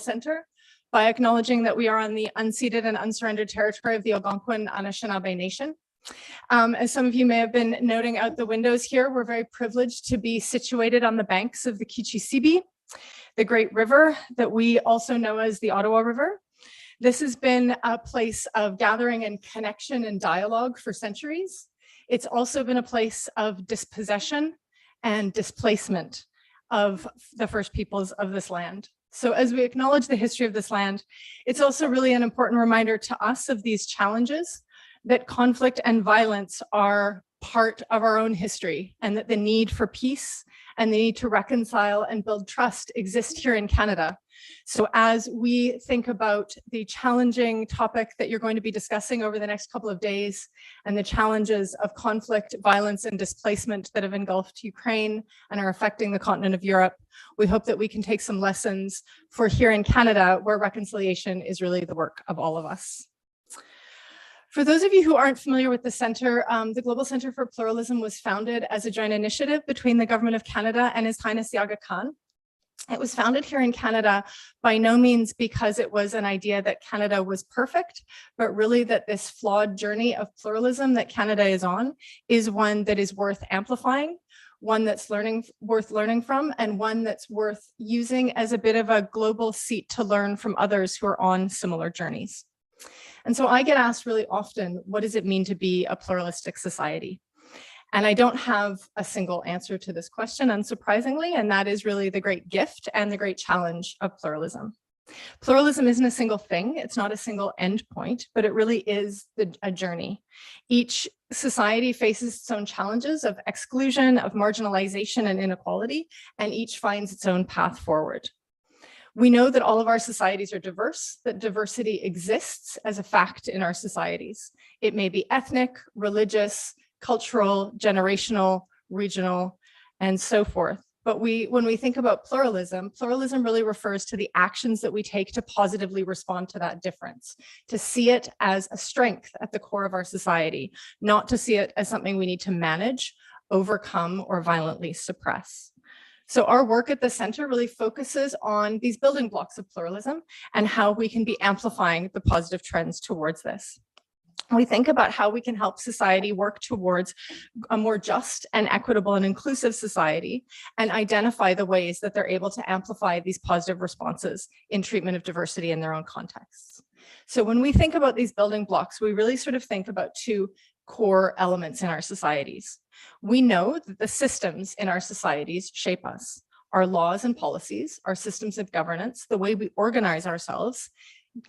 Center by acknowledging that we are on the unceded and unsurrendered territory of the Algonquin Anishinaabe Nation. As some of you may have been noting out the windows here, we're very privileged to be situated on the banks of the Kichisibi, the great river that we also know as the Ottawa River. This has been a place of gathering and connection and dialogue for centuries. It's also been a place of dispossession and displacement of the first peoples of this land. So as we acknowledge the history of this land, it's also really an important reminder to us of these challenges, that conflict and violence are part of our own history, and that the need for peace and the need to reconcile and build trust exist here in Canada. So as we think about the challenging topic that you're going to be discussing over the next couple of days, and the challenges of conflict, violence, and displacement that have engulfed Ukraine and are affecting the continent of Europe, we hope that we can take some lessons for here in Canada, where reconciliation is really the work of all of us. For those of you who aren't familiar with the Centre, the Global Centre for Pluralism was founded as a joint initiative between the Government of Canada and His Highness the Aga Khan. It was founded here in Canada by no means because it was an idea that Canada was perfect, but really that this flawed journey of pluralism that Canada is on is one that is worth amplifying, one that's worth learning from, and one that's worth using as a bit of a global seat to learn from others who are on similar journeys. And so I get asked really often, what does it mean to be a pluralistic society? And I don't have a single answer to this question, unsurprisingly, and that is really the great gift and the great challenge of pluralism. Pluralism isn't a single thing, it's not a single endpoint, but it really is a journey. Each society faces its own challenges of exclusion, of marginalization and inequality, and each finds its own path forward. We know that all of our societies are diverse, that diversity exists as a fact in our societies. It may be ethnic, religious, cultural, generational, regional, and so forth. But when we think about pluralism, pluralism really refers to the actions that we take to positively respond to that difference, to see it as a strength at the core of our society, not to see it as something we need to manage, overcome, or violently suppress. So our work at the Centre really focuses on these building blocks of pluralism and how we can be amplifying the positive trends towards this. We think about how we can help society work towards a more just and equitable and inclusive society, and identify the ways that they're able to amplify these positive responses in treatment of diversity in their own contexts. So when we think about these building blocks, we really sort of think about two core elements in our societies. We know that the systems in our societies shape us. Our laws and policies, our systems of governance, the way we organize ourselves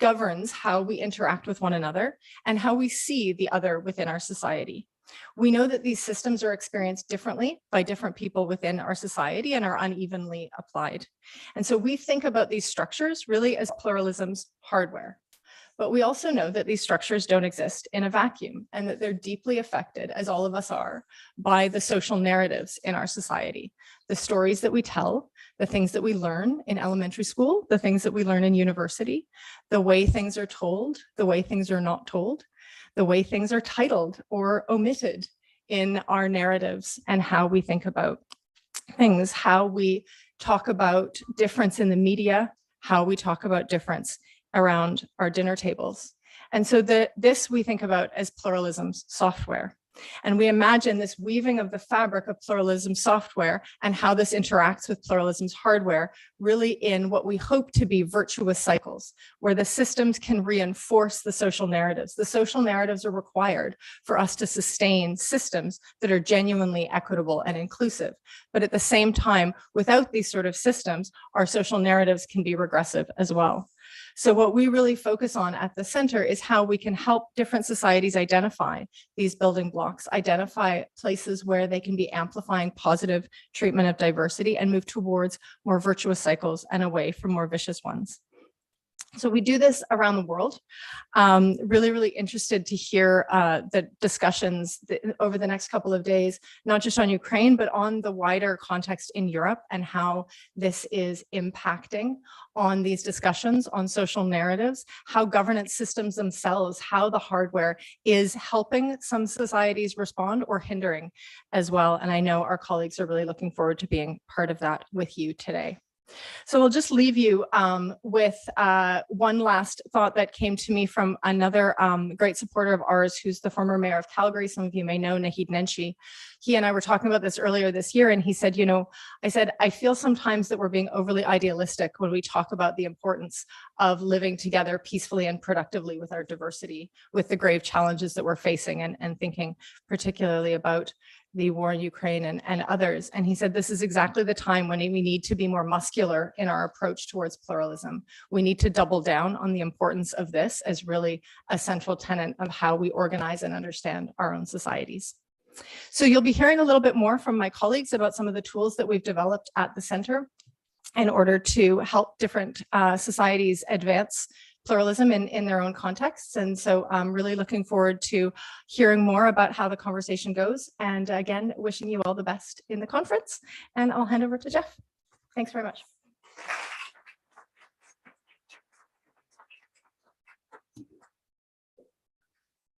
governs how we interact with one another and how we see the other within our society. We know that these systems are experienced differently by different people within our society and are unevenly applied. And so we think about these structures really as pluralism's hardware. But we also know that these structures don't exist in a vacuum, and that they're deeply affected, as all of us are, by the social narratives in our society. The stories that we tell, the things that we learn in elementary school, the things that we learn in university, the way things are told, the way things are not told, the way things are titled or omitted in our narratives, and how we think about things, how we talk about difference in the media, how we talk about difference around our dinner tables. And so this we think about as pluralism's software. And we imagine this weaving of the fabric of pluralism software and how this interacts with pluralism's hardware really in what we hope to be virtuous cycles, where the systems can reinforce the social narratives. The social narratives are required for us to sustain systems that are genuinely equitable and inclusive. But at the same time, without these sort of systems, our social narratives can be regressive as well. So what we really focus on at the Centre is how we can help different societies identify these building blocks, identify places where they can be amplifying positive treatment of diversity and move towards more virtuous cycles and away from more vicious ones. So we do this around the world. Really interested to hear the discussions over the next couple of days, not just on Ukraine, but on the wider context in Europe and how this is impacting on these discussions on social narratives, how governance systems themselves, how the hardware is helping some societies respond or hindering as well. And I know our colleagues are really looking forward to being part of that with you today. So I'll just leave you with one last thought that came to me from another great supporter of ours, who's the former mayor of Calgary. Some of you may know Naheed Nenshi. He and I were talking about this earlier this year, and he said, you know, I said, I feel sometimes that we're being overly idealistic when we talk about the importance of living together peacefully and productively with our diversity, with the grave challenges that we're facing, and thinking particularly about the war in Ukraine and others. And he said, this is exactly the time when we need to be more muscular in our approach towards pluralism. We need to double down on the importance of this as really a central tenet of how we organize and understand our own societies. So you'll be hearing a little bit more from my colleagues about some of the tools that we've developed at the center in order to help different societies advance pluralism in their own contexts. And so I'm really looking forward to hearing more about how the conversation goes. And again, wishing you all the best in the conference. And I'll hand over to Jeff. Thanks very much.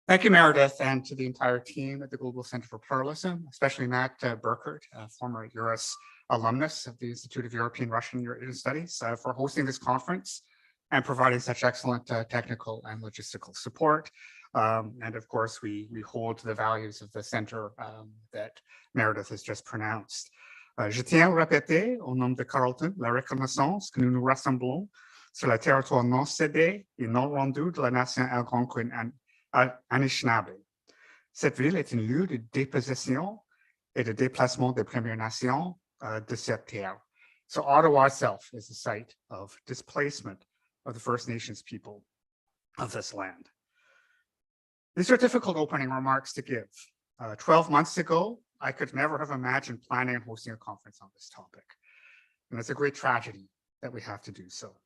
Thank you, Meredith, and to the entire team at the Global Center for Pluralism, especially Matt Burkert, former URAS alumnus of the Institute of European Russian Studies, for hosting this conference and providing such excellent technical and logistical support. And of course, we hold the values of the center that Meredith has just pronounced. Je tiens à répéter, au nom de Carleton, la reconnaissance que nous nous rassemblons sur le territoire non cédé et non rendu de la nation algonquine Anishinaabe. Cette ville est un lieu de dépossession et de déplacement des Premières Nations de cette terre. So Ottawa itself is the site of displacement of the First Nations people of this land. These are difficult opening remarks to give. 12 months ago, I could never have imagined planning and hosting a conference on this topic. And it's a great tragedy that we have to do so.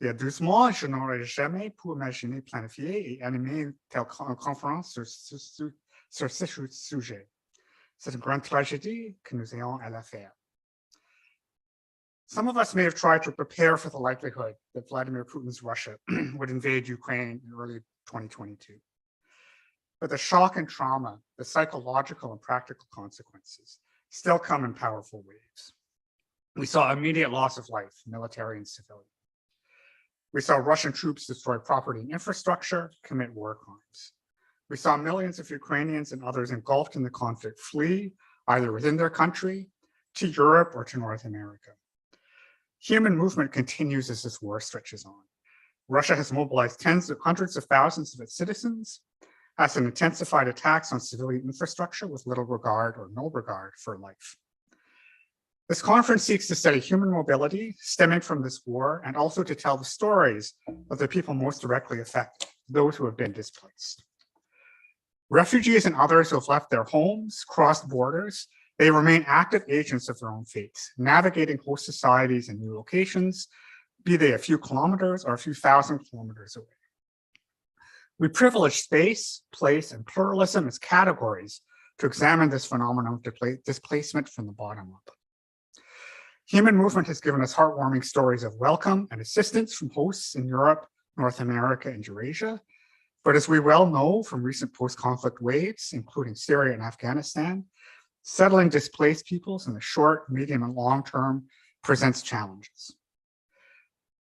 Il y a 12 mois, je n'aurais jamais pu imaginer planifier et animer une telle conférence sur ce sujet. C'est une grande tragédie que nous ayons à la faire. Some of us may have tried to prepare for the likelihood that Vladimir Putin's Russia would invade Ukraine in early 2022. But the shock and trauma, the psychological and practical consequences still come in powerful waves. We saw immediate loss of life, military and civilian. We saw Russian troops destroy property and infrastructure, commit war crimes. We saw millions of Ukrainians and others engulfed in the conflict flee, either within their country, to Europe, or to North America. Human movement continues as this war stretches on. Russia has mobilized hundreds of thousands of its citizens, has intensified attacks on civilian infrastructure with little regard or no regard for life. This conference seeks to study human mobility stemming from this war, and also to tell the stories of the people most directly affected, those who have been displaced. Refugees and others who have left their homes, crossed borders, they remain active agents of their own fates, navigating host societies and new locations, be they a few kilometers or a few thousand kilometers away. We privilege space, place, and pluralism as categories to examine this phenomenon of displacement from the bottom up. Human movement has given us heartwarming stories of welcome and assistance from hosts in Europe, North America, and Eurasia. But as we well know from recent post-conflict waves, including Syria and Afghanistan, settling displaced peoples in the short, medium, and long term presents challenges.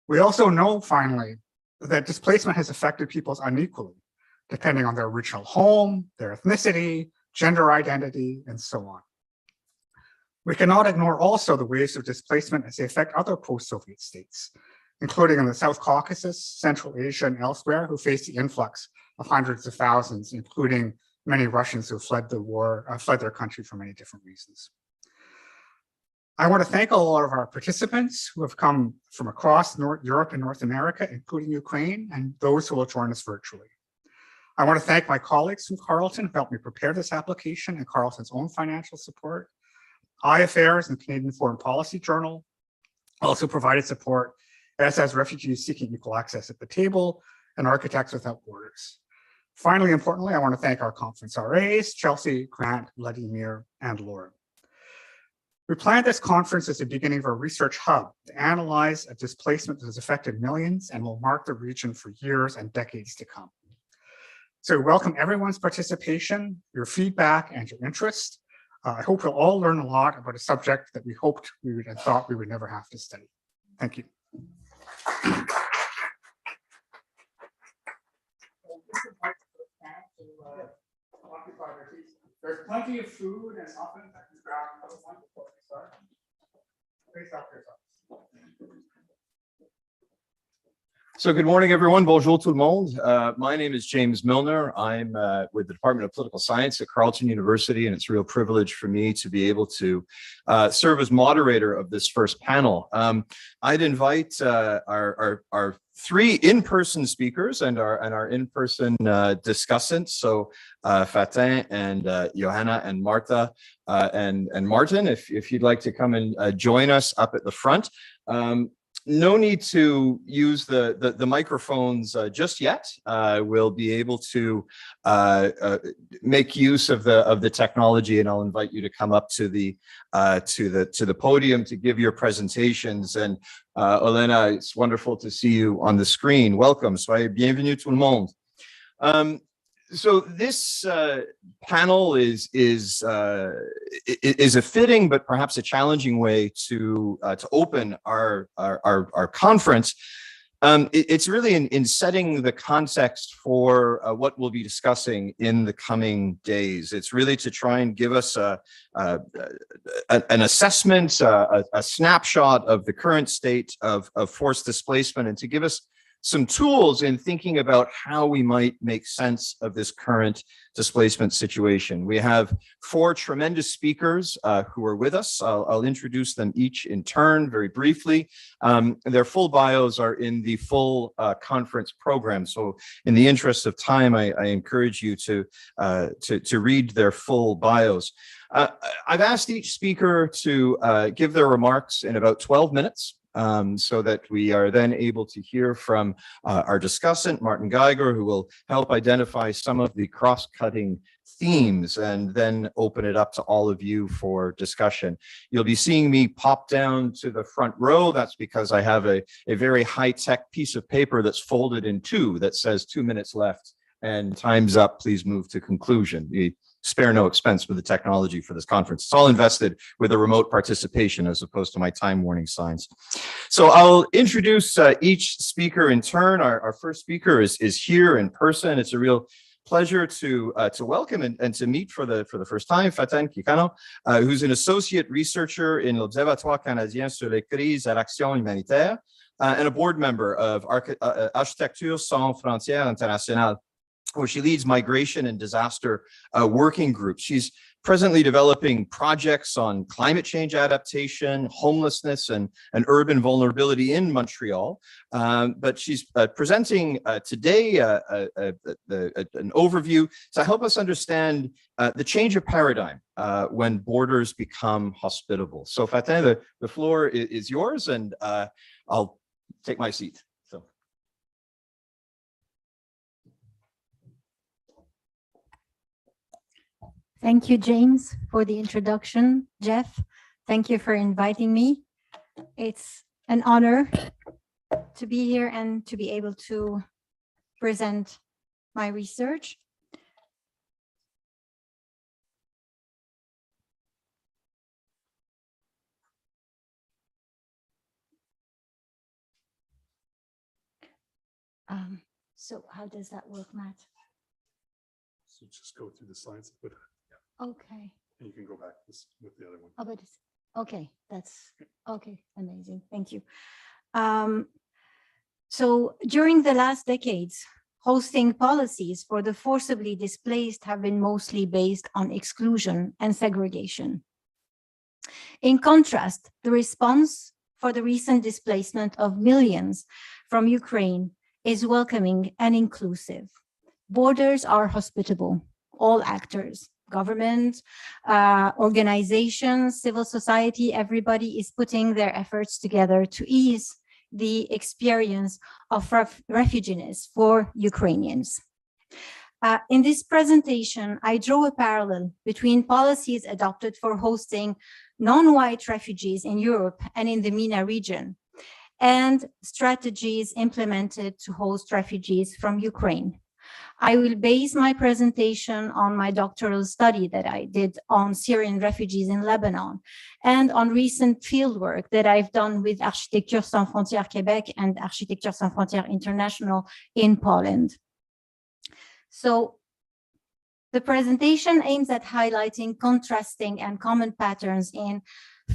We also know, finally, that displacement has affected peoples unequally, depending on their original home, their ethnicity, gender identity, and so on. We cannot ignore also the waves of displacement as they affect other post-Soviet states, including in the South Caucasus, Central Asia, and elsewhere, who face the influx of hundreds of thousands, including many Russians who fled the war, fled their country for many different reasons. I want to thank all of our participants who have come from across Europe and North America, including Ukraine, and those who will join us virtually. I want to thank my colleagues from Carleton who helped me prepare this application and Carleton's own financial support. iAffairs and Canadian Foreign Policy Journal also provided support, as has Refugees Seeking Equal Access at the Table and Architects Without Borders. Finally, importantly, I want to thank our conference RAs, Chelsea, Grant, Vladimir, and Laura. We planned this conference as the beginning of a research hub to analyze a displacement that has affected millions and will mark the region for years and decades to come. So we welcome everyone's participation, your feedback, and your interest. I hope we'll all learn a lot about a subject that we hoped we would and thought we would never have to study. Thank you. There's plenty of food and often I can grab another one before we start. Please help yourself. So good morning, everyone. Bonjour tout le monde. My name is James Milner. I'm with the Department of Political Science at Carleton University, and it's a real privilege for me to be able to serve as moderator of this first panel. I'd invite our three in-person speakers and our in-person discussants. So Fatin and Johanna and Martha and Martin, if you'd like to come and join us up at the front. No need to use the microphones just yet. We'll be able to make use of the technology, and I'll invite you to come up to the podium to give your presentations. And Olena, it's wonderful to see you on the screen. Welcome. Soyez bienvenue tout le monde. So this panel is a fitting but perhaps a challenging way to open our conference. It's really in setting the context for what we'll be discussing in the coming days. It's really to try and give us an assessment, a snapshot of the current state of forced displacement, and to give us some tools in thinking about how we might make sense of this current displacement situation. We have four tremendous speakers who are with us. I'll introduce them each in turn very briefly. Their full bios are in the full conference program. So in the interest of time, I encourage you to read their full bios. I've asked each speaker to give their remarks in about 12 minutes. So that we are then able to hear from our discussant, Martin Geiger, who will help identify some of the cross-cutting themes and then open it up to all of you for discussion. You'll be seeing me pop down to the front row. That's because I have a very high-tech piece of paper that's folded in two that says 2 minutes left and time's up. Please move to conclusion. We spare no expense with the technology for this conference. It's all invested with a remote participation as opposed to my time warning signs. So I'll introduce each speaker in turn. Our first speaker is here in person. It's a real pleasure to welcome and to meet for the first time Fatin Kikano, who's an associate researcher in l'Observatoire canadien sur les crises et l'action humanitaire, and a board member of Architecture Sans Frontières Internationales, where she leads migration and disaster working groups. She's presently developing projects on climate change adaptation, homelessness, and urban vulnerability in Montreal. But she's presenting today an overview to help us understand the change of paradigm when borders become hospitable. So Fatin, the floor is yours, and I'll take my seat. Thank you, James, for the introduction. Jeff, thank you for inviting me. It's an honor to be here and to be able to present my research. So how does that work, Matt? So just go through the slides with, Okay. and you can go back with the other one. Oh, but it's, okay, that's okay, amazing. Thank you. So during the last decades, hosting policies for the forcibly displaced have been mostly based on exclusion and segregation. In contrast, the response for the recent displacement of millions from Ukraine is welcoming and inclusive. Borders are hospitable. All actors, government, organizations, civil society, everybody is putting their efforts together to ease the experience of refugees for Ukrainians. In this presentation, I draw a parallel between policies adopted for hosting non-white refugees in Europe and in the MENA region, and strategies implemented to host refugees from Ukraine. I will base my presentation on my doctoral study that I did on Syrian refugees in Lebanon and on recent fieldwork that I've done with Architecture Sans Frontières Québec and Architecture Sans Frontières International in Poland. So the presentation aims at highlighting contrasting and common patterns in,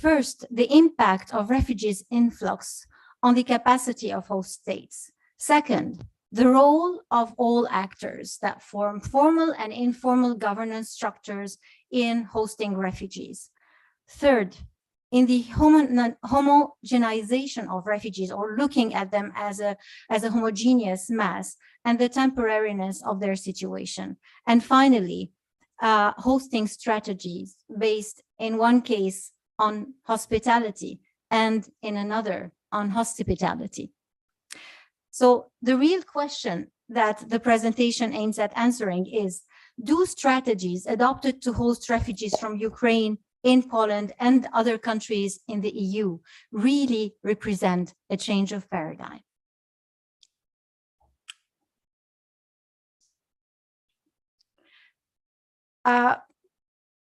first, the impact of refugees' influx on the capacity of host states. Second, the role of all actors that form formal and informal governance structures in hosting refugees. Third, in the homogenization of refugees, or looking at them as a homogeneous mass, and the temporariness of their situation. And finally, hosting strategies based in one case on hospitality and in another on hospitality. So the real question that the presentation aims at answering is, do strategies adopted to host refugees from Ukraine in Poland and other countries in the EU really represent a change of paradigm?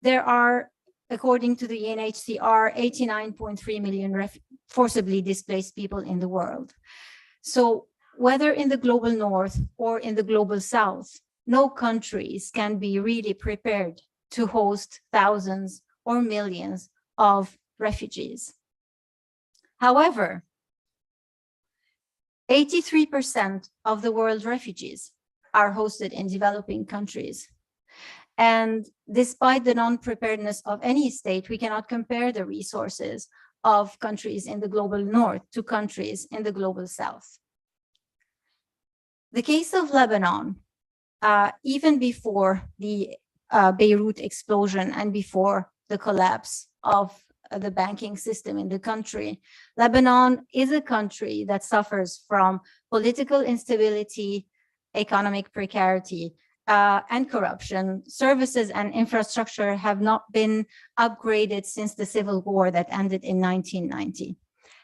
There are, according to the UNHCR, 89.3 million forcibly displaced people in the world. So whether in the global north or in the global south, no countries can be really prepared to host thousands or millions of refugees. However, 83% of the world's refugees are hosted in developing countries. And despite the non-preparedness of any state, we cannot compare the resources of countries in the global north to countries in the global south. The case of Lebanon, even before the Beirut explosion and before the collapse of the banking system in the country, Lebanon is a country that suffers from political instability, economic precarity, and corruption. Services and infrastructure have not been upgraded since the civil war that ended in 1990.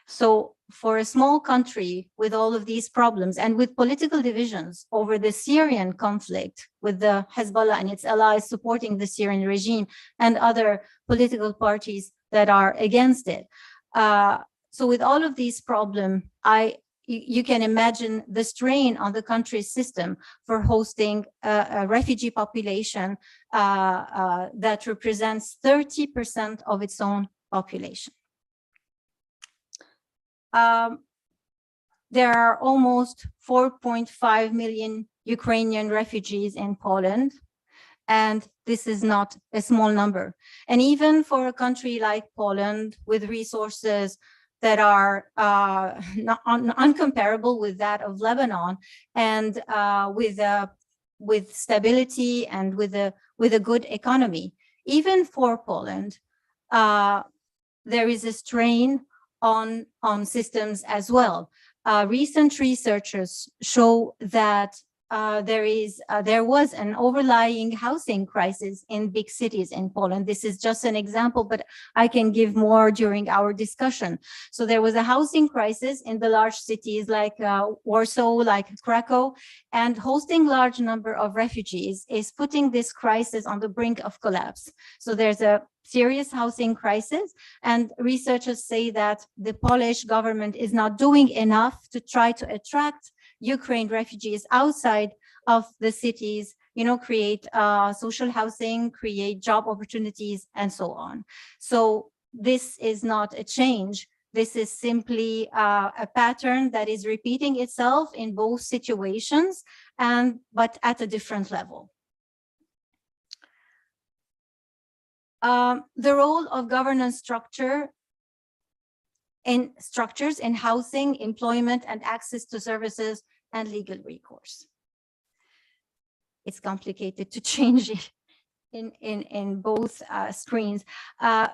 So for a small country with all of these problems and with political divisions over the Syrian conflict, with the Hezbollah and its allies supporting the Syrian regime and other political parties that are against it. So with all of these problems, you can imagine the strain on the country's system for hosting a refugee population that represents 30% of its own population. There are almost 4.5 million Ukrainian refugees in Poland, and this is not a small number. And even for a country like Poland, with resources that are uncomparable with that of Lebanon, and with stability and with a good economy, even for Poland, there is a strain on systems as well. Recent researchers show that there was an overlying housing crisis in big cities in Poland. This is just an example, but I can give more during our discussion. So there was a housing crisis in the large cities like Warsaw, like Krakow, and hosting large number of refugees is putting this crisis on the brink of collapse. So there's a serious housing crisis, and researchers say that the Polish government is not doing enough to try to attract Ukraine refugees outside of the cities, create social housing, create job opportunities, and so on. So this is not a change. This is simply a pattern that is repeating itself in both situations, but at a different level. The role of governance structures in housing, employment, and access to services and legal recourse. It's complicated to change it in both screens.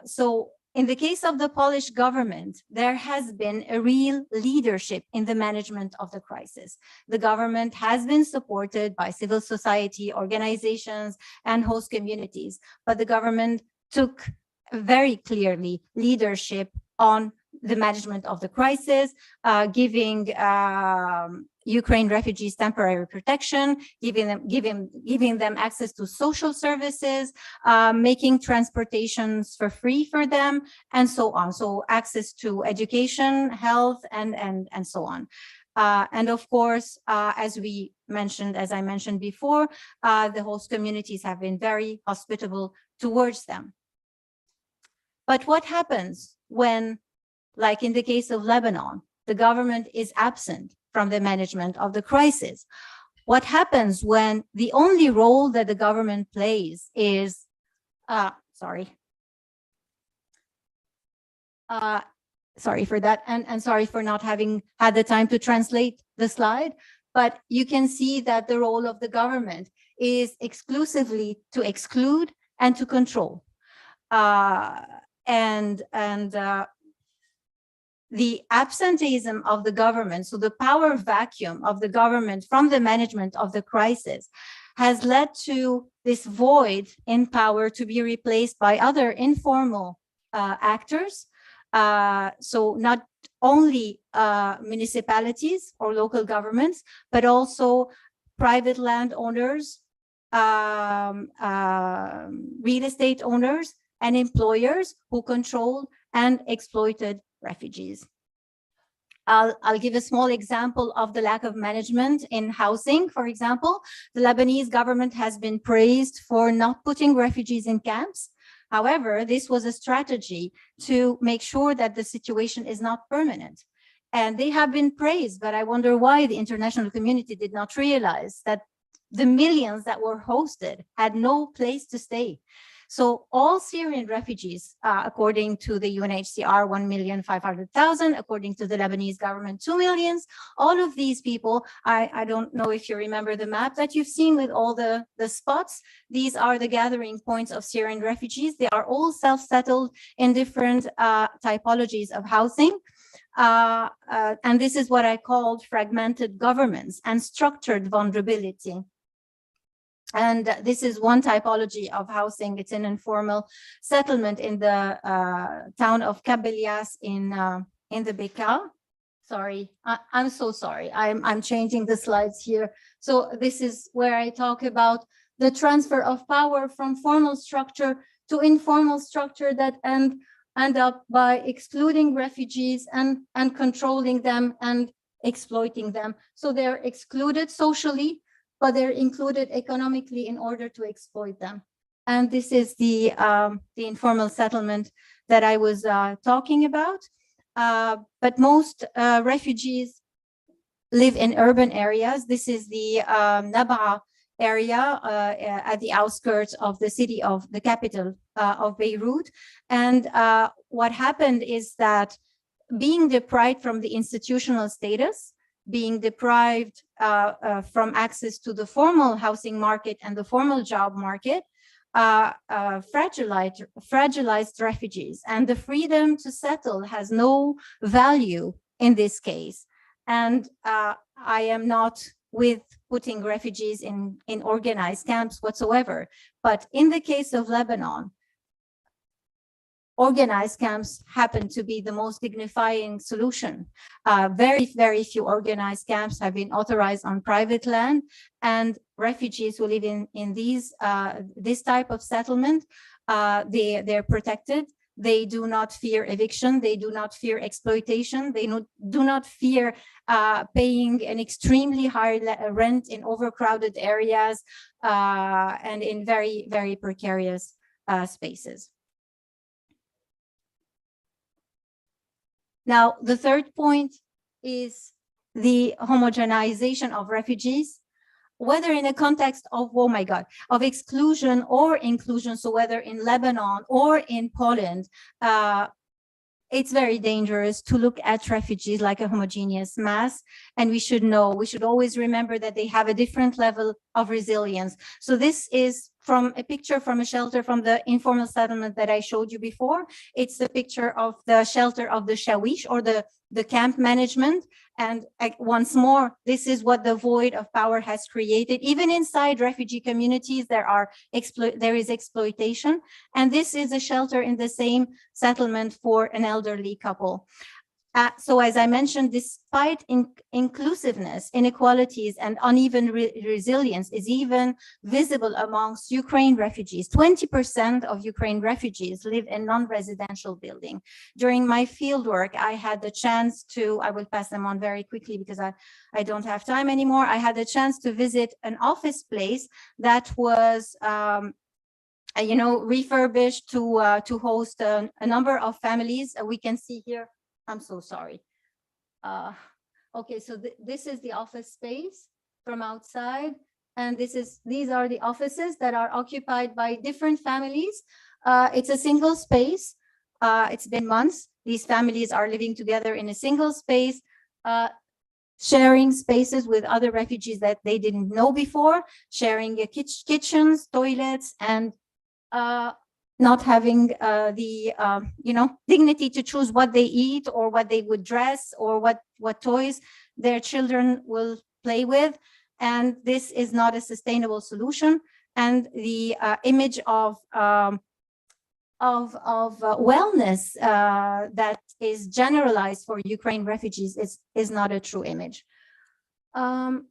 So in the case of the Polish government, there has been a real leadership in the management of the crisis. The government has been supported by civil society organizations and host communities, but the government took very clearly leadership on the management of the crisis, giving Ukraine refugees temporary protection, giving them access to social services, making transportations for free for them, and so on. So access to education, health, and so on. And of course, as I mentioned before, the host communities have been very hospitable towards them. But what happens when, like in the case of Lebanon, the government is absent from the management of the crisis? What happens when the only role that the government plays is, sorry for that, and sorry for not having had the time to translate the slide, but you can see that the role of the government is exclusively to exclude and to control. The absenteeism of the government, so the power vacuum of the government from the management of the crisis, has led to this void in power to be replaced by other informal actors. So not only municipalities or local governments, but also private landowners, real estate owners, and employers who controlled and exploited refugees. I'll give a small example of the lack of management in housing. For example, the Lebanese government has been praised for not putting refugees in camps. However, this was a strategy to make sure that the situation is not permanent. And they have been praised, but I wonder why the international community did not realize that the millions that were hosted had no place to stay. So all Syrian refugees, according to the UNHCR, 1,500,000, according to the Lebanese government, 2 million. All of these people, I don't know if you remember the map that you've seen with all the spots. These are the gathering points of Syrian refugees. They are all self-settled in different typologies of housing. And this is what I called fragmented governments and structured vulnerability. And this is one typology of housing. It's an informal settlement in the town of Kabelias in the Bekaa. Sorry, I'm so sorry. I'm changing the slides here. So this is where I talk about the transfer of power from formal structure to informal structure that end up by excluding refugees and controlling them and exploiting them. So they're excluded socially, but they're included economically in order to exploit them. And this is the informal settlement that I was talking about. But most refugees live in urban areas. This is the Nabaa area at the outskirts of the city of the capital of Beirut. And what happened is that being deprived from the institutional status, being deprived from access to the formal housing market and the formal job market, fragilized refugees. And the freedom to settle has no value in this case. And I am not with putting refugees in organized camps whatsoever. But in the case of Lebanon, organized camps happen to be the most dignifying solution. Very, very few organized camps have been authorized on private land, and refugees who live in these this type of settlement, they're protected. They do not fear eviction. They do not fear exploitation. They do not fear paying an extremely high rent in overcrowded areas and in very, very precarious spaces. Now, the third point is the homogenization of refugees, whether in a context of, oh my God, of exclusion or inclusion. So whether in Lebanon or in Poland, it's very dangerous to look at refugees like a homogeneous mass. And we should always remember that they have a different level of resilience. So this is from a picture from a shelter from the informal settlement that I showed you before. It's a picture of the shelter of the Shawish, or the camp management. And once more, this is what the void of power has created. Even inside refugee communities, there is exploitation. And this is a shelter in the same settlement for an elderly couple. So as I mentioned, despite inclusiveness, inequalities, and uneven resilience is even visible amongst Ukraine refugees. 20% of Ukraine refugees live in non-residential building. During my fieldwork, I had the chance to, I will pass them on very quickly because I don't have time anymore. I had the chance to visit an office place that was refurbished to host a number of families. We can see here. I'm so sorry. Okay, so this is the office space from outside, and these are the offices that are occupied by different families. It's a single space. It's been months. These families are living together in a single space, sharing spaces with other refugees that they didn't know before, sharing kitchens, toilets, and not having the dignity to choose what they eat or what they would dress or what toys their children will play with. And this is not a sustainable solution. And the image of wellness that is generalized for Ukraine refugees is not a true image. And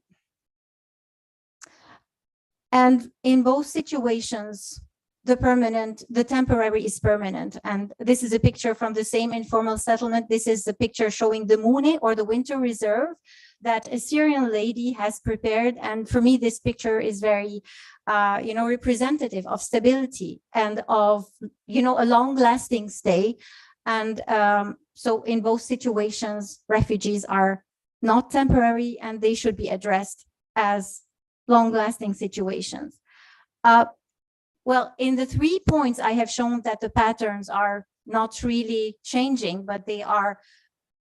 in both situations, the temporary is permanent. And this is a picture from the same informal settlement. This is a picture showing the Mune, or the winter reserve, that a Syrian lady has prepared. And for me, this picture is very, representative of stability and of, a long-lasting stay. And so in both situations, refugees are not temporary, and they should be addressed as long-lasting situations. Well, in the 3 points, I have shown that the patterns are not really changing, but they are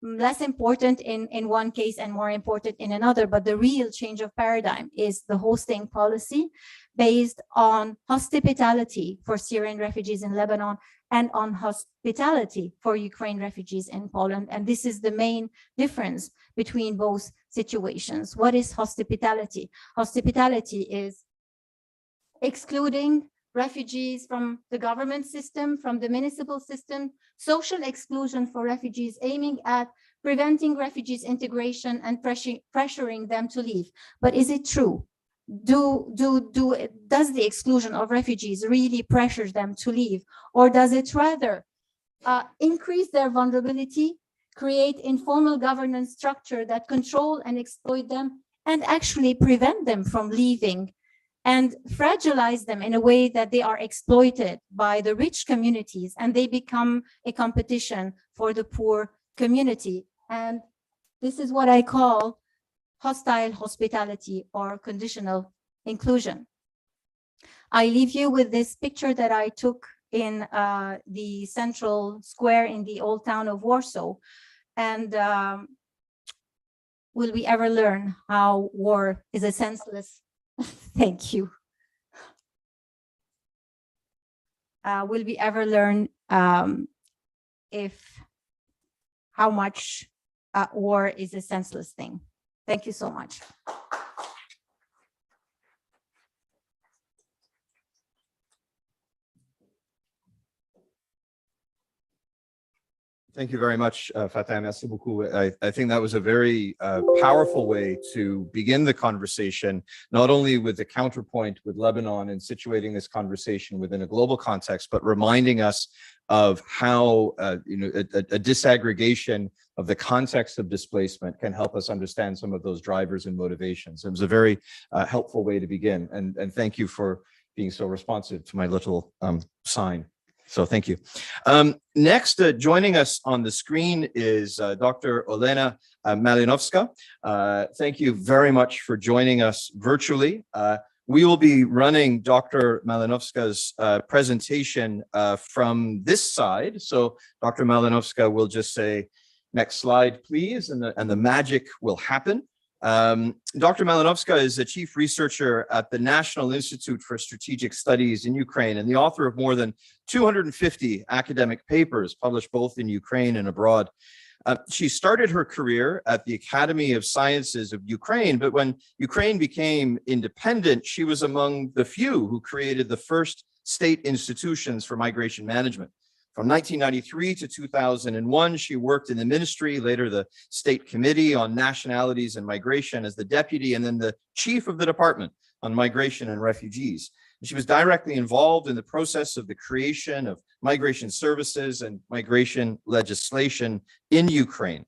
less important in one case and more important in another. But the real change of paradigm is the hosting policy based on hospitality for Syrian refugees in Lebanon and on hospitality for Ukraine refugees in Poland. And this is the main difference between both situations. What is hospitality? Hospitality is excluding refugees from the government system, from the municipal system, social exclusion for refugees, aiming at preventing refugees integration and pressuring them to leave. But is it true? Does the exclusion of refugees really pressure them to leave? Or does it rather increase their vulnerability, create informal governance structure that control and exploit them, and actually prevent them from leaving, and fragilize them in a way that they are exploited by the rich communities and they become a competition for the poor community? And this is what I call hostile hospitality or conditional inclusion. I leave you with this picture that I took in the central square in the old town of Warsaw. And will we ever learn how war is a senseless? Thank you. Will we ever learn how much war is a senseless thing? Thank you so much. Thank you very much, Fatah. Merci beaucoup. I think that was a very powerful way to begin the conversation, not only with the counterpoint with Lebanon and situating this conversation within a global context, but reminding us of how a disaggregation of the context of displacement can help us understand some of those drivers and motivations. It was a very helpful way to begin. And thank you for being so responsive to my little sign. So thank you. Next, joining us on the screen is Dr. Olena Malinovska. Thank you very much for joining us virtually. We will be running Dr. Malinovska's presentation from this side. So Dr. Malinovska will just say, next slide, please, and the magic will happen. Dr. Malinovska is a chief researcher at the National Institute for Strategic Studies in Ukraine and the author of more than 250 academic papers published both in Ukraine and abroad. She started her career at the Academy of Sciences of Ukraine, but when Ukraine became independent, she was among the few who created the first state institutions for migration management. From 1993 to 2001, she worked in the ministry, later the State Committee on Nationalities and Migration as the deputy, and then the chief of the Department on Migration and Refugees. She was directly involved in the process of the creation of migration services and migration legislation in Ukraine.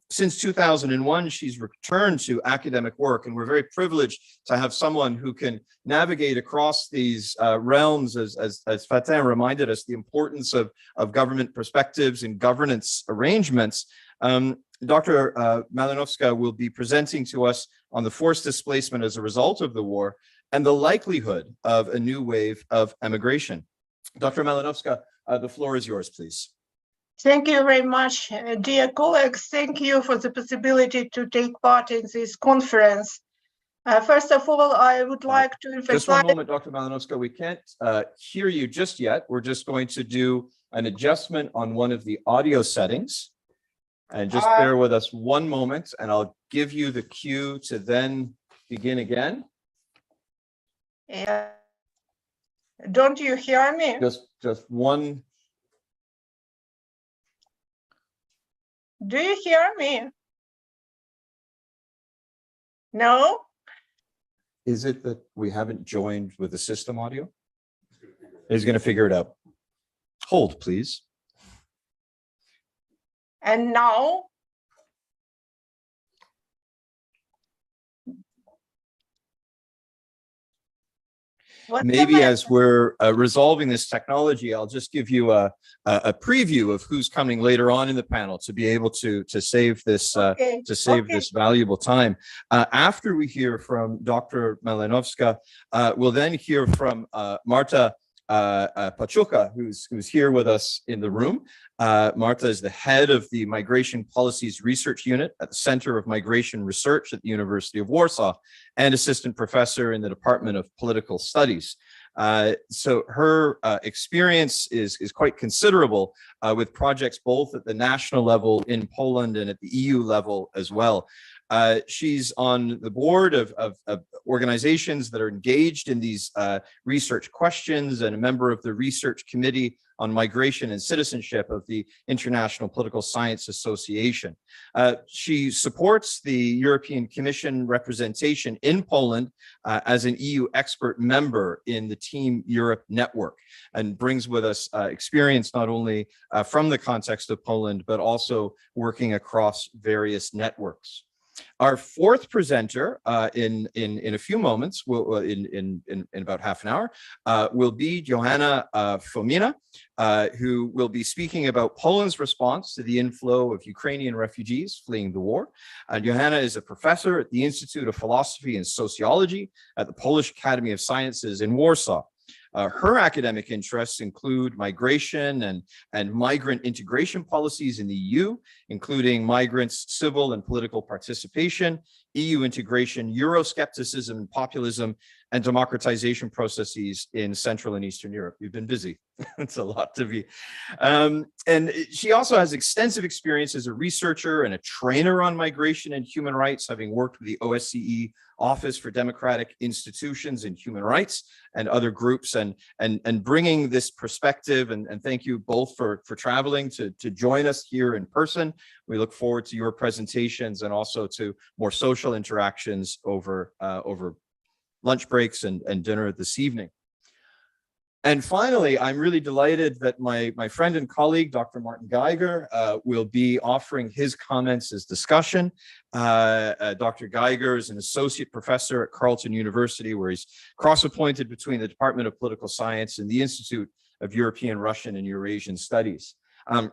Since 2001, she's returned to academic work, and we're very privileged to have someone who can navigate across these realms, as Fatin reminded us, the importance of government perspectives and governance arrangements. Dr. Malinovska will be presenting to us on the forced displacement as a result of the war and the likelihood of a new wave of emigration. Dr. Malinovska, the floor is yours, please. Thank you very much, dear colleagues. Thank you for the possibility to take part in this conference. First of all, I would like to emphasize— Just one moment, Dr. Malinovska. We can't hear you just yet. We're just going to do an adjustment on one of the audio settings. And just bear with us one moment, and I'll give you the cue to then begin again. Yeah. Don't you hear me? Just one. Do you hear me? No? Is it that we haven't joined with the system audio? He's going to figure it out. Hold, please. And now? Maybe as we're resolving this technology, I'll just give you a preview of who's coming later on in the panel to be able to save this this valuable time. After we hear from Dr. Malinovska, we'll then hear from Marta Pachuca, who's here with us in the room. Marta is the head of the Migration Policies Research Unit at the Center of Migration Research at the University of Warsaw and assistant professor in the Department of Political Studies. So her experience is quite considerable with projects both at the national level in Poland and at the EU level as well. She's on the board of organizations that are engaged in these research questions and a member of the research committee on migration and citizenship of the International Political Science Association. She supports the European Commission representation in Poland as an EU expert member in the Team Europe network, and brings with us experience not only from the context of Poland, but also working across various networks. Our fourth presenter in a few moments, in about half an hour, will be Joanna Fomina, who will be speaking about Poland's response to the inflow of Ukrainian refugees fleeing the war. Joanna is a professor at the Institute of Philosophy and Sociology at the Polish Academy of Sciences in Warsaw. Her academic interests include migration and migrant integration policies in the EU, including migrants' civil and political participation, EU integration, Euroscepticism and populism, and democratization processes in Central and Eastern Europe. You've been busy. It's a lot to be. And she also has extensive experience as a researcher and a trainer on migration and human rights, having worked with the OSCE Office for Democratic Institutions and Human Rights and other groups, and bringing this perspective. And thank you both for traveling to join us here in person. We look forward to your presentations and also to more social interactions over lunch breaks and dinner this evening. And finally, I'm really delighted that my friend and colleague, Dr. Martin Geiger, will be offering his comments as discussion. Dr. Geiger is an associate professor at Carleton University, where he's cross-appointed between the Department of Political Science and the Institute of European, Russian, and Eurasian Studies.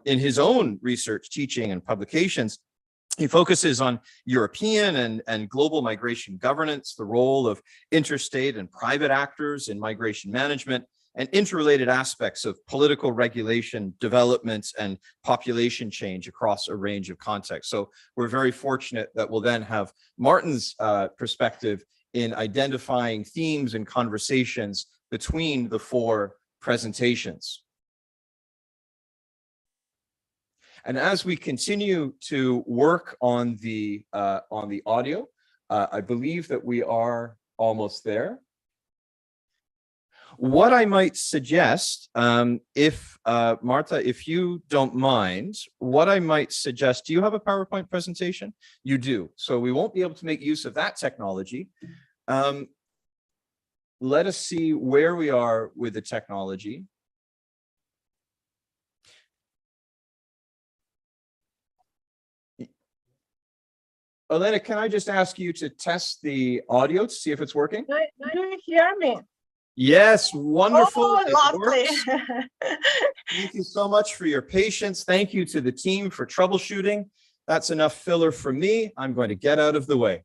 In his own research, teaching, and publications, he focuses on European and global migration governance, the role of interstate and private actors in migration management, and interrelated aspects of political regulation, development, and population change across a range of contexts. So we're very fortunate that we'll then have Martin's perspective in identifying themes and conversations between the four presentations. And as we continue to work on the audio, I believe that we are almost there. What I might suggest, if Martha, if you don't mind, what I might suggest, do you have a PowerPoint presentation? You do. So we won't be able to make use of that technology. Let us see where we are with the technology. Elena, can I just ask you to test the audio to see if it's working? Do you hear me? Yes, wonderful. Oh, It lovely. works. Thank you so much for your patience. Thank you to the team for troubleshooting. That's enough filler for me. I'm going to get out of the way.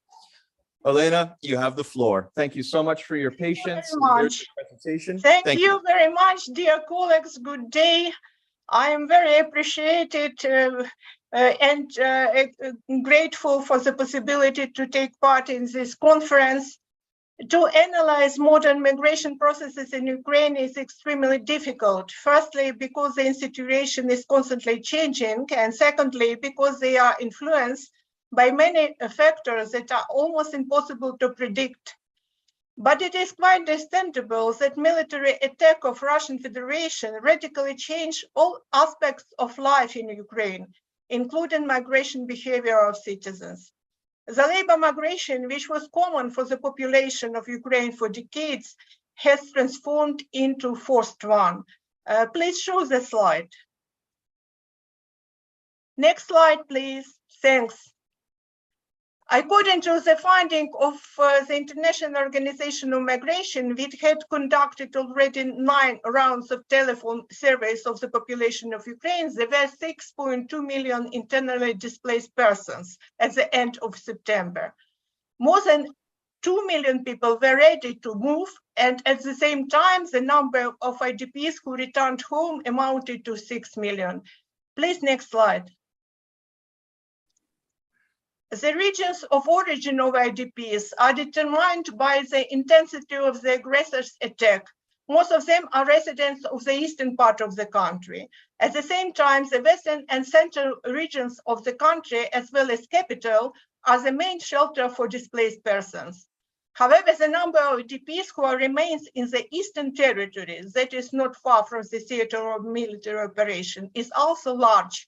Elena, you have the floor. Thank you so much for your patience. Very much. Here's the presentation. Thank you very much, dear colleagues. Good day. I am very appreciated and grateful for the possibility to take part in this conference. To analyze modern migration processes in Ukraine is extremely difficult. Firstly, because the situation is constantly changing, and secondly, because they are influenced by many factors that are almost impossible to predict. But it is quite understandable that military attack of Russian Federation radically changed all aspects of life in Ukraine, including migration behavior of citizens. The labor migration, which was common for the population of Ukraine for decades, has transformed into forced one. Please show the slide. Next slide, please. Thanks. According to the finding of the International Organization of Migration, we had conducted already 9 rounds of telephone surveys of the population of Ukraine. There were 6.2 million internally displaced persons at the end of September. More than 2 million people were ready to move, and at the same time, the number of IDPs who returned home amounted to 6 million. Please, next slide. The regions of origin of IDPs are determined by the intensity of the aggressor's attack. Most of them are residents of the eastern part of the country. At the same time, the western and central regions of the country, as well as capital, are the main shelter for displaced persons. However, the number of IDPs who remains in the eastern territory, that is not far from the theater of military operation, is also large.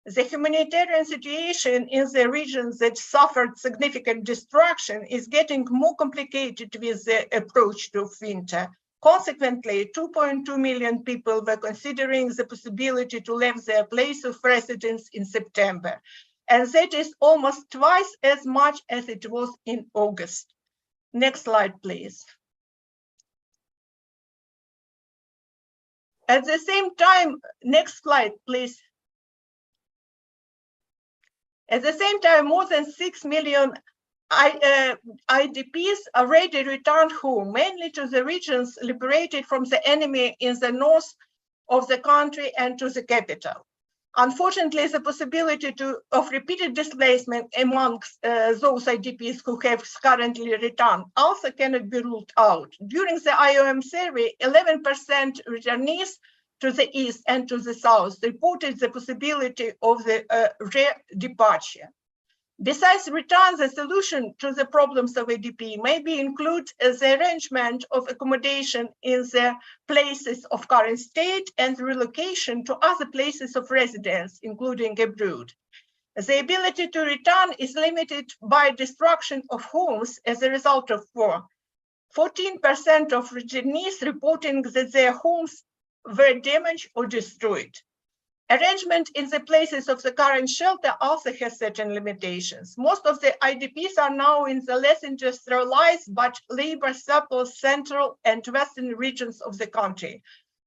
The humanitarian situation in the regions that suffered significant destruction is getting more complicated with the approach to winter. Consequently, 2.2 million people were considering the possibility to leave their place of residence in September. And that is almost twice as much as it was in August. Next slide, please. At the same time, next slide, please. At the same time, more than 6 million IDPs already returned home, mainly to the regions liberated from the enemy in the north of the country and to the capital. Unfortunately, the possibility of repeated displacement amongst those IDPs who have currently returned also cannot be ruled out. During the IOM survey, 11% returnees to the east and to the south reported the possibility of the re-departure. Besides return, the solution to the problems of IDP maybe include the arrangement of accommodation in the places of current state and relocation to other places of residence, including abroad. The ability to return is limited by destruction of homes as a result of war. 14% of returnees reporting that their homes were damaged or destroyed. Arrangement in the places of the current shelter also has certain limitations. Most of the IDPs are now in the less industrialized but labor surplus central and western regions of the country,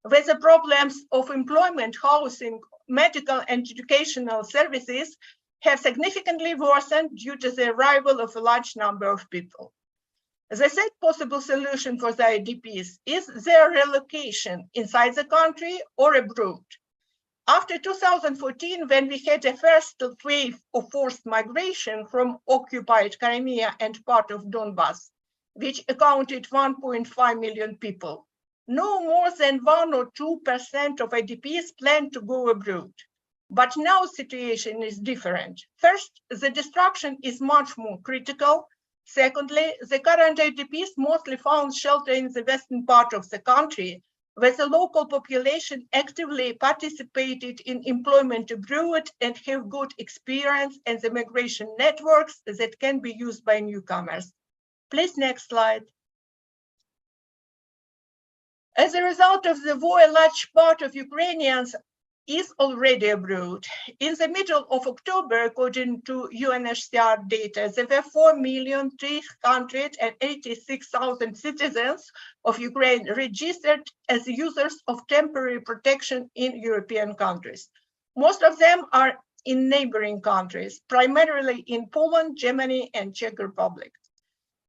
where the problems of employment, housing, medical and educational services have significantly worsened due to the arrival of a large number of people. The third possible solution for the IDPs is their relocation inside the country or abroad. After 2014, when we had a first wave of forced migration from occupied Crimea and part of Donbass, which accounted 1.5 million people, no more than 1 or 2% of IDPs planned to go abroad. But now the situation is different. First, the destruction is much more critical. Secondly, the current IDPs mostly found shelter in the western part of the country, where the local population actively participated in employment abroad and have good experience and the migration networks that can be used by newcomers. Please, next slide. As a result of the war, a large part of Ukrainians is already abroad. In the middle of October, according to UNHCR data, there were 4,386,000 citizens of Ukraine registered as users of temporary protection in European countries. Most of them are in neighboring countries, primarily in Poland, Germany, and Czech Republic.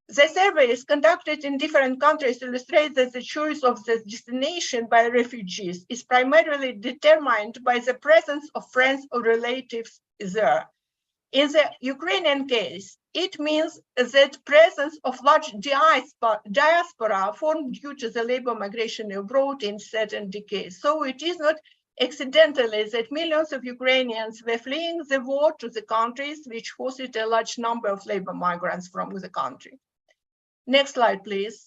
The surveys conducted in different countries illustrate that the choice of the destination by refugees is primarily determined by the presence of friends or relatives there. In the Ukrainian case, it means that presence of large diaspora formed due to the labor migration abroad in certain decades. So it is not accidentally that millions of Ukrainians were fleeing the war to the countries which hosted a large number of labor migrants from the country. Next slide, please.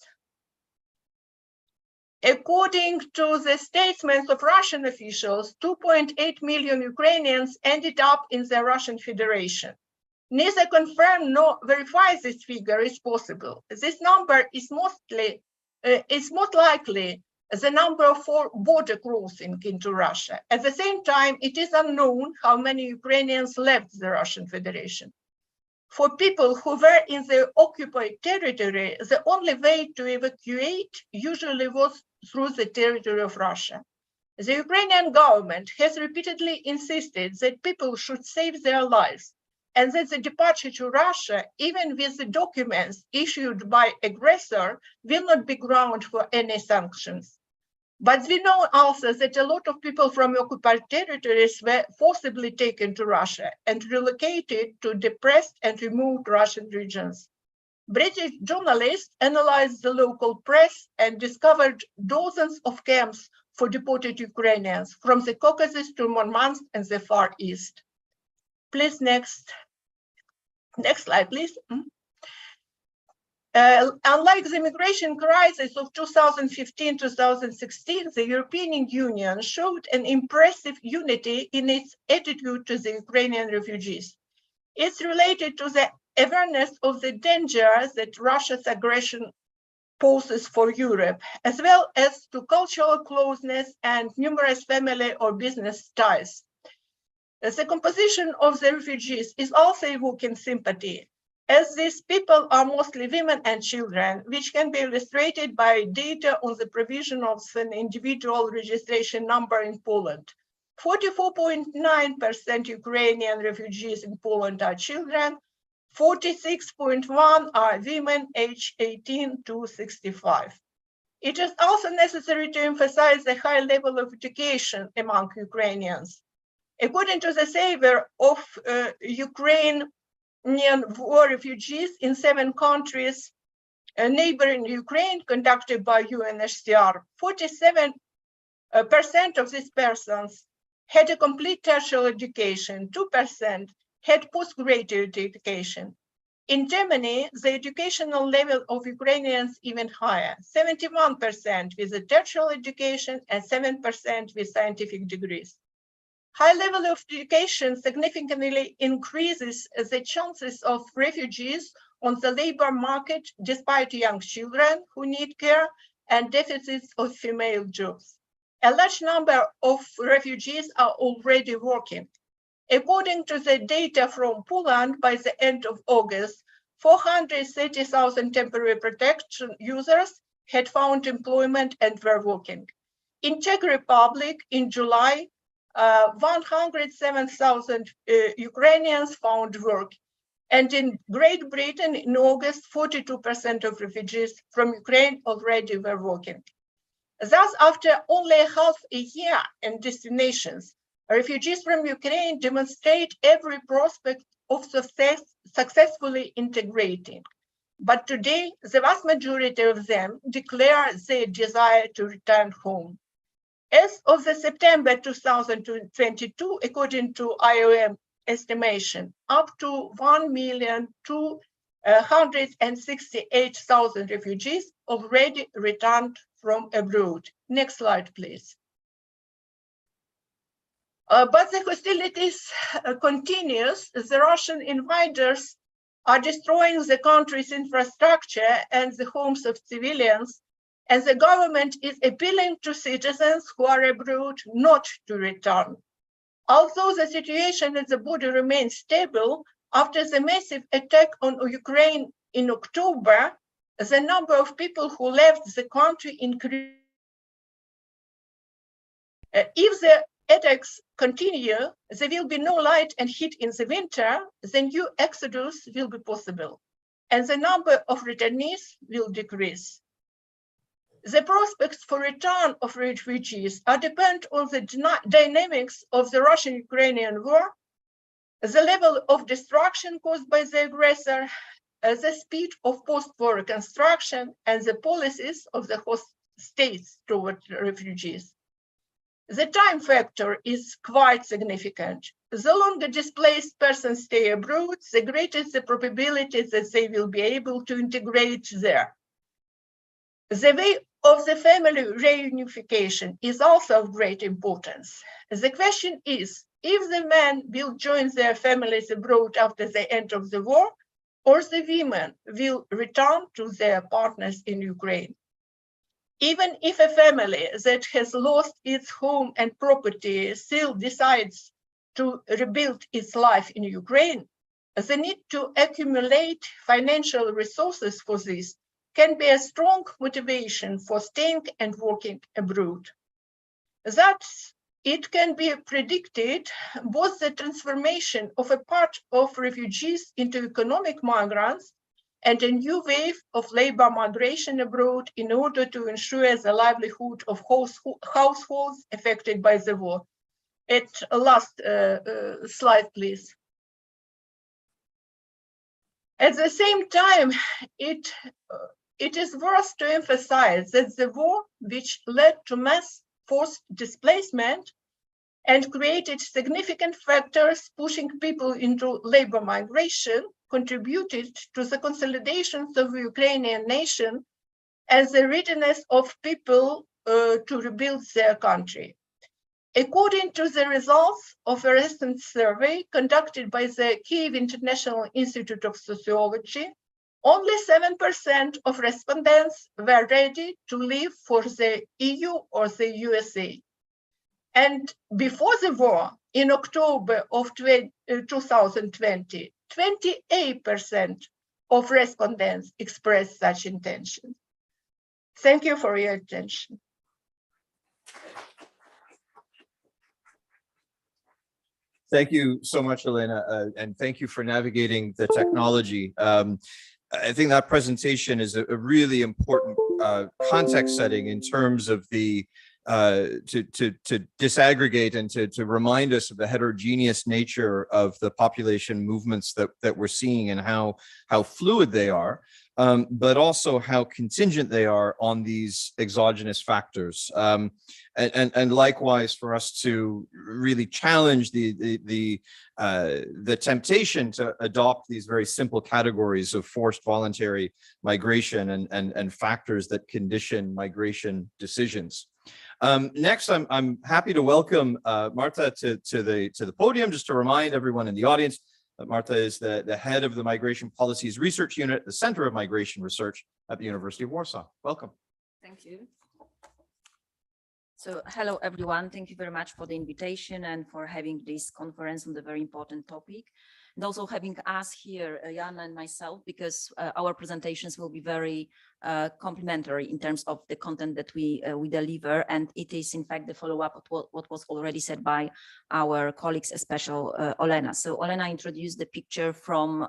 According to the statements of Russian officials, 2.8 million Ukrainians ended up in the Russian Federation. Neither confirm nor verify this figure is possible. This number is most likely the number for border crossing into Russia. At the same time, it is unknown how many Ukrainians left the Russian Federation. For people who were in the occupied territory, the only way to evacuate usually was through the territory of Russia. The Ukrainian government has repeatedly insisted that people should save their lives and that the departure to Russia, even with the documents issued by aggressor, will not be ground for any sanctions. But we know also that a lot of people from occupied territories were forcibly taken to Russia and relocated to depressed and remote Russian regions. British journalists analyzed the local press and discovered dozens of camps for deported Ukrainians from the Caucasus to Murmansk and the Far East. Please, next slide, please. Unlike the migration crisis of 2015-2016, the European Union showed an impressive unity in its attitude to the Ukrainian refugees. It's related to the awareness of the danger that Russia's aggression poses for Europe, as well as to cultural closeness and numerous family or business ties. The composition of the refugees is also evoking sympathy, as these people are mostly women and children, which can be illustrated by data on the provision of an individual registration number in Poland. 44.9% Ukrainian refugees in Poland are children, 46.1% are women aged 18 to 65. It is also necessary to emphasize the high level of education among Ukrainians. According to the survey of Ukrainian war refugees in 7 countries neighboring Ukraine conducted by UNHCR, 47% of these persons had a complete tertiary education, 2% had postgraduate education. In Germany, the educational level of Ukrainians even higher, 71% with a tertiary education and 7% with scientific degrees. High level of education significantly increases the chances of refugees on the labor market despite young children who need care and deficits of female jobs. A large number of refugees are already working. According to the data from Poland, by the end of August, 430,000 temporary protection users had found employment and were working. In Czech Republic, in July, 107,000 Ukrainians found work. And in Great Britain, in August, 42% of refugees from Ukraine already were working. Thus, after only half a year in destinations, refugees from Ukraine demonstrate every prospect of successfully integrating. But today, the vast majority of them declare their desire to return home. As of the September 2022, according to IOM estimation, up to 1,200,000 168,000 refugees already returned from abroad. Next slide, please. But the hostilities continues. The Russian invaders are destroying the country's infrastructure and the homes of civilians, and the government is appealing to citizens who are abroad not to return. Although the situation at the border remains stable, after the massive attack on Ukraine in October, the number of people who left the country increased. If the attacks continue, there will be no light and heat in the winter, the new exodus will be possible, and the number of returnees will decrease. The prospects for return of refugees are dependent on the dynamics of the Russian-Ukrainian war, the level of destruction caused by the aggressor, the speed of post-war reconstruction, and the policies of the host states toward refugees. The time factor is quite significant. The longer displaced persons stay abroad, the greater the probability that they will be able to integrate there. The way of the family reunification is also of great importance. The question is, if the men will join their families abroad after the end of the war, or the women will return to their partners in Ukraine. Even if a family that has lost its home and property still decides to rebuild its life in Ukraine, the need to accumulate financial resources for this can be a strong motivation for staying and working abroad. Thus, it can be predicted both the transformation of a part of refugees into economic migrants and a new wave of labor migration abroad in order to ensure the livelihood of households affected by the war. Last slide, please. At the same time, it is worth to emphasize that the war, which led to mass forced displacement and created significant factors pushing people into labor migration, contributed to the consolidation of the Ukrainian nation and the readiness of people to rebuild their country. According to the results of a recent survey conducted by the Kyiv International Institute of Sociology, only 7% of respondents were ready to leave for the EU or the USA. And before the war, in October of 2020, 28% of respondents expressed such intention. Thank you for your attention. Thank you so much, Elena, and thank you for navigating the technology. I think that presentation is a really important context setting in terms of the to disaggregate and to remind us of the heterogeneous nature of the population movements that we're seeing and how fluid they are, but also how contingent they are on these exogenous factors. And likewise for us to really challenge the temptation to adopt these very simple categories of forced voluntary migration and factors that condition migration decisions. Next, I'm happy to welcome Marta to the podium. Just to remind everyone in the audience that Marta is the head of the Migration Policies Research Unit at the Center of Migration Research at the University of Warsaw. Welcome. Thank you. So hello, everyone. Thank you very much for the invitation and for having this conference on the very important topic. And also having us here, Jana and myself, because our presentations will be very complementary in terms of the content that we deliver. And it is, in fact, the follow-up of what was already said by our colleagues, especially Olena. So Olena introduced the picture from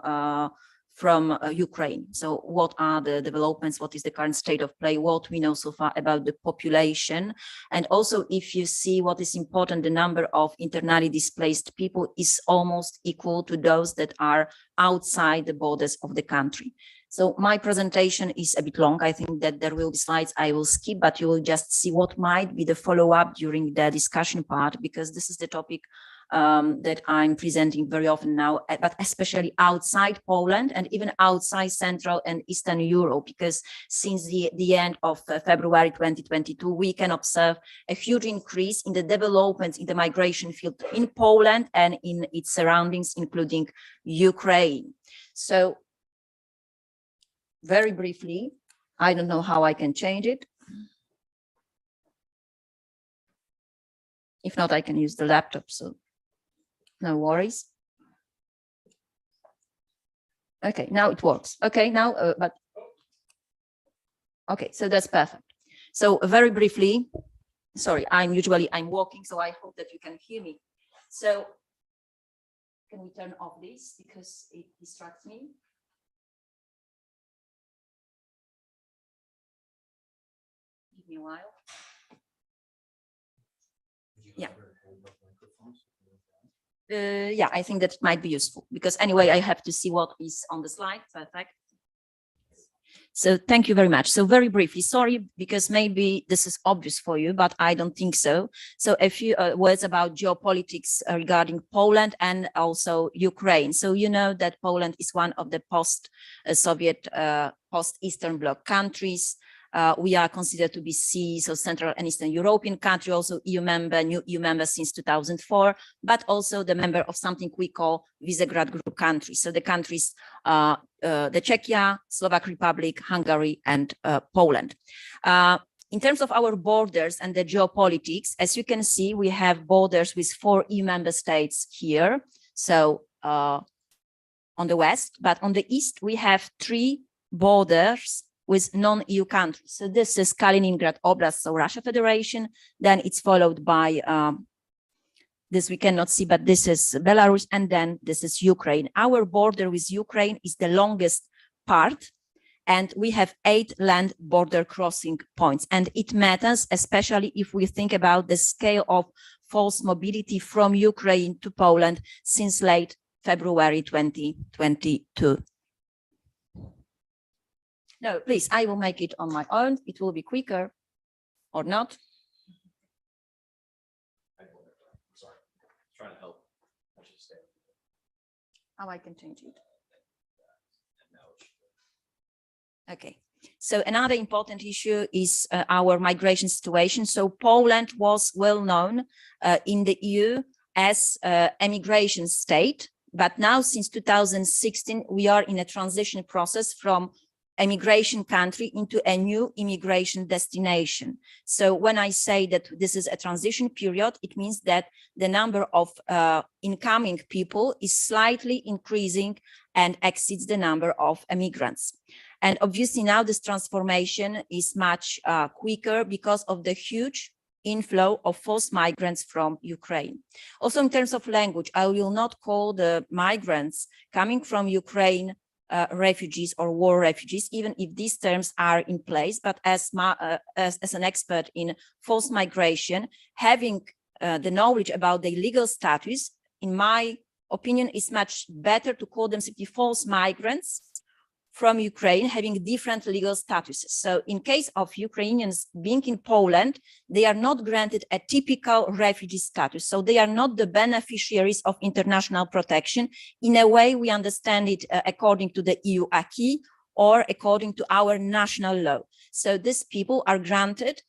Ukraine. So what are the developments? What is the current state of play? What we know so far about the population? And also, if you see what is important, the number of internally displaced people is almost equal to those that are outside the borders of the country. So my presentation is a bit long. I think that there will be slides I will skip, but you will just see what might be the follow-up during the discussion part, because this is the topic that I'm presenting very often now, but especially outside Poland and even outside Central and Eastern Europe, because since the end of February 2022, we can observe a huge increase in the developments in the migration field in Poland and in its surroundings, including Ukraine. So very briefly, I don't know how I can change it. If not, I can use the laptop, so no worries. Okay, now it works. Okay, now, okay, so that's perfect. So very briefly, sorry, I'm walking, so I hope that you can hear me. So can we turn off this because it distracts me? Give me a while. Yeah. Yeah, I think that might be useful because anyway, I have to see what is on the slide. Perfect. So thank you very much. So very briefly, sorry, because maybe this is obvious for you, but I don't think so. So a few words about geopolitics regarding Poland and also Ukraine. So you know that Poland is one of the post-Soviet, post-Eastern Bloc countries. We are considered to be so Central and Eastern European country, also EU member, new EU member since 2004, but also the member of something we call Visegrad Group countries. So the countries, the Czechia, Slovak Republic, Hungary, and Poland. In terms of our borders and the geopolitics, as you can see, we have borders with 4 EU member states here. So on the west, but on the east, we have 3 borders with non-EU countries. So this is Kaliningrad Oblast, so Russia Federation. Then it's followed by, this we cannot see, but this is Belarus, and then this is Ukraine. Our border with Ukraine is the longest part, and we have 8 land border crossing points. And it matters, especially if we think about the scale of forced mobility from Ukraine to Poland since late February 2022. No, please, I will make it on my own. It will be quicker or not. Sorry, trying to help. How I can change it. Okay, so another important issue is our migration situation. So Poland was well known in the EU as an immigration state, but now since 2016, we are in a transition process from immigration country into a new immigration destination. So when I say that this is a transition period, it means that the number of incoming people is slightly increasing and exceeds the number of immigrants. And obviously now this transformation is much quicker because of the huge inflow of forced migrants from Ukraine. Also in terms of language, I will not call the migrants coming from Ukraine refugees or war refugees, even if these terms are in place. But as an expert in forced migration, having the knowledge about their legal status, in my opinion, is much better to call them simply forced migrants from Ukraine having different legal statuses. So in case of Ukrainians being in Poland, they are not granted a typical refugee status. So they are not the beneficiaries of international protection in a way we understand it according to the EU acquis or according to our national law. So these people are granted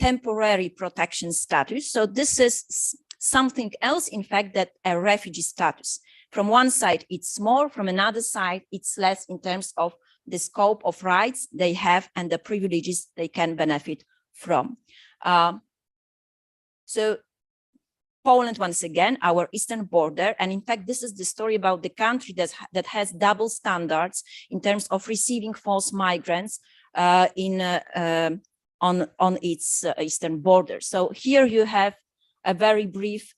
temporary protection status. So this is something else, in fact, that a refugee status. From one side, it's more, from another side, it's less in terms of the scope of rights they have and the privileges they can benefit from. So Poland, once again, our eastern border, and in fact, this is the story about the country that has double standards in terms of receiving forced migrants on its eastern border. So here you have a very brief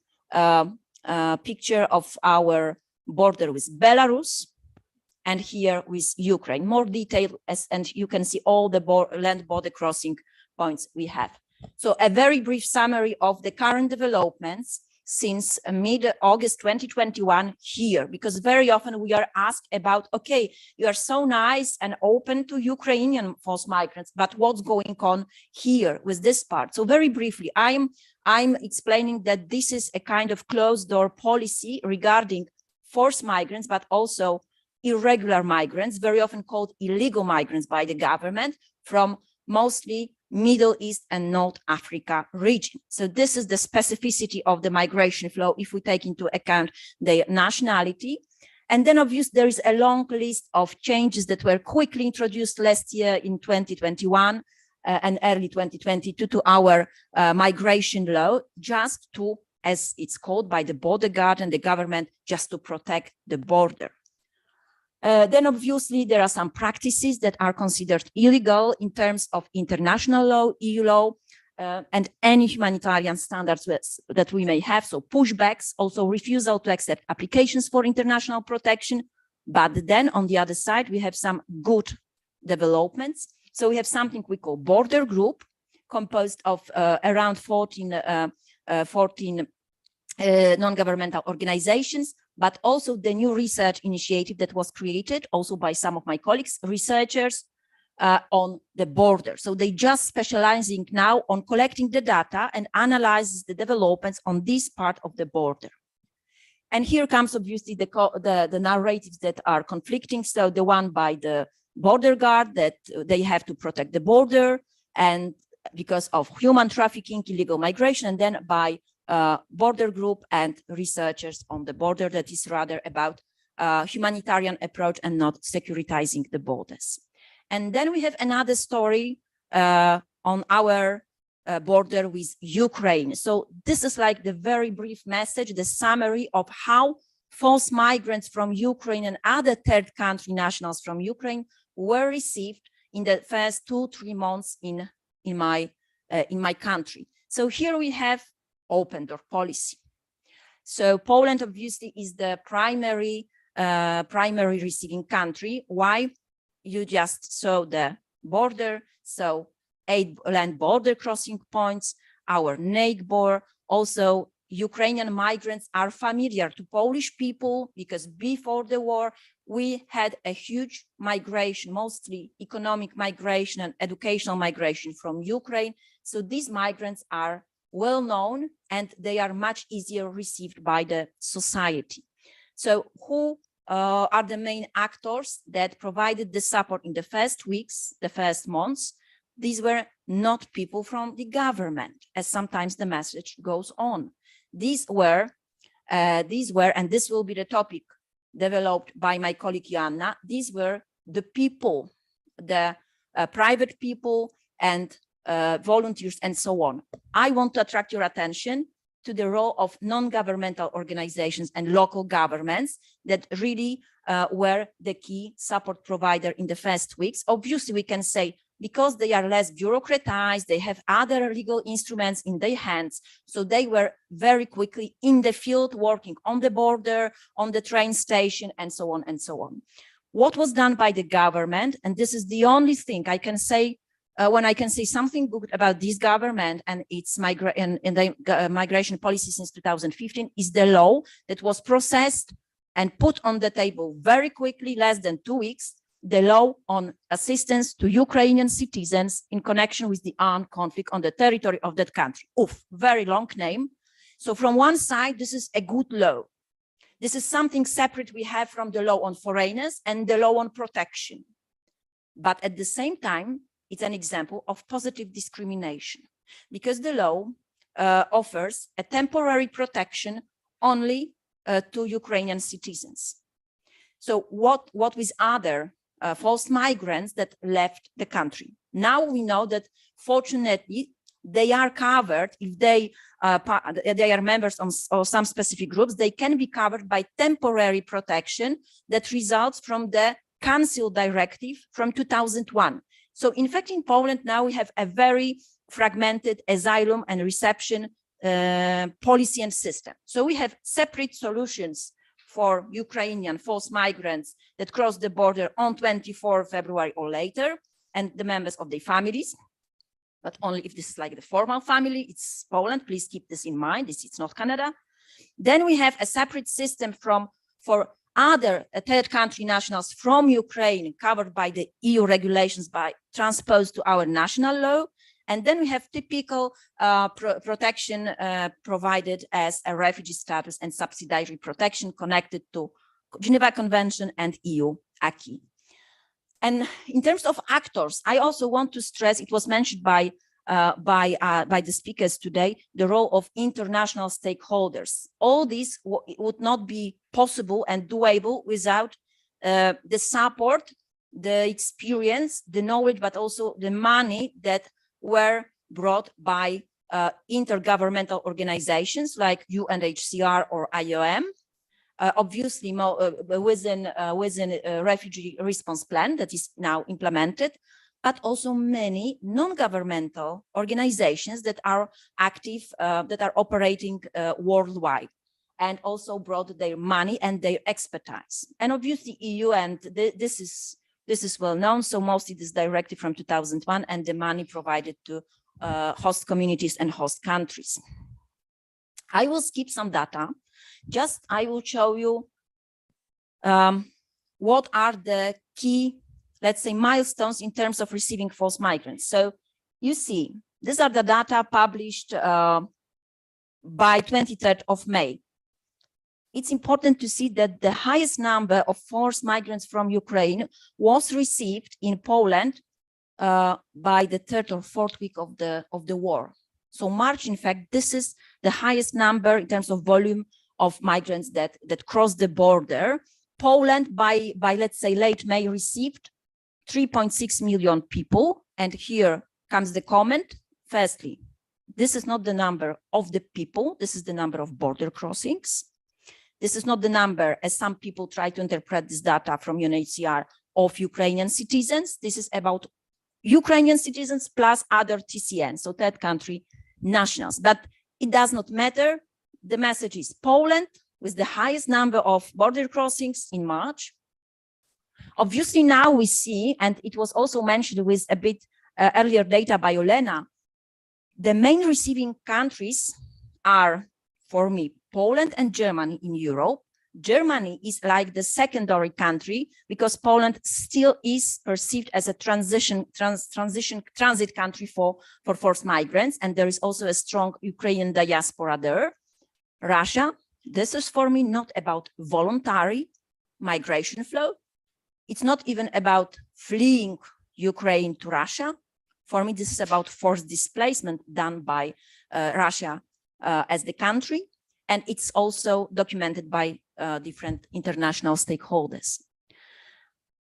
picture of our border with Belarus and here with Ukraine. More detail, and you can see all the land border crossing points we have. So a very brief summary of the current developments since mid-August 2021 here, because very often we are asked about, okay, you are so nice and open to Ukrainian forced migrants, but what's going on here with this part? So very briefly, I am I'm explaining that this is a kind of closed door policy regarding forced migrants, but also irregular migrants, very often called illegal migrants by the government, from mostly Middle East and North Africa region. So this is the specificity of the migration flow if we take into account their nationality. And then obviously there is a long list of changes that were quickly introduced last year in 2021 and early 2022 to our migration law, just to, as it's called by the border guard and the government, just to protect the border. Then obviously there are some practices that are considered illegal in terms of international law, EU law, and any humanitarian standards that we may have. So pushbacks, also refusal to accept applications for international protection. But then on the other side, we have some good developments. So we have something we call border group, composed of around 14 non-governmental organizations, but also the new research initiative that was created also by some of my colleagues, researchers on the border. So they just specializing now on collecting the data and analyzes the developments on this part of the border. And here comes obviously the narratives that are conflicting. So the one by the border guard that they have to protect the border and because of human trafficking, illegal migration, and then by border group and researchers on the border that is rather about humanitarian approach and not securitizing the borders. And then we have another story on our border with Ukraine. So this is like the very brief message, the summary of how forced migrants from Ukraine and other third country nationals from Ukraine were received in the first 2-3 months in my country. So here we have open door policy. So Poland obviously is the primary receiving country. Why? You just saw the border, so 8 land border crossing points, our neighbor. Also, Ukrainian migrants are familiar to Polish people because before the war, we had a huge migration, mostly economic migration and educational migration from Ukraine. So these migrants are well known and they are much easier received by the society. So who are the main actors that provided the support in the first weeks, the first months? These were not people from the government, as sometimes the message goes on. These were, and this will be the topic developed by my colleague Joanna, these were the people, the private people and volunteers and so on. I want to attract your attention to the role of non-governmental organizations and local governments that really were the key support provider in the first weeks. Obviously, we can say because they are less bureaucratized, they have other legal instruments in their hands. So they were very quickly in the field, working on the border, on the train station, and so on and so on. What was done by the government, and this is the only thing I can say when I can say something good about this government and its migration policy since 2015, is the law that was processed and put on the table very quickly, less than 2 weeks, the law on assistance to Ukrainian citizens in connection with the armed conflict on the territory of that country. Oof, very long name. So from one side, this is a good law. This is something separate we have from the law on foreigners and the law on protection. But at the same time, it's an example of positive discrimination because the law offers a temporary protection only to Ukrainian citizens. So what with other forced migrants that left the country? Now we know that fortunately they are covered if they are members of some specific groups. They can be covered by temporary protection that results from the Council Directive from 2001. So in fact, in Poland now we have a very fragmented asylum and reception policy and system. So we have separate solutions for Ukrainian forced migrants that cross the border on 24 February or later, and the members of their families, but only if this is like the formal family, it's Poland, please keep this in mind, it's not Canada. Then we have a separate system for other third country nationals from Ukraine covered by the EU regulations by transposed to our national law. And then we have typical protection provided as a refugee status and subsidiary protection connected to Geneva Convention and EU acquis. And in terms of actors, I also want to stress, it was mentioned by the speakers today, the role of international stakeholders. All this would not be possible and doable without the support, the experience, the knowledge, but also the money that were brought by intergovernmental organizations like UNHCR or IOM. Obviously, within a refugee response plan that is now implemented, but also many non-governmental organizations that are active, that are operating worldwide, and also brought their money and their expertise. And obviously EU, and this is well known, so mostly this directive from 2001 and the money provided to host communities and host countries. I will skip some data. Just I will show you what are the key, let's say, milestones in terms of receiving forced migrants. So you see, these are the data published by 23rd of May. It's important to see that the highest number of forced migrants from Ukraine was received in Poland by the third or fourth week of the war. So March, in fact, this is the highest number in terms of volume of migrants that crossed the border. Poland, by let's say late May, received 3.6 million people. And here comes the comment. Firstly, this is not the number of the people. This is the number of border crossings. This is not the number, as some people try to interpret this data from UNHCR, of Ukrainian citizens. This is about Ukrainian citizens plus other TCN, so third country nationals. But it does not matter. The message is Poland with the highest number of border crossings in March. Obviously now we see, and it was also mentioned with a bit earlier data by Olena, the main receiving countries are, for me, Poland and Germany in Europe. Germany is like the secondary country because Poland still is perceived as a transit country for forced migrants, and there is also a strong Ukrainian diaspora there. Russia, this is for me not about voluntary migration flow. It's not even about fleeing Ukraine to Russia. For me, this is about forced displacement done by Russia as the country. And it's also documented by different international stakeholders.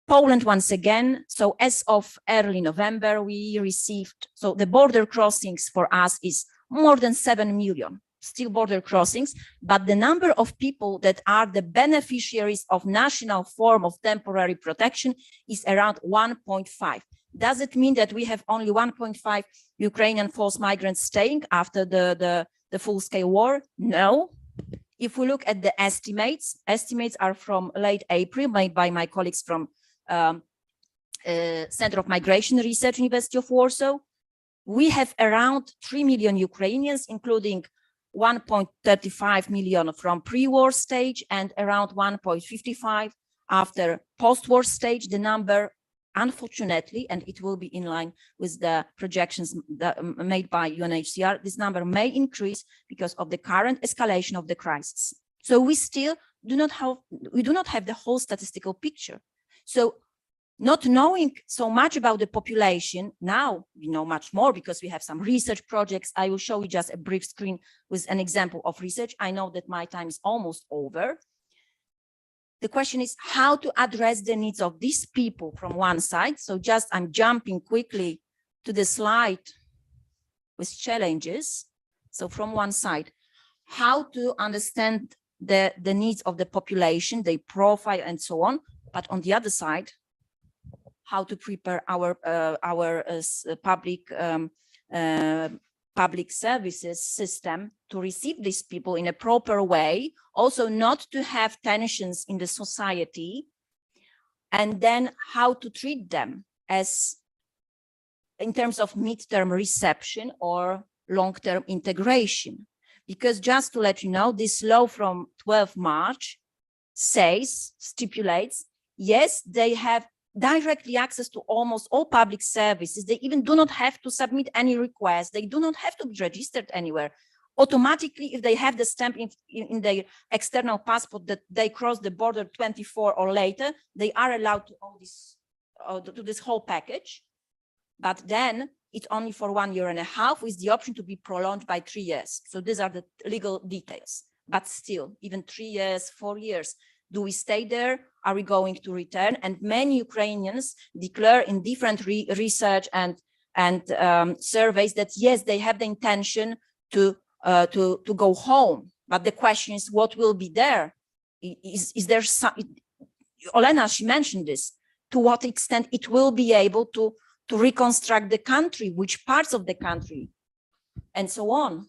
Poland, once again, so as of early November, we received, so the border crossings for us is more than 7 million, still border crossings, but the number of people that are the beneficiaries of national form of temporary protection is around 1.5. Does it mean that we have only 1.5 Ukrainian forced migrants staying after the full-scale war? No. If we look at the estimates are from late April made by my colleagues from Center of Migration Research, University of Warsaw. We have around 3 million Ukrainians, including 1.35 million from pre-war stage and around 1.55 after post-war stage. The number, unfortunately, and it will be in line with the projections that made by UNHCR, this number may increase because of the current escalation of the crisis. So we still do not have the whole statistical picture. So not knowing so much about the population, now we know much more because we have some research projects. I will show you just a brief screen with an example of research. I know that my time is almost over. The question is how to address the needs of these people from one side. So just I'm jumping quickly to the slide with challenges. So from one side, how to understand the needs of the population, their profile and so on. But on the other side, how to prepare our public services system to receive these people in a proper way, also not to have tensions in the society, and then how to treat them as in terms of midterm reception or long-term integration. Because just to let you know, this law from 12 March stipulates, yes, they have directly access to almost all public services. They even do not have to submit any request. They do not have to be registered anywhere. Automatically, if they have the stamp in their external passport that they cross the border 24 or later, they are allowed to own this, to this whole package. But then it's only for 1.5 years with the option to be prolonged by 3 years. So these are the legal details. But still, even 3 years, 4 years, do we stay there? Are we going to return? And many Ukrainians declare in different research and surveys that yes, they have the intention to go home. But the question is, what will be there? Is there some? Olena, she mentioned this. To what extent it will be able to reconstruct the country, which parts of the country, and so on.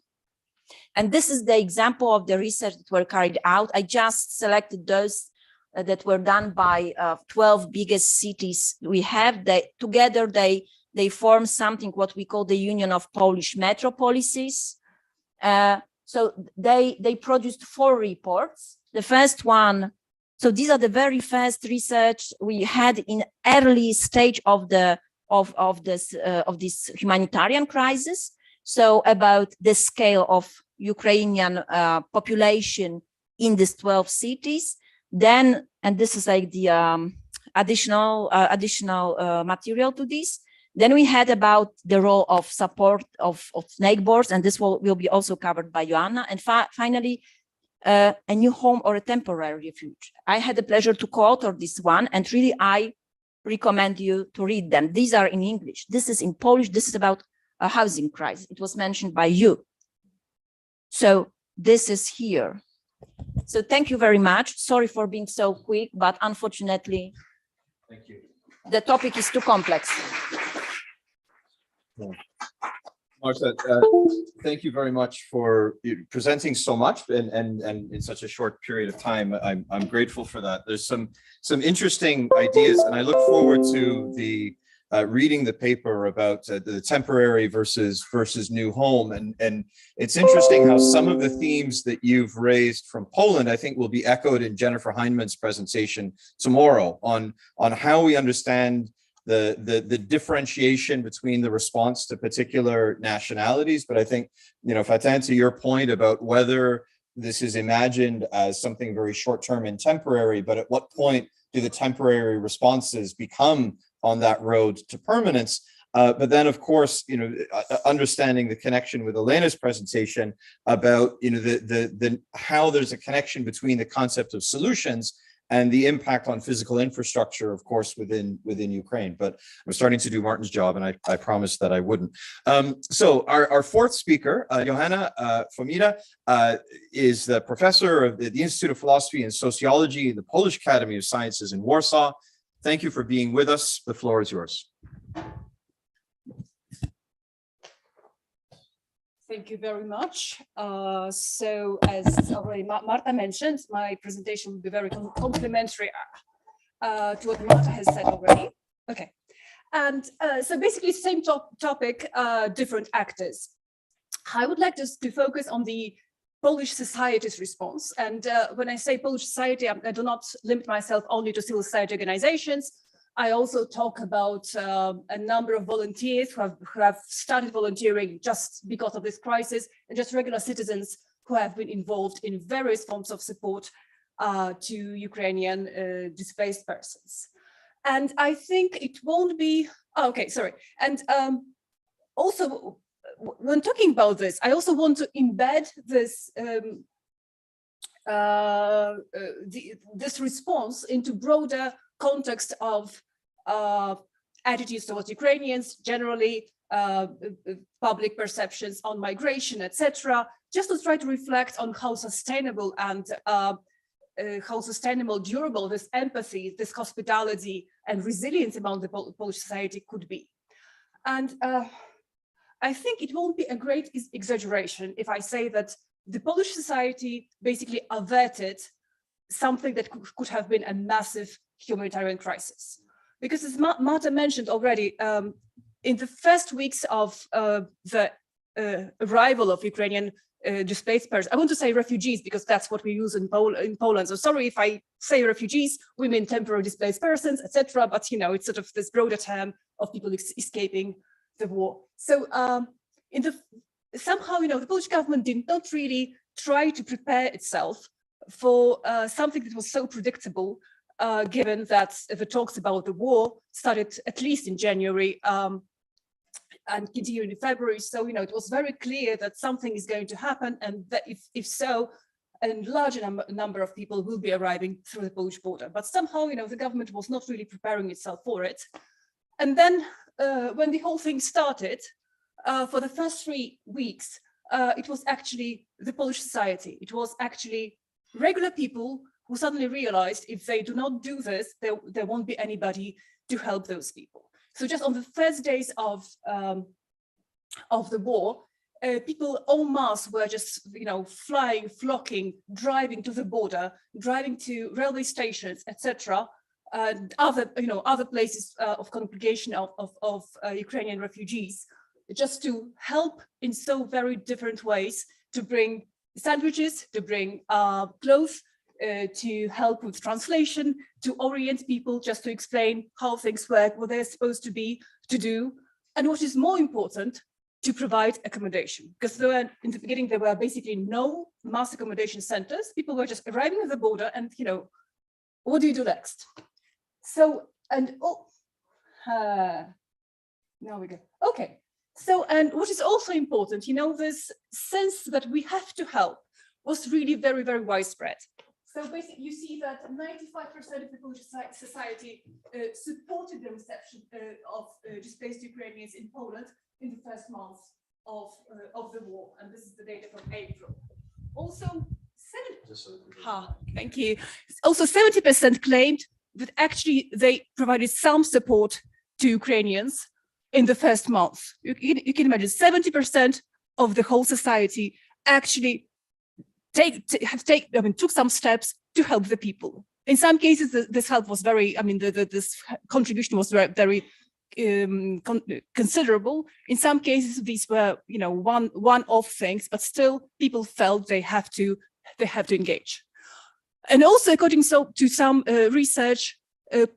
And this is the example of the research that were carried out. I just selected those that were done by 12 biggest cities we have. Together they form something what we call the Union of Polish Metropolises. So they produced 4 reports. The first one, so these are the very first research we had in early stage of this humanitarian crisis. So about the scale of Ukrainian population in these 12 cities. Then, and this is like the additional material to this. Then we had about the role of support of neighbors, and this will be also covered by Joanna. And finally, a new home or a temporary refuge. I had the pleasure to co-author this one, and really I recommend you to read them. These are in English. This is in Polish. This is about a housing crisis. It was mentioned by you. So this is here. So thank you very much. Sorry for being so quick, but unfortunately, Thank you. the topic is too complex. Marta, thank you very much for presenting so much and in such a short period of time. I'm grateful for that. There's some interesting ideas, and I look forward to the reading the paper about the temporary versus new home. And it's interesting how some of the themes that you've raised from Poland, I think, will be echoed in Jennifer Heinemann's presentation tomorrow on how we understand the differentiation between the response to particular nationalities. But I think, Faten, to your point about whether this is imagined as something very short-term and temporary, but at what point do the temporary responses become on that road to permanence? But then, of course, understanding the connection with Elena's presentation about, how there's a connection between the concept of solutions and the impact on physical infrastructure, of course, within Ukraine. But I'm starting to do Martin's job, and I promised that I wouldn't. So our fourth speaker, Joanna Fomida, is the professor of the Institute of Philosophy and Sociology in the Polish Academy of Sciences in Warsaw. Thank you for being with us. The floor is yours. Thank you very much. So as already Marta mentioned, my presentation will be very complementary to what Marta has said already. Okay. And so basically same topic, different actors. I would like to focus on the Polish society's response. And when I say Polish society, I do not limit myself only to civil society organizations. I also talk about a number of volunteers who have started volunteering just because of this crisis, and just regular citizens who have been involved in various forms of support to Ukrainian displaced persons. And I think it won't be, And also, when talking about this, I also want to embed this this response into broader context of attitudes towards Ukrainians, generally, public perceptions on migration, etc., just to try to reflect on how sustainable and durable this empathy, this hospitality and resilience among the Polish society could be. And I think it won't be a great exaggeration if I say that the Polish society basically averted something that could have been a massive humanitarian crisis. Because as Marta mentioned already, in the first weeks of the arrival of Ukrainian displaced persons. I want to say refugees because that's what we use in Poland. So sorry if I say refugees, we mean temporary displaced persons, etc. But you know, it's sort of this broader term of people escaping the war. So somehow, you know, the Polish government did not really try to prepare itself for something that was so predictable, given that the talks about the war started at least in January and continued in February. So, you know, it was very clear that something is going to happen, and that if so, a larger number of people will be arriving through the Polish border. But somehow, you know, the government was not really preparing itself for it. And then when the whole thing started, for the first 3 weeks, it was actually the Polish society. It was actually regular people who suddenly realized if they do not do this, there won't be anybody to help those people. So just on the first days of the war, people en masse were just, you know, flocking, driving to the border, driving to railway stations, etc. And other places of congregation of Ukrainian refugees, just to help in so very different ways, to bring sandwiches, to bring clothes, to help with translation, to orient people, just to explain how things work, what they're supposed to do, and what is more important, to provide accommodation. Because in the beginning, there were basically no mass accommodation centers. People were just arriving at the border and, you know, what do you do next? So, now we go, okay. So, and what is also important, you know, this sense that we have to help was really very, very widespread. So basically, you see that 95% of the Polish society supported the reception of displaced Ukrainians in Poland in the first months of the war, and this is the data from April. Also, thank you. Also, 70% claimed that actually they provided some support to Ukrainians in the first month. You can imagine 70% of the whole society actually took some steps to help the people. In some cases, this help was this contribution was very considerable. In some cases, these were, you know, one-off things, but still people felt they have to engage. And also, according to some research,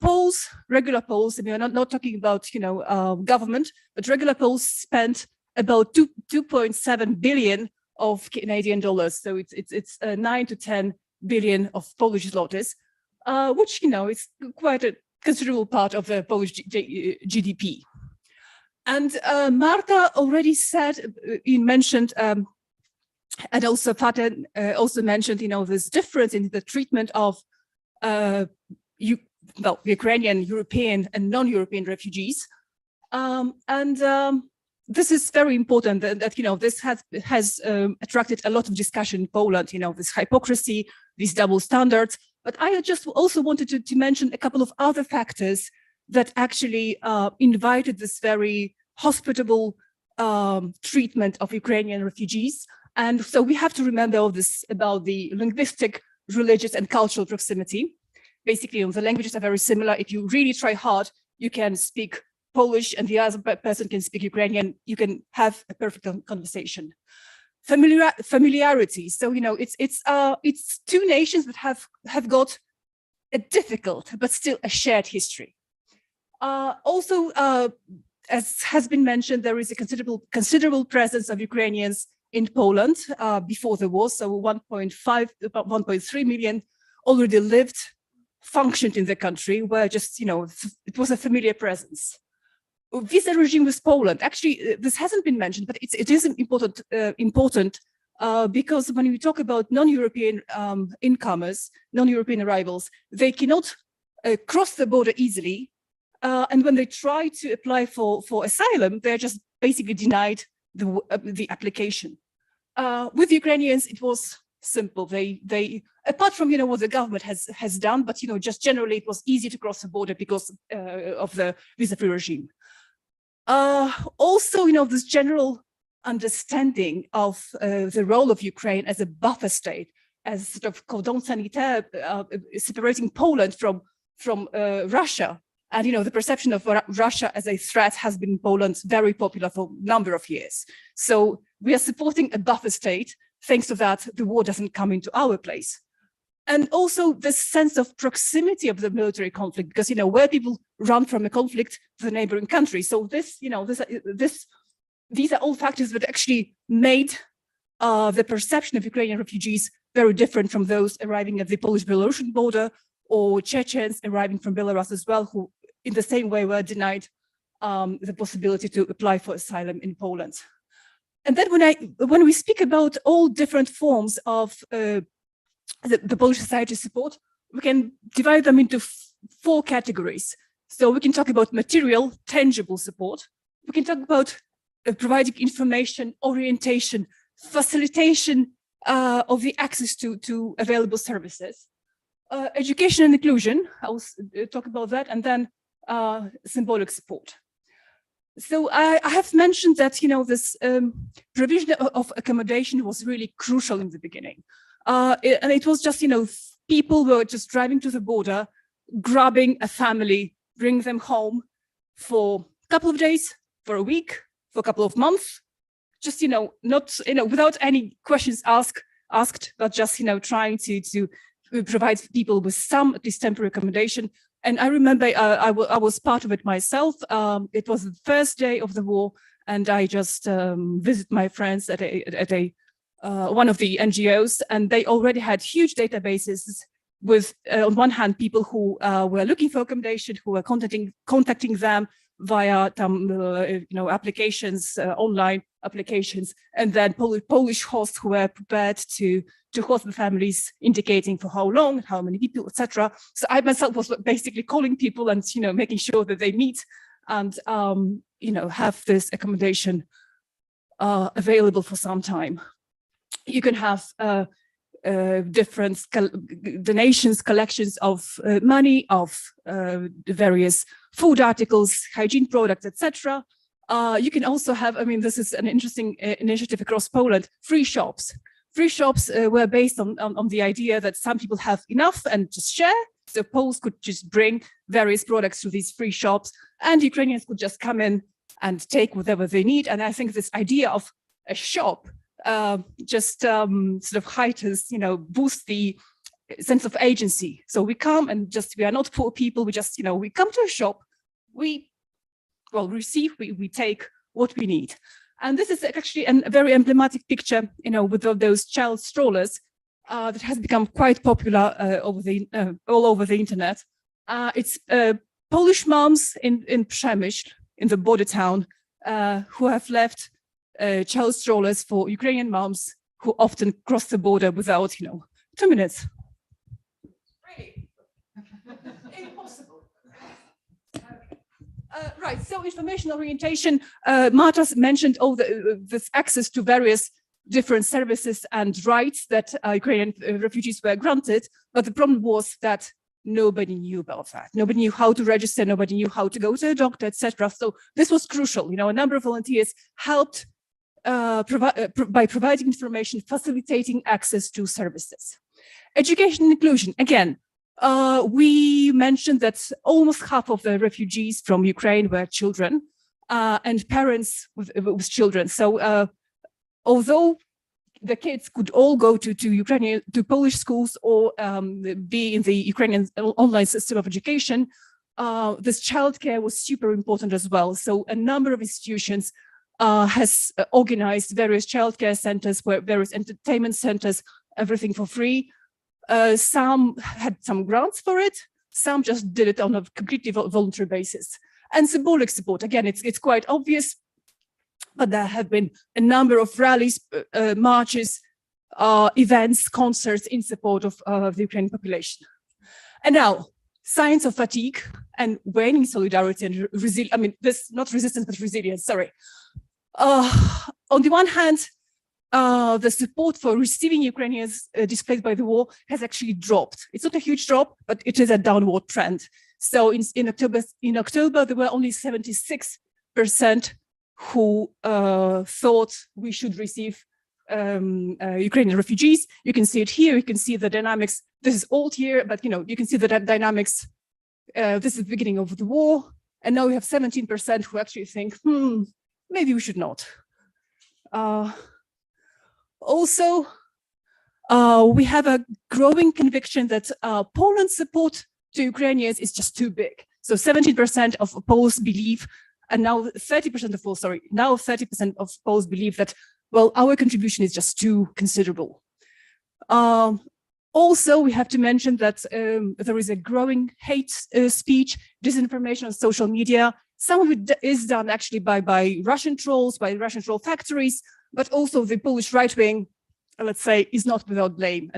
Poles, regular Poles, and we are not talking about, you know, government, but regular Poles spent about 2.7 billion of Canadian dollars. So it's 9 to 10 billion of Polish zlotys, which, you know, is quite a considerable part of the Polish GDP. And Marta already said, mentioned, and also Faten also mentioned, you know, this difference in the treatment of Ukrainian, European, and non-European refugees. This is very important that you know, this has attracted a lot of discussion in Poland, you know, this hypocrisy, these double standards. But I just also wanted to mention a couple of other factors that actually invited this very hospitable treatment of Ukrainian refugees. And so we have to remember all this about the linguistic, religious, and cultural proximity. Basically, you know, the languages are very similar. If you really try hard, you can speak Polish and the other person can speak Ukrainian. You can have a perfect conversation. Familiarity. So, you know, it's two nations that have got a difficult but still a shared history. Also, as has been mentioned, there is a considerable presence of Ukrainians in Poland before the war. So 1.3 million already lived, functioned in the country, where just, you know, it was a familiar presence. Visa regime with Poland, actually, this hasn't been mentioned, but it is important because when we talk about non-European incomers, non-European arrivals, they cannot cross the border easily. And when they try to apply for asylum, they're just basically denied the application. With Ukrainians, it was simple. They apart from, you know, what the government has done, but, you know, just generally it was easy to cross the border because of the visa-free regime. Also, you know, this general understanding of the role of Ukraine as a buffer state, as sort of cordon sanitaire, separating Poland from Russia. And, you know, the perception of Russia as a threat has been in Poland very popular for a number of years. So we are supporting a buffer state thanks to that, the war doesn't come into our place. And also this sense of proximity of the military conflict, because, you know, where people run from a conflict to the neighboring country. So this, you know, these are all factors that actually made the perception of Ukrainian refugees very different from those arriving at the Polish-Belarusian border, or Chechens arriving from Belarus as well, who in the same way were denied the possibility to apply for asylum in Poland. And then when we speak about all different forms of the Polish society support, we can divide them into four categories. So we can talk about material, tangible support. We can talk about providing information, orientation, facilitation of the access to available services. Education and inclusion, I'll talk about that, and then symbolic support. So I have mentioned that, you know, this provision of accommodation was really crucial in the beginning. And it was just, you know, people were just driving to the border, grabbing a family, bring them home for a couple of days, for a week, for a couple of months, just, you know, not, you know, without any questions asked, but just, you know, trying to provide people with some, at least, temporary accommodation. And I remember I was part of it myself. It was the first day of the war, and I just visited my friends at one of the NGOs, and they already had huge databases with, on one hand, people who were looking for accommodation, who were contacting them via you know, applications, online applications, and then Polish hosts who were prepared to host the families, indicating for how long, how many people, etc. So I myself was basically calling people and, you know, making sure that they meet and you know, have this accommodation available for some time. You can have different donations, collections of money, of various food articles, hygiene products, etc. You can also have, I mean, this is an interesting initiative across Poland, free shops. Free shops were based on the idea that some people have enough and just share. So Poles could just bring various products to these free shops, and Ukrainians could just come in and take whatever they need. And I think this idea of a shop just sort of heightens, you know, boosts the sense of agency. So we come and just, we are not poor people. We just, you know, we come to a shop, we receive, we take what we need. And this is actually a very emblematic picture, you know, with those child strollers that has become quite popular all over the internet. It's Polish moms in Przemyśl, in the border town, who have left child strollers for Ukrainian moms who often cross the border without, you know, 2 minutes. Really? Impossible. Right, so information orientation, Marta's mentioned all this access to various different services and rights that Ukrainian refugees were granted, but the problem was that nobody knew about that. Nobody knew how to register, nobody knew how to go to a doctor, etc. So this was crucial. You know, a number of volunteers helped by providing information, facilitating access to services. Education and inclusion, again, we mentioned that almost half of the refugees from Ukraine were children and parents with children. So although the kids could all go to Polish schools or be in the Ukrainian online system of education, this childcare was super important as well. So a number of institutions has organized various childcare centers, various entertainment centers, everything for free. Some had some grants for it, some just did it on a completely voluntary basis. And symbolic support, again, it's quite obvious, but there have been a number of rallies, marches, events, concerts in support of the Ukrainian population. And now, signs of fatigue and waning solidarity and resilience, I mean, this, not resistance, but resilience, sorry. On the one hand, the support for receiving Ukrainians displaced by the war has actually dropped. It's not a huge drop, but it is a downward trend. So in October, there were only 76% who thought we should receive Ukrainian refugees. You can see it here. You can see the dynamics. This is old year, but you know, you can see the dynamics. This is the beginning of the war, and now we have 17% who actually think, maybe we should not. Also, we have a growing conviction that Poland's support to Ukrainians is just too big. So 17% of Poles believe, and now 30% of Poles, sorry, now 30% of Poles believe that, well, our contribution is just too considerable. Also, we have to mention that there is a growing hate speech, disinformation on social media. Some of it is done actually by Russian trolls, by Russian troll factories, but also the Polish right wing, let's say, is not without blame.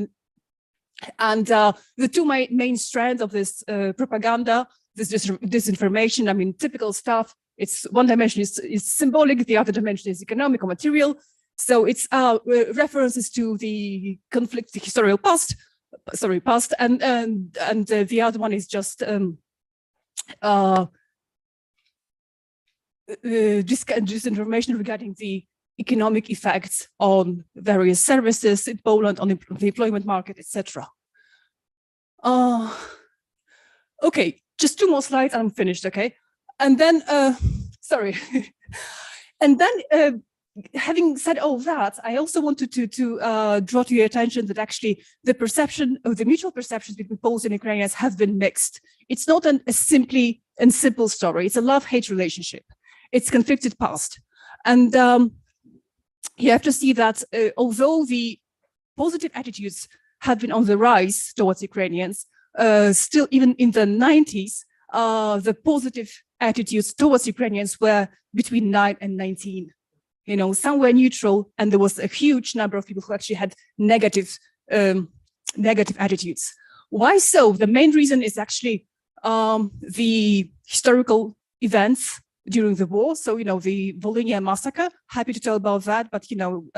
And the two main strands of this propaganda, this disinformation, I mean, typical stuff. It's one dimension is symbolic, the other dimension is economic or material. So it's references to the conflict, the historical past, and the other one is just disinformation regarding the economic effects on various services in Poland, on the employment market, etc. Okay, just 2 more slides and I'm finished, okay? And then, sorry. And then, having said all that, I also wanted to draw to your attention that actually the perception of the mutual perceptions between Poles and Ukrainians have been mixed. It's not a simple story. It's a love-hate relationship. It's conflicted past. And you have to see that although the positive attitudes have been on the rise towards Ukrainians, still even in the 90s, the positive attitudes towards Ukrainians were between 9 and 19. You know, somewhere neutral, and there was a huge number of people who actually had negative attitudes. Why so? The main reason is actually the historical events during the war. So, you know, the Volhynia massacre, happy to tell about that, but, you know,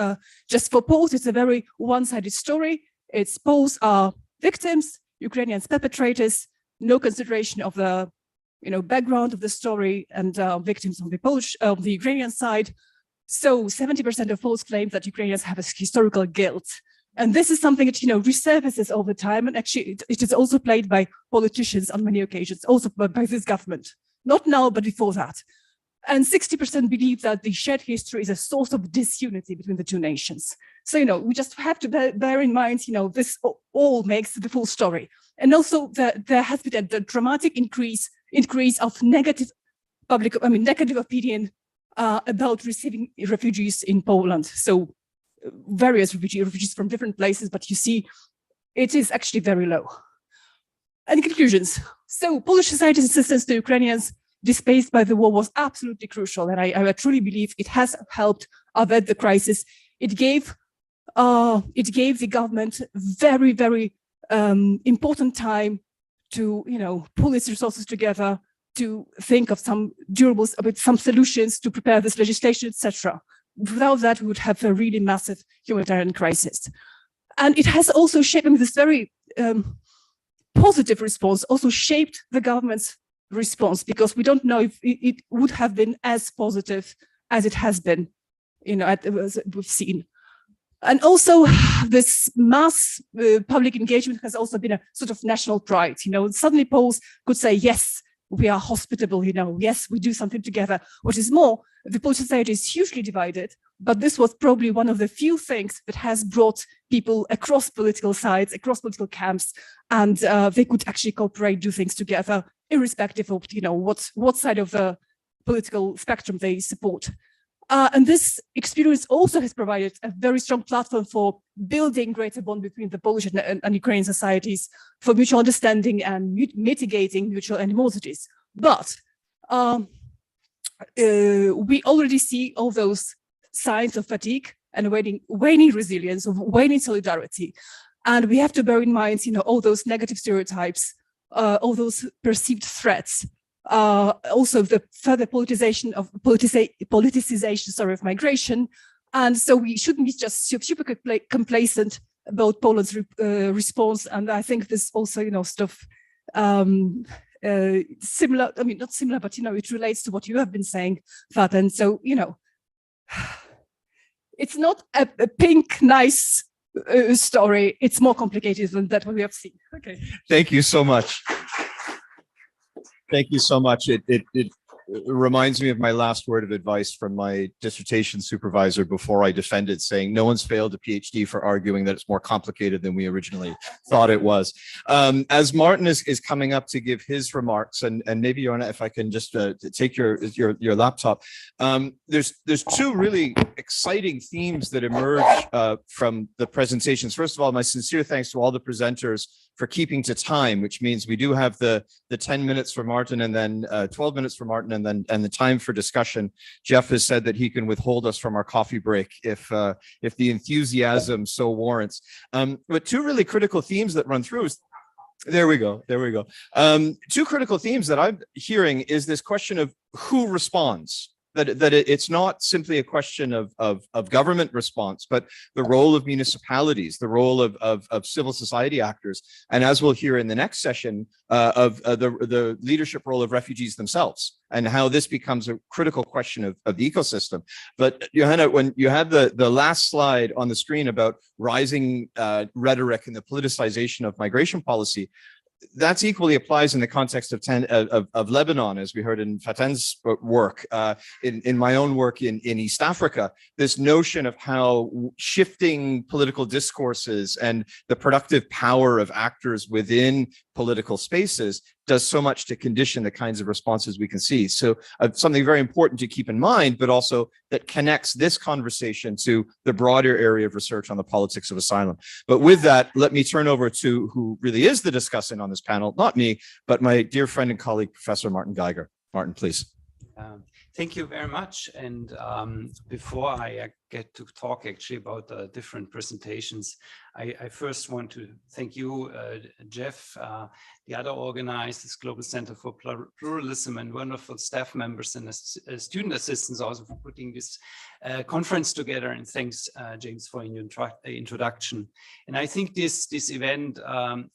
just for Poles, it's a very one-sided story. It's Poles are victims, Ukrainians perpetrators, no consideration of the, you know, background of the story, and victims on the Ukrainian side. So 70% of Poles claim that Ukrainians have a historical guilt. And this is something that, you know, resurfaces all the time. And actually, it is also played by politicians on many occasions, also by this government. Not now, but before that. And 60% believe that the shared history is a source of disunity between the two nations. So, you know, we just have to bear in mind, you know, this all makes the full story. And also there has been a dramatic increase of negative opinion about receiving refugees in Poland. So various refugees from different places, but you see, it is actually very low. And conclusions. So Polish society's assistance to Ukrainians displaced by the war was absolutely crucial. And I truly believe it has helped avert the crisis. It gave the government very, very important time to, you know, pull its resources together, to think of some durables, with some solutions to prepare this legislation, etc. Without that, we would have a really massive humanitarian crisis. And it has also shaped, I mean, this very positive response also shaped the government's response, because we don't know if it would have been as positive as it has been, you know, as we've seen. And also this mass public engagement has also been a sort of national pride. You know, suddenly Poles could say, yes, we are hospitable, you know, yes, we do something together. What is more, the Polish society is hugely divided, but this was probably one of the few things that has brought people across political sides, across political camps, and they could actually cooperate, do things together, irrespective of, you know, what side of the political spectrum they support. And this experience also has provided a very strong platform for building greater bond between the Polish and Ukrainian societies, for mutual understanding and mitigating mutual animosities. But we already see all those signs of fatigue and waning resilience, of waning solidarity. And we have to bear in mind, you know, all those negative stereotypes, all those perceived threats, also the further politicization of migration. And so we shouldn't be just super complacent about Poland's response. And I think this also, you know, sort of similar, I mean, not similar, but, you know, it relates to what you have been saying, Fat. And so, you know, it's not a pink, nice story. It's more complicated than that, what we have seen. Okay. Thank you so much. Thank you so much. reminds me of my last word of advice from my dissertation supervisor before I defended, saying no one's failed a PhD for arguing that it's more complicated than we originally thought it was. As Martin is coming up to give his remarks, and maybe Joanna, if I can just take your laptop, there's two really exciting themes that emerge from the presentations. First of all, my sincere thanks to all the presenters for keeping to time, which means we do have the 10 minutes for Martin and then 12 minutes for Martin and the time for discussion. Jeff has said that he can withhold us from our coffee break if the enthusiasm so warrants. But two really critical themes that run through is, there we go. Two critical themes that I'm hearing is this question of who responds. That it's not simply a question of government response, but the role of municipalities, the role of civil society actors, and as we'll hear in the next session, of the leadership role of refugees themselves, and how this becomes a critical question of the ecosystem. But Johanna, when you had the last slide on the screen about rising rhetoric and the politicization of migration policy, that's equally applies in the context of Lebanon, as we heard in Faten's work, in my own work in East Africa, this notion of how shifting political discourses and the productive power of actors within political spaces does so much to condition the kinds of responses we can see. So something very important to keep in mind, but also that connects this conversation to the broader area of research on the politics of asylum. But with that, let me turn over to who really is the discussant on this panel, not me, but my dear friend and colleague, Professor Martin Geiger. Martin, please. Thank you very much. And before I get to talk actually about the different presentations, I first want to thank you, Jeff, the other organizers, Global Center for Pluralism, and wonderful staff members and student assistants also for putting this conference together. And thanks, James, for your introduction. And I think this event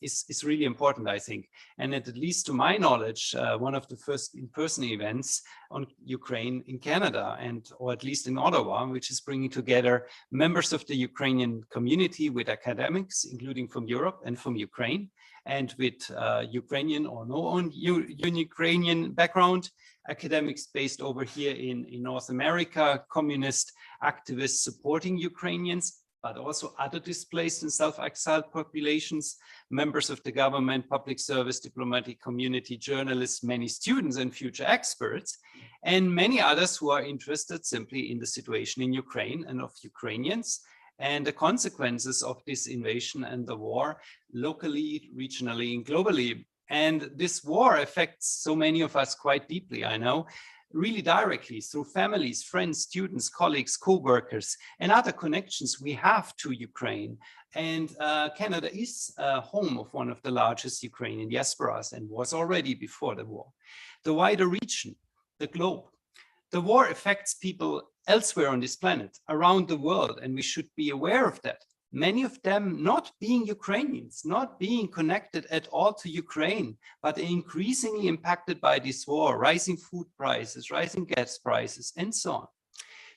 is really important, I think. And at least to my knowledge, one of the first in-person events on Ukraine in Canada, or at least in Ottawa, which is bringing together members of the Ukrainian community with academics, including from Europe and from Ukraine, and with Ukrainian or non-Ukrainian background, academics based over here in North America, communist activists supporting Ukrainians, but also other displaced and self-exiled populations, members of the government, public service, diplomatic community, journalists, many students and future experts, and many others who are interested simply in the situation in Ukraine and of Ukrainians and the consequences of this invasion and the war locally, regionally, and globally. And this war affects so many of us quite deeply, I know, really directly through families, friends, students, colleagues, co-workers, and other connections we have to Ukraine. And Canada is home of one of the largest Ukrainian diasporas and was already before the war. The wider region, the globe. The war affects people elsewhere on this planet, around the world, and we should be aware of that. Many of them not being Ukrainians, not being connected at all to Ukraine, but increasingly impacted by this war, rising food prices, rising gas prices, and so on.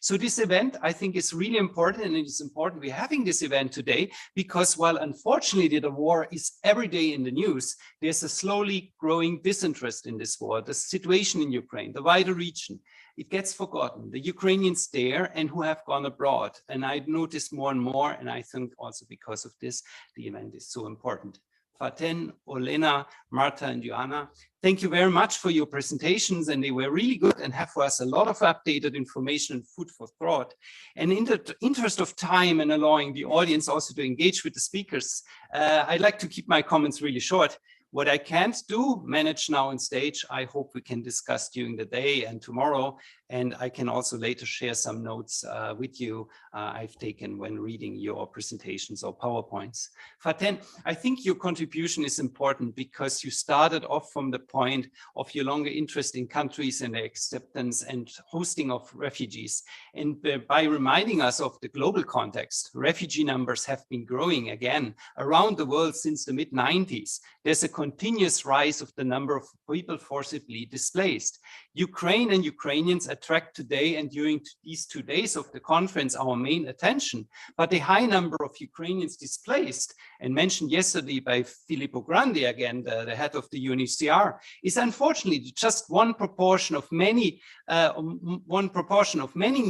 So this event, I think, is really important, and it is important we're having this event today because while unfortunately the war is every day in the news, there's a slowly growing disinterest in this war, the situation in Ukraine, the wider region. It gets forgotten. The Ukrainians there and who have gone abroad. And I notice more and more, and I think also because of this, the event is so important. Faten, Olena, Marta, and Joanna, thank you very much for your presentations, and they were really good and have for us a lot of updated information and food for thought. And in the interest of time and allowing the audience also to engage with the speakers, I'd like to keep my comments really short. What I can't do, manage now on stage, I hope we can discuss during the day and tomorrow. And I can also later share some notes with you I've taken when reading your presentations or PowerPoints. Faten, I think your contribution is important because you started off from the point of your longer interest in countries and their acceptance and hosting of refugees. And by reminding us of the global context, refugee numbers have been growing again around the world since the mid-90s. There's a continuous rise of the number of people forcibly displaced. Ukraine and Ukrainians at attract today and during these 2 days of the conference our main attention, but the high number of Ukrainians displaced, and mentioned yesterday by Filippo Grandi, again, the head of the UNHCR, is unfortunately just one proportion of many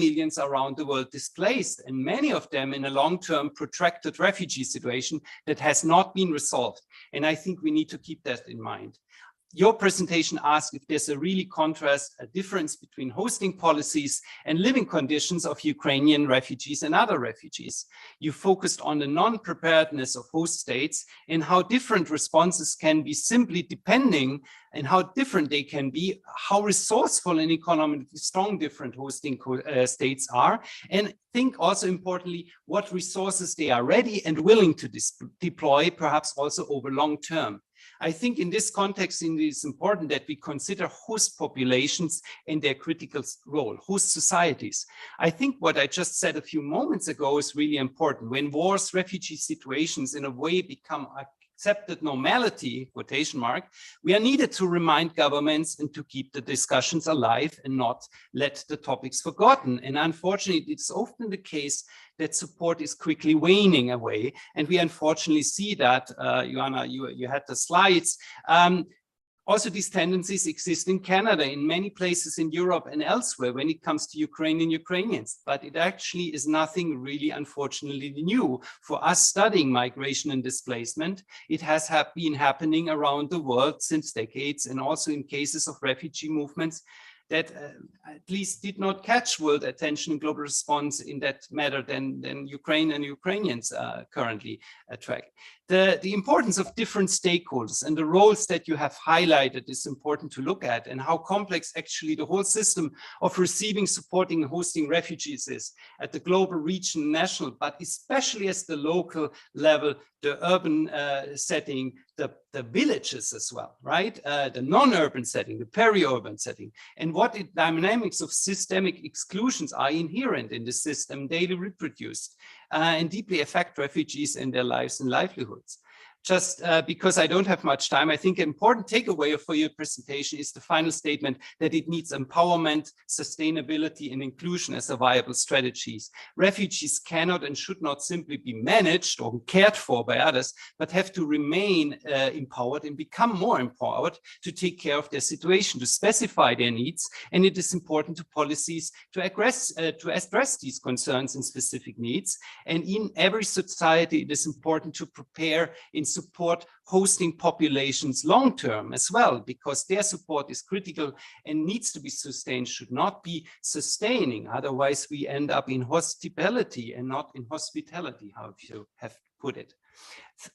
millions around the world displaced, and many of them in a long-term protracted refugee situation that has not been resolved. And I think we need to keep that in mind. Your presentation asked if there's a really contrast, a difference between hosting policies and living conditions of Ukrainian refugees and other refugees. You focused on the non-preparedness of host states and how different responses can be simply depending and how different they can be, how resourceful and economically strong different hosting states are, and think also importantly what resources they are ready and willing to deploy, perhaps also over long term. I think in this context, it is important that we consider host populations and their critical role, host societies. I think what I just said a few moments ago is really important. When wars, refugee situations in a way become accepted normality, quotation mark, we are needed to remind governments and to keep the discussions alive and not let the topics forgotten. And unfortunately, it's often the case that support is quickly waning away. And we unfortunately see that, Joanna, you had the slides. Also, these tendencies exist in Canada, in many places in Europe and elsewhere when it comes to Ukrainians, but it actually is nothing really, unfortunately, new. For us studying migration and displacement, it has been happening around the world since decades, and also in cases of refugee movements that at least did not catch world attention and global response in that matter than Ukraine and Ukrainians currently attract. The importance of different stakeholders and the roles that you have highlighted is important to look at, and how complex actually the whole system of receiving, supporting, and hosting refugees is at the global, regional, national, but especially as the local level, the urban setting, the villages as well, right? The non-urban setting, the peri-urban setting, and what the dynamics of systemic exclusions are inherent in the system, daily reproduced, and deeply affect refugees and their lives and livelihoods. Just because I don't have much time, I think an important takeaway for your presentation is the final statement that it needs empowerment, sustainability, and inclusion as a viable strategies. Refugees cannot and should not simply be managed or cared for by others, but have to remain empowered and become more empowered to take care of their situation, to specify their needs. And it is important to policies to address these concerns and specific needs. And in every society, it is important to prepare in support hosting populations long-term as well, because their support is critical and needs to be sustained, should not be sustaining. Otherwise, we end up in hospitality and not in hospitality, how you have put it.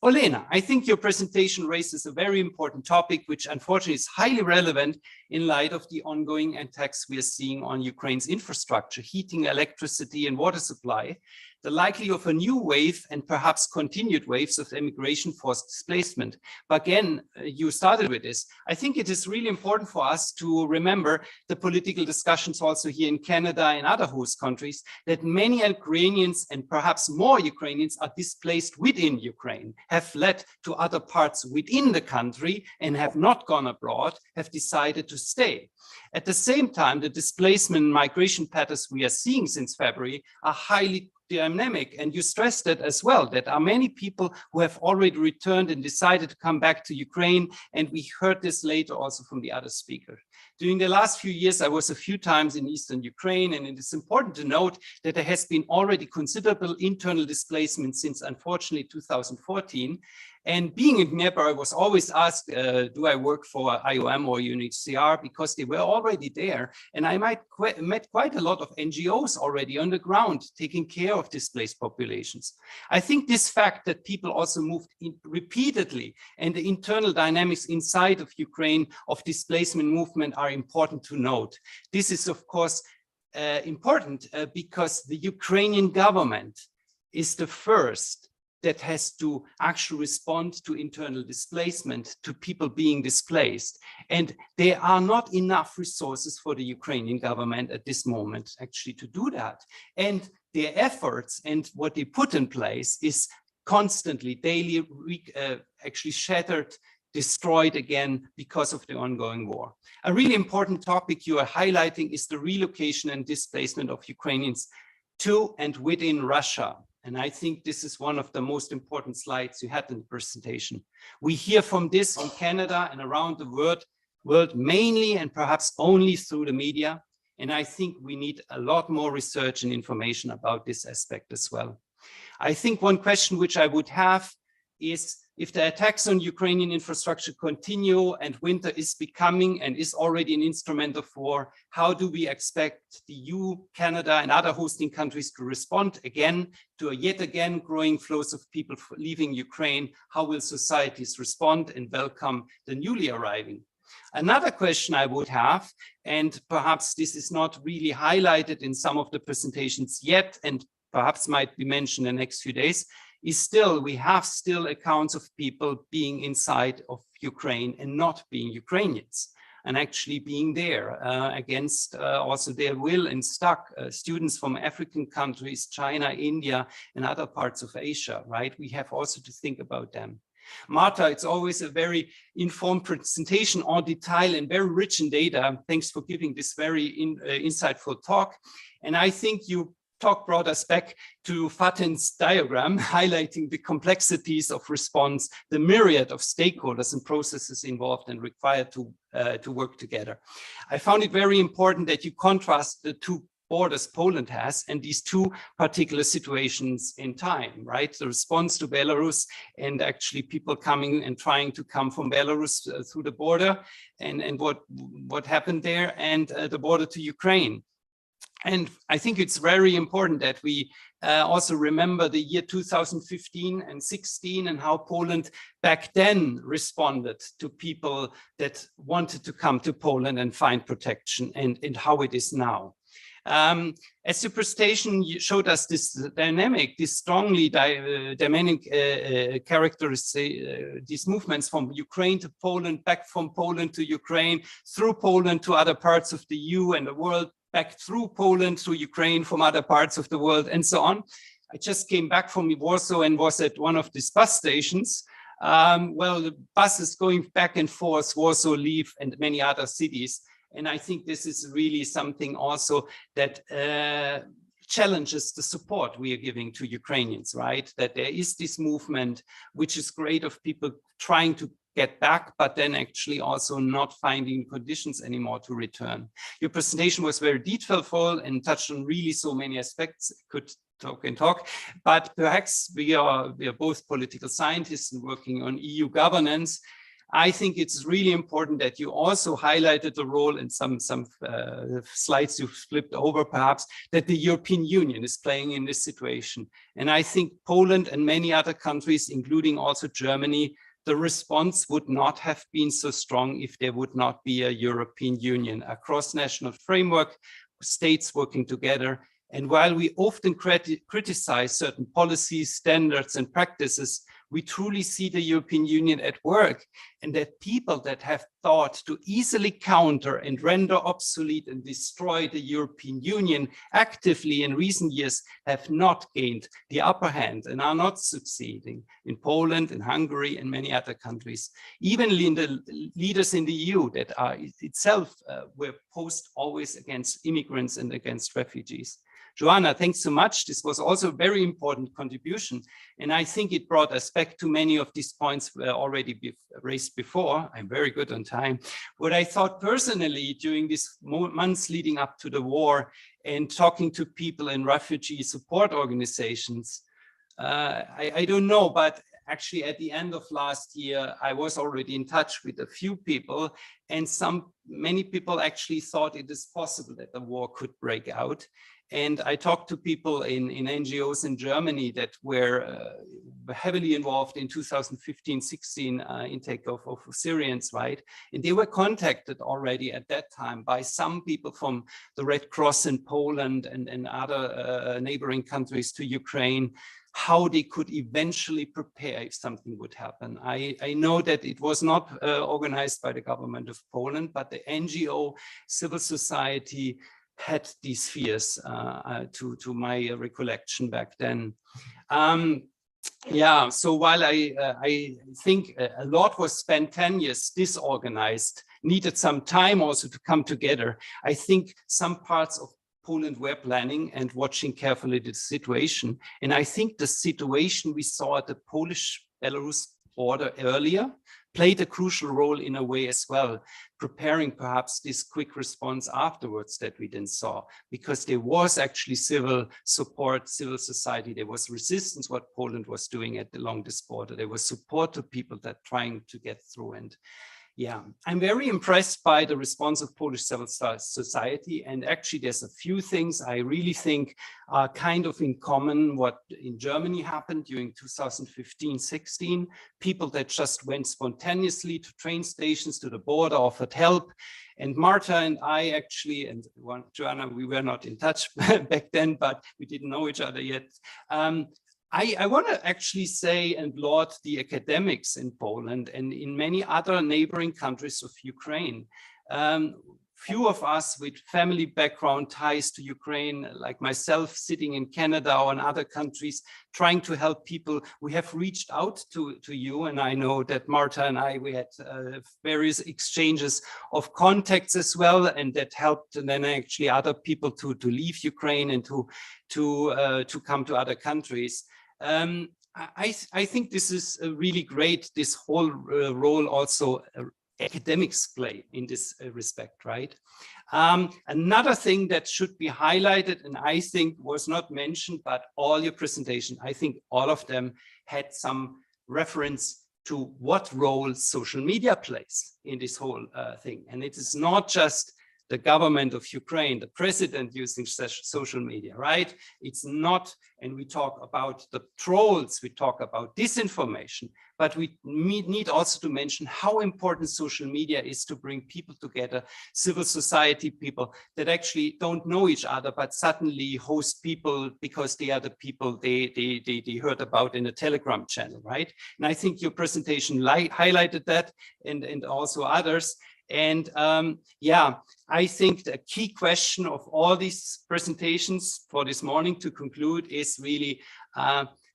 Olena, I think your presentation raises a very important topic, which unfortunately is highly relevant in light of the ongoing attacks we are seeing on Ukraine's infrastructure, heating, electricity, and water supply, the likelihood of a new wave and perhaps continued waves of immigration forced displacement. But again, you started with this. I think it is really important for us to remember the political discussions also here in Canada and other host countries, that many Ukrainians and perhaps more Ukrainians are displaced within Ukraine, have fled to other parts within the country and have not gone abroad, have decided to stay. At the same time, the displacement and migration patterns we are seeing since February are highly dynamic, and you stressed that as well, that are many people who have already returned and decided to come back to Ukraine, and we heard this later also from the other speaker. During the last few years, I was a few times in Eastern Ukraine, and it is important to note that there has been already considerable internal displacement since, unfortunately, 2014. And being in Dnieper, I was always asked, do I work for IOM or UNHCR? Because they were already there. And I met quite a lot of NGOs already on the ground taking care of displaced populations. I think this fact that people also moved in repeatedly and the internal dynamics inside of Ukraine of displacement movement are important to note. This is, of course, important because the Ukrainian government is the first that has to actually respond to internal displacement, to people being displaced. And there are not enough resources for the Ukrainian government at this moment actually to do that. And their efforts and what they put in place is constantly, daily, actually shattered destroyed again because of the ongoing war. A really important topic you are highlighting is the relocation and displacement of Ukrainians to and within Russia. And I think this is one of the most important slides you had in the presentation. We hear from this in Canada and around the world mainly and perhaps only through the media. And I think we need a lot more research and information about this aspect as well. I think one question which I would have is, if the attacks on Ukrainian infrastructure continue and winter is becoming and is already an instrument of war, how do we expect the EU, Canada, and other hosting countries to respond again to a yet again growing flows of people leaving Ukraine? How will societies respond and welcome the newly arriving? Another question I would have, and perhaps this is not really highlighted in some of the presentations yet, and perhaps might be mentioned in the next few days, is still, we have still accounts of people being inside of Ukraine and not being Ukrainians, and actually being there against also their will and stuck. Students from African countries, China, India, and other parts of Asia, right? We have also to think about them. Marta, it's always a very informed presentation on detail and very rich in data. Thanks for giving this very insightful talk. And I think you brought us back to Fatin's diagram, highlighting the complexities of response, the myriad of stakeholders and processes involved and required to work together. I found it very important that you contrast the two borders Poland has and these two particular situations in time, right? The response to Belarus and actually people coming and trying to come from Belarus through the border and what happened there, and the border to Ukraine. And I think it's very important that we also remember the year 2015 and 16 and how Poland back then responded to people that wanted to come to Poland and find protection, and how it is now. As the presentation showed us this dynamic, this strongly dynamic characteristic, these movements from Ukraine to Poland, back from Poland to Ukraine, through Poland to other parts of the EU and the world, back through Poland to Ukraine from other parts of the world, and so on. I just came back from Warsaw and was at one of these bus stations. Well, the buses going back and forth, Warsaw, Lviv, and many other cities. And I think this is really something also that challenges the support we are giving to Ukrainians, right? That there is this movement, which is great, of people trying to get back, but then actually also not finding conditions anymore to return. Your presentation was very detailful and touched on really so many aspects. Could talk and talk, but perhaps we are both political scientists and working on EU governance. I think it's really important that you also highlighted the role in some slides you've flipped over perhaps, that the European Union is playing in this situation. And I think Poland and many other countries, including also Germany, the response would not have been so strong if there would not be a European Union, a cross-national framework, states working together. And while we often criticize certain policies, standards, and practices, we truly see the European Union at work, and that people that have thought to easily counter and render obsolete and destroy the European Union actively in recent years have not gained the upper hand and are not succeeding in Poland and Hungary and many other countries. Even in the leaders in the EU that are itself were posed always against immigrants and against refugees. Joanna, thanks so much. This was also a very important contribution. And I think it brought us back to many of these points already raised before. I'm very good on time. What I thought personally during these months leading up to the war and talking to people in refugee support organizations, I don't know, but actually at the end of last year, I was already in touch with a few people, and many people actually thought it is possible that the war could break out. And I talked to people in NGOs in Germany that were heavily involved in 2015-16 intake of Syrians, right? And they were contacted already at that time by some people from the Red Cross in Poland and other neighboring countries to Ukraine, how they could eventually prepare if something would happen. I know that it was not organized by the government of Poland, but the NGO, civil society, had these fears to my recollection back then. Yeah, so while I think a lot was spontaneous, disorganized, needed some time also to come together, I think some parts of Poland were planning and watching carefully the situation. And I think the situation we saw at the Polish-Belarus border earlier played a crucial role in a way as well, preparing perhaps this quick response afterwards that we then saw, because there was actually civil support, civil society, there was resistance what Poland was doing along this border, there was support to people that trying to get through. And yeah, I'm very impressed by the response of Polish civil society. And actually, there's a few things I really think are kind of in common what in Germany happened during 2015-16. People that just went spontaneously to train stations, to the border, offered help. And Marta and I actually, and Joanna, we were not in touch back then, but we didn't know each other yet. I want to actually say and laud the academics in Poland and in many other neighboring countries of Ukraine. Few of us with family background ties to Ukraine, like myself, sitting in Canada or in other countries, trying to help people. We have reached out to you, and I know that Marta and we had various exchanges of contacts as well, and that helped and then actually other people to leave Ukraine and to come to other countries. I think this is really great, this whole role also academics play in this respect, right? Another thing that should be highlighted, and I think was not mentioned, but all your presentation, I think all of them had some reference to what role social media plays in this whole thing. And it is not just the government of Ukraine, the president using social media, right? It's not, and we talk about the trolls, we talk about disinformation, but we need also to mention how important social media is to bring people together, civil society people that actually don't know each other, but suddenly host people because they are the people they heard about in a Telegram channel, right? And I think your presentation highlighted that and also others. And yeah, I think the key question of all these presentations for this morning to conclude is really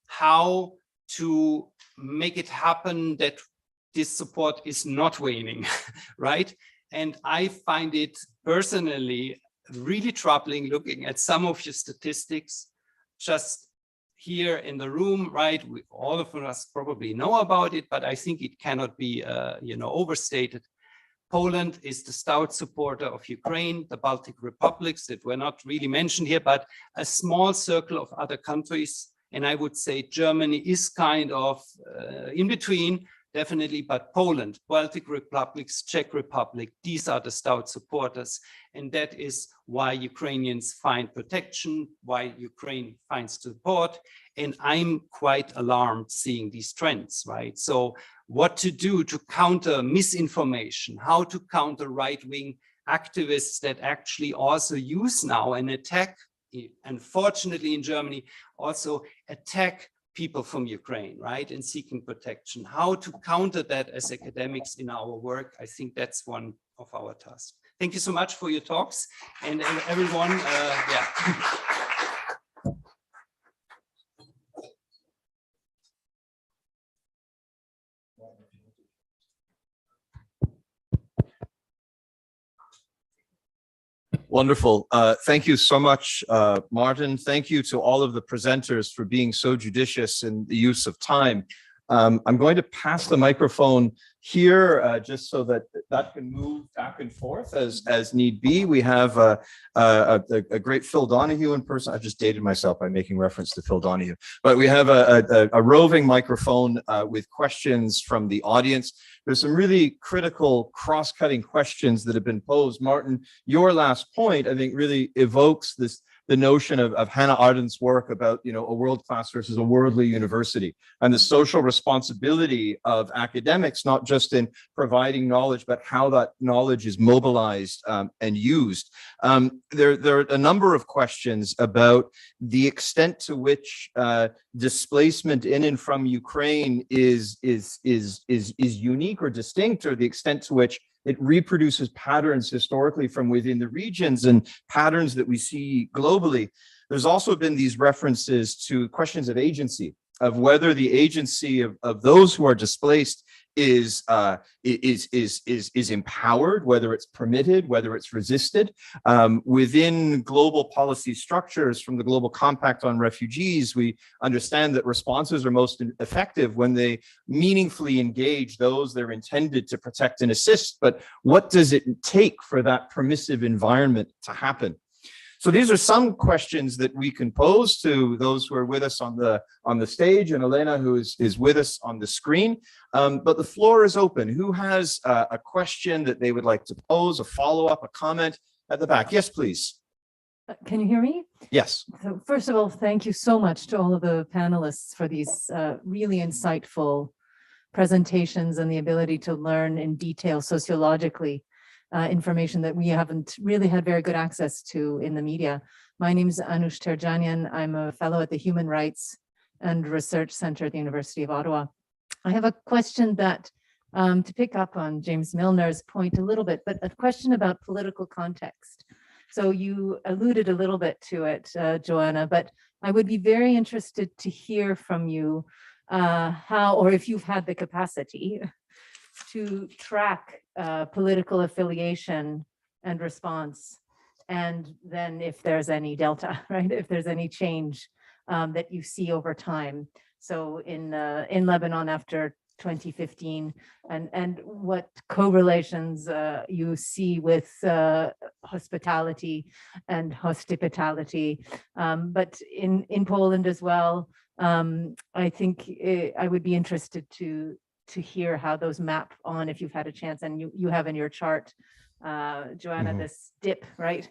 how to make it happen that this support is not waning, right? And I find it personally really troubling looking at some of your statistics just here in the room, right? All of us probably know about it, but I think it cannot be overstated. Poland is the stout supporter of Ukraine, the Baltic republics that were not really mentioned here, but a small circle of other countries. And I would say Germany is kind of in between, definitely, but Poland, Baltic republics, Czech Republic, these are the stout supporters. And that is why Ukrainians find protection, why Ukraine finds support. And I'm quite alarmed seeing these trends, right? So what to do to counter misinformation, how to counter right-wing activists that actually also use now and attack, unfortunately in Germany, also attack people from Ukraine, right, and seeking protection. How to counter that as academics in our work, I think that's one of our tasks. Thank you so much for your talks, and everyone, yeah. Wonderful. Thank you so much, Martin. Thank you to all of the presenters for being so judicious in the use of time. I'm going to pass the microphone here just so that that can move back and forth as need be. We have a great Phil Donahue in person. I've just dated myself by making reference to Phil Donahue, but we have a roving microphone with questions from the audience. There's some really critical cross-cutting questions that have been posed. Martin, your last point, I think, really evokes the notion of Hannah Ardern's work about, a world-class versus a worldly university, and the social responsibility of academics, not just in providing knowledge, but how that knowledge is mobilized and used. There are a number of questions about the extent to which displacement in and from Ukraine is unique or distinct, or the extent to which it reproduces patterns historically from within the regions and patterns that we see globally. There's also been these references to questions of agency of whether the agency of those who are displaced is empowered, whether it's permitted, whether it's resisted. Within global policy structures from the Global Compact on Refugees, we understand that responses are most effective when they meaningfully engage those they're intended to protect and assist. But what does it take for that permissive environment to happen? So these are some questions that we can pose to those who are with us on the stage, and Elena, who is with us on the screen. But the floor is open. Who has a question that they would like to pose, a follow-up, a comment at the back? Yes, please. Can you hear me? Yes. So first of all, thank you so much to all of the panelists for these really insightful presentations and the ability to learn in detail sociologically information that we haven't really had very good access to in the media. My name is Anush Terjanian. I'm a fellow at the Human Rights and Research Center at the University of Ottawa. I have a question that, to pick up on James Milner's point a little bit, but a question about political context. So you alluded a little bit to it, Joanna, but I would be very interested to hear from you how, or if you've had the capacity to track political affiliation and response, and then if there's any delta, right? If there's any change that you see over time. So in Lebanon after 2015, and what correlations you see with hospitality and hospitality, but in Poland as well. I think I would be interested to hear how those map on, if you've had a chance, and you have in your chart, Joanna, this dip, right?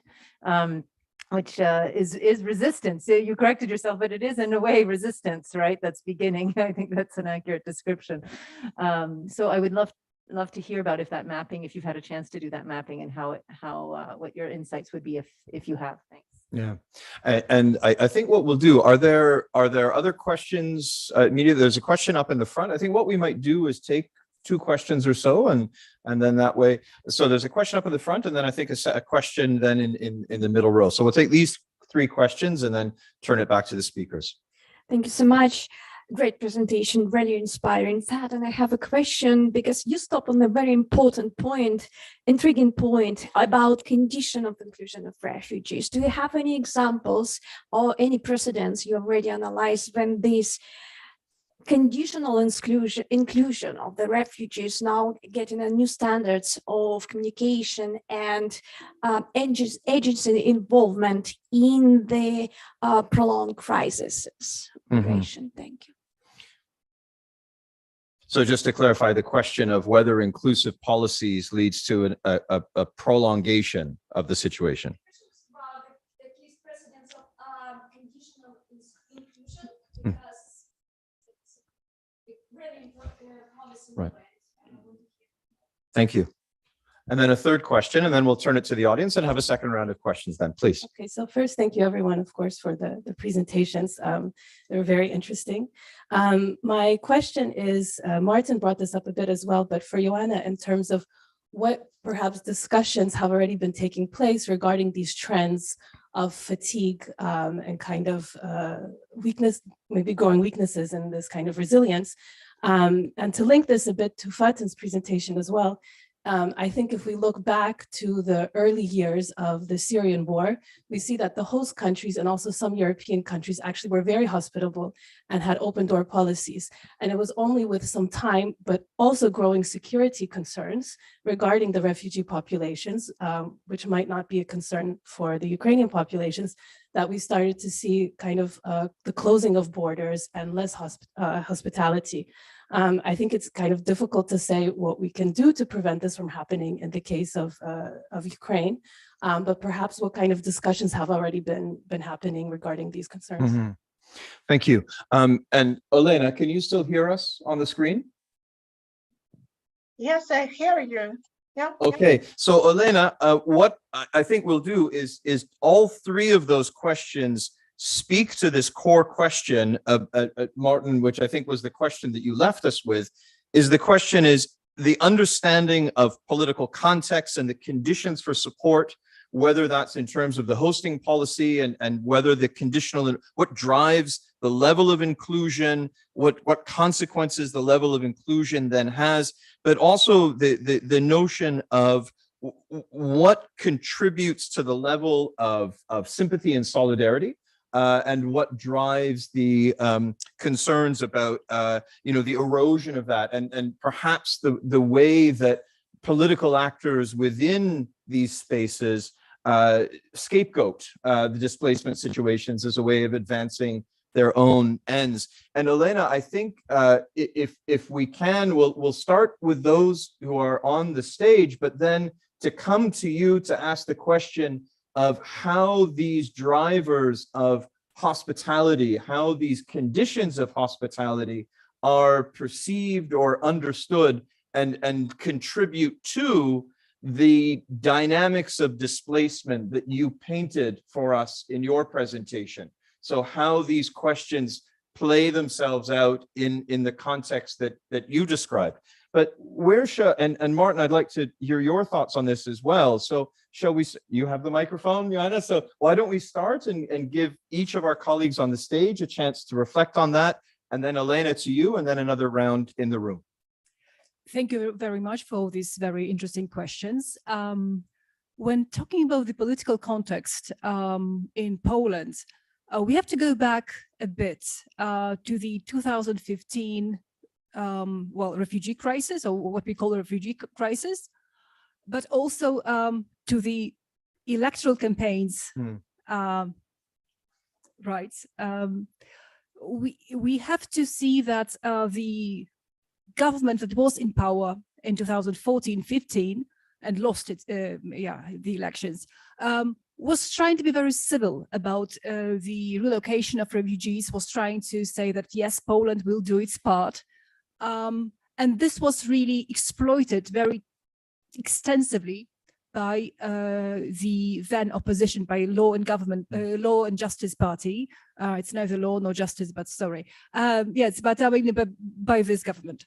Which is resistance. You corrected yourself, but it is in a way resistance, right? That's beginning. I think that's an accurate description. So I would love to hear about if that mapping, if you've had a chance to do that mapping, and how what your insights would be if you have. Thanks. Yeah, and I think what we'll do, are there other questions? Media, there's a question up in the front. I think what we might do is take 2 questions or so, and then that way. So there's a question up in the front, and then I think a question then in the middle row. So we'll take these 3 questions and then turn it back to the speakers. Thank you so much. Great presentation, really inspiring. Fad, and I have a question because you stopped on a very important point, intriguing point about condition of inclusion of refugees. Do you have any examples or any precedents you already analyzed when this conditional inclusion of the refugees now getting a new standards of communication and agency involvement in the prolonged crisis? Thank you. So just to clarify the question of whether inclusive policies leads to a prolongation of the situation. The case precedents of conditional inclusion, because it's really important policy. Right. Thank you. And then a third question, and then we'll turn it to the audience and have a second round of questions then, please. Okay, so first, thank you everyone, of course, for the presentations. They were very interesting. My question is, Martin brought this up a bit as well, but for Joanna, in terms of what perhaps discussions have already been taking place regarding these trends of fatigue and kind of weakness, maybe growing weaknesses in this kind of resilience. And to link this a bit to Fatin's presentation as well, I think if we look back to the early years of the Syrian war, we see that the host countries and also some European countries actually were very hospitable and had open door policies. And it was only with some time, but also growing security concerns regarding the refugee populations, which might not be a concern for the Ukrainian populations, that we started to see kind of the closing of borders and less hospitality. I think it's kind of difficult to say what we can do to prevent this from happening in the case of Ukraine, but perhaps what kind of discussions have already been happening regarding these concerns. Mm-hmm. Thank you. And Elena, can you still hear us on the screen? Yes, I hear you. Yeah. Okay, so Elena, what I think we'll do is all 3 of those questions speak to this core question of Martin, which I think was the question that you left us with, is the understanding of political context and the conditions for support whether that's in terms of the hosting policy and whether the conditional, what drives the level of inclusion, what consequences the level of inclusion then has, but also the notion of what contributes to the level of sympathy and solidarity, and what drives the concerns about the erosion of that, and perhaps the way that political actors within these spaces scapegoat the displacement situations as a way of advancing their own ends. And Elena, I think if we can, we'll start with those who are on the stage, but then to come to you to ask the question of how these drivers of hospitality, how these conditions of hospitality are perceived or understood and contribute to the dynamics of displacement that you painted for us in your presentation. So how these questions play themselves out in the context that you described. But and Martin, I'd like to hear your thoughts on this as well. So shall we, you have the microphone, Joanna, so why don't we start and give each of our colleagues on the stage a chance to reflect on that, and then Elena to you, and then another round in the room. Thank you very much for these very interesting questions. When talking about the political context in Poland, we have to go back a bit to the 2015 refugee crisis, or what we call a refugee crisis, but also to the electoral campaigns. Right. We have to see that the government that was in power in 2014-15 and lost it, the elections, was trying to be very civil about the relocation of refugees, was trying to say that, yes, Poland will do its part. And this was really exploited very extensively by the then opposition, by Law and Justice Party. It's neither law nor justice, but sorry. Yes, but I mean, by this government.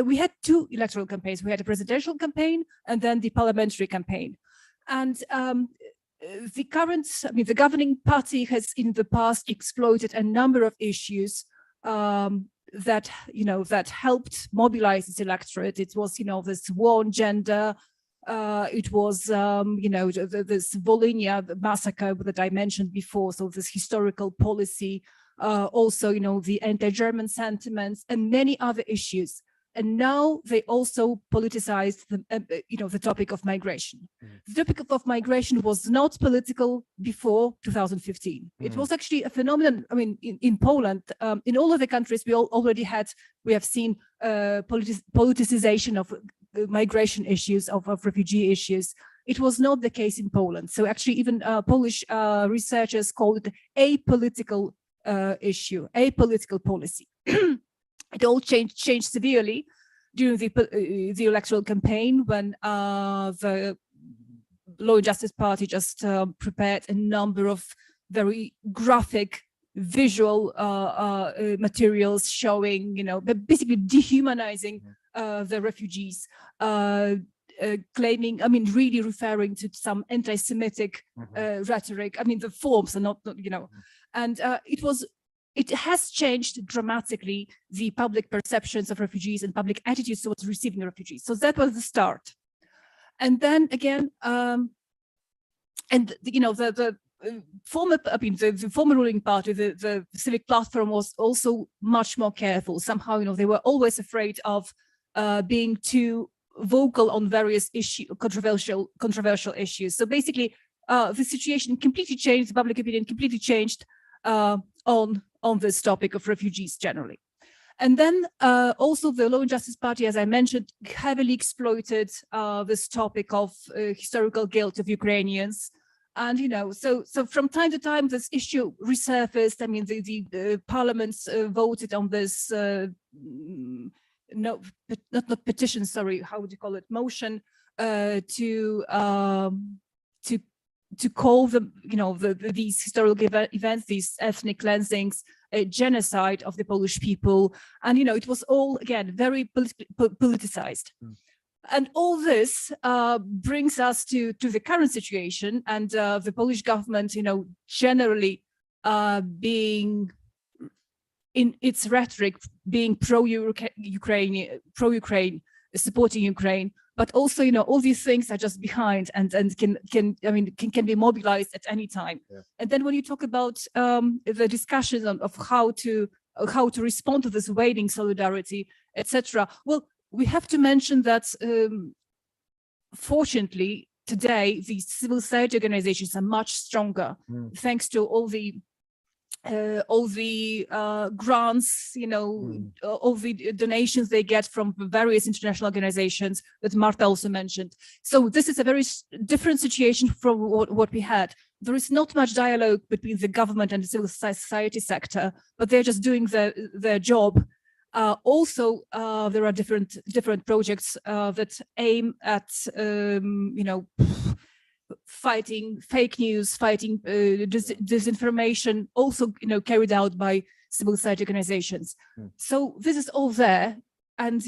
We had two electoral campaigns. We had a presidential campaign and then the parliamentary campaign. And the governing party has in the past exploited a number of issues that helped mobilize its electorate. It was, this war on gender. It was, this Volhynia massacre that I mentioned before. So this historical policy, also, the anti-German sentiments and many other issues. And now they also politicized the topic of migration. The topic of migration was not political before 2015. It was actually a phenomenon. I mean, in Poland, in all of the countries, we have seen politicization of migration issues, of refugee issues. It was not the case in Poland. So actually, even Polish researchers called it a political issue, a political policy. It all changed severely during the electoral campaign when the Law and Justice Party just prepared a number of very graphic visual materials showing, basically dehumanizing the refugees, claiming, really referring to some anti-Semitic rhetoric. I mean, the forms are not, and it has changed dramatically the public perceptions of refugees and public attitudes towards receiving refugees. So that was the start. And then again, the former ruling party, the Civic Platform, was also much more careful. Somehow, they were always afraid of being too vocal on various controversial issues. So basically, the situation completely changed. The public opinion completely changed on this topic of refugees generally. And then also the Law and Justice Party, as I mentioned, heavily exploited this topic of historical guilt of Ukrainians. And, so from time to time, this issue resurfaced. I mean, the parliaments voted on this, not petition, sorry, how would you call it, motion to call them, these historical events, these ethnic cleansings, a genocide of the Polish people. And, it was all, again, very politicized. And all this brings us to the current situation, and the Polish government, generally being in its rhetoric, being pro-Ukraine, supporting Ukraine, but also, all these things are just behind and can be mobilized at any time. Yeah. And then when you talk about the discussions of how to respond to this waning solidarity, etc. Well, we have to mention that fortunately today these civil society organizations are much stronger thanks to all the grants, all the donations they get from various international organizations that Marta also mentioned. So this is a very different situation from what we had. There is not much dialogue between the government and the civil society sector, but they're just doing their job. Also, there are different projects that aim at, fighting fake news, fighting disinformation, also carried out by civil society organizations. So this is all there, and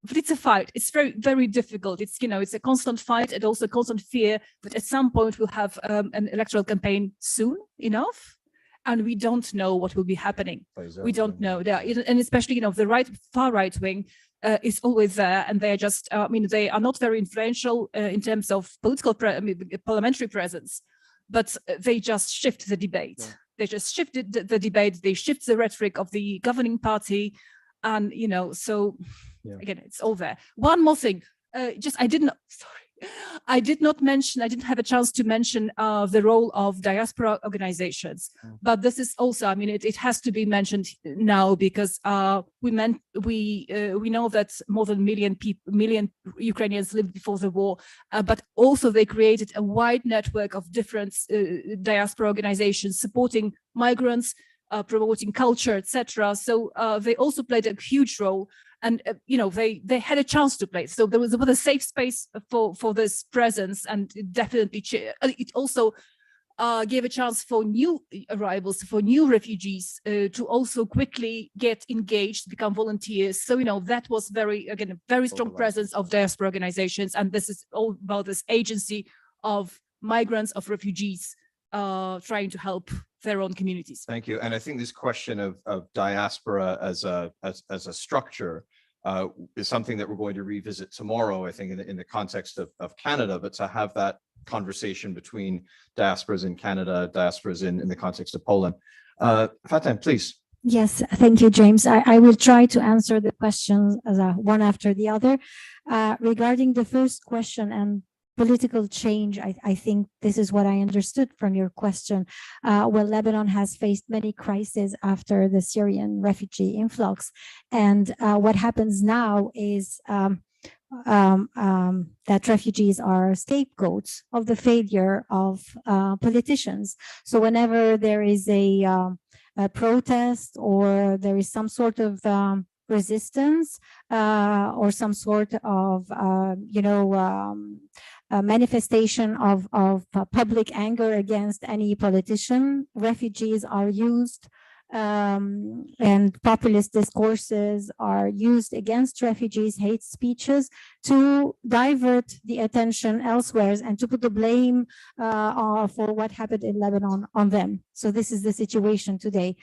but it's a fight. It's very, very difficult. It's it's a constant fight and also a constant fear that at some point we'll have an electoral campaign soon enough, and we don't know what will be happening. We don't know. And especially the far right wing is always there, and they are just, they are not very influential in terms of political, parliamentary presence, but they just shift the debate. Yeah. They just shifted the debate. They shift the rhetoric of the governing party, and so again, it's all there. One more thing, I didn't have a chance to mention the role of diaspora organizations, but this is also, it has to be mentioned now, because we know that more than million Ukrainians lived before the war, but also they created a wide network of different diaspora organizations supporting migrants, promoting culture, etc. So they also played a huge role. And they had a chance to play, so there was a safe space for this presence, and it also gave a chance for new arrivals, for new refugees to also quickly get engaged, become volunteers. So that was very strong presence of diaspora organizations, and this is all about this agency of migrants, of refugees trying to help their own communities. Thank you. And I think this question of diaspora as a structure is something that we're going to revisit tomorrow, I think, in the context of Canada, but to have that conversation between diasporas in Canada, diasporas in the context of Poland. Fatem, please. Yes, thank you, James. I will try to answer the questions one after the other. Regarding the first question and political change, I think this is what I understood from your question. Well, Lebanon has faced many crises after the Syrian refugee influx. And what happens now is that refugees are scapegoats of the failure of politicians. So whenever there is a protest, or there is some sort of resistance, or some sort of manifestation of public anger against any politician, refugees are used, and populist discourses are used against refugees, hate speeches, to divert the attention elsewhere and to put the blame for what happened in Lebanon on them. So this is the situation today.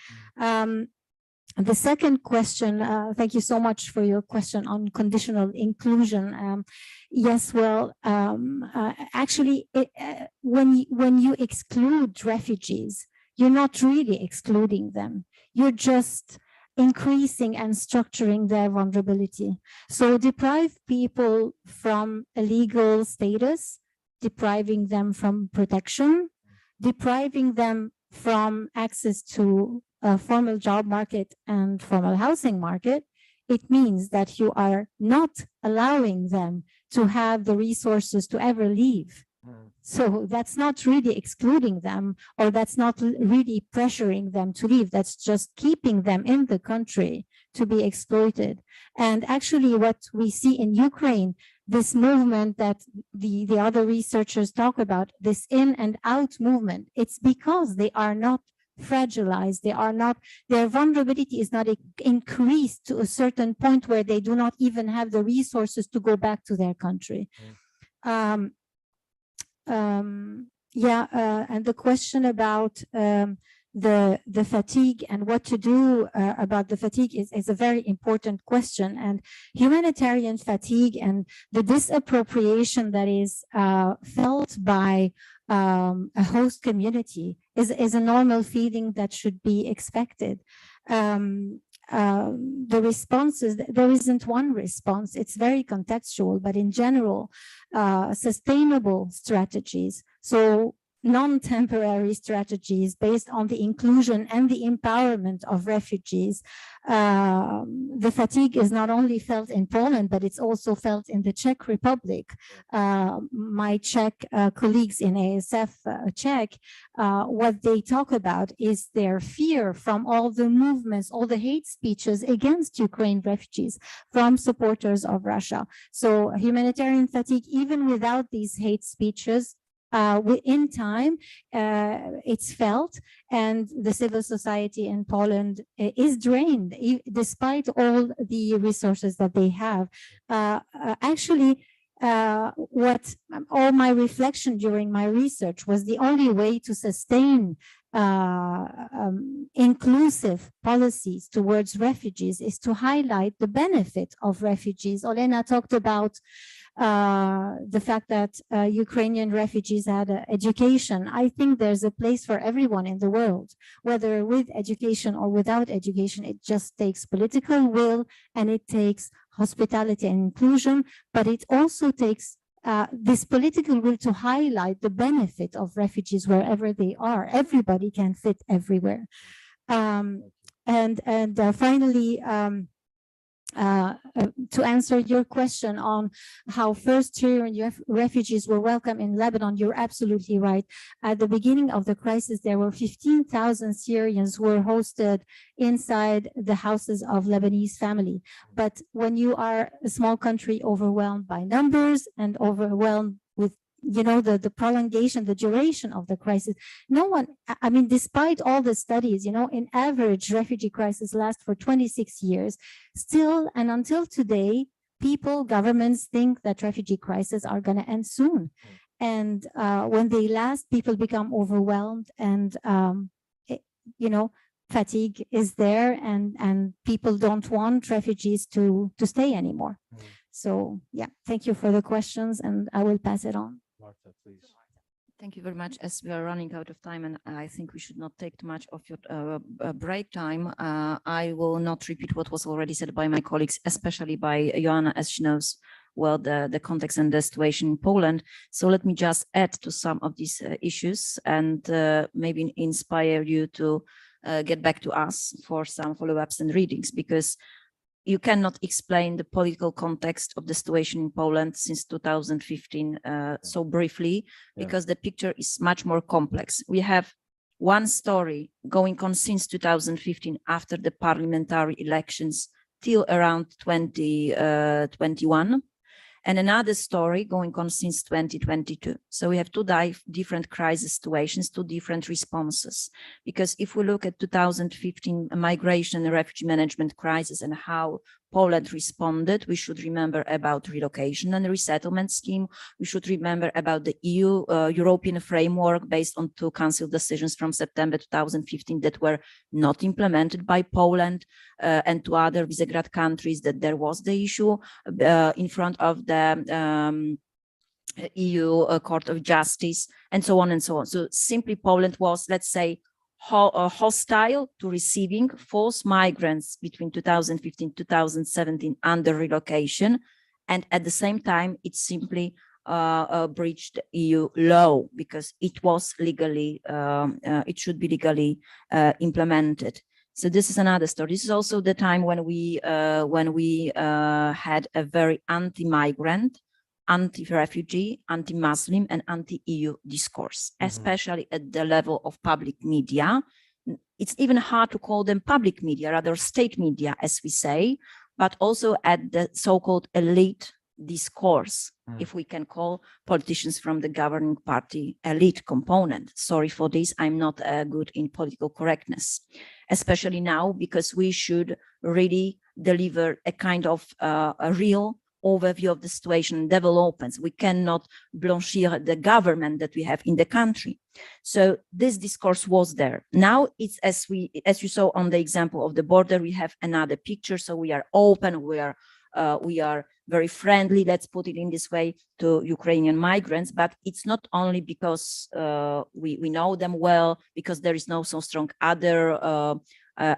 The second question, thank you so much for your question on conditional inclusion. Yes, well, actually, when you exclude refugees, you're not really excluding them. You're just increasing and structuring their vulnerability. So deprive people from a legal status, depriving them from protection, depriving them from access to a formal job market and formal housing market, it means that you are not allowing them to have the resources to ever leave. So that's not really excluding them, or that's not really pressuring them to leave. That's just keeping them in the country to be exploited. And actually what we see in Ukraine, this movement that the other researchers talk about, this in and out movement, it's because they are not fragilized. They are not, their vulnerability is not increased to a certain point where they do not even have the resources to go back to their country. And the question about the fatigue and what to do about the fatigue is a very important question. And humanitarian fatigue and the disappropriation that is felt by a host community is a normal feeling that should be expected. The responses, there isn't one response, it's very contextual, but in general, sustainable strategies, so non-temporary strategies based on the inclusion and the empowerment of refugees. The fatigue is not only felt in Poland, but it's also felt in the Czech Republic. My Czech colleagues in ASF Czech, what they talk about is their fear from all the movements, all the hate speeches against Ukraine refugees from supporters of Russia. So humanitarian fatigue, even without these hate speeches, in time, it's felt, and the civil society in Poland is drained, despite all the resources that they have. What all my reflection during my research was the only way to sustain inclusive policies towards refugees is to highlight the benefit of refugees. Olena talked about the fact that Ukrainian refugees had education. I think there's a place for everyone in the world, whether with education or without education. It just takes political will, and it takes hospitality and inclusion, but it also takes this political will to highlight the benefit of refugees wherever they are. Everybody can fit everywhere. Finally, to answer your question on how first Syrian refugees were welcome in Lebanon, you're absolutely right. At the beginning of the crisis, there were 15,000 Syrians who were hosted inside the houses of Lebanese family. But when you are a small country overwhelmed by numbers and overwhelmed with the prolongation, the duration of the crisis, no one, I mean, despite all the studies, in average refugee crisis lasts for 26 years. Still, and until today, governments think that refugee crises are going to end soon. And when they last, people become overwhelmed, and, fatigue is there, and people don't want refugees to stay anymore. So, yeah, thank you for the questions, and I will pass it on. Marta, please. Thank you very much. As we are running out of time, and I think we should not take too much of your break time, I will not repeat what was already said by my colleagues, especially by Joanna, as she knows well the context and the situation in Poland. So let me just add to some of these issues and maybe inspire you to get back to us for some follow-ups and readings, because you cannot explain the political context of the situation in Poland since 2015 so briefly, because the picture is much more complex. We have one story going on since 2015 after the parliamentary elections till around 2021, and another story going on since 2022. So we have two different crisis situations, two different responses. Because if we look at 2015 migration and refugee management crisis and how Poland responded, we should remember about relocation and resettlement scheme. We should remember about the EU European framework based on two council decisions from September 2015 that were not implemented by Poland and two other Visegrad countries, that there was the issue in front of the EU Court of Justice, and so on and so on. So simply Poland was, let's say, hostile to receiving forced migrants between 2015 2017 under relocation, and at the same time it simply breached EU law because it was legally it should be legally implemented. So this is another story. This is also the time when we had a very anti-migrant, anti-refugee, anti-Muslim, and anti-EU discourse, especially at the level of public media. It's even hard to call them public media, rather state media, as we say, but also at the so-called elite discourse, if we can call politicians from the governing party elite component. Sorry for this, I'm not good in political correctness, especially now, because we should really deliver a kind of a real overview of the situation and developments. We cannot blanchir the government that we have in the country. So this discourse was there. Now it's as you saw on the example of the border, we have another picture. So we are open, we are very friendly, let's put it in this way, to Ukrainian migrants, but it's not only because we know them well, because there is no so strong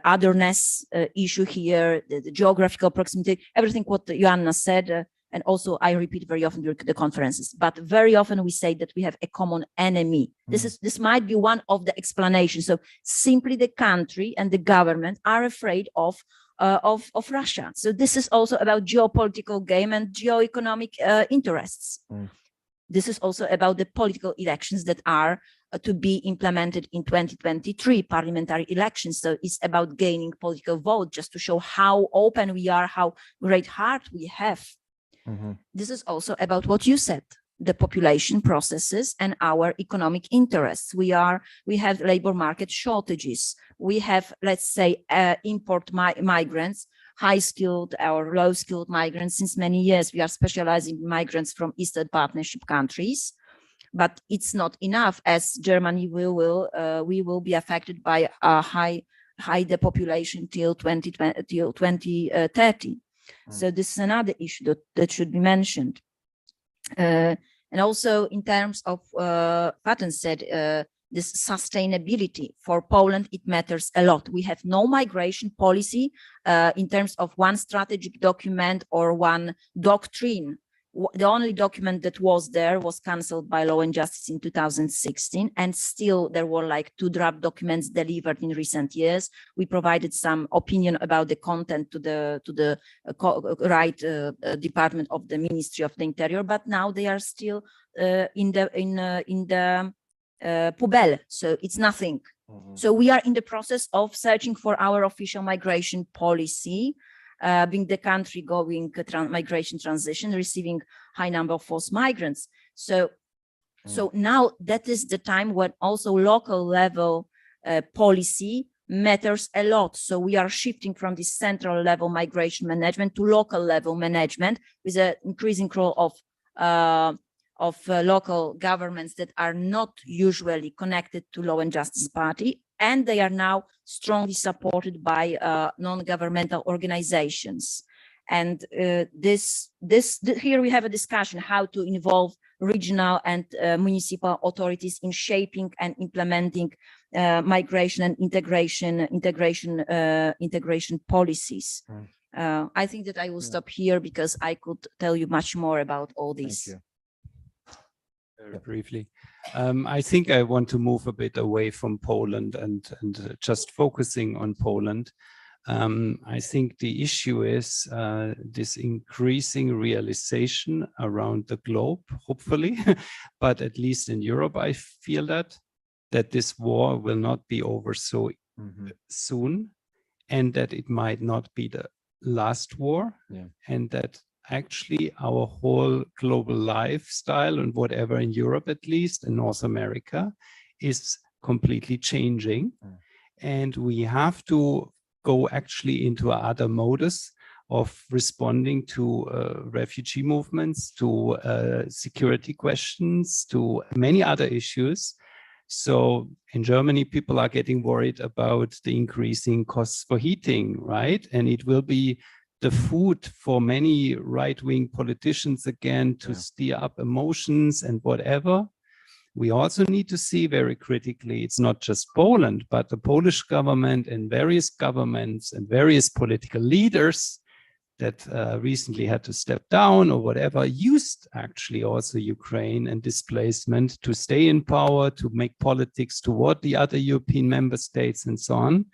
otherness issue here, the geographical proximity, everything what Joanna said, and also I repeat very often during the conferences, but very often we say that we have a common enemy. This might be one of the explanations. So simply the country and the government are afraid of Russia. So this is also about geopolitical game and geoeconomic interests. This is also about the political elections that are to be implemented in 2023, parliamentary elections. So it's about gaining political vote, just to show how open we are, how great heart we have. This is also about what you said, the population processes and our economic interests. We have labor market shortages. We have, let's say, import migrants, high-skilled or low-skilled migrants since many years. We are specializing in migrants from Eastern Partnership countries, but it's not enough. As Germany, we will be affected by a high depopulation till 2030. So this is another issue that should be mentioned. And also in terms of, Patton said, this sustainability for Poland, it matters a lot. We have no migration policy in terms of one strategic document or one doctrine. The only document that was there was cancelled by Law and Justice in 2016, and still there were like 2 draft documents delivered in recent years. We provided some opinion about the content to the right department of the Ministry of the Interior, but now they are still in the poubelle, so it's nothing. So we are in the process of searching for our official migration policy, being the country going migration transition, receiving high number of forced migrants. So now that is the time when also local level policy matters a lot. So we are shifting from this central level migration management to local level management, with an increasing role of local governments that are not usually connected to Law and Justice Party, and they are now strongly supported by non-governmental organizations. And here we have a discussion how to involve regional and municipal authorities in shaping and implementing migration and integration policies. I think that I will stop here because I could tell you much more about all this. Thank you. Very briefly. I think I want to move a bit away from Poland and just focusing on Poland. I think the issue is this increasing realization around the globe, hopefully, but at least in Europe, I feel that this war will not be over so soon, and that it might not be the last war, and that actually our whole global lifestyle and whatever in Europe, at least in North America, is completely changing. And we have to go actually into other modus of responding to refugee movements, to security questions, to many other issues. So in Germany, people are getting worried about the increasing costs for heating, right? And it will be the food for many right-wing politicians again to stir up emotions and whatever. We also need to see very critically, it's not just Poland, but the Polish government and various governments and various political leaders that recently had to step down or whatever, used actually also Ukraine and displacement to stay in power, to make politics toward the other European member states and so on.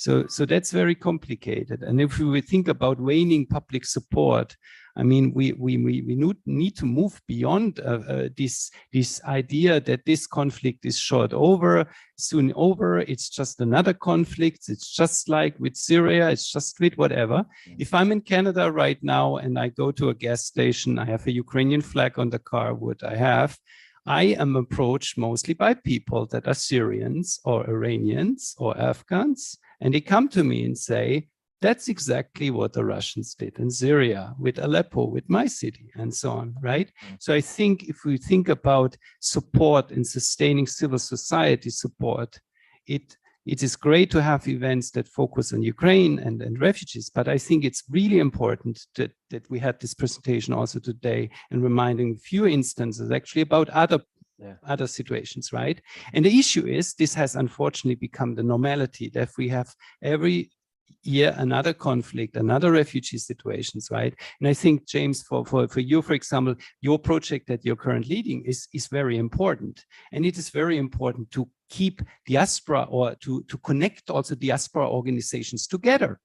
So that's very complicated. And if we would think about waning public support, I mean, we need to move beyond this idea that this conflict is soon over. It's just another conflict. It's just like with Syria. It's just with whatever. If I'm in Canada right now and I go to a gas station, I have a Ukrainian flag on the car, what I have, I am approached mostly by people that are Syrians or Iranians or Afghans, and they come to me and say, that's exactly what the Russians did in Syria, with Aleppo, with my city, and so on, right? So I think if we think about support and sustaining civil society support, it is great to have events that focus on Ukraine and refugees, but I think it's really important that we had this presentation also today and reminding a few instances actually about other situations, right? And the issue is, this has unfortunately become the normality that we have every year another conflict, another refugee situations, right? And I think, James, for you, for example, your project that you're currently leading is very important. And it is very important to keep diaspora or to connect also diaspora organizations together,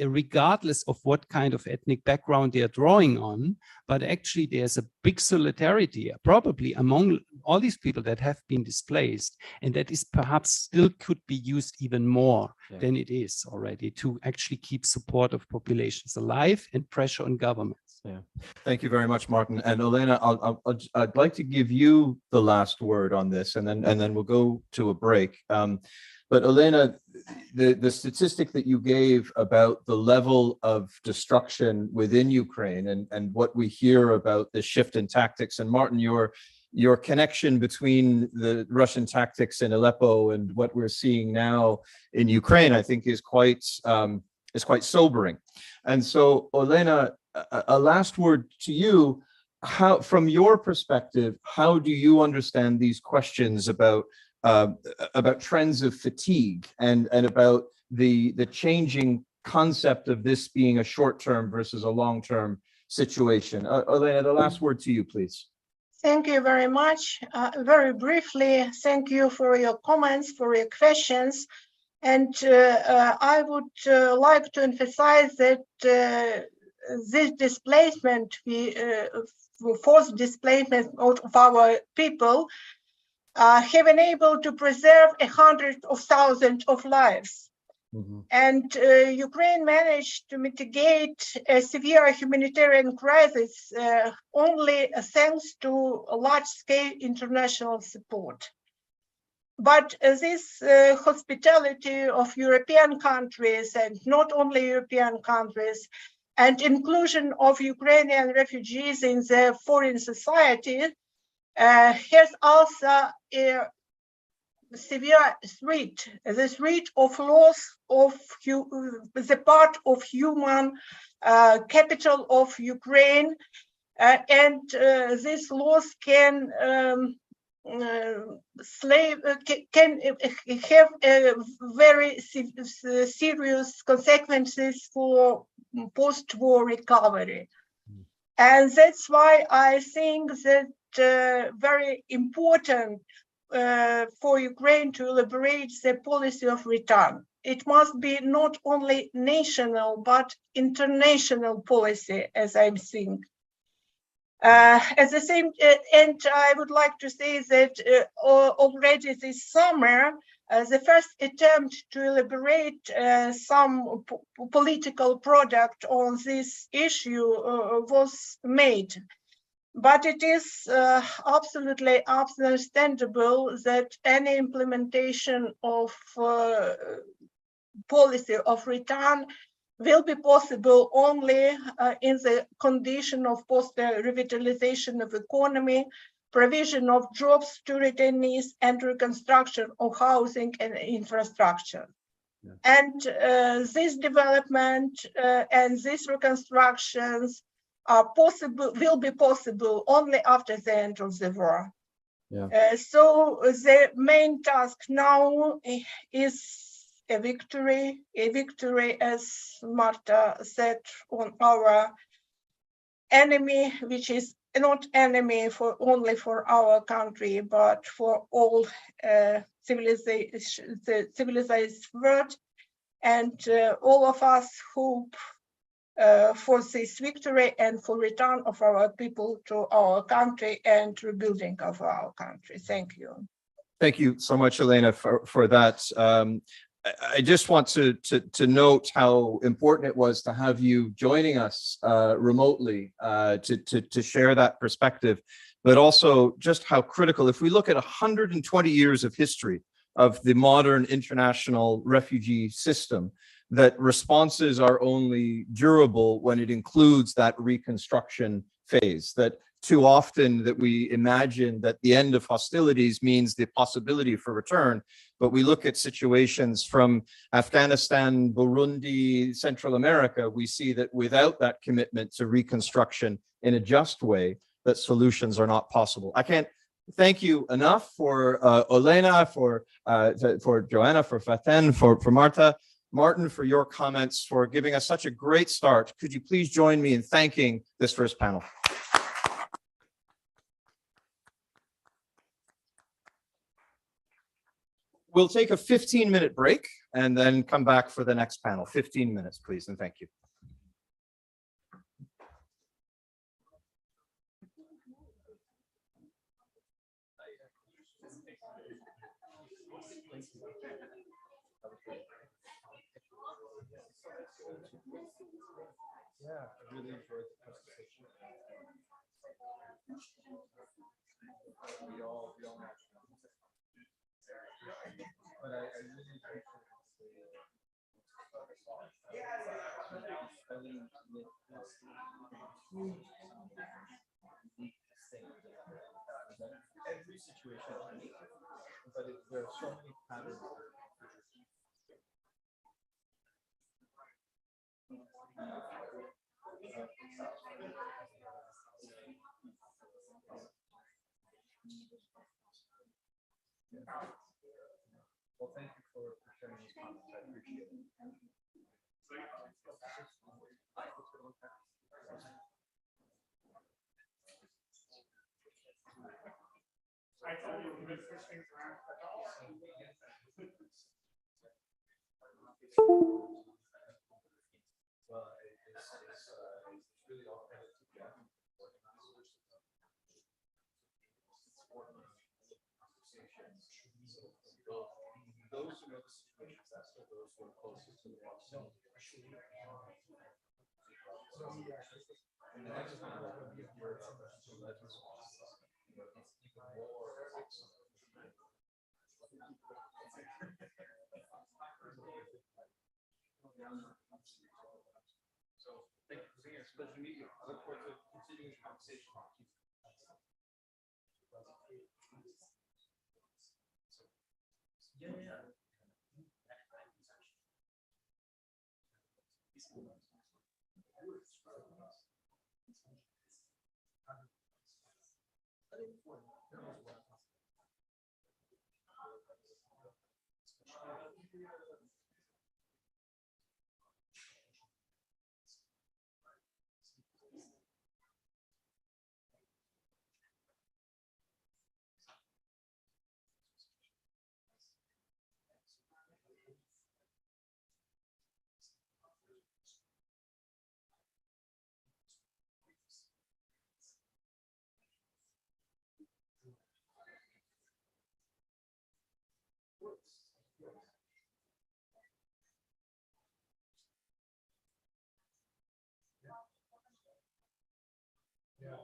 regardless of what kind of ethnic background they are drawing on. But actually there's a big solidarity probably among all these people that have been displaced, and that is perhaps still could be used even more than it is already to actually keep support of populations alive and pressure on governments. Yeah, thank you very much, Martin. And Olena, I'd like to give you the last word on this, and then we'll go to a break. But Olena, the statistic that you gave about the level of destruction within Ukraine and what we hear about the shift in tactics, and Martin, your connection between the Russian tactics in Aleppo and what we're seeing now in Ukraine, I think is quite sobering. And so, Olena, a last word to you. How, from your perspective, how do you understand these questions about trends of fatigue and about the changing concept of this being a short-term versus a long-term situation? Olena, the last word to you, please. Thank you very much. Very briefly, thank you for your comments, for your questions. And I would like to emphasize that this displacement, forced displacement of our people, have enabled to preserve 100,000 of lives. And Ukraine managed to mitigate a severe humanitarian crisis only thanks to large-scale international support. But this hospitality of European countries, and not only European countries, and inclusion of Ukrainian refugees in the foreign society has also a severe threat, the threat of loss of the part of human capital of Ukraine, and this loss can have very serious consequences for post-war recovery. And that's why I think that very important for Ukraine to elaborate the policy of return. It must be not only national, but international policy, as I'm seeing. At the same, and I would like to say that already this summer, the first attempt to elaborate some political product on this issue was made. But it is absolutely understandable that any implementation of policy of return will be possible only in the condition of post-revitalization of economy, provision of jobs to returnees, and reconstruction of housing and infrastructure. Yeah. And this development and these reconstructions are possible, will be possible only after the end of the war. Yeah. So the main task now is a victory, as Marta said, on our enemy, which is not enemy for only for our country, but for all the civilized world. And all of us hope for this victory and for return of our people to our country and rebuilding of our country. Thank you. Thank you so much, Elena, for that. I just want to note how important it was to have you joining us remotely to share that perspective, but also just how critical, if we look at 120 years of history of the modern international refugee system, that responses are only durable when it includes that reconstruction phase, that too often that we imagine that the end of hostilities means the possibility for return, but we look at situations from Afghanistan, Burundi, Central America, we see that without that commitment to reconstruction in a just way, that solutions are not possible. I can't thank you enough for Olena, for Joanna, for Faten, for Marta. Martin, for your comments, for giving us such a great start. Could you please join me in thanking this first panel? We'll take a 15-minute break and then come back for the next panel. 15 minutes, please, and thank you. Yeah, I really enjoyed the presentation. We all match. But I really appreciate every situation is unique, but there are so many patterns. Well, thank you for sharing these comments. I appreciate it. I told you to switch things around. Well, it's really all credit to Jeff. Those who know the situation best are those who are closest to the problem. And I just want to be aware of that. So that's so thank you for being here. It's a pleasure to meet you. I look forward to continuing the conversation. Yeah.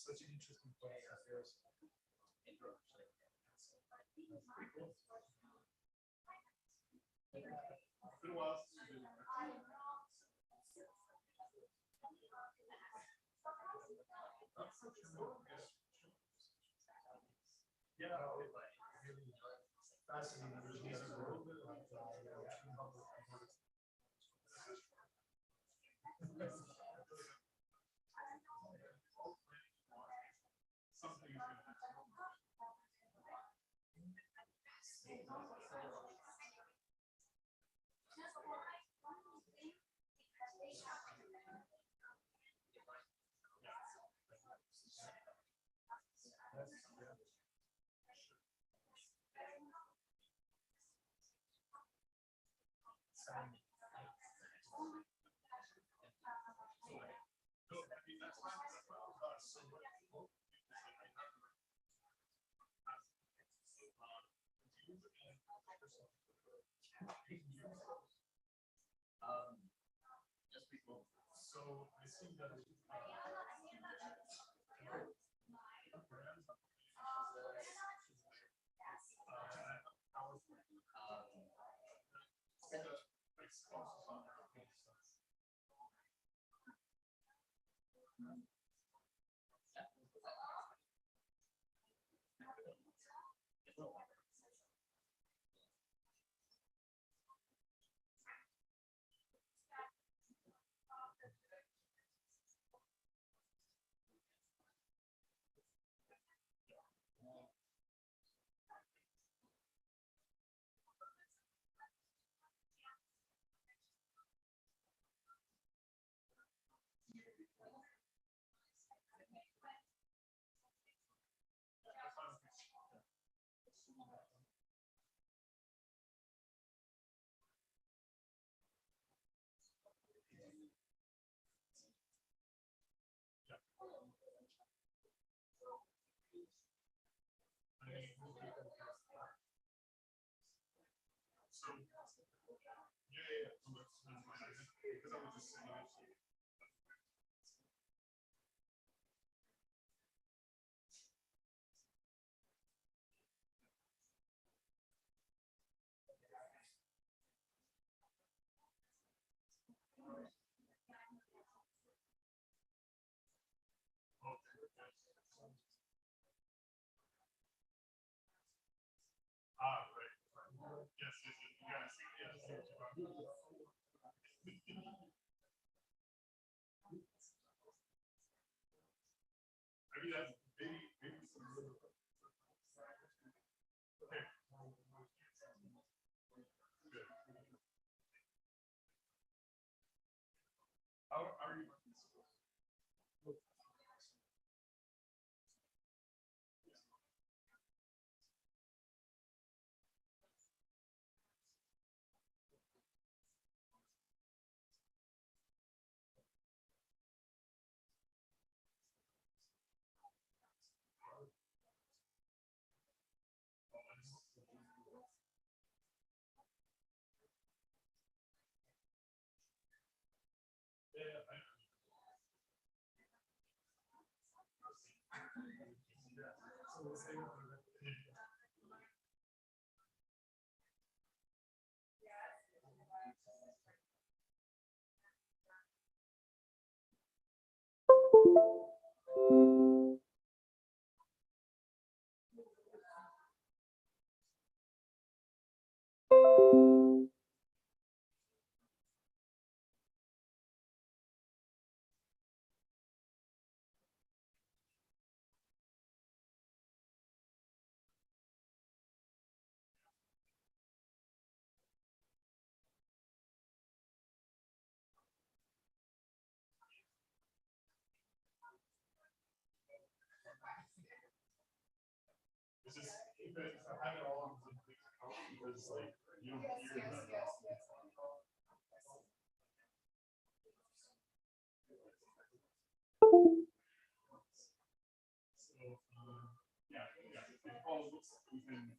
such an interesting place. It's been a while since we've been there. Yeah, really fascinating. There's a little bit like something is gonna so I see that it's just have it all on because like you don't hear the yeah, it all looks even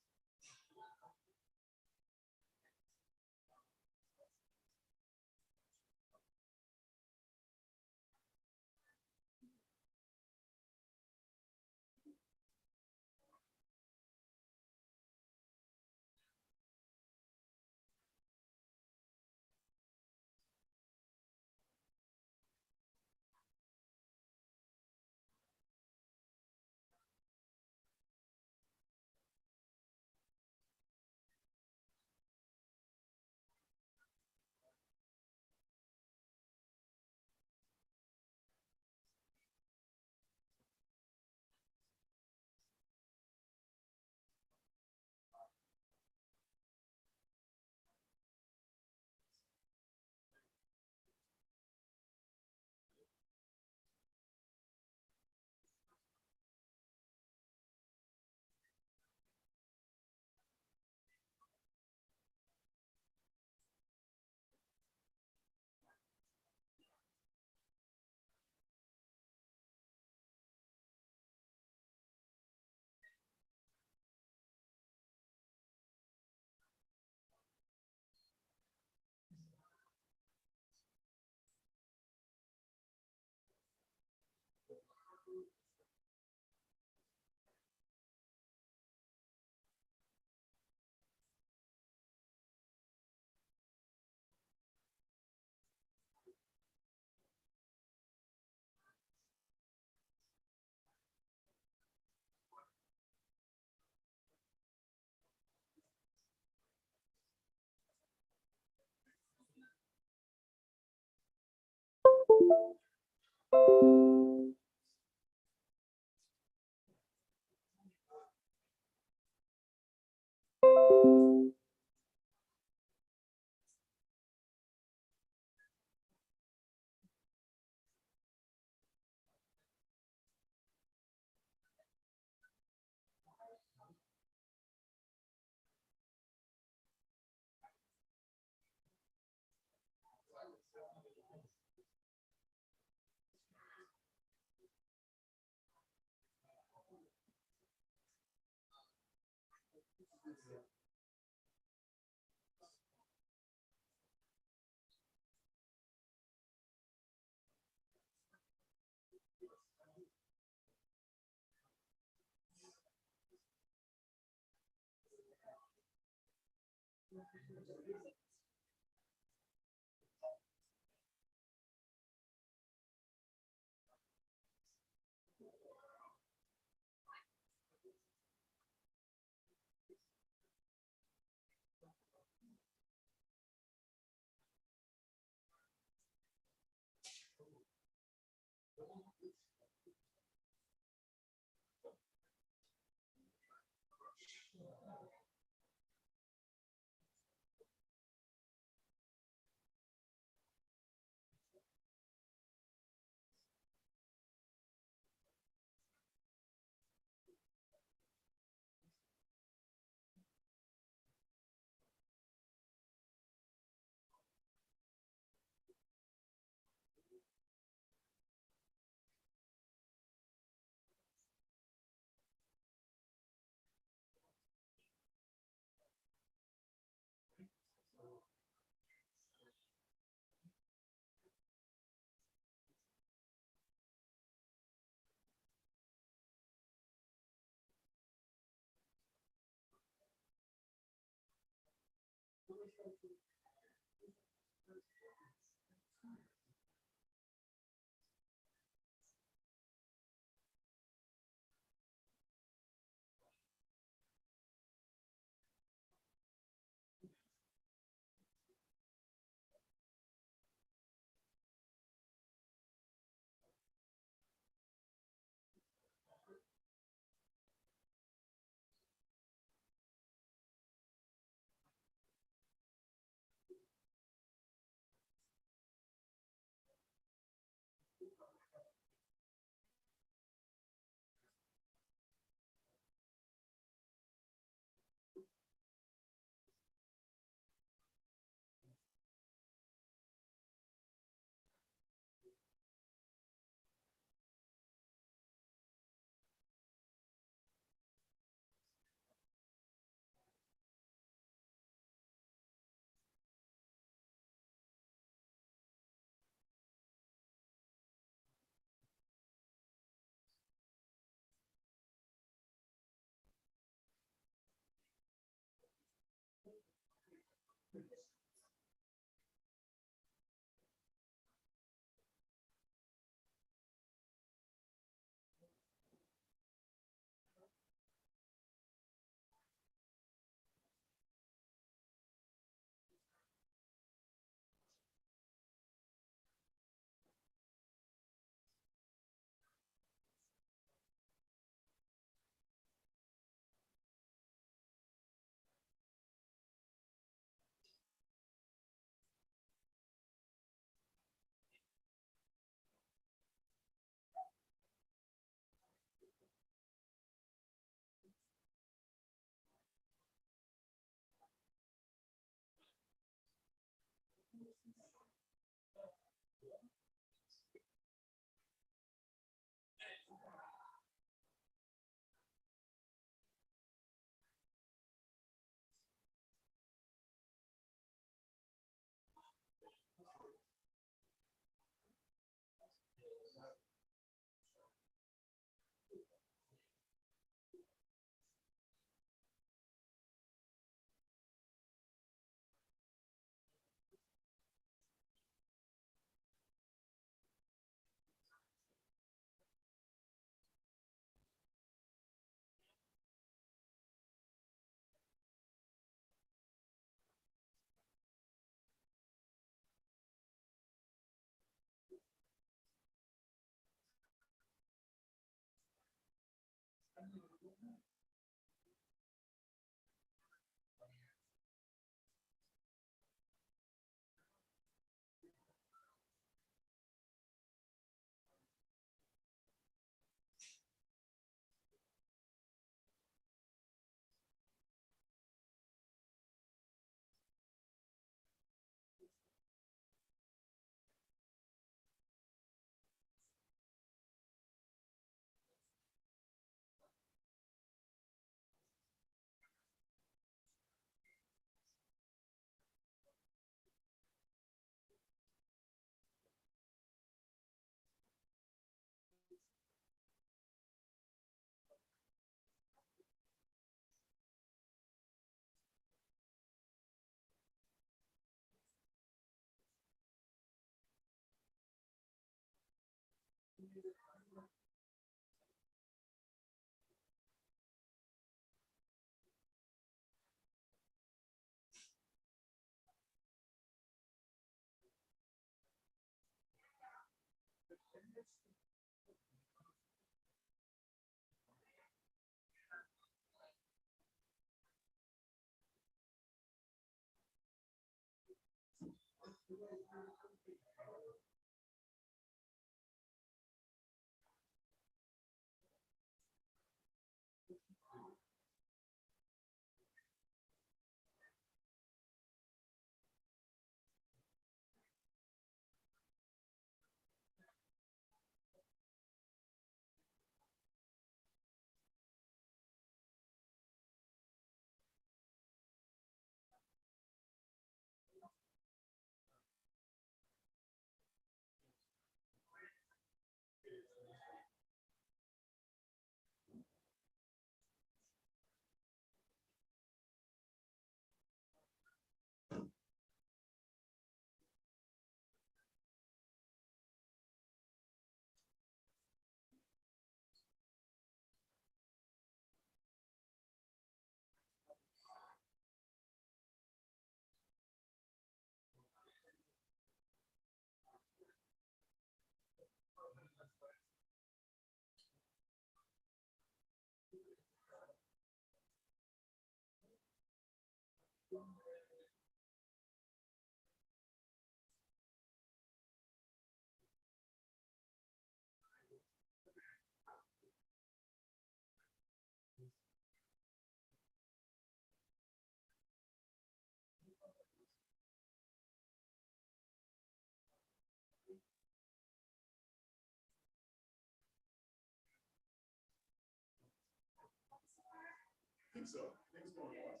I think so. I think it's going well.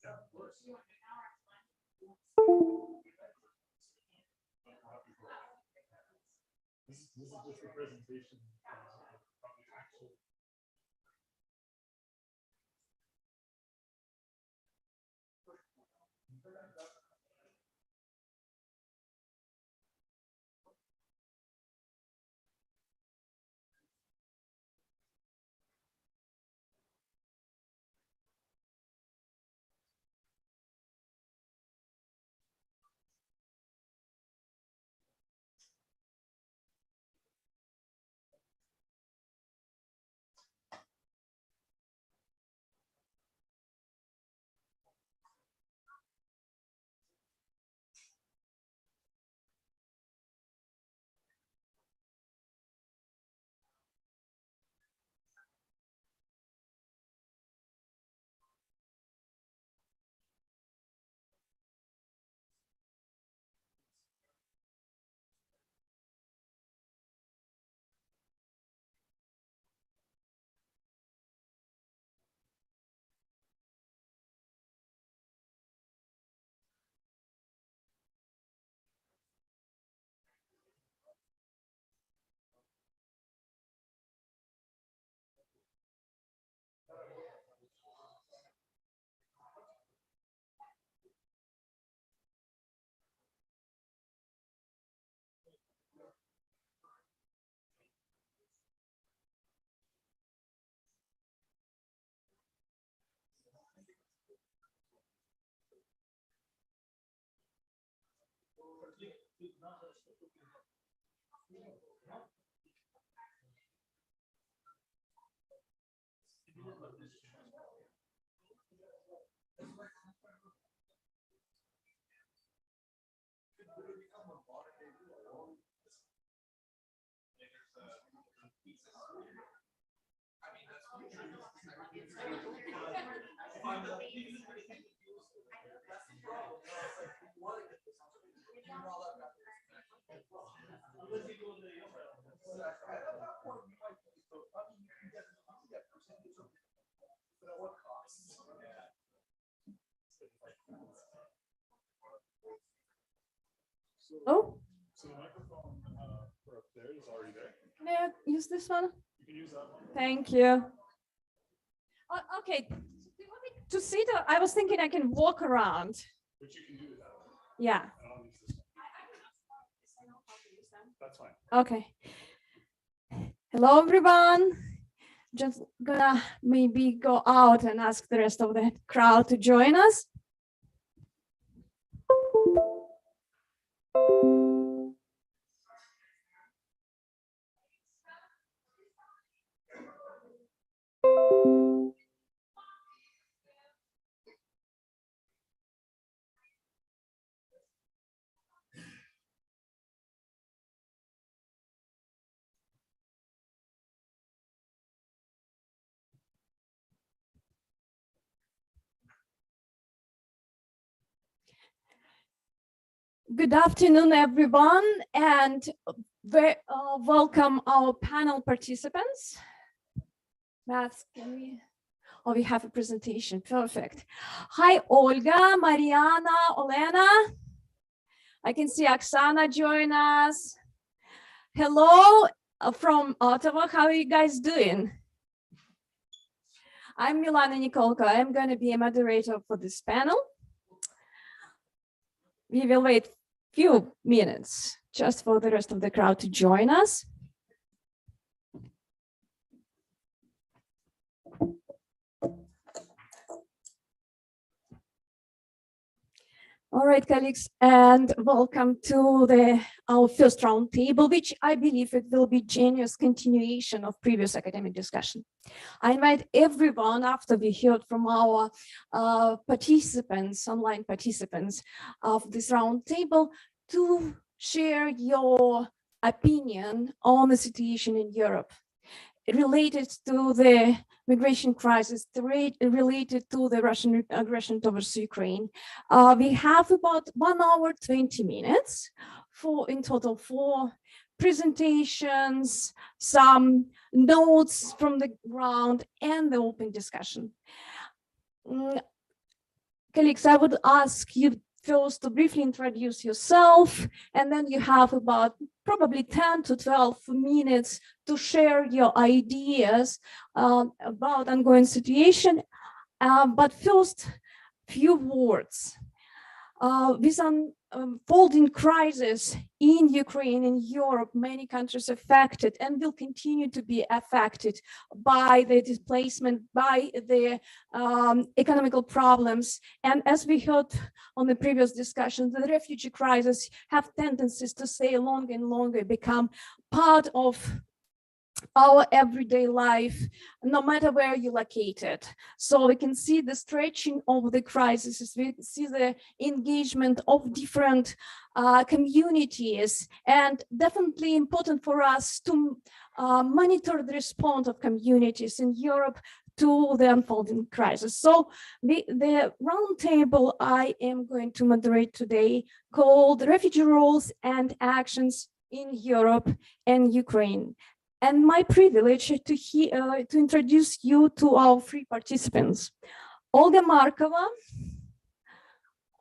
Yeah, of course. This is just the presentation of the actual. Oh, So the microphone for up there is already there. can I use this one? You can use that one. Thank you. Okay, do you want me to sit? I was thinking I can walk around. But you can do that. Yeah. And I'll That's fine. Okay. Hello, everyone. Just gonna maybe go out and ask the rest of the crowd to join us. Good afternoon, everyone, and welcome our panel participants. Matt, can we? Oh, we have a presentation. Perfect. Hi, Olga, Mariana, Olena. I can see Oksana join us. Hello from Ottawa. How are you guys doing? I'm Milana Nikolko. I'm going to be a moderator for this panel. We will wait few minutes just for the rest of the crowd to join us. All right, colleagues, and welcome to our first round table, which I believe it will be genuine continuation of previous academic discussion. I invite everyone, after we heard from our participants, online participants of this round table, to share your opinion on the situation in Europe related to the migration crisis, related to the Russian aggression towards Ukraine. We have about 1 hour, 20 minutes in total for presentations, some notes from the ground, and the open discussion. Colleagues, I would ask you first to briefly introduce yourself, and then you have about probably 10 to 12 minutes to share your ideas about ongoing situation. But first, few words. With unfolding crisis in Ukraine and Europe, many countries affected and will continue to be affected by the displacement, by the economical problems. And as we heard on the previous discussion, the refugee crisis have tendencies to stay longer and longer, become part of our everyday life, no matter where you're located. So we can see the stretching of the crisis, we see the engagement of different communities, and definitely important for us to monitor the response of communities in Europe to the unfolding crisis. So the roundtable I am going to moderate today, called Refugee Roles and Actions in Europe and Ukraine. And my privilege to introduce you to our three participants. Olga Markova.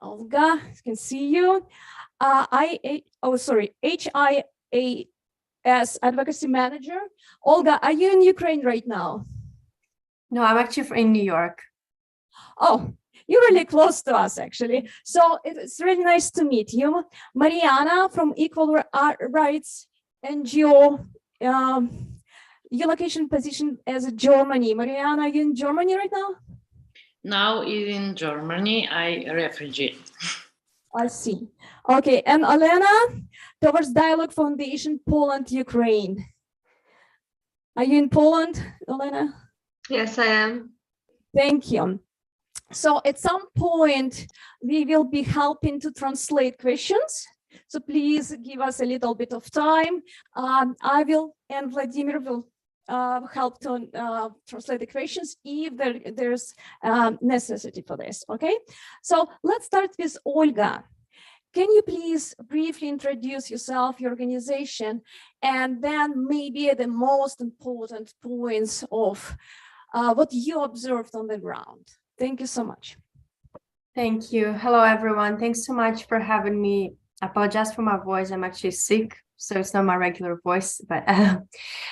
Olga, I can see you. HIAS Advocacy Manager. Olga, are you in Ukraine right now? No, I'm actually in New York. Oh, you're really close to us, actually. So it's really nice to meet you. Mariana from Equal Rights NGO. Your location position as Germany. Mariana, are you in Germany right now? Now in Germany, I refugee. I see. Okay, and Elena, Towards Dialogue Foundation, Poland, Ukraine. Are you in Poland, Elena? Yes, I am. Thank you. So at some point, we will be helping to translate questions. So please give us a little bit of time. I will and Vladimir will help to translate the questions if there's necessity for this, okay? So let's start with Olga. Can you please briefly introduce yourself, your organization, and then maybe the most important points of what you observed on the ground? Thank you so much. Thank you. Hello, everyone. Thanks so much for having me. I apologize for my voice. I'm actually sick, so it's not my regular voice. But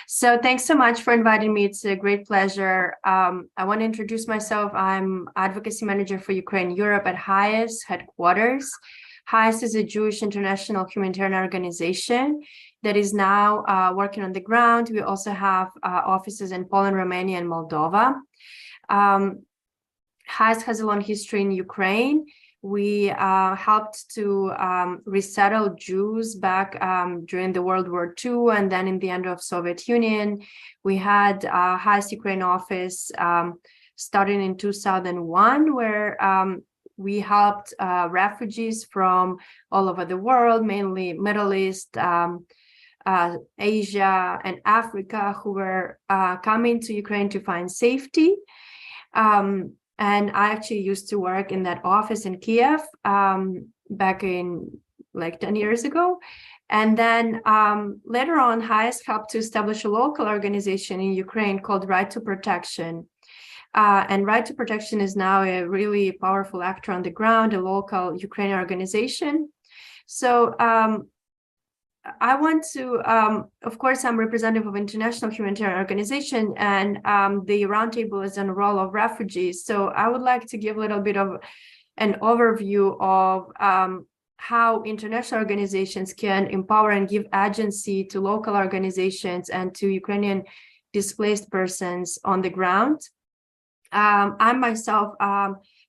so thanks so much for inviting me. It's a great pleasure. I want to introduce myself. I'm Advocacy Manager for Ukraine Europe at HIAS headquarters. HIAS is a Jewish international humanitarian organization that is now working on the ground. We also have offices in Poland, Romania, and Moldova. HIAS has a long history in Ukraine. We helped to resettle Jews back during the World War II, and then in the end of Soviet Union. We had HIAS Ukraine office starting in 2001, where we helped refugees from all over the world, mainly Middle East, Asia, and Africa, who were coming to Ukraine to find safety. And I actually used to work in that office in Kiev back in like 10 years ago. And then later on, HIAS helped to establish a local organization in Ukraine called Right to Protection. And Right to Protection is now a really powerful actor on the ground, a local Ukrainian organization. So I want to, of course, I'm representative of international humanitarian organization, and the roundtable is on the role of refugees. So I would like to give a little bit of an overview of how international organizations can empower and give agency to local organizations and to Ukrainian displaced persons on the ground. I myself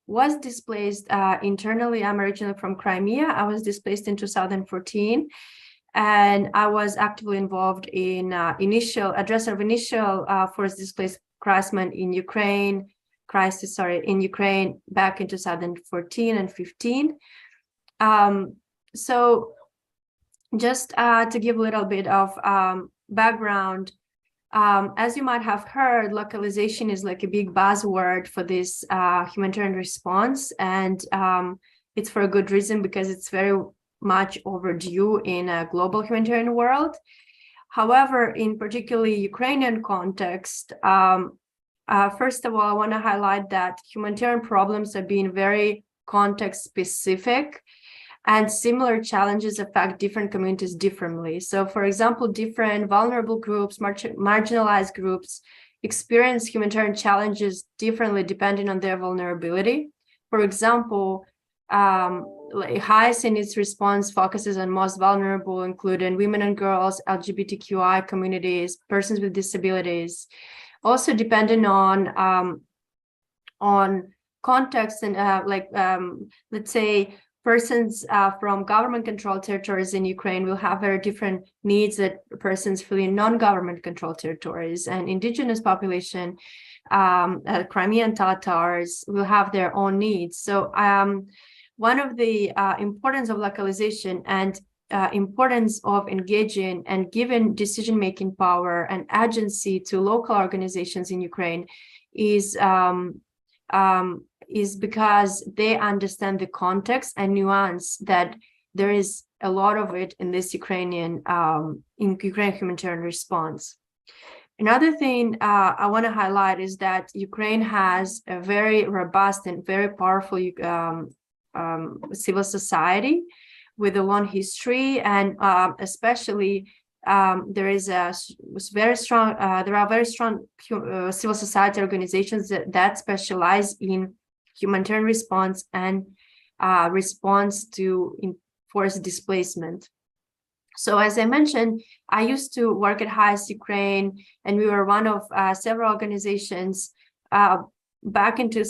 was displaced internally. I'm originally from Crimea. I was displaced in 2014. And I was actively involved in initial forced displaced crisis in Ukraine back in 2014 and 15. So just to give a little bit of background, as you might have heard, localization is like a big buzzword for this humanitarian response, and it's for a good reason, because it's very much overdue in a global humanitarian world. However, in particularly Ukrainian context, first of all, I want to highlight that humanitarian problems are being very context specific, and similar challenges affect different communities differently. So, for example, different vulnerable groups, marginalized groups experience humanitarian challenges differently depending on their vulnerability. For example, HIAS in its response focuses on most vulnerable, including women and girls, LGBTQI communities, persons with disabilities. Also, depending on context and let's say persons from government-controlled territories in Ukraine will have very different needs that persons fleeing non-government-controlled territories, and indigenous population, Crimean Tatars, will have their own needs. So one of the importance of localization and importance of engaging and giving decision-making power and agency to local organizations in Ukraine is because they understand the context and nuance that there is a lot of it in this Ukrainian humanitarian response. Another thing I want to highlight is that Ukraine has a very robust and very powerful civil society with a long history, and especially there are very strong civil society organizations that specialize in humanitarian response and response to forced displacement. So as I mentioned, I used to work at HIAS Ukraine, and we were one of several organizations back into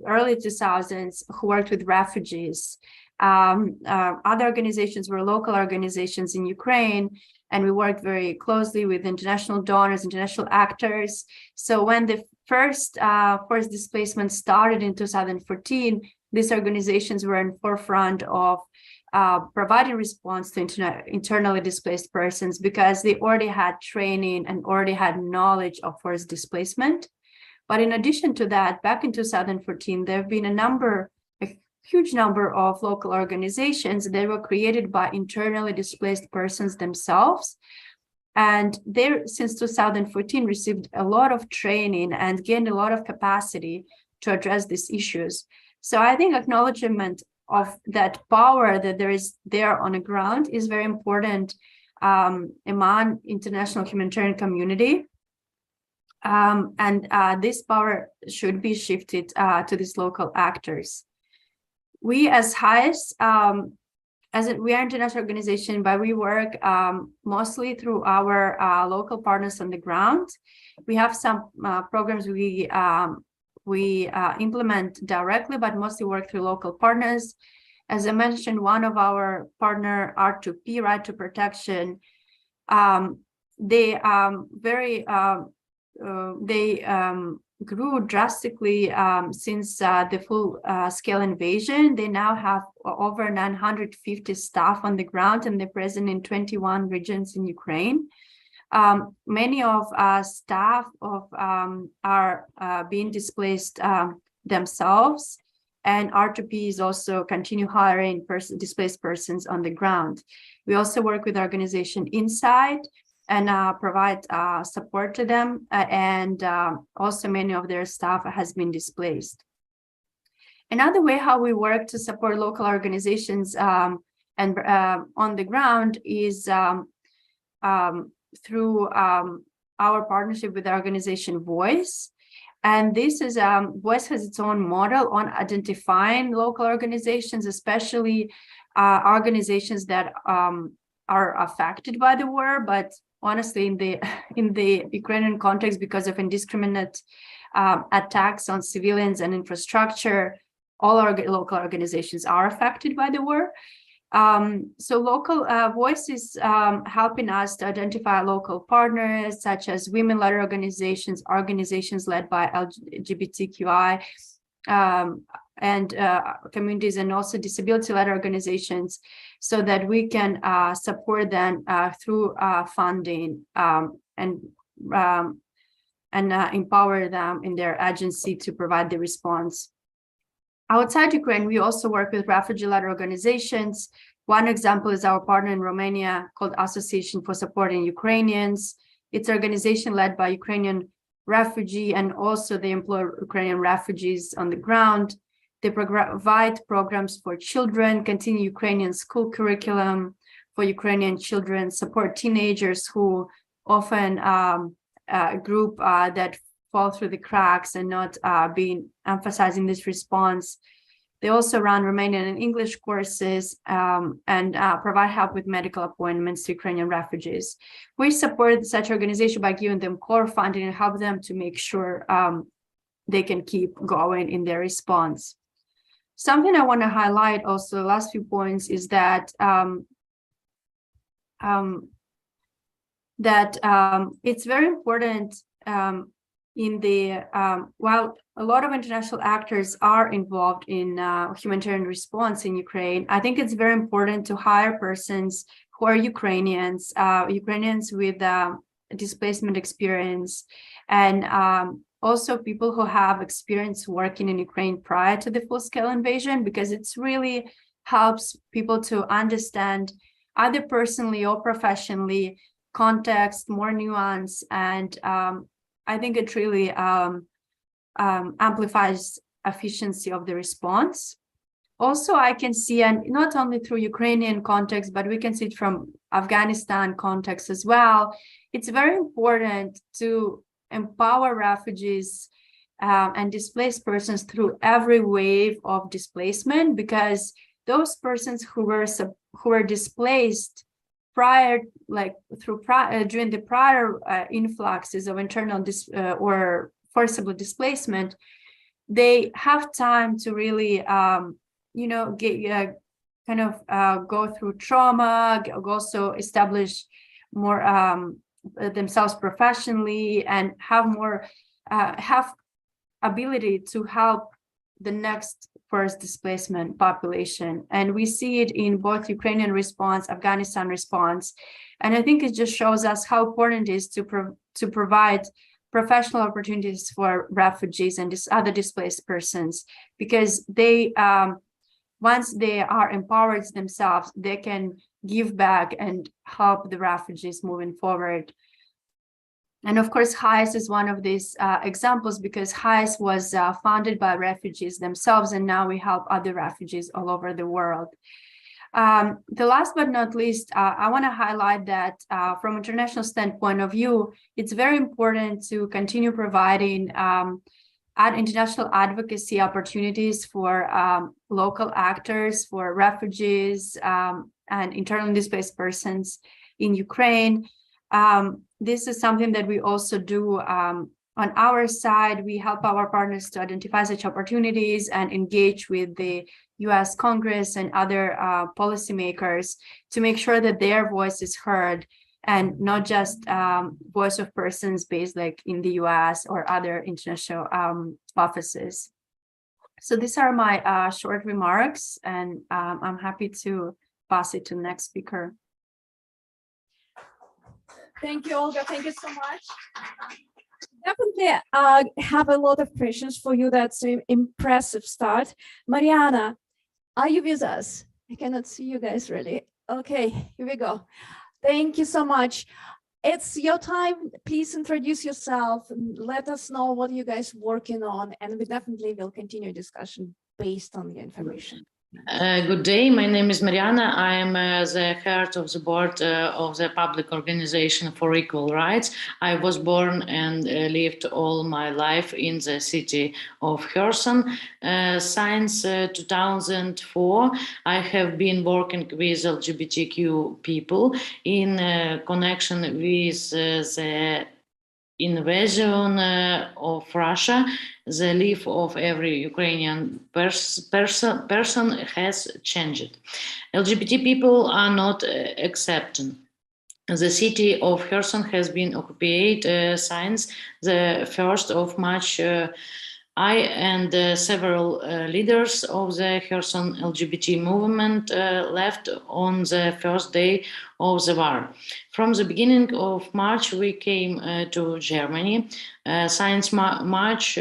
early 2000s who worked with refugees. Other organizations were local organizations in Ukraine, and we worked very closely with international donors, international actors. So when the first forced displacement started in 2014, these organizations were in forefront of providing response to internally displaced persons, because they already had training and already had knowledge of forced displacement. But in addition to that, back in 2014, there have been a huge number of local organizations that were created by internally displaced persons themselves. And they, since 2014, received a lot of training and gained a lot of capacity to address these issues. So I think acknowledgement of that power that there is there on the ground is very important among international humanitarian community. And this power should be shifted to these local actors. We as HIAS we are an international organization, but we work mostly through our local partners on the ground. We have some programs we implement directly, but mostly work through local partners. As I mentioned, one of our partner, R2P, Right to Protection, they grew drastically since the full-scale invasion. They now have over 950 staff on the ground, and they're present in 21 regions in Ukraine. Many of staff are being displaced themselves, and R2P is also continue hiring displaced persons on the ground. We also work with organization inside and provide support to them, and also many of their staff has been displaced. Another way how we work to support local organizations and on the ground is through our partnership with the organization Voice. And this is Voice has its own model on identifying local organizations, especially organizations that are affected by the war, but honestly, in the Ukrainian context, because of indiscriminate attacks on civilians and infrastructure, all our local organizations are affected by the war. So local Voice is helping us to identify local partners, such as women-led organizations, organizations led by LGBTQI and communities, and also disability-led organizations, so that we can support them through funding and empower them in their agency to provide the response. Outside Ukraine, we also work with refugee-led organizations. One example is our partner in Romania called Association for Supporting Ukrainians. It's an organization led by Ukrainian refugee, and also they employ Ukrainian refugees on the ground. They provide programs for children, continue Ukrainian school curriculum for Ukrainian children, support teenagers who often a group that fall through the cracks and not being emphasizing this response. They also run Romanian and English courses and provide help with medical appointments to Ukrainian refugees. We support such organization by giving them core funding and help them to make sure they can keep going in their response. Something I want to highlight also, the last few points, is that it's very important while a lot of international actors are involved in humanitarian response in Ukraine, I think it's very important to hire persons who are Ukrainians, Ukrainians with displacement experience, and also people who have experience working in Ukraine prior to the full-scale invasion, because it's really helps people to understand either personally or professionally context, more nuance, and I think it really amplifies efficiency of the response. Also, I can see, and not only through Ukrainian context, but we can see it from Afghanistan context as well, it's very important to empower refugees and displaced persons through every wave of displacement, because those persons who were displaced during the prior influxes of internal or forcible displacement, they have time to really go through trauma, also establish more themselves professionally, and have more ability to help the next first displacement population. And we see it in both Ukrainian response, Afghanistan response. And I think it just shows us how important it is to provide professional opportunities for refugees and other displaced persons, because they, once they are empowered themselves, they can give back and help the refugees moving forward. And of course, HIAS is one of these examples, because HIAS was founded by refugees themselves, and now we help other refugees all over the world. The last but not least, I want to highlight that from international standpoint of view, it's very important to continue providing add international advocacy opportunities for local actors, for refugees and internally displaced persons in Ukraine. This is something that we also do on our side. We help our partners to identify such opportunities and engage with the US Congress and other policymakers to make sure that their voice is heard and not just voice of persons based like in the US or other international offices. So these are my short remarks, and I'm happy to pass it to the next speaker. Thank you, Olga. Thank you so much. Definitely have a lot of questions for you. That's an impressive start. Mariana, are you with us? I cannot see you guys really. Okay, here we go. Thank you so much. It's your time. Please introduce yourself and let us know what you guys working on, and we definitely will continue discussion based on the information. Good day, my name is Mariana. I am the head of the board of the Public Organization for Equal Rights. I was born and lived all my life in the city of Kherson. Since 2004, I have been working with LGBTQ people in connection with the invasion of Russia. The life of every Ukrainian person has changed. LGBT people are not accepted. The city of Kherson has been occupied since the 1st of March. I and several leaders of the Kherson LGBT movement left on the first day of the war. From the beginning of March, we came to Germany. Since March,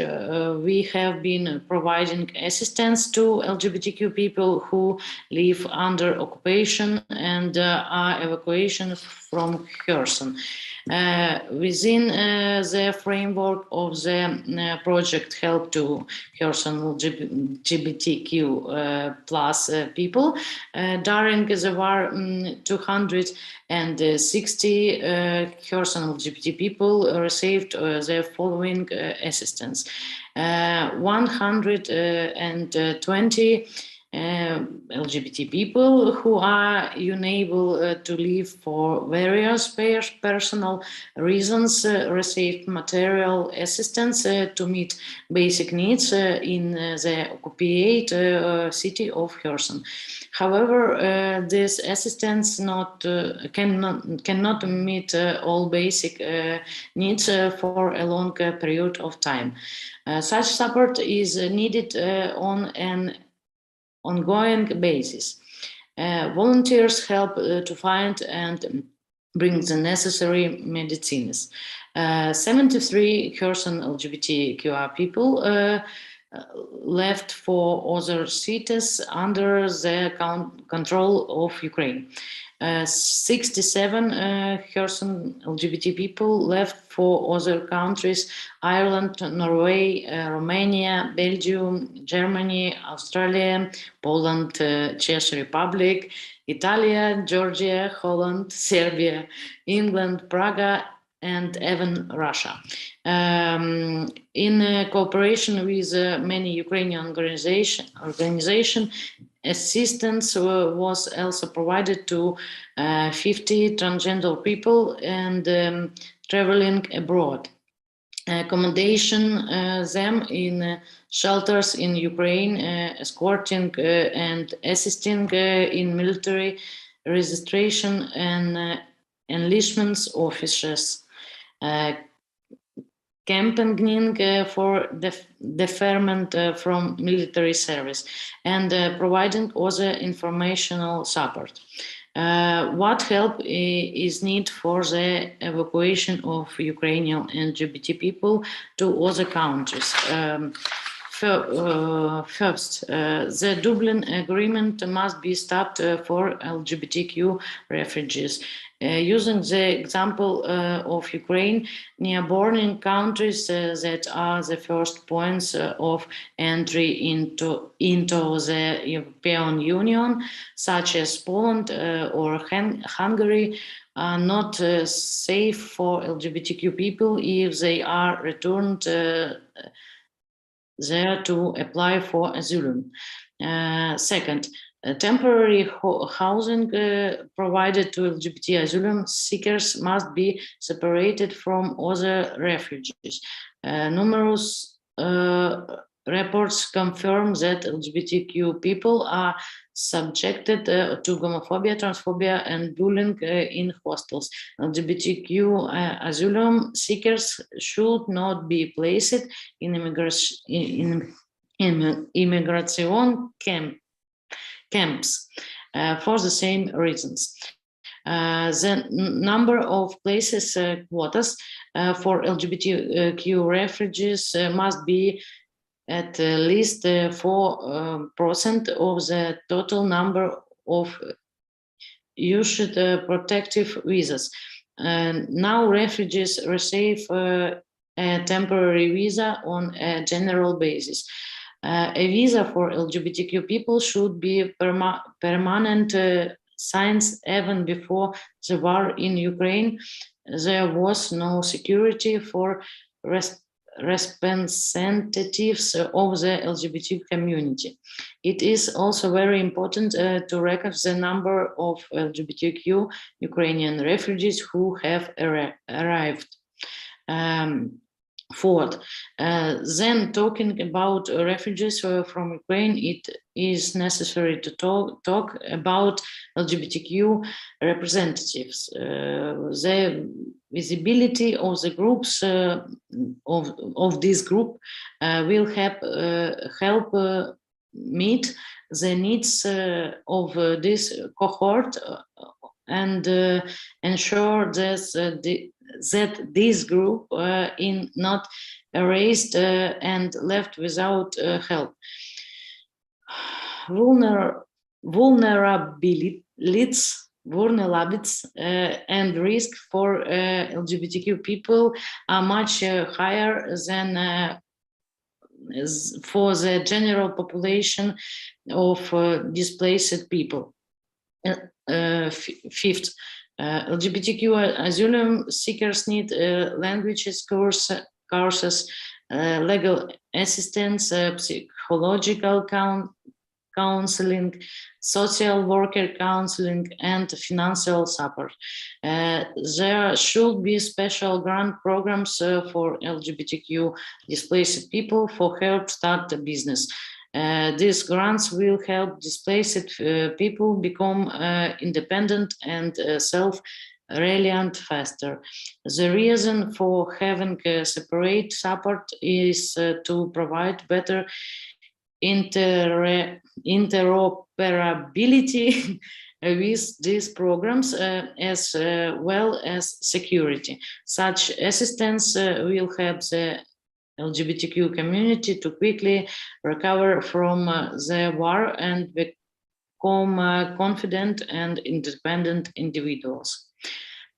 we have been providing assistance to LGBTQ people who live under occupation and are evacuated from Kherson. Within the framework of the project Help to Kherson LGBTQ plus people, during the war, 260 Kherson LGBT people received the following assistance. 120 LGBT people who are unable to live for various personal reasons received material assistance to meet basic needs in the occupied city of Kherson. However, this assistance cannot meet all basic needs for a long period of time. Such support is needed on an ongoing basis. Volunteers help to find and bring the necessary medicines. 73 Kherson LGBTQI people left for other cities under the control of Ukraine. 67 Kherson LGBT people left for other countries: Ireland, Norway, Romania, Belgium, Germany, Australia, Poland, Czech Republic, Italy, Georgia, Holland, Serbia, England, Prague, and even Russia. In cooperation with many Ukrainian organizations, assistance was also provided to 50 transgender people and traveling abroad. Accommodation them in shelters in Ukraine, escorting and assisting in military registration and enlistment officers. Campaigning for deferment from military service and providing other informational support. What help is needed for the evacuation of Ukrainian LGBT people to other countries? First, the Dublin Agreement must be stopped for LGBTQ refugees. Using the example of Ukraine, near bordering countries that are the first points of entry into the European Union, such as Poland or Hungary, are not safe for LGBTQ people if they are returned there to apply for asylum. Second, temporary housing provided to LGBT asylum seekers must be separated from other refugees. Numerous reports confirm that LGBTQ people are subjected to homophobia, transphobia, and bullying in hostels. LGBTQ asylum seekers should not be placed in immigration camps for the same reasons. The number of places quotas for LGBTQ refugees must be at least 4% of the total number of issued protective visas. Now refugees receive a temporary visa on a general basis. A visa for LGBTQ people should be permanent since even before the war in Ukraine, there was no security for representatives of the LGBT community. It is also very important to record the number of LGBTQ Ukrainian refugees who have arrived. Fourth, then talking about refugees from Ukraine, it is necessary to talk about LGBTQ representatives. The visibility of the groups of this group will help meet the needs of this cohort and ensure that this group is not erased and left without help. Vulnerabilities and risk for LGBTQ people are much higher than for the general population of displaced people. Fifth, LGBTQ asylum seekers need languages courses, legal assistance, psychological counseling, social worker counseling, and financial support. There should be special grant programs for LGBTQ displaced people for help start a business. These grants will help displaced people become independent and self-reliant faster. The reason for having separate support is to provide better interoperability with these programs as well as security. Such assistance will help the LGBTQ community to quickly recover from the war and become confident and independent individuals.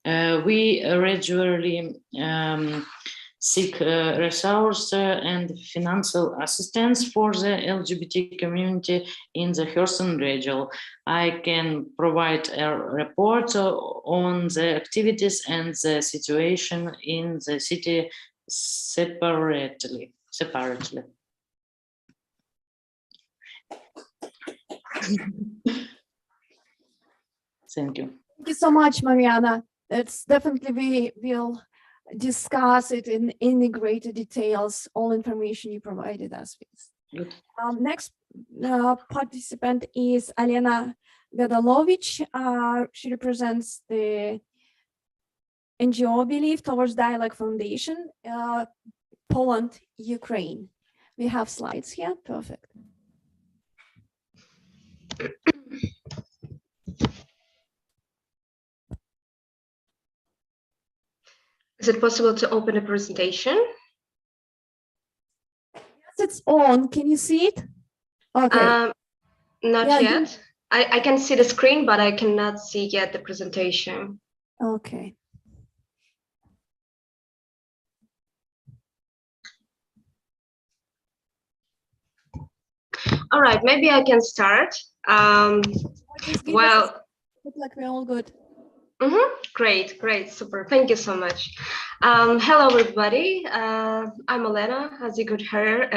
We regularly seek resource and financial assistance for the LGBT community in the Kherson region. I can provide a report on the activities and the situation in the city separately. Thank you. Thank you so much, Mariana. It's definitely we will discuss it in greater details, all information you provided us with. Next participant is Alena Gadalovich. She represents the NGO Belief Towards Dialogue Foundation, Poland, Ukraine. We have slides here, perfect. Is it possible to open a presentation? Yes, it's on. Can you see it? Okay. Not yet. I can see the screen, but I cannot see yet the presentation. Okay. All right, maybe I can start. Well, look like we're all good. Great, great, super. Thank you so much. Hello, everybody. I'm Elena, as you could hear.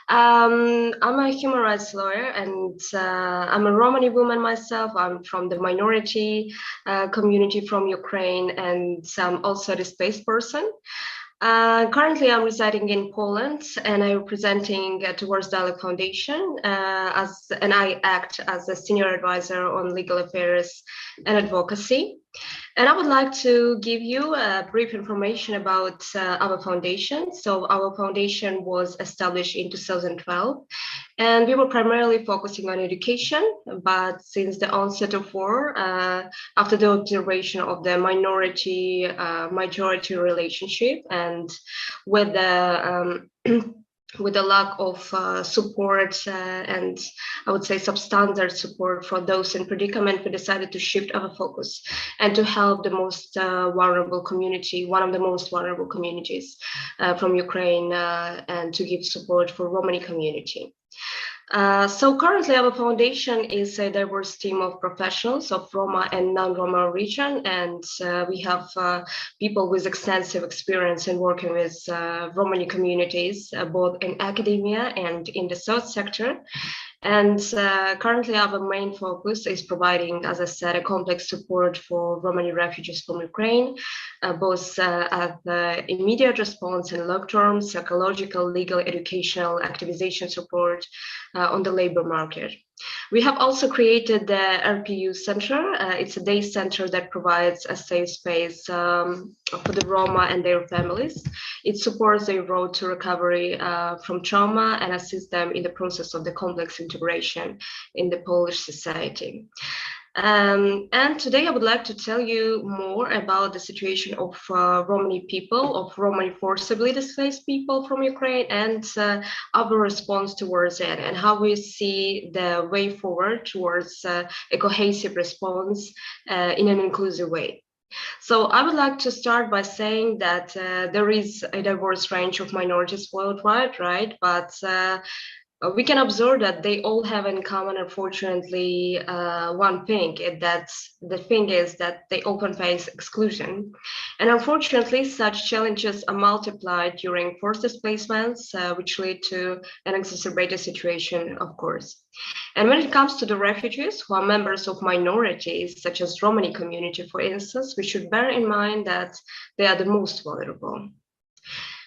I'm a human rights lawyer, and I'm a Romani woman myself. I'm from the minority community from Ukraine, and I'm also a displaced person. Currently, I'm residing in Poland, and I'm representing Towards Dialogue Foundation, and I act as a senior advisor on legal affairs and advocacy. And I would like to give you a brief information about our foundation. So our foundation was established in 2012, and we were primarily focusing on education. But since the onset of war, after the observation of the minority-majority relationship, and with the with the lack of support and I would say substandard support for those in predicament, we decided to shift our focus and to help the most vulnerable community, one of the most vulnerable communities from Ukraine, and to give support for Romani community. So currently our foundation is a diverse team of professionals of Roma and non-Roma region, and we have people with extensive experience in working with Romani communities, both in academia and in the third sector. And currently our main focus is providing, as I said, a complex support for Romani refugees from Ukraine, both at the immediate response in long-term, psychological, legal, educational, activization support on the labor market. We have also created the RPU Center. It's a day center that provides a safe space for the Roma and their families. It supports their road to recovery from trauma and assists them in the process of the complex integration in the Polish society. And today I would like to tell you more about the situation of Romani people, of Romani forcibly displaced people from Ukraine, and our response towards it, and how we see the way forward towards a cohesive response in an inclusive way. So I would like to start by saying that there is a diverse range of minorities worldwide, right? But we can observe that they all have in common, unfortunately, one thing, that the thing is that they often face exclusion. And unfortunately, such challenges are multiplied during forced displacements, which lead to an exacerbated situation, of course. And when it comes to the refugees who are members of minorities, such as Romani community, for instance, we should bear in mind that they are the most vulnerable,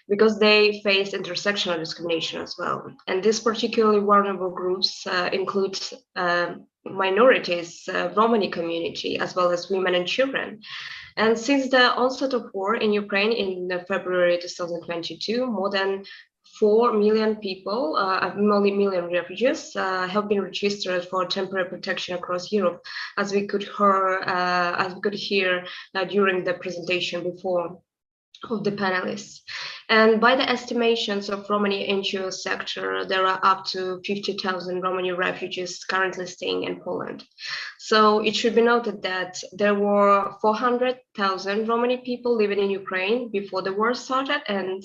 because they face intersectional discrimination as well. And these particularly vulnerable groups include minorities, Romani community, as well as women and children. And since the onset of war in Ukraine in February 2022, more than 4 million people, million refugees have been registered for temporary protection across Europe, as we could hear during the presentation before of the panelists. And by the estimations of Romani NGO sector, there are up to 50,000 Romani refugees currently staying in Poland. So it should be noted that there were 400,000 Romani people living in Ukraine before the war started, and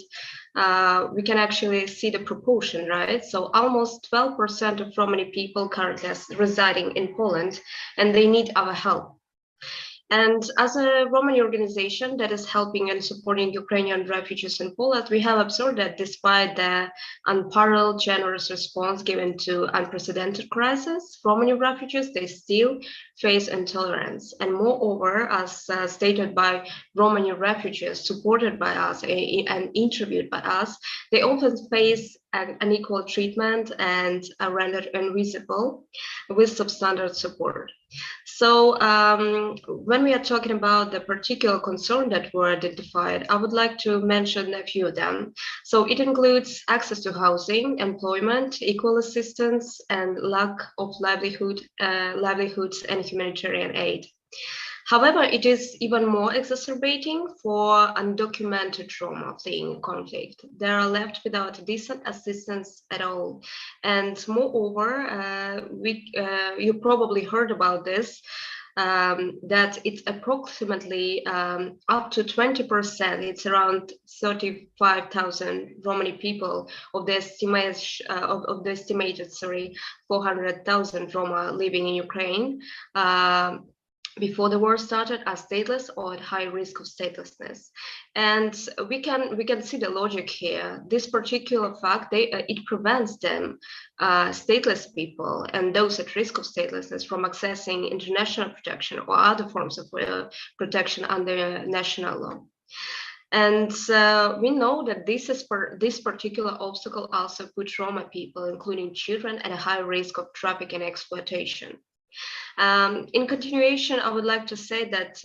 we can actually see the proportion, right? So almost 12% of Romani people currently are residing in Poland, and they need our help. And as a Romani organization that is helping and supporting Ukrainian refugees in Poland, we have observed that despite the unparalleled generous response given to unprecedented crisis, Romani refugees, they still face intolerance. And moreover, as stated by Romani refugees supported by us and interviewed by us, they often face unequal treatment and are rendered invisible with substandard support. So when we are talking about the particular concern that were identified, I would like to mention a few of them. So it includes access to housing, employment, equal assistance, and lack of livelihoods and humanitarian aid. However, it is even more exacerbating for undocumented Roma fleeing conflict. They are left without decent assistance at all. And moreover, you probably heard about this, that it's approximately up to 20%, it's around 35,000 Romani people of the estimated 400,000 Roma living in Ukraine, before the war started are stateless or at high risk of statelessness. And we can see the logic here. This particular fact, it prevents them, stateless people and those at risk of statelessness, from accessing international protection or other forms of protection under national law. And we know that this particular obstacle also puts Roma people, including children, at a high risk of trafficking and exploitation. In continuation, I would like to say that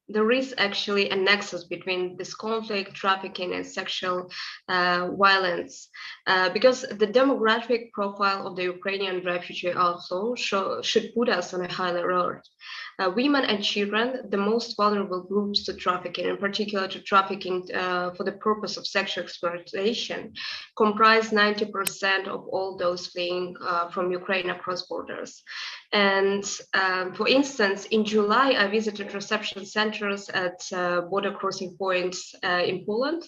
there is actually a nexus between this conflict, trafficking, and sexual violence, because the demographic profile of the Ukrainian refugee outflow should put us on a high alert. Women and children, the most vulnerable groups to trafficking, in particular to trafficking for the purpose of sexual exploitation, comprise 90% of all those fleeing from Ukraine across borders. And for instance, in July, I visited reception centers at border crossing points in Poland,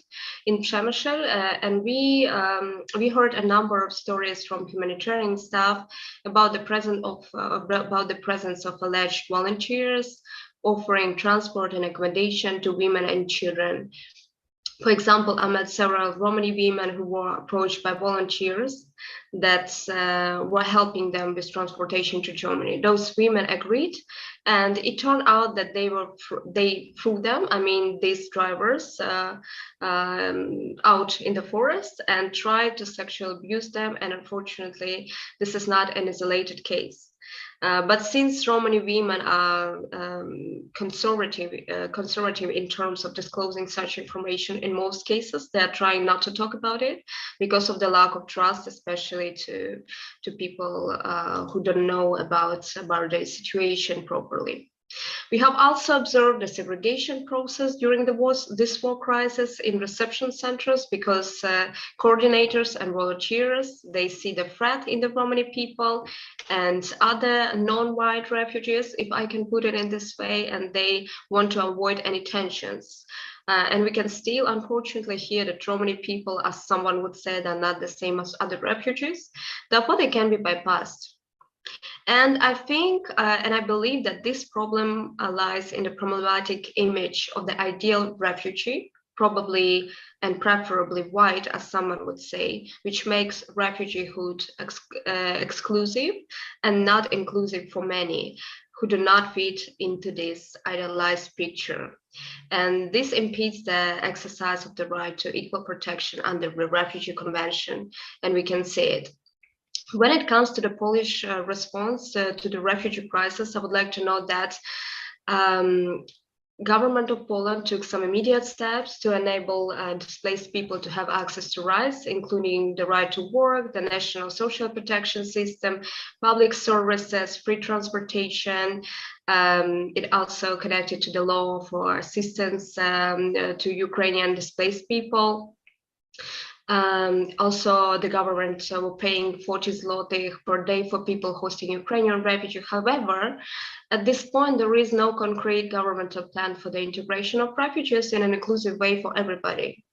in Przemysl, and we heard a number of stories from humanitarian staff about the presence of alleged volunteers offering transport and accommodation to women and children. For example, I met several Romani women who were approached by volunteers that were helping them with transportation to Germany. Those women agreed, and it turned out that they threw them, I mean, these drivers, out in the forest and tried to sexually abuse them. And unfortunately, this is not an isolated case. But since Romani women are conservative in terms of disclosing such information, in most cases, they're trying not to talk about it because of the lack of trust, especially to people who don't know about the situation properly. We have also observed the segregation process during this war crisis in reception centers, because coordinators and volunteers, they see the threat in the Romani people and other non-white refugees, if I can put it in this way, and they want to avoid any tensions. And we can still, unfortunately, hear that Romani people, as someone would say, are not the same as other refugees. Therefore, they can be bypassed. And I think, and I believe that this problem lies in the problematic image of the ideal refugee, probably and preferably white, as someone would say, which makes refugeehood exclusive and not inclusive for many who do not fit into this idealized picture. And this impedes the exercise of the right to equal protection under the Refugee Convention, and we can say it. When it comes to the Polish response to the refugee crisis, I would like to note that government of Poland took some immediate steps to enable displaced people to have access to rights, including the right to work, the national social protection system, public services, free transportation. It also connected to the law for assistance to Ukrainian displaced people. Also, the government were paying 40 zloty per day for people hosting Ukrainian refugees. However, at this point, there is no concrete governmental plan for the integration of refugees in an inclusive way for everybody.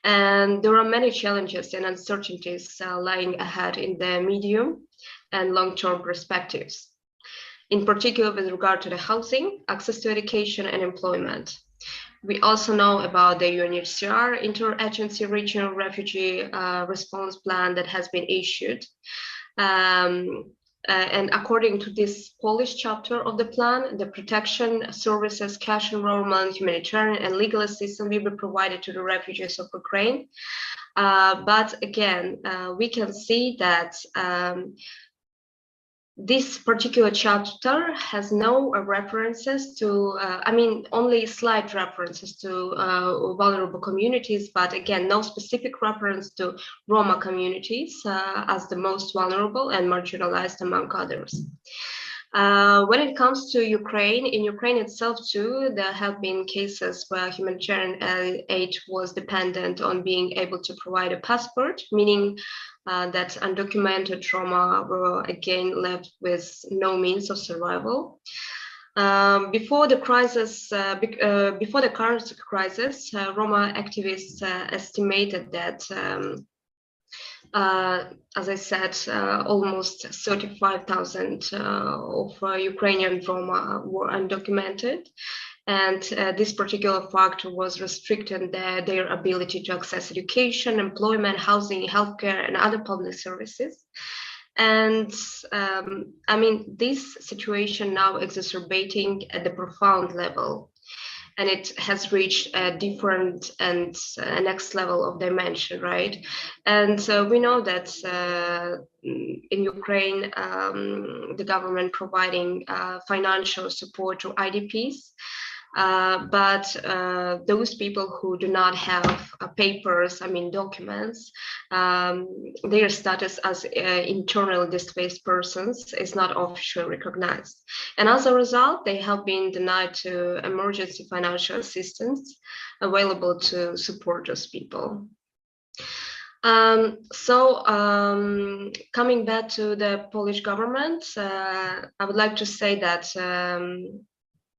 And there are many challenges and uncertainties lying ahead in the medium and long-term perspectives, in particular with regard to the housing, access to education, and employment. We also know about the UNHCR Interagency Regional Refugee Response Plan that has been issued. And according to this Polish chapter of the plan, the protection services, cash enrollment, humanitarian and legal assistance will be provided to the refugees of Ukraine. But again, we can see that this particular chapter has no references to, I mean, only slight references to vulnerable communities, but again, no specific reference to Roma communities as the most vulnerable and marginalized among others. When it comes to Ukraine, in Ukraine itself too, there have been cases where humanitarian aid was dependent on being able to provide a passport, meaning that undocumented Roma were again left with no means of survival. Before the current crisis, Roma activists estimated that As I said, almost 35,000 of Ukrainian Roma were undocumented. And this particular factor was restricting their ability to access education, employment, housing, healthcare, and other public services. And I mean, this situation now exacerbating at the profound level, and it has reached a different and next level of dimension, right? And we know that in Ukraine, the government providing financial support to IDPs, but those people who do not have papers, I mean documents, their status as internally displaced persons is not officially recognized. And as a result, they have been denied to emergency financial assistance available to support those people. Coming back to the Polish government, I would like to say that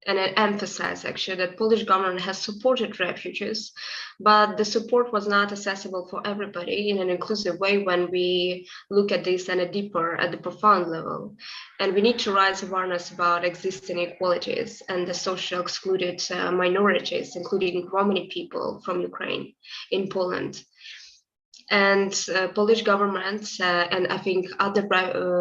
and I emphasize actually that Polish government has supported refugees, but the support was not accessible for everybody in an inclusive way when we look at this at the profound level. And we need to raise awareness about existing inequalities and the social excluded minorities, including Romani people from Ukraine in Poland. And Polish government and I think other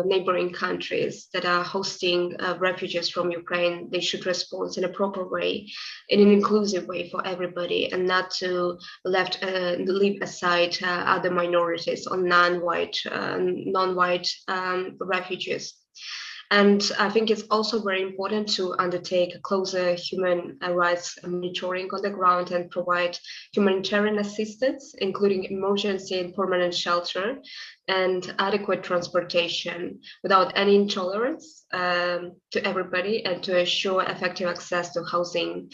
neighboring countries that are hosting refugees from Ukraine, they should respond in a proper way, in an inclusive way for everybody, and not to leave aside other minorities or non-white refugees. And I think it's also very important to undertake closer human rights monitoring on the ground and provide humanitarian assistance, including emergency and permanent shelter and adequate transportation without any intolerance to everybody, and to ensure effective access to housing,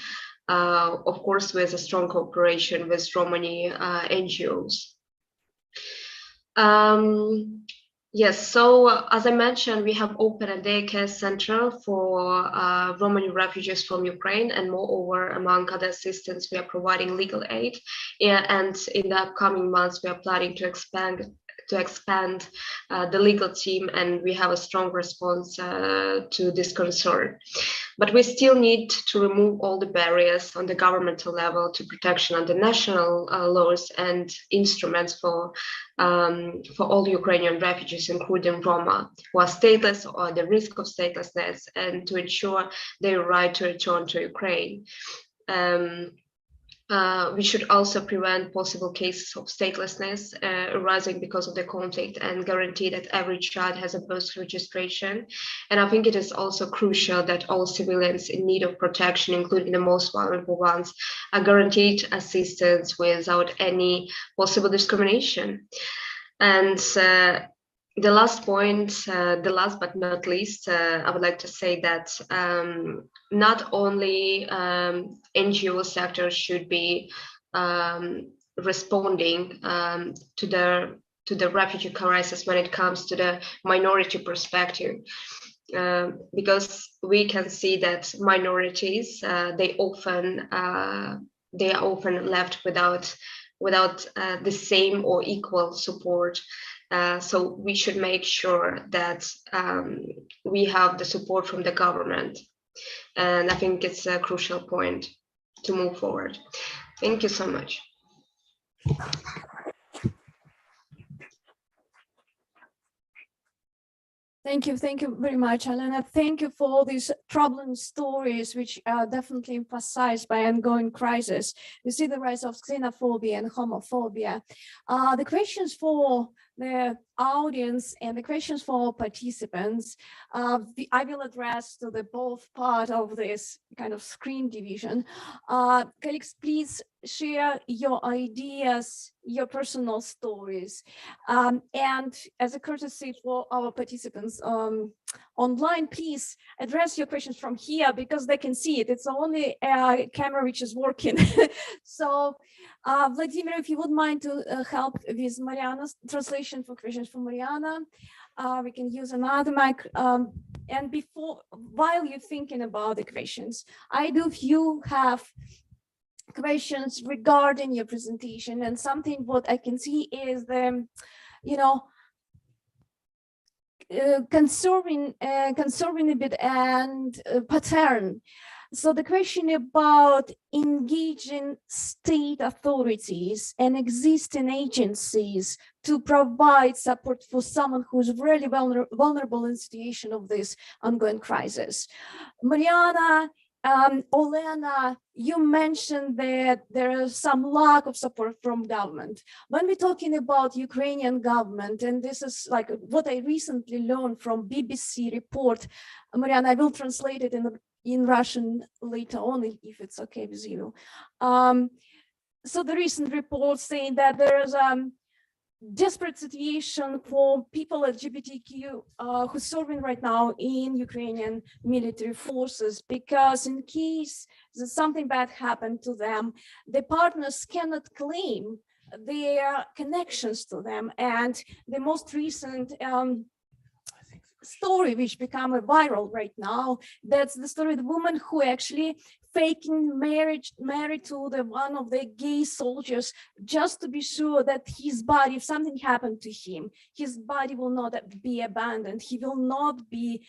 of course, with a strong cooperation with Romani NGOs. Yes, so as I mentioned, we have opened a daycare center for Romani refugees from Ukraine, and moreover, among other assistance, we are providing legal aid. And in the upcoming months, we are planning to expand the legal team, and we have a strong response to this concern. But we still need to remove all the barriers on the governmental level to protection under national laws and instruments for all Ukrainian refugees, including Roma, who are stateless or at the risk of statelessness, and to ensure their right to return to Ukraine. We should also prevent possible cases of statelessness arising because of the conflict, and guarantee that every child has a birth registration. And I think it is also crucial that all civilians in need of protection, including the most vulnerable ones, are guaranteed assistance without any possible discrimination. And the last point, the last but not least, I would like to say that not only NGO sector should be responding to the refugee crisis when it comes to the minority perspective, because we can see that minorities they are often left without the same or equal support. So we should make sure that we have the support from the government. And I think it's a crucial point to move forward. Thank you so much. Thank you very much, Elena. Thank you for all these troubling stories, which are definitely emphasized by ongoing crisis. We see the rise of xenophobia and homophobia. The questions for the audience and the questions for participants, I will address to the both part of this kind of screen division. Colleagues, please share your ideas, your personal stories. And as a courtesy for our participants online, please address your questions from here because they can see it. It's the only camera which is working. So Vladimir, if you would mind to help with Mariana's translation for questions from Mariana, we can use another mic. And while you're thinking about the questions, if you have questions regarding your presentation, and something what I can see is the conserving a bit and pattern. So the question about engaging state authorities and existing agencies to provide support for someone who's really vulnerable in the situation of this ongoing crisis. Mariana, Olena, you mentioned that there is some lack of support from government. When we're talking about Ukrainian government, and this is like what I recently learned from BBC report, Mariana, I will translate it in Russian later on if it's okay with you. So the recent report saying that there is desperate situation for people LGBTQ who are serving right now in Ukrainian military forces, because in case that something bad happened to them, the partners cannot claim their connections to them. And the most recent story which become viral right now, that's the story of the woman who actually faking married to one of the gay soldiers just to be sure that his body, if something happened to him, his body will not be abandoned. He will not be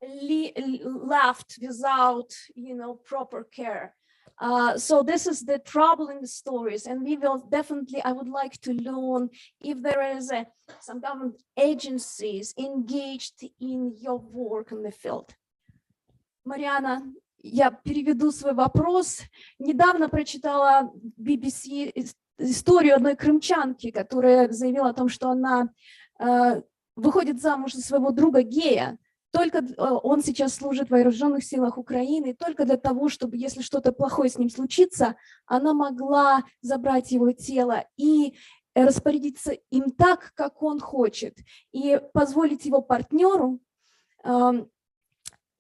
left without, proper care. So this is the troubling stories, and we will definitely, I would like to learn if there is some government agencies engaged in your work in the field. Мариана, я переведу свой вопрос. Недавно прочитала BBC историю одной крымчанки, которая заявила о том, что она выходит замуж за своего друга гея. Только он сейчас служит в вооруженных силах Украины, только для того, чтобы, если что-то плохое с ним случится, она могла забрать его тело и распорядиться им так, как он хочет, и позволить его партнеру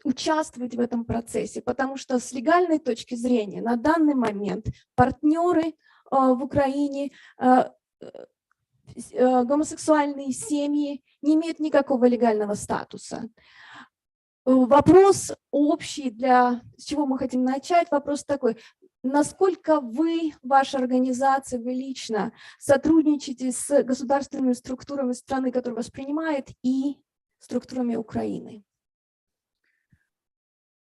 участвовать в этом процессе, потому что с легальной точки зрения на данный момент партнеры в Украине, гомосексуальные семьи не имеют никакого легального статуса. Вопрос общий, с чего мы хотим начать, вопрос такой: насколько вы, ваша организация, вы лично сотрудничаете с государственными структурами страны, которые вас принимают, и структурами Украины?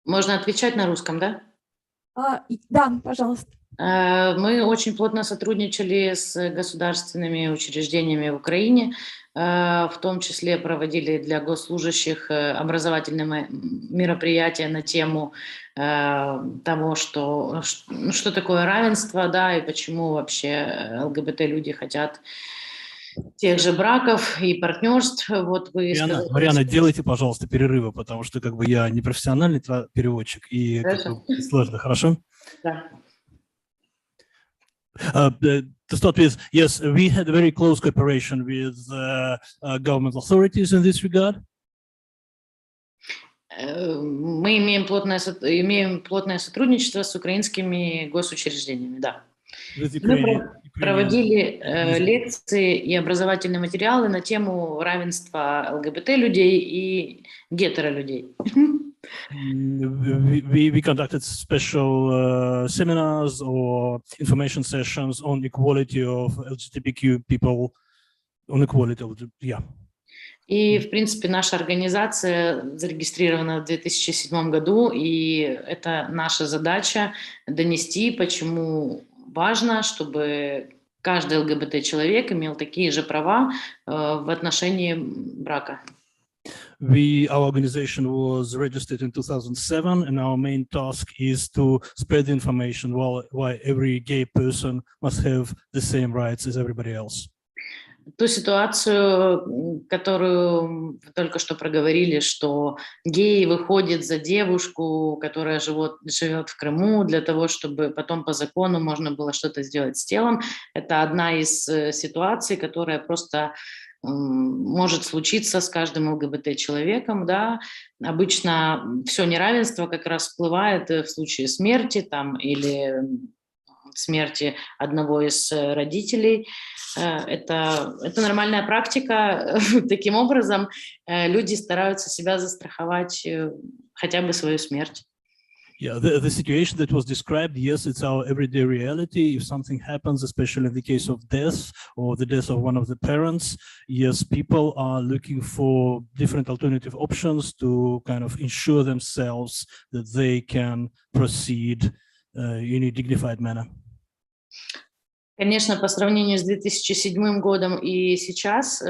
Можно отвечать на русском, да? Да, пожалуйста. Мы очень плотно сотрудничали с государственными учреждениями в Украине, в том числе проводили для госслужащих образовательные мероприятия на тему того, что такое равенство, да, и почему вообще ЛГБТ-люди хотят тех же браков и партнерств. Вот вы сказали... Мариана, делайте, пожалуйста, перерывы, потому что я не профессиональный переводчик, и сложно, хорошо? Да. To start with, yes, we had a very close cooperation with government authorities in this regard. Мы имеем плотное сотрудничество с украинскими госучреждениями, да. Мы проводили лекции и образовательные материалы на тему равенства ЛГБТ-людей и гетеролюдей. We conducted special seminars or information sessions on equality of LGBTQ people, on equality of, yeah. И, в принципе, наша организация зарегистрирована в 2007 году, и это наша задача донести, почему важно, чтобы каждый ЛГБТ-человек имел такие же права в отношении брака. Our organization was registered in 2007, and our main task is to spread the information why every gay person must have the same rights as everybody else. Ту ситуацию, которую вы только что проговорили, что гей выходит за девушку, которая живет в Крыму, для того, чтобы потом по закону можно было что-то сделать с телом, это одна из ситуаций, которая просто может случиться с каждым ЛГБТ-человеком, да. Обычно все неравенство как раз всплывает в случае смерти там, или смерти одного из родителей. Это нормальная практика. Таким образом, люди стараются себя застраховать хотя бы свою смерть. Yeah, the situation that was described, yes, it's our everyday reality. If something happens, especially in the case of death or the death of one of the parents, yes, people are looking for different alternative options to kind of ensure themselves that they can proceed in a dignified manner. Конечно, по сравнению с 2007 годом и сейчас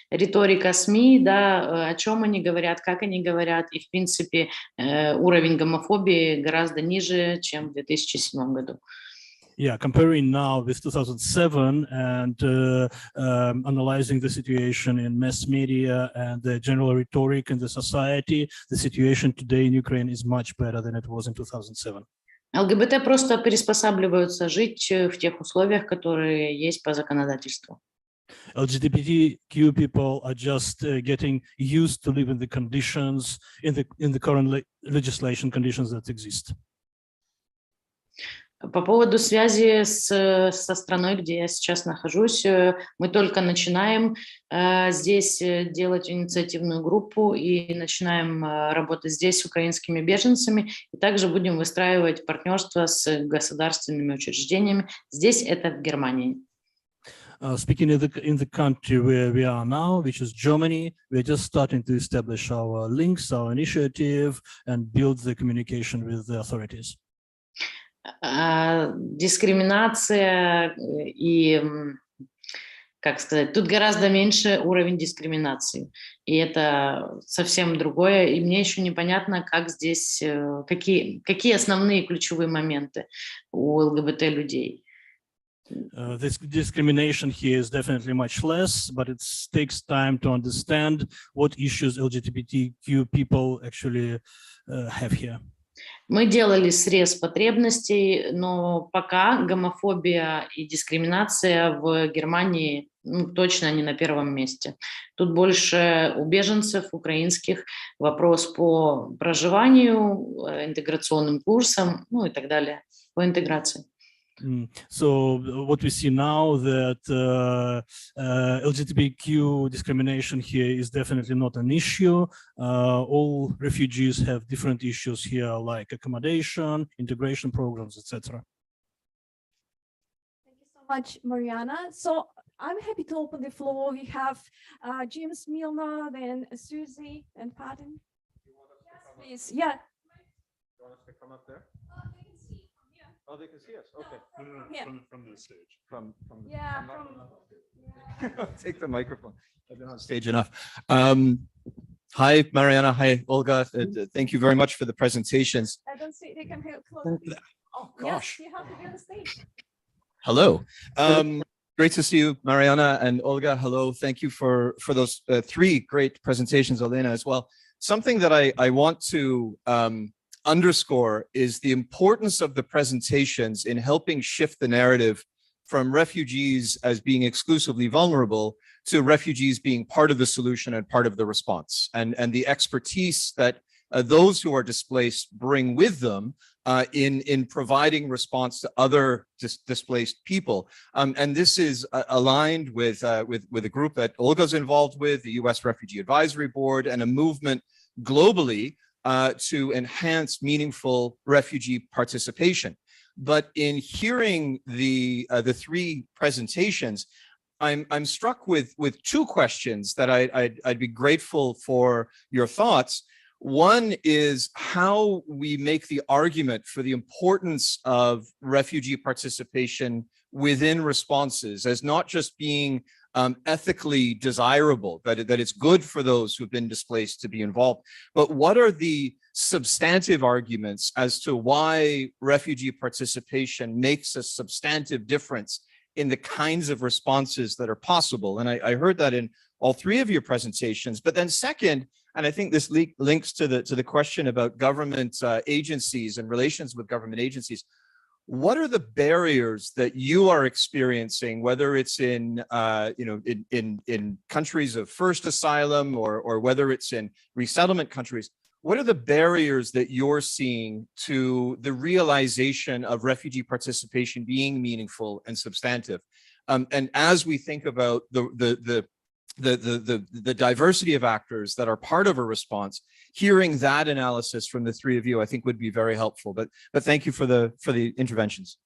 риторика СМИ, да, о чем они говорят, как они говорят, и, в принципе, уровень гомофобии гораздо ниже, чем в 2007 году. Yeah, comparing now with 2007 and analyzing the situation in mass media and the general rhetoric in the society, the situation today in Ukraine is much better than it was in 2007. ЛГБТ просто приспосабливаются жить в тех условиях, которые есть по законодательству. LGBTQ people are just getting used to live in the conditions, in the current legislation conditions that exist. По поводу связи со страной, где я сейчас нахожусь, мы только начинаем здесь делать инициативную группу и начинаем работать здесь с украинскими беженцами, и также будем выстраивать партнерство с государственными учреждениями. Здесь это в Германии. Speaking in the country where we are now, which is Germany, we're just starting to establish our links, our initiative, and build the communication with the authorities. Дискриминация и, как сказать, тут гораздо меньше уровень дискриминации, и это совсем другое, и мне еще непонятно, как здесь, какие основные ключевые моменты у ЛГБТ-людей. This discrimination here is definitely much less, but it takes time to understand what issues LGBTQ people actually have here. Мы делали срез потребностей, но пока гомофобия и дискриминация в Германии точно не на первом месте. Тут больше у беженцев украинских вопрос по проживанию, интеграционным курсам, ну и так далее, по интеграции. So what we see now that LGBTQ discrimination here is definitely not an issue. All refugees have different issues here, like accommodation, integration programs, etc. Thank you so much, Mariana. So I'm happy to open the floor. We have James Milner, then Susie and Patton. Yes, please. Yeah. You want us to come up there? Oh, they can see us. Okay. Yeah. From the stage. From Yeah. take the microphone. I've been on stage enough. Hi, Mariana. Hi, Olga. Thank you very much for the presentations. I don't see they can help close. Oh gosh. Yes, you have to be on the stage. Hello. Great to see you, Mariana and Olga. Hello. Thank you for those three great presentations, Elena, as well. Something that I want to underscore is the importance of the presentations in helping shift the narrative from refugees as being exclusively vulnerable to refugees being part of the solution and part of the response, and the expertise that those who are displaced bring with them in providing response to other displaced people. And this is aligned with a group that Olga's involved with, the U.S. Refugee Advisory Board, and a movement globally to enhance meaningful refugee participation. But in hearing the three presentations, I'm struck with two questions that I'd be grateful for your thoughts. One is how we make the argument for the importance of refugee participation within responses as not just being ethically desirable, that it's good for those who've been displaced to be involved, but what are the substantive arguments as to why refugee participation makes a substantive difference in the kinds of responses that are possible? And I heard that in all three of your presentations. But then second, and I think this links to the question about government agencies and relations with government agencies, what are the barriers that you are experiencing, whether it's in in countries of first asylum or whether it's in resettlement countries? What are the barriers that you're seeing to the realization of refugee participation being meaningful and substantive? And as we think about the the diversity of actors that are part of a response, hearing that analysis from the three of you, I think would be very helpful. But thank you for the interventions.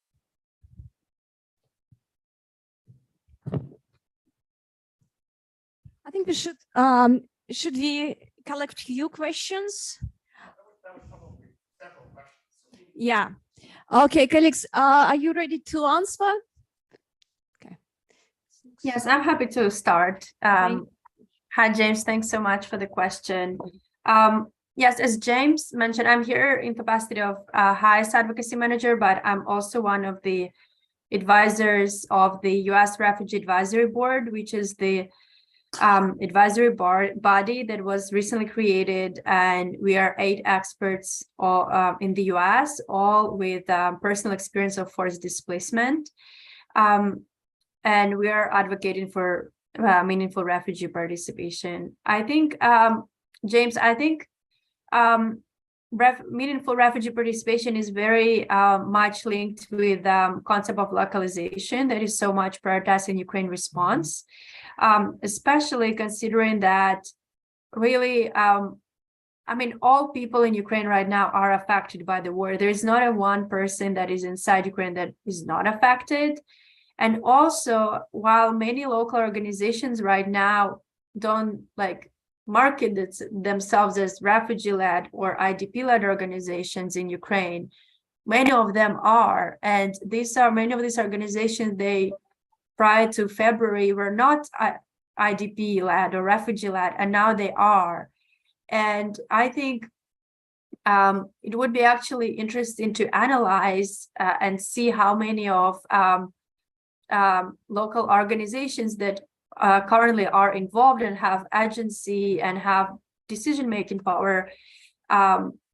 I think we should we collect few questions? Yeah. Okay, colleagues, are you ready to answer? Okay. Yes, I'm happy to start. Hi, James. Thanks so much for the question. Yes, as James mentioned, I'm here in capacity of highest advocacy manager, but I'm also one of the advisors of the U.S. Refugee Advisory Board, which is the advisory body that was recently created, and we are 8 experts all, in the US, all with personal experience of forced displacement, and we are advocating for meaningful refugee participation. I think, James, I think meaningful refugee participation is very much linked with concept of localization that is so much prioritized in Ukraine response. Especially considering that really, I mean, all people in Ukraine right now are affected by the war. There is not a one person that is inside Ukraine that is not affected. And also, while many local organizations right now don't like market themselves as refugee-led or IDP-led organizations in Ukraine, many of them are. And many of these organizations, they prior to February were not IDP-led or refugee-led, and now they are. And I think it would be actually interesting to analyze and see how many of local organizations that currently are involved and have agency and have decision-making power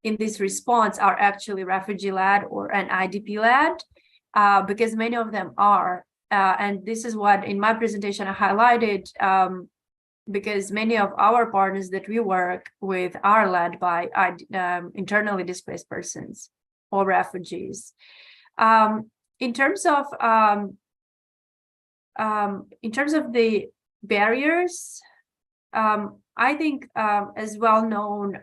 in this response are actually refugee-led or an IDP-led, because many of them are. And this is what in my presentation I highlighted, because many of our partners that we work with are led by internally displaced persons or refugees. In terms of the barriers, I think as well known,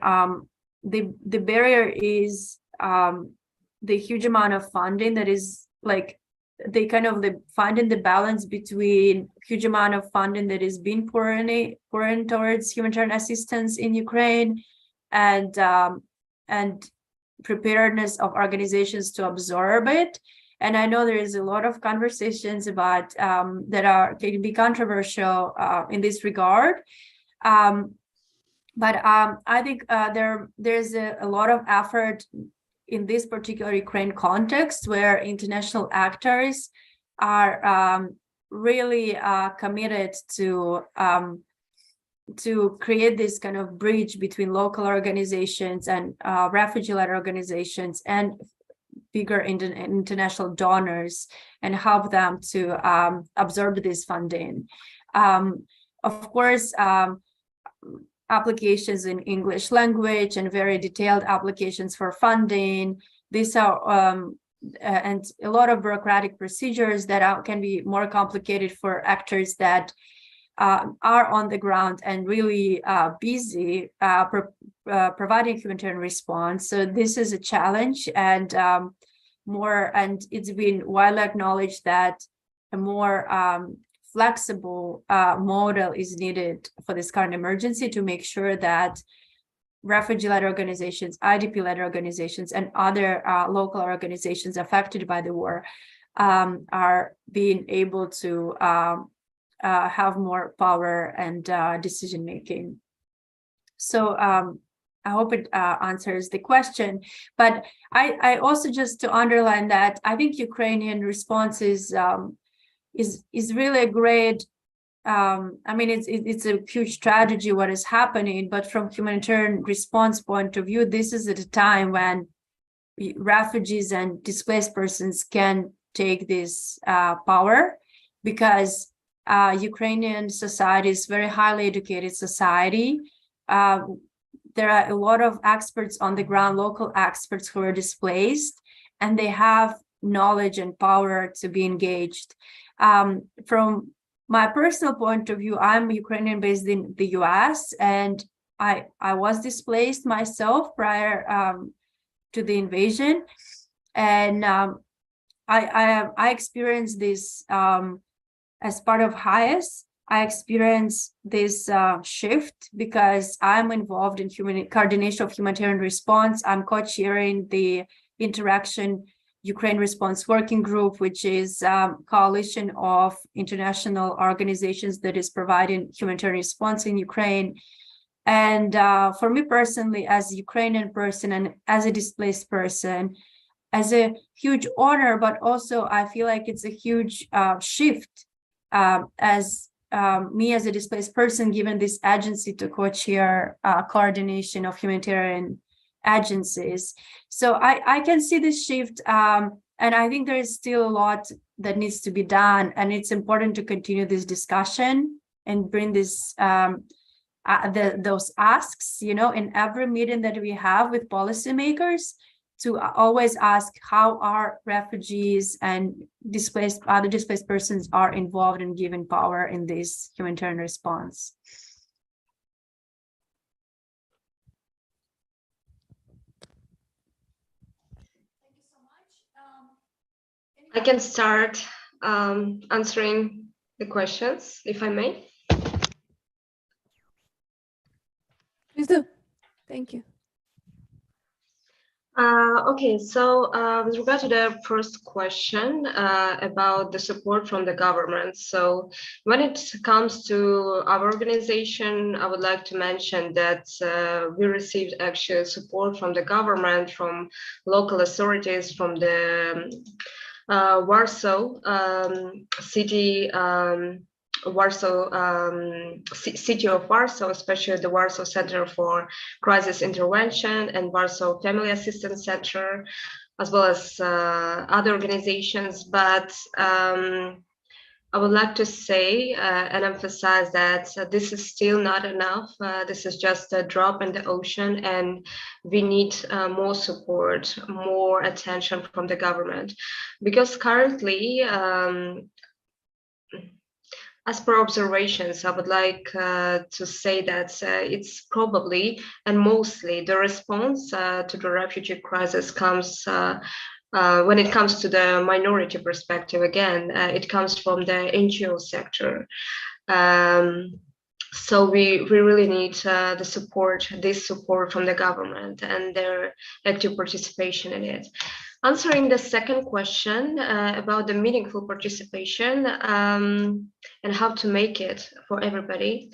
the barrier is the huge amount of funding that is like finding the balance between huge amount of funding that is being poured in towards humanitarian assistance in Ukraine and preparedness of organizations to absorb it. And I know there is a lot of conversations about that can be controversial in this regard. But I think there's a lot of effort in this particular Ukraine context where international actors are really committed to create this kind of bridge between local organizations and refugee-led organizations and bigger international donors and help them to absorb this funding. Of course, applications in English language and very detailed applications for funding. These are and a lot of bureaucratic procedures that can be more complicated for actors that are on the ground and really busy providing humanitarian response. So this is a challenge, and it's been widely acknowledged that a more flexible model is needed for this current emergency to make sure that refugee-led organizations, IDP-led organizations, and other local organizations affected by the war are being able to have more power and decision-making. So I hope it answers the question. But I also, just to underline that, I think Ukrainian response is really a great, I mean, it's a huge strategy what is happening, but from humanitarian response point of view, this is at a time when refugees and displaced persons can take this power, because Ukrainian society is very highly educated society. There are a lot of experts on the ground, local experts who are displaced, and they have knowledge and power to be engaged. From my personal point of view, I'm Ukrainian based in the US, and I was displaced myself prior to the invasion. And I experienced this as part of HIAS. I experienced this shift because I'm involved in coordination of humanitarian response. I'm co-chairing the Interaction Ukraine Response Working Group, which is a coalition of international organizations that is providing humanitarian response in Ukraine. And for me personally, as a Ukrainian person and as a displaced person, as a huge honor, but also I feel like it's a huge shift as me as a displaced person, given this agency to co-chair coordination of humanitarian agencies. So I can see this shift, and I think there is still a lot that needs to be done, and it's important to continue this discussion and bring this those asks, you know, in every meeting that we have with policymakers, to always ask how our refugees and other displaced persons are involved and given power in this humanitarian response. I can start answering the questions, if I may. Please do. Thank you. Okay, so with regard to the first question about the support from the government. So when it comes to our organization, I would like to mention that we received actual support from the government, from local authorities, from the Warsaw city, city of Warsaw, especially the Warsaw Center for Crisis Intervention and Warsaw Family Assistance Center, as well as other organizations. But I would like to say and emphasize that this is still not enough. This is just a drop in the ocean, and we need more support, more attention from the government, because currently, as per observations, I would like to say that it's probably and mostly the response to the refugee crisis comes when it comes to the minority perspective. Again, it comes from the NGO sector. So we really need this support from the government and their active participation in it. Answering the second question about the meaningful participation and how to make it for everybody,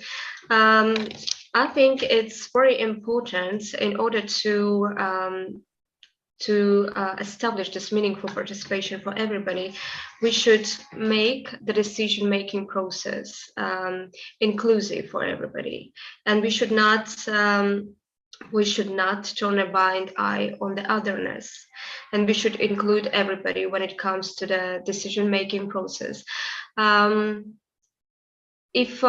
I think it's very important in order to establish this meaningful participation for everybody. We should make the decision-making process inclusive for everybody, and we should not turn a blind eye on the otherness, and we should include everybody when it comes to the decision-making process. If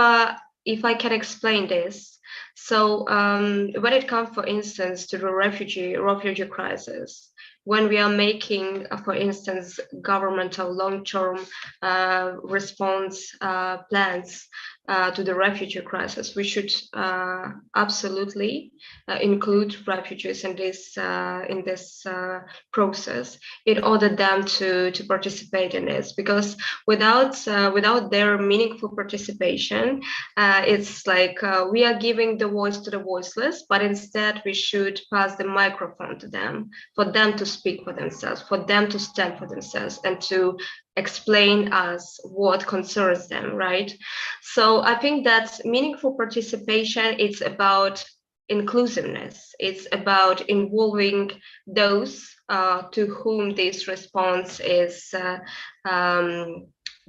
I can explain this, so when it comes, for instance, to the refugee crisis, when we are making, for instance, governmental long-term response plans to the refugee crisis, we should absolutely include refugees in this process in order them to participate in this, because without their meaningful participation, it's like we are giving the voice to the voiceless, but instead we should pass the microphone to them, for them to speak for themselves, for them to stand for themselves, and to explain us what concerns them, right? So I think that meaningful participation, it's about inclusiveness. It's about involving those to whom this response is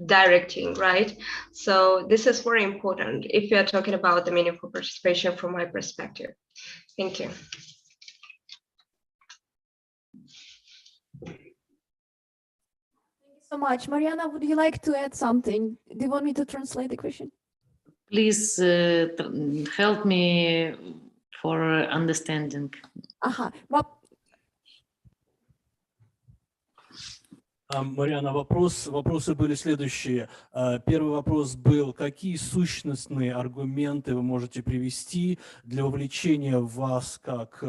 directing, right? So this is very important if we are talking about the meaningful participation from my perspective. Thank you. So much. Mariana, would you like to add something? Do you want me to translate the question? Please help me for understanding. Well, Марианна, вопросы были следующие. Первый вопрос был, какие сущностные аргументы вы можете привести для вовлечения вас как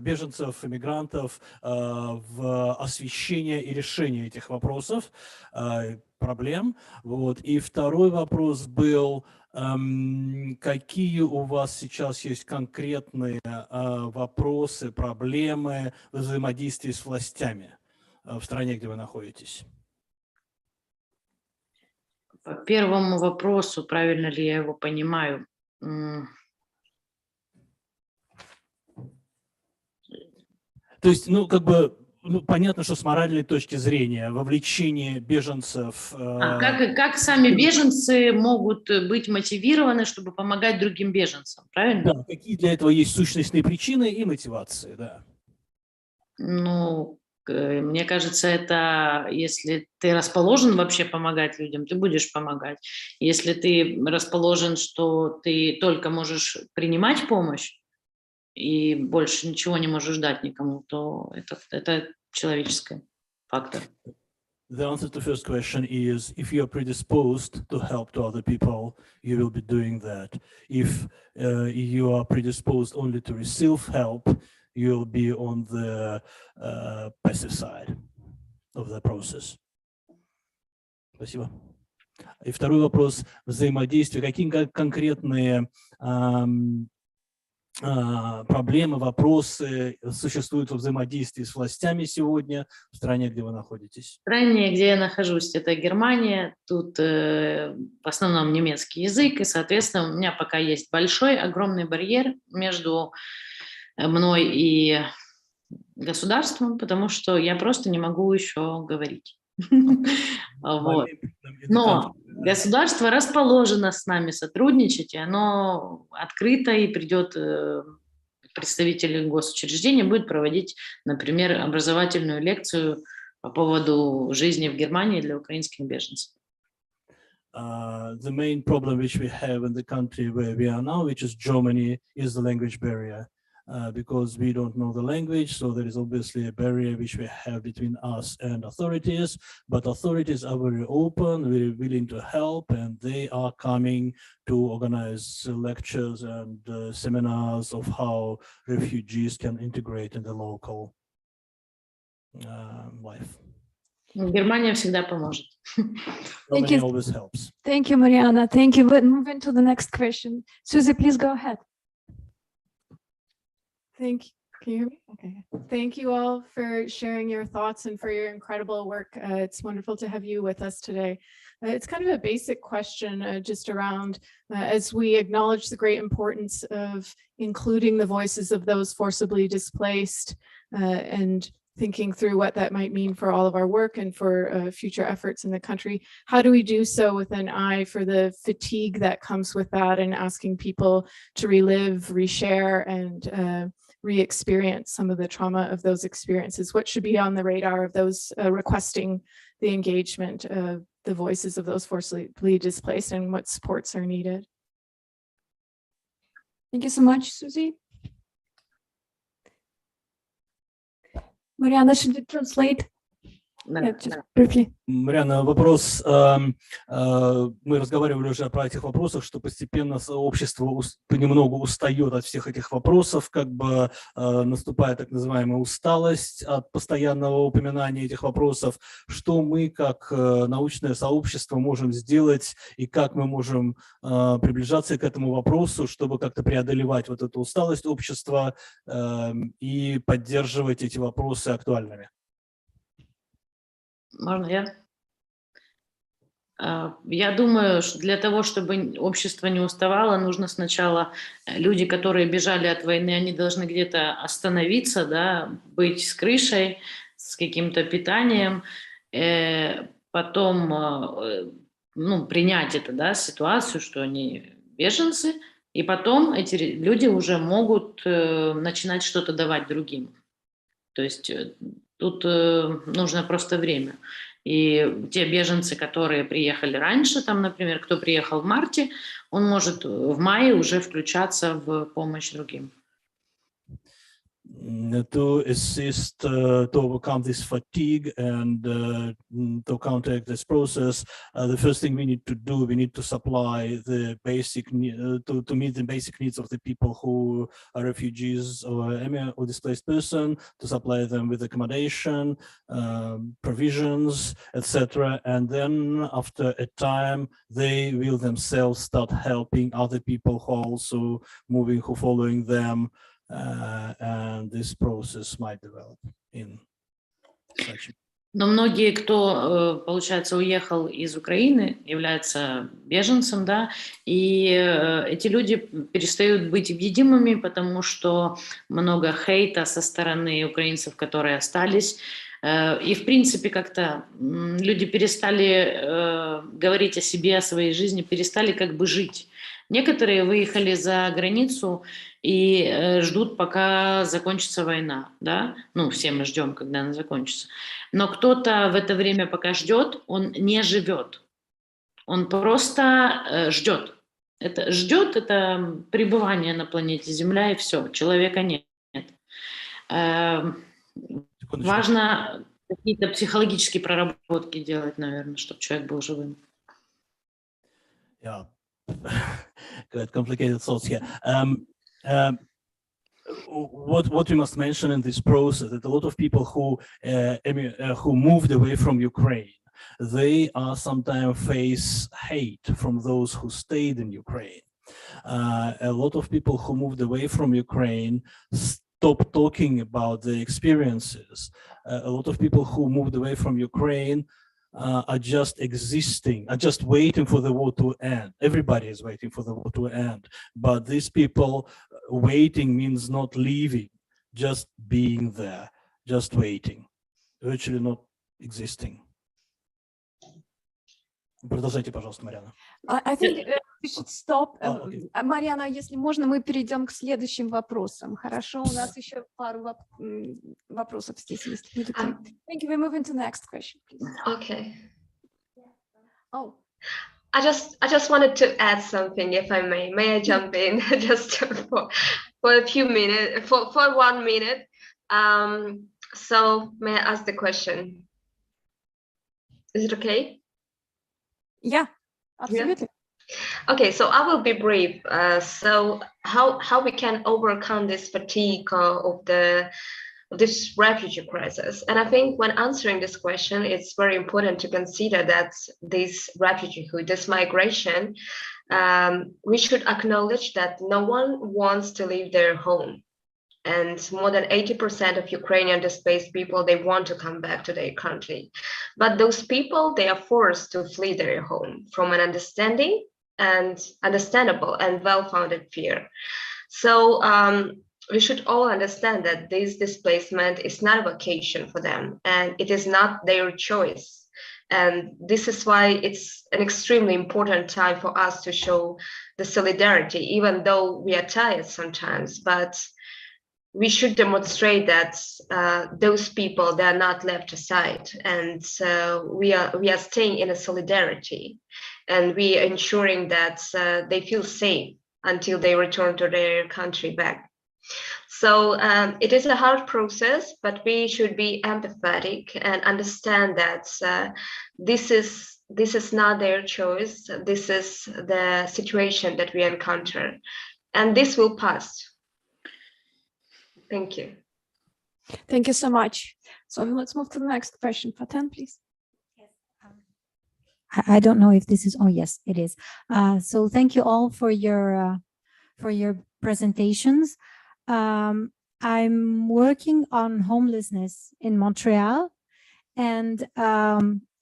беженцев, иммигрантов в освещение и решение этих вопросов, проблем. Вот. И второй вопрос был, какие у вас сейчас есть конкретные вопросы, проблемы взаимодействия с властями в стране, где вы находитесь? По первому вопросу, правильно ли я его понимаю? То есть, понятно, что с моральной точки зрения вовлечение беженцев... Как сами беженцы могут быть мотивированы, чтобы помогать другим беженцам, правильно? Да, какие для этого есть сущностные причины и мотивации, да. Ну, мне кажется, это если ты расположен вообще помогать людям, ты будешь помогать. Если ты расположен, что ты только можешь принимать помощь и больше ничего не можешь дать никому, то это человеческий фактор. The answer to the first question is, if you are predisposed to help to other people, you will be doing that. If you are predisposed only to receive help, you'll be on the passive side of the process. Спасибо. И второй вопрос взаимодействия. Какие конкретные проблемы, вопросы существуют во взаимодействии с властями сегодня в стране, где вы находитесь? В стране, где я нахожусь, это Германия. Тут в основном немецкий язык, и, соответственно, у меня пока есть огромный барьер между мной и государством, потому что я просто не могу еще говорить. Но государство расположено с нами сотрудничать, и оно открыто, и придет представитель госучреждения, будет проводить, например, образовательную лекцию по поводу жизни в Германии для украинских беженцев. The main problem which we have in the country where we are now, which is Germany, is the language barrier. Because we don't know the language, so there is obviously a barrier which we have between us and authorities, but authorities are very open, very willing to help, and they are coming to organize lectures and seminars of how refugees can integrate in the local life. Германия всегда поможет. Germany always helps. Thank you, Mariana. Thank you. But moving to the next question. Susie, please go ahead. Can you hear me? Okay. Thank you all for sharing your thoughts and for your incredible work. It's wonderful to have you with us today. It's kind of a basic question just around, as we acknowledge the great importance of including the voices of those forcibly displaced and thinking through what that might mean for all of our work and for future efforts in the country. How do we do so with an eye for the fatigue that comes with that and asking people to relive, reshare, and re-experience some of the trauma of those experiences? What should be on the radar of those requesting the engagement of the voices of those forcibly displaced, and what supports are needed? Thank you so much, Susie. Mariana, should you translate? Марианна, вопрос, мы разговаривали уже про этих вопросах, что постепенно сообщество понемногу устает от всех этих вопросов, как бы наступает так называемая усталость от постоянного упоминания этих вопросов. Что мы как научное сообщество можем сделать и как мы можем приближаться к этому вопросу, чтобы как-то преодолевать вот эту усталость общества и поддерживать эти вопросы актуальными? Можно я? Я думаю, что для того, чтобы общество не уставало, нужно сначала люди, которые бежали от войны, они должны где-то остановиться, да, быть с крышей, с каким-то питанием, потом принять эту, да, ситуацию, что они беженцы, и потом эти люди уже могут начинать что-то давать другим. То есть тут нужно просто время. И те беженцы, которые приехали раньше, там, например, кто приехал в марте, он может в мае уже включаться в помощь другим. to assist to overcome this fatigue and to counteract this process, the first thing we need to do, we need to supply the basic to meet the basic needs of the people who are refugees or displaced person, to supply them with accommodation, provisions, etc. And then after a time, they will themselves start helping other people who are also moving, who are following them. And this process might develop in such. Но многие, кто, получается, уехал из Украины, являются беженцем, да, и эти люди перестают быть видимыми, потому что много хейта со стороны украинцев, которые остались. И, в принципе, как-то люди перестали говорить о себе, о своей жизни, перестали как бы жить. Некоторые выехали за границу и ждут, пока закончится война, да? Ну, все мы ждем, когда она закончится. Но кто-то в это время, пока ждет, он не живет. Он просто ждет. Это ждет, это пребывание на планете Земля, и все, человека нет. Важно какие-то психологические проработки делать, наверное, чтобы человек был живым. Yeah. Good, complicated thoughts here. What we must mention in this process that a lot of people who moved away from Ukraine, they sometimes face hate from those who stayed in Ukraine. A lot of people who moved away from Ukraine stop talking about their experiences. A lot of people who moved away from Ukraine are just existing, are just waiting for the war to end. Everybody is waiting for the war to end. But these people waiting means not leaving, just being there, just waiting, virtually not existing. Продолжайте, пожалуйста, Марьяна. I think we should stop. Марьяна, если можно, мы перейдем к следующим вопросам. Хорошо, у нас еще пару вопросов здесь есть. Thank you. We move into the next question, please. Okay. Oh. I just wanted to add something, if I may. May I jump in just for a few minutes, for 1 minute? So may I ask the question? Is it okay? Yeah, absolutely. Yeah. Okay, so I will be brief. So how we can overcome this fatigue of this refugee crisis? And I think when answering this question, it's very important to consider that this refugeehood, this migration, we should acknowledge that no one wants to leave their home. And more than 80% of Ukrainian displaced people, they want to come back to their country. But those people, they are forced to flee their home from an understandable and well-founded fear. So we should all understand that this displacement is not a vacation for them, and it is not their choice. And this is why it's an extremely important time for us to show the solidarity, even though we are tired sometimes, but we should demonstrate that those people, they are not left aside, and we are staying in a solidarity, and we are ensuring that they feel safe until they return to their country back. So it is a hard process, but we should be empathetic and understand that this is not their choice. This is the situation that we encounter, and this will pass. Thank you. Thank you so much. So let's move to the next question. Faten, please. I don't know if this is, oh yes, it is. So thank you all for your presentations. I'm working on homelessness in Montreal, and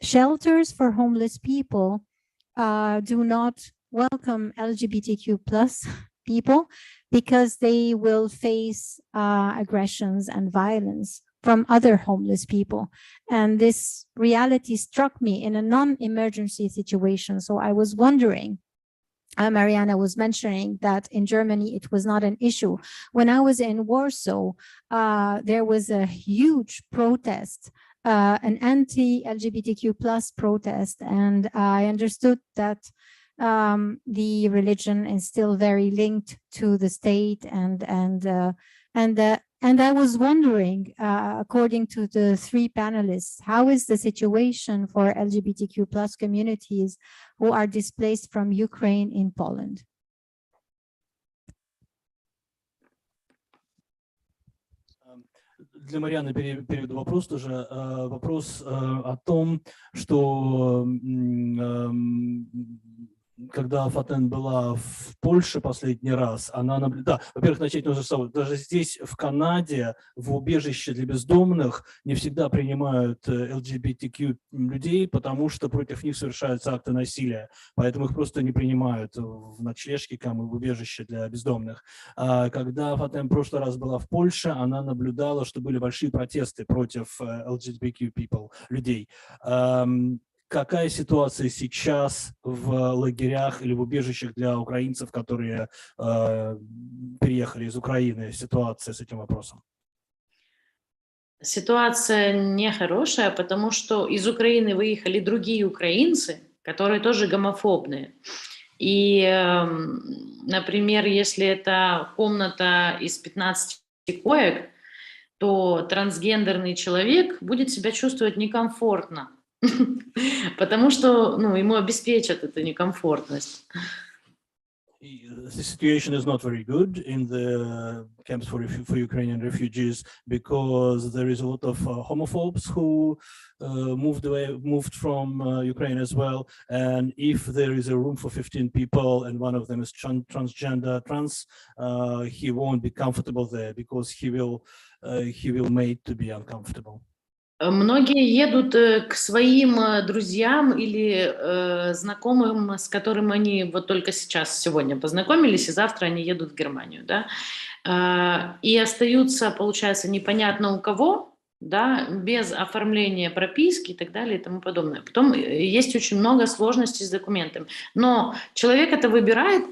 shelters for homeless people do not welcome LGBTQ+ people because they will face aggressions and violence from other homeless people. And this reality struck me in a non-emergency situation. So I was wondering, Mariana was mentioning that in Germany, it was not an issue. When I was in Warsaw, there was a huge protest, an anti-LGBTQ+ protest. And I understood that the religion is still very linked to the state, and I was wondering, according to the three panelists, how is the situation for LGBTQ plus communities who are displaced from Ukraine in Poland? Для Марианы переведу вопрос тоже. Вопрос о том, что когда Фатен была в Польше последний раз, она наблюдала, во-первых, начать нужно с того, даже здесь, в Канаде, в убежище для бездомных не всегда принимают LGBTQ людей, потому что против них совершаются акты насилия, поэтому их просто не принимают в ночлежки, в убежище для бездомных. Когда Фатен в прошлый раз была в Польше, она наблюдала, что были большие протесты против LGBTQ people, людей. Какая ситуация сейчас в лагерях или в убежищах для украинцев, которые переехали из Украины? Ситуация с этим вопросом? Ситуация нехорошая, потому что из Украины выехали другие украинцы, которые тоже гомофобные. И, например, если это комната из 15 коек, то трансгендерный человек будет себя чувствовать некомфортно. Потому что ему обеспечат эту некомфортность. The situation is not very good in the camps for Ukrainian refugees because there is a lot of homophobes who moved from Ukraine as well. And if there is a room for 15 people and one of them is transgender, he won't be comfortable there because he will made to be uncomfortable. Многие едут к своим друзьям или знакомым, с которыми они вот только сегодня познакомились, и завтра они едут в Германию, да, и остаются, получается, непонятно у кого, да, без оформления прописки и так далее и тому подобное. Потом есть очень много сложностей с документами, но человек это выбирает,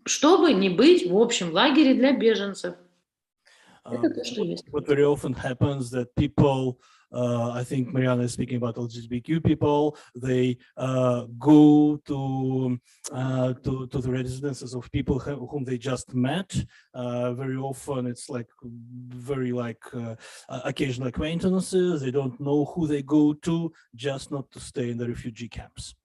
чтобы не быть в общем лагере для беженцев. Это то, что есть. What very often happens that people, I think Mariana is speaking about LGBTQ people, they go to the residences of people whom they just met. Very often it's occasional acquaintances. They don't know who they go to, just not to stay in the refugee camps.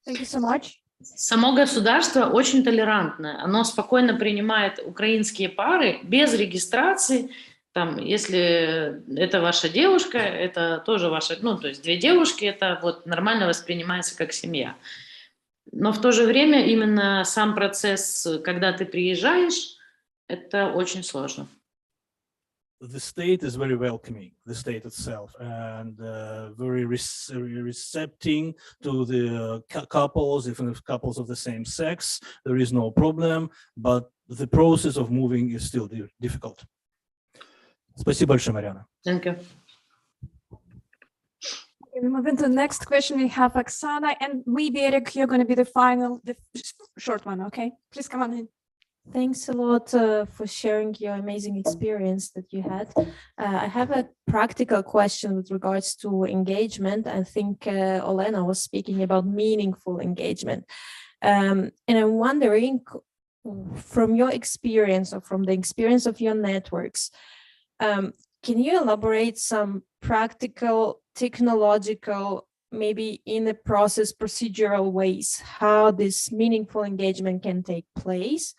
Thank you so much. Само государство очень толерантное. Оно спокойно принимает украинские пары без регистрации. Там, если это ваша девушка, это тоже ваша, то есть две девушки, это вот нормально воспринимается как семья. Но в то же время именно сам процесс, когда ты приезжаешь, это очень сложно. The state is very welcoming, the state itself, and very receptive to the couples, even if couples of the same sex, there is no problem, but the process of moving is still difficult. Спасибо большое, Mariana. Thank you. We move into the next question. We have Oksana, and maybe Eric, you're going to be the short one, okay? Please come on in. Thanks a lot for sharing your amazing experience that you had. I have a practical question with regards to engagement. I think Olena was speaking about meaningful engagement. And I'm wondering, from your experience or from the experience of your networks, can you elaborate some practical, technological, maybe in the process, procedural ways, how this meaningful engagement can take place?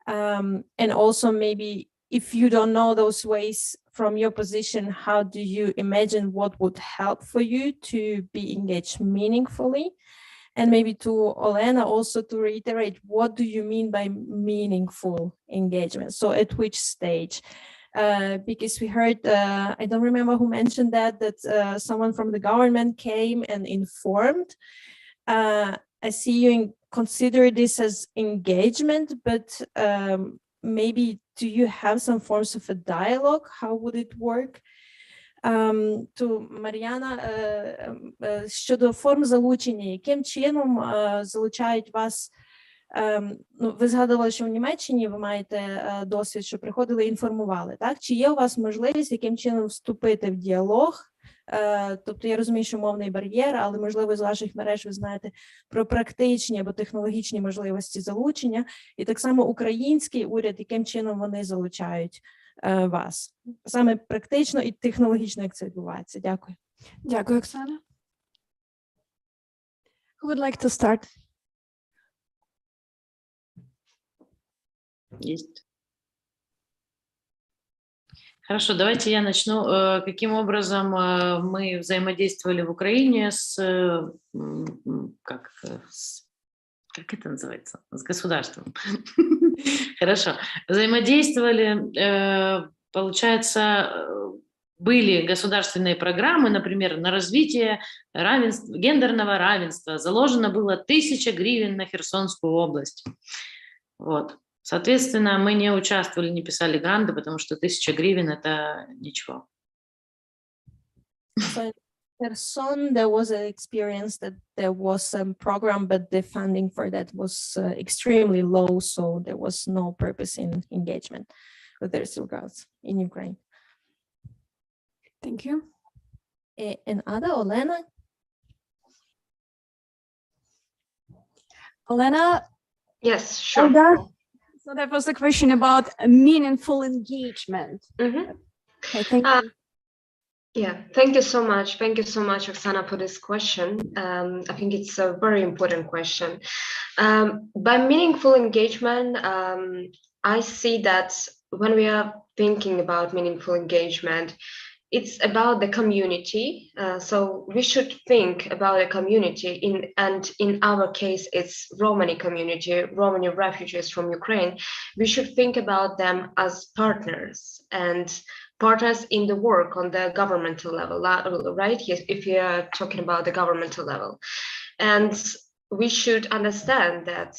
And also maybe if you don't know those ways from your position, how do you imagine what would help for you to be engaged meaningfully? And maybe to Olena also to reiterate, what do you mean by meaningful engagement? So at which stage? Because we heard, I don't remember who mentioned that someone from the government came and informed. I see you consider this as engagement, but maybe do you have some forms of a dialogue? How would it work? To Мар'яна, щодо форм залучення, яким чином залучають вас? Ви згадували, що в Німеччині ви маєте досвід, що приходили і інформували, так? Чи є у вас можливість яким чином вступити в діалог Тобто я розумію, що мовний бар'єр, але можливо з ваших мереж ви знаєте про практичні або технологічні можливості залучення, і так само український уряд, яким чином вони залучають вас. Саме практично і технологічно, як це відбувається. Дякую. Дякую, Оксана. Who would like to start? Есть. Хорошо, давайте я начну. Каким образом мы взаимодействовали в Украине как это называется? С государством. Хорошо. Взаимодействовали, получается, были государственные программы, например, на развитие гендерного равенства. Заложено было 1000 гривен на Херсонскую область. Вот. Соответственно, мы не участвовали, не писали гранты, потому что 1000 гривен – это ничего. So in Kherson, there was an experience that there was some program, but the funding for that was extremely low, so there was no purpose in engagement with these regards in Ukraine. Thank you. And Ada, Olena? Olena? Yes, sure. So that was the question about meaningful engagement. Mm-hmm. Okay, thank you. Yeah, thank you so much. Thank you so much, Oksana, for this question. I think it's a very important question. By meaningful engagement, I see that when we are thinking about meaningful engagement, it's about the community. So we should think about a community and in our case, it's Romani community, Romani refugees from Ukraine. We should think about them as partners and partners in the work on the governmental level, right? Yes, if we are talking about the governmental level. And we should understand that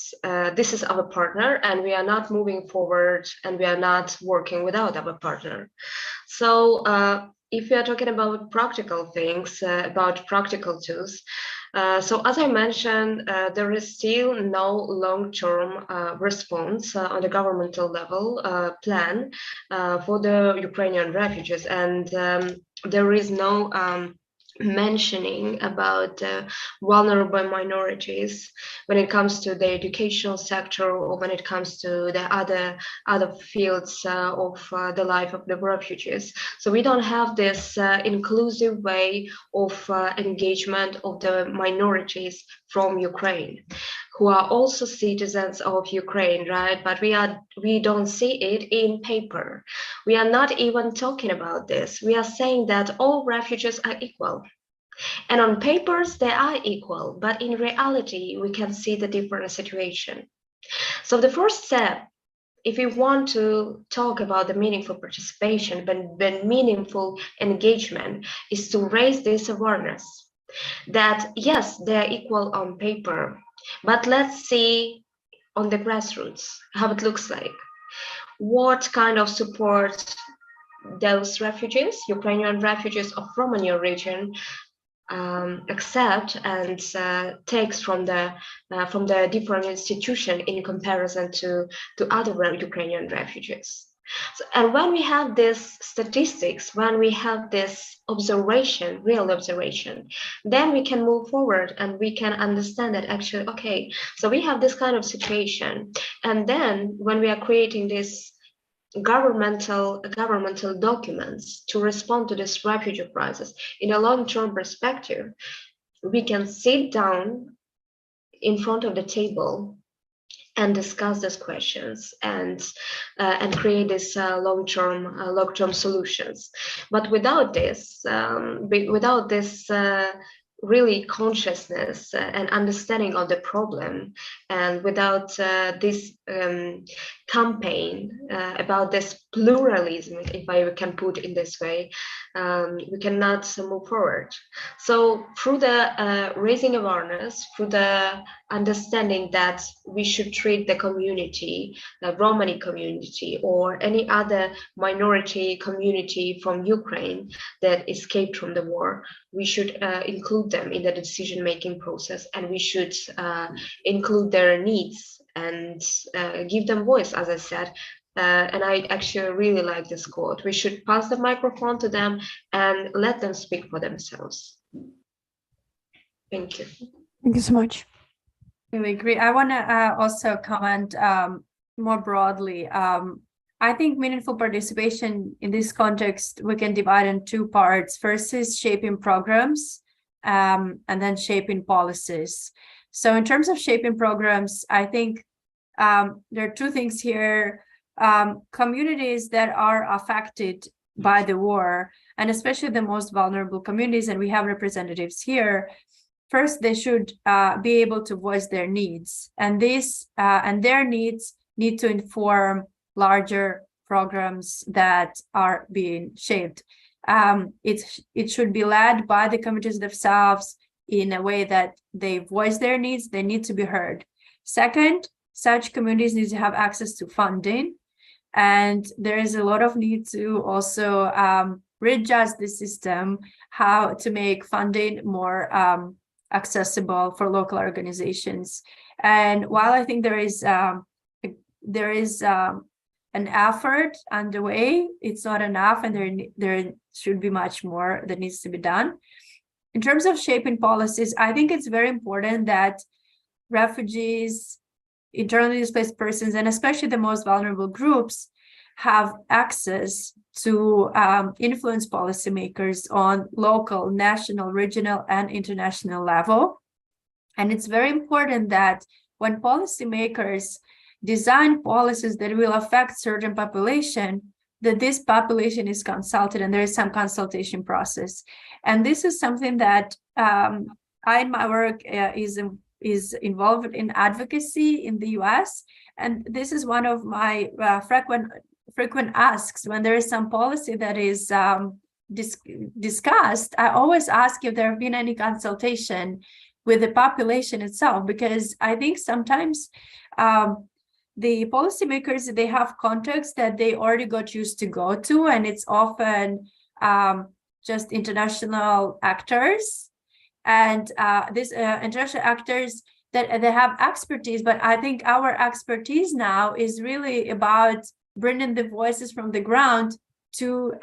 this is our partner and we are not moving forward and we are not working without our partner. So if we are talking about practical things, about practical tools, so as I mentioned, there is still no long-term response on the governmental level plan for the Ukrainian refugees, and there is no mentioning about vulnerable minorities when it comes to the educational sector or when it comes to the other fields of the life of the refugees. So we don't have this inclusive way of engagement of the minorities from Ukraine, who are also citizens of Ukraine, right? But we don't see it in paper. We are not even talking about this. We are saying that all refugees are equal. And on papers, they are equal, but in reality, we can see the different situation. So the first step, if we want to talk about the meaningful participation, but meaningful engagement, is to raise this awareness that yes, they are equal on paper, but let's see on the grassroots how it looks like. What kind of support those refugees, Ukrainian refugees of Romania region, accept and takes from the different institution in comparison to other Ukrainian refugees. So, and when we have this statistics, when we have this observation, real observation, then we can move forward and we can understand that actually, okay, so we have this kind of situation. And then when we are creating this governmental documents to respond to this refugee crisis in a long-term perspective, we can sit down in front of the table and discuss these questions and create this long-term solutions. But without this, really consciousness and understanding of the problem, and without this campaign about this pluralism, if I can put in this way, we cannot move forward. So through the raising awareness, through the understanding that we should treat the community, the Romani community or any other minority community from Ukraine that escaped from the war, we should include them in the decision-making process, and we should include their needs and give them voice, as I said, And I actually really like this quote. We should pass the microphone to them and let them speak for themselves. Thank you. Thank you so much. Really agree. I want to also comment more broadly. I think meaningful participation in this context, we can divide in two parts. First is shaping programs, and then shaping policies. So in terms of shaping programs, I think there are two things here. Communities that are affected by the war, and especially the most vulnerable communities, and we have representatives here. First, they should be able to voice their needs, and their needs need to inform larger programs that are being shaped. It should be led by the communities themselves in a way that they voice their needs. They need to be heard. Second, such communities need to have access to funding, and there is a lot of need to also readjust the system, how to make funding more accessible for local organizations. And while I think there is an effort underway, it's not enough, and there should be much more that needs to be done. In terms of shaping policies, I think it's very important that refugees, internally displaced persons, and especially the most vulnerable groups have access to influence policymakers on local, national, regional, and international level. And it's very important that when policymakers design policies that will affect certain population, that this population is consulted and there is some consultation process. And this is something that I, in my work, is involved in advocacy in the US. And this is one of my frequent asks when there is some policy that is discussed. I always ask if there have been any consultation with the population itself, because I think sometimes the policymakers, they have contexts that they already got used to go to, and it's often just international actors. And these international actors that they have expertise, but I think our expertise now is really about bringing the voices from the ground to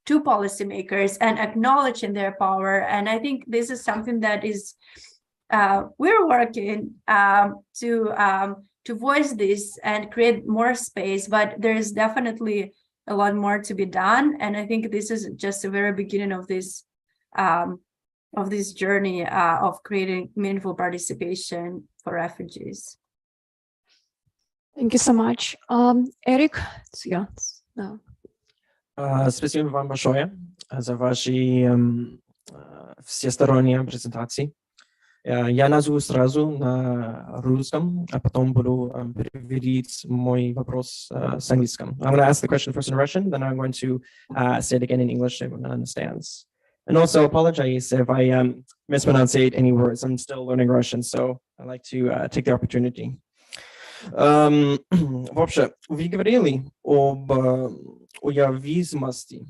policymakers and acknowledging their power. And I think this is something that is we're working to voice this and create more space, but there is definitely a lot more to be done. And I think this is just the very beginning of this journey of creating meaningful participation for refugees. Thank you so much. Eric, it's yours now. Спасибо вам большое за ваши всесторонние презентации. Я назову сразу на русском, а потом буду переводить мой вопрос с английским. I'm going to ask the question first in Russian, then I'm going to say it again in English so everyone understands. And also apologize if I mispronounce any words. I'm still learning Russian, so I like to take the opportunity. Вообще, вы говорили об уязвимости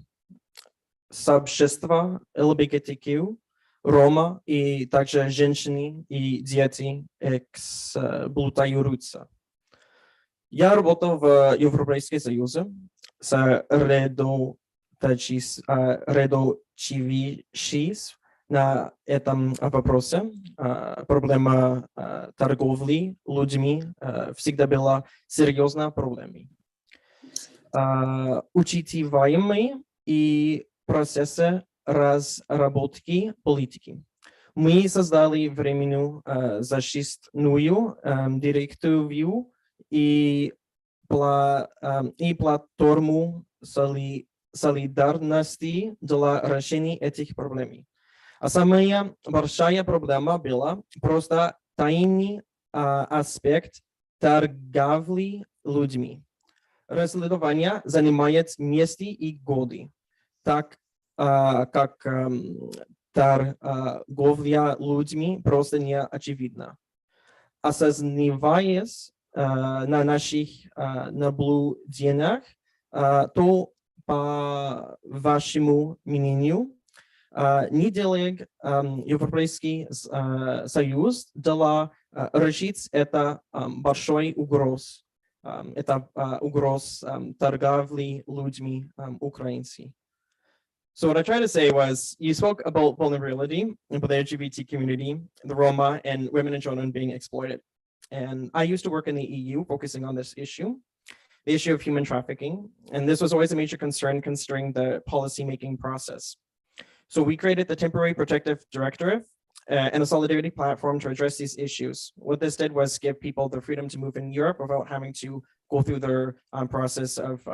сообщества ЛГБТQ, Рома и также женщины и дети эксплуатируются. Я работал в Европейском Союзе с редочившись на этом вопросе. Проблема торговли людьми всегда была серьезной проблемой. Учитываемые и процессы разработки политики. Мы создали временную защитную директиву и платформу солидарности для решения этих проблем. А самая большая проблема была просто тайный аспект торговли людьми. Расследование занимает месяцы и годы, так как торговля людьми просто не очевидна. Осознаваясь на наших наблюдениях, то, по вашему мнению, не делает Европейский Союз для решить это большой угроз. Это угроз торговли людьми украинцами. So what I tried to say was, you spoke about vulnerability about the LGBT community, the Roma, and women and children being exploited. And I used to work in the EU focusing on this issue, the issue of human trafficking. And this was always a major concern considering the policymaking process. So we created the Temporary Protective Directive and a solidarity platform to address these issues. What this did was give people the freedom to move in Europe without having to go through their process of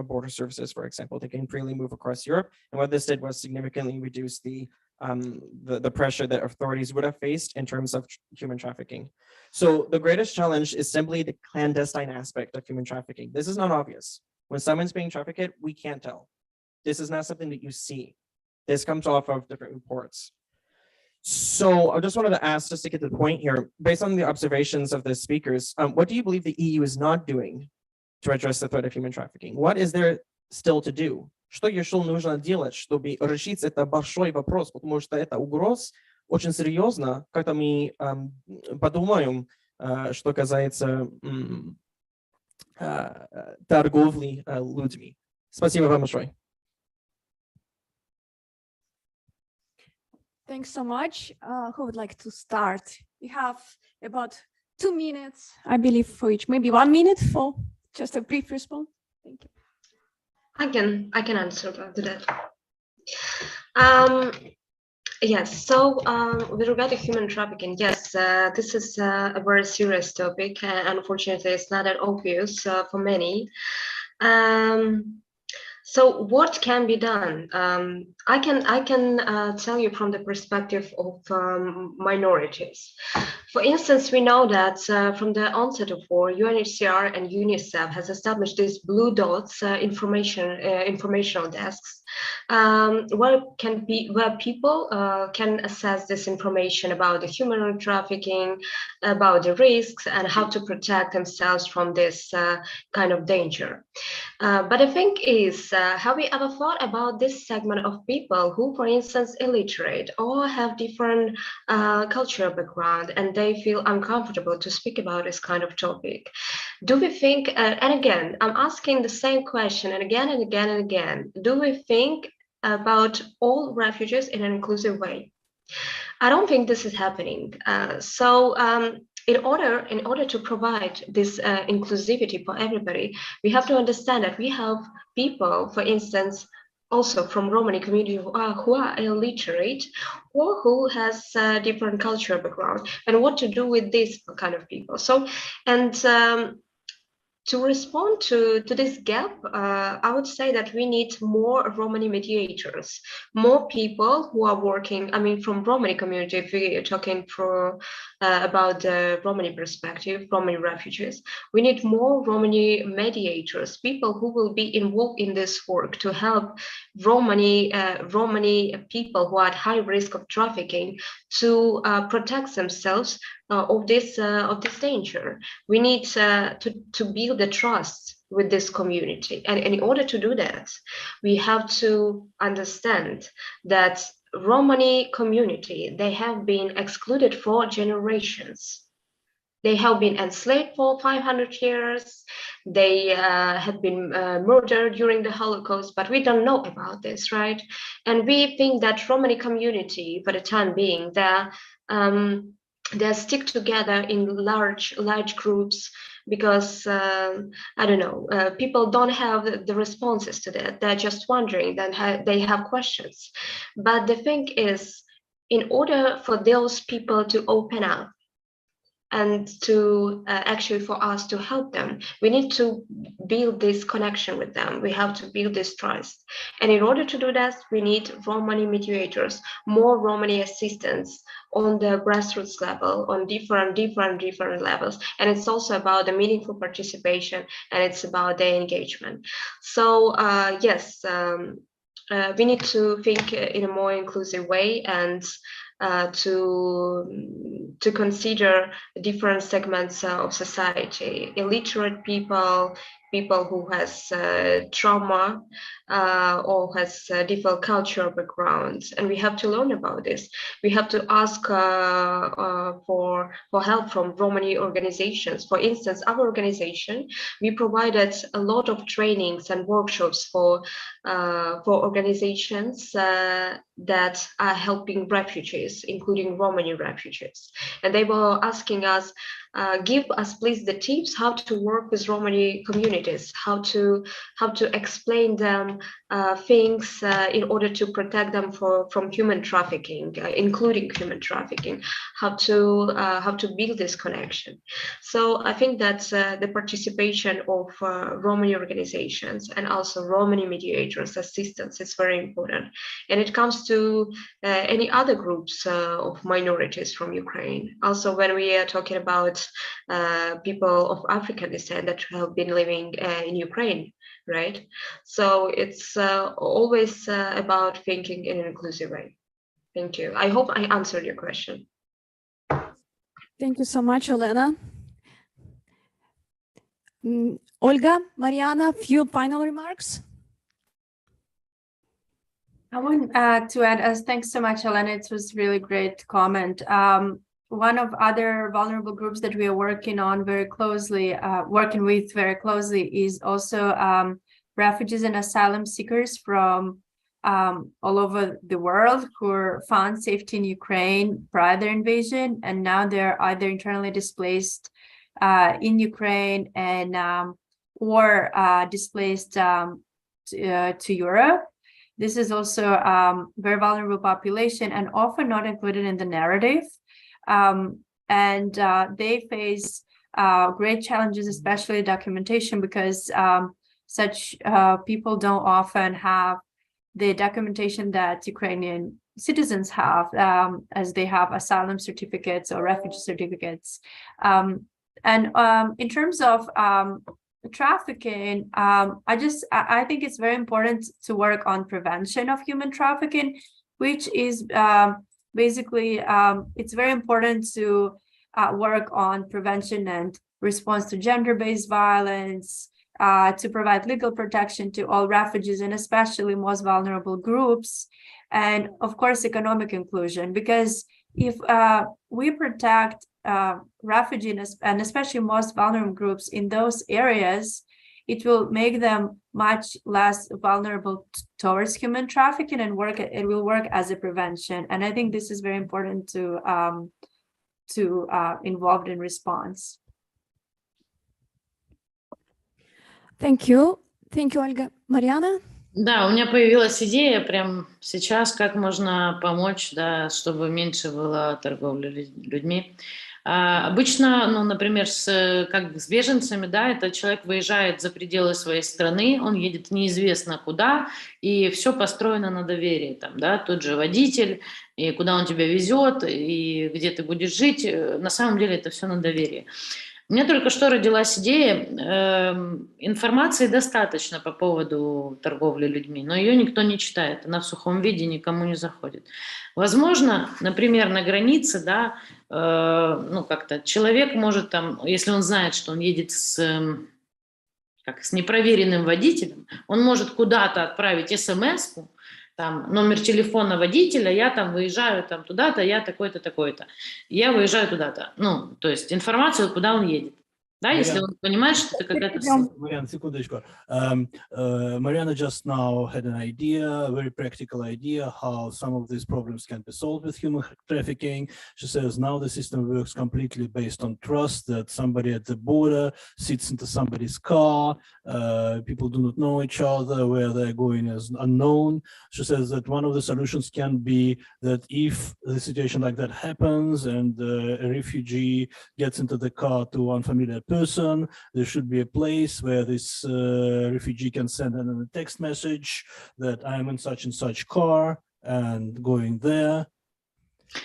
border services, for example. They can freely move across Europe. And what this did was significantly reduce the pressure that authorities would have faced in terms of human trafficking. So the greatest challenge is simply the clandestine aspect of human trafficking. This is not obvious. When someone's being trafficked, we can't tell. This is not something that you see. This comes off of different reports. So I just wanted to ask, just to get to the point here, based on the observations of the speakers, what do you believe the EU is not doing to address the threat of human trafficking? What is there still to do? Что еще нужно делать, чтобы решить этот большой вопрос? Потому что это угроз очень серьезно, как-то мы подумаем, что касается торговли людьми. Спасибо вам большое. Thanks so much. Who would like to start? We have about 2 minutes, I believe, for each, maybe 1 minute for just a brief response. Thank you. I can answer to that. Yes, so with regard to human trafficking, yes, this is a very serious topic. Unfortunately, it's not that obvious for many. So what can be done? I can tell you from the perspective of minorities. For instance, we know that from the onset of war, UNHCR and UNICEF has established these blue dots informational desks where people can assess this information about the human trafficking, about the risks, and how to protect themselves from this kind of danger. But the thing is, have we ever thought about this segment of people who, for instance, illiterate or have different cultural background, and they feel uncomfortable to speak about this kind of topic? Do we think, and again, I'm asking the same question and again and again and again, do we think about all refugees in an inclusive way? I don't think this is happening. In order to provide this inclusivity for everybody, we have to understand that we have people, for instance, also from Romani community who are illiterate or who has different cultural background, and what to do with these kind of people. So, and to respond to this gap, I would say that we need more Romani mediators, more people who are working, I mean, from Romani community, if we are talking about the Romani perspective, Romani refugees, we need more Romani mediators, people who will be involved in this work to help Romani people who are at high risk of trafficking to protect themselves of this danger. We need to build the trust with this community, and in order to do that, we have to understand that Romani community, they have been excluded for generations. They have been enslaved for 500 years. They have been murdered during the Holocaust, but we don't know about this, right? And we think that Romani community, for the time being, they stick together in large groups because I don't know, people don't have the responses to that. They're just wondering, then they have questions. But the thing is, in order for those people to open up and to actually for us to help them, we need to build this connection with them. We have to build this trust. And in order to do that, we need Romani mediators, more Romani assistants on the grassroots level, on different levels. And it's also about the meaningful participation, and it's about the engagement. So yes, we need to think in a more inclusive way, and to consider different segments of society, illiterate people, people who has trauma or has different cultural backgrounds, and we have to learn about this. We have to ask for help from Romani organizations. For instance, our organization, we provided a lot of trainings and workshops for organizations that are helping refugees, including Romani refugees, and they were asking us, give us please the tips how to work with Romani communities, how to explain them things in order to protect them from human trafficking, including human trafficking, how to build this connection. So I think that the participation of Romani organizations and also Romani mediators assistance is very important, and it comes to any other groups of minorities from Ukraine. Also, when we are talking about people of African descent that have been living in Ukraine, right? So it's always about thinking in an inclusive way. Thank you. I hope I answered your question. Thank you so much, Olena. Olga, Mariana, few final remarks. I want to add, thanks so much, Elena. It was really great comment. One of other vulnerable groups that we are working with very closely is also refugees and asylum seekers from all over the world who found safety in Ukraine prior to their invasion, and now they're either internally displaced in Ukraine and or displaced to Europe. This is also a very vulnerable population and often not included in the narrative. And they face great challenges, especially documentation, because such people don't often have the documentation that Ukrainian citizens have, as they have asylum certificates or refugee certificates. And in terms of trafficking, I think it's very important to work on prevention of human trafficking, which is basically, it's very important to work on prevention and response to gender-based violence, to provide legal protection to all refugees and especially most vulnerable groups, and of course, economic inclusion, because if we protect refugees and especially most vulnerable groups in those areas, it will make them much less vulnerable towards human trafficking, and it will work as a prevention. And I think this is very important to involved in response. Thank you, Olga. Mariana? Да, у меня появилась идея прямо сейчас, как можно помочь, да, чтобы меньше было торговли людьми. Обычно, ну, например, как с беженцами, да, этот человек выезжает за пределы своей страны, он едет неизвестно куда, и все построено на доверии, там, да, тот же водитель, и куда он тебя везет, и где ты будешь жить, на самом деле это все на доверии. У меня только что родилась идея, информации достаточно по поводу торговли людьми, но ее никто не читает, она в сухом виде никому не заходит. Возможно, например, на границе, да, ну как-то человек может там, если он знает, что он едет с непроверенным водителем, он может куда-то отправить смс-ку, там, номер телефона водителя, я там выезжаю там туда-то, я такой-то, такой-то. Я выезжаю туда-то. Ну, то есть информацию, куда он едет. Да, если он понимает, что это какая-то... Mariana, секундочку. Mariana just now had an idea, a very practical idea, how some of these problems can be solved with human trafficking. She says now the system works completely based on trust, that somebody at the border sits into somebody's car, people do not know each other, where they're going is unknown. She says that one of the solutions can be that if the situation like that happens and a refugee gets into the car to unfamiliar person, there should be a place where this refugee can send in a text message that I am in such and such car and going there.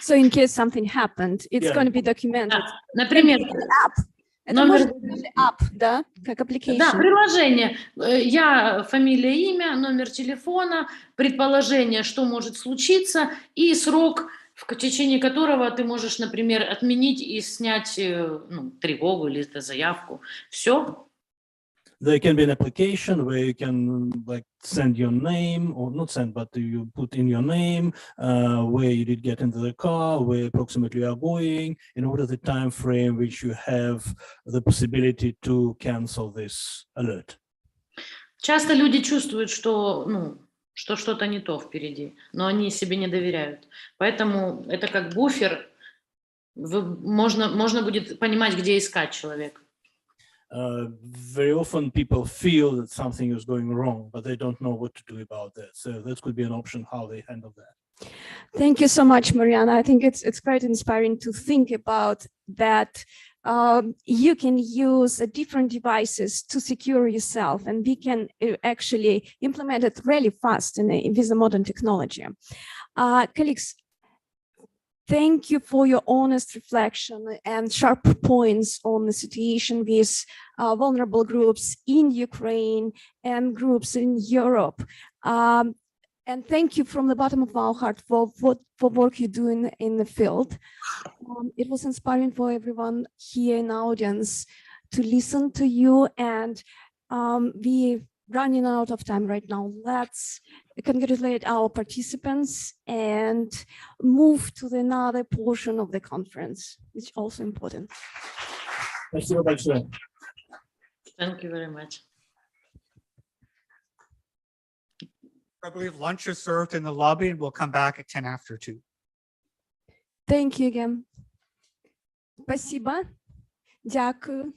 So in case something happened, it's going to be documented. Например, это может быть app, да, как application. Да, приложение. Я, фамилия, имя, номер телефона, предположение, что может случиться, и срок, в течение которого ты можешь, например, отменить и снять тревогу или заявку. Все. There can be an application where you can like send your name, or not send, but you put in your name, where you did get into the car, where approximately you are going, and what is the time frame which you have the possibility to cancel this alert. Часто люди чувствуют, что, ну, что что-то не то впереди, но они себе не доверяют. Поэтому это как буфер. Можно будет понимать, где искать человека. Very often people feel that something is going wrong, but they don't know what to do about that. So that could be an option how they handle that. Thank you so much, Mariana. I think it's quite inspiring to think about that. You can use different devices to secure yourself, and we can actually implement it really fast with the modern technology. Colleagues, thank you for your honest reflection and sharp points on the situation with vulnerable groups in Ukraine and groups in Europe. And thank you from the bottom of our heart for work you're doing in the field. It was inspiring for everyone here in the audience to listen to you, and we're running out of time right now. Let's congratulate our participants and move to another portion of the conference, which is also important. Thank you very much. I believe lunch is served in the lobby, and we'll come back at 10 after 2. Thank you again. Спасибо. Дякую.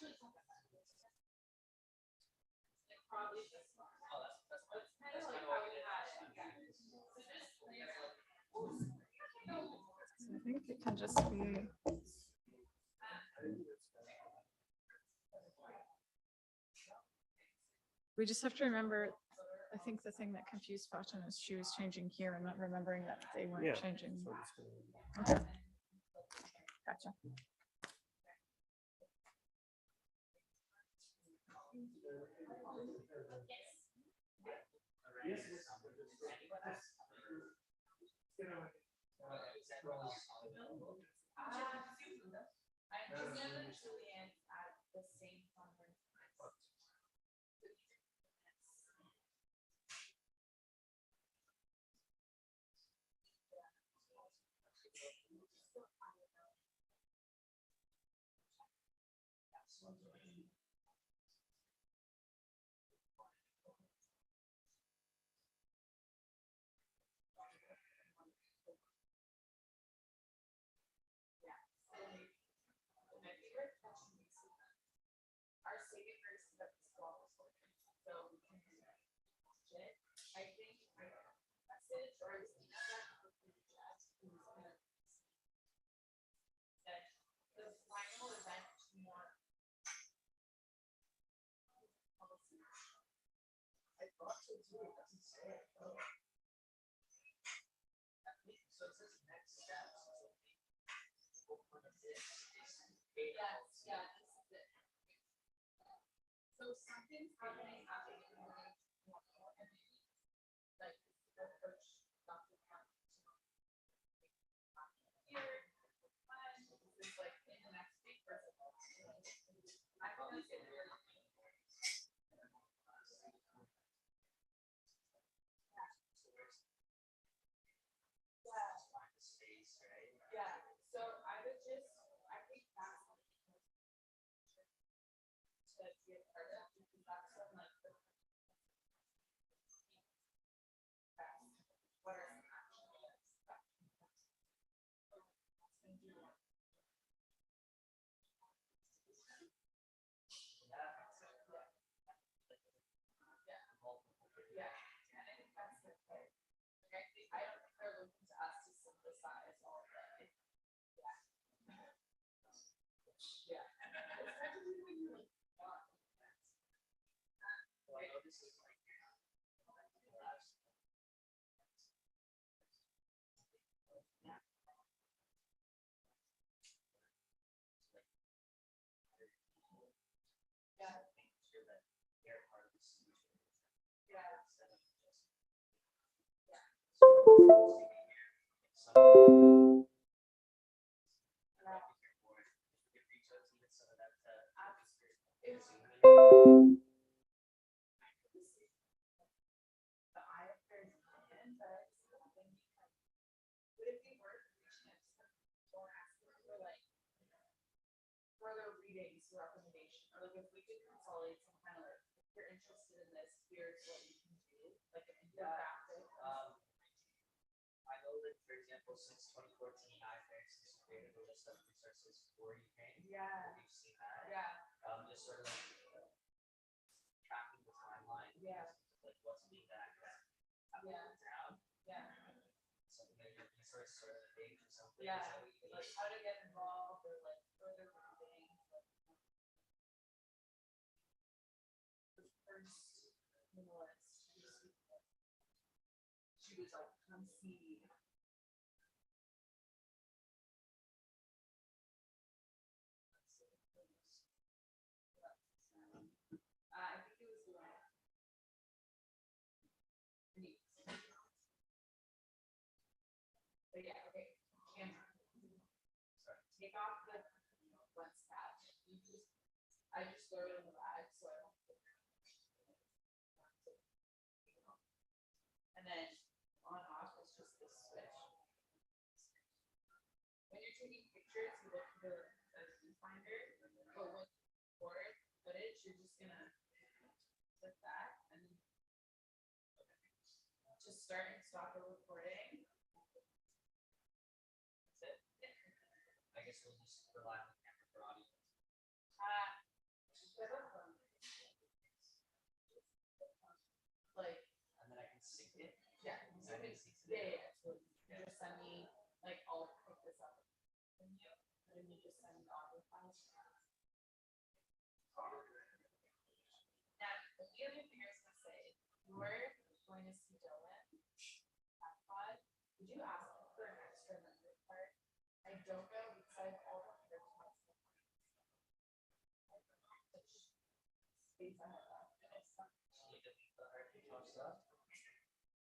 I think it can just be. We just have to remember, I think the thing that confused Fatima is she was changing here and not remembering that they weren't changing. Okay. Gotcha. Further readings, recommendation, or like if we could consolidate some kind of like, if you're interested in this, here's what you can do, like an infographic. I know that, for example, since 2014, IFAX has created a list of resources for Ukraine. Yeah. We've seen that. Yeah. Just sort of like tracking the timeline. Yeah. Like what's being done. Yeah. Down. Yeah. Something like your resource sort of page or something. Yeah. Like how to get involved or like further reading. Like, the first journalist, she was like, come see. I think it was but yeah, okay, camera. Sorry. Take off the lens cap. I just throw it in the bag, so I don't. And then on off is just the switch. When you're taking pictures, you look for the viewfinder, but when you record footage, you're just gonna click that and just start and stop the recording. That's it. I guess we'll just rely on the camera for audio. send me like I'll pick this up from you, and then you just send me audio files. Now, the other thing I was gonna say, we're going to see Dylan at pod. Did you ask him for an extra memory card? I don't know because I've all the space I have left.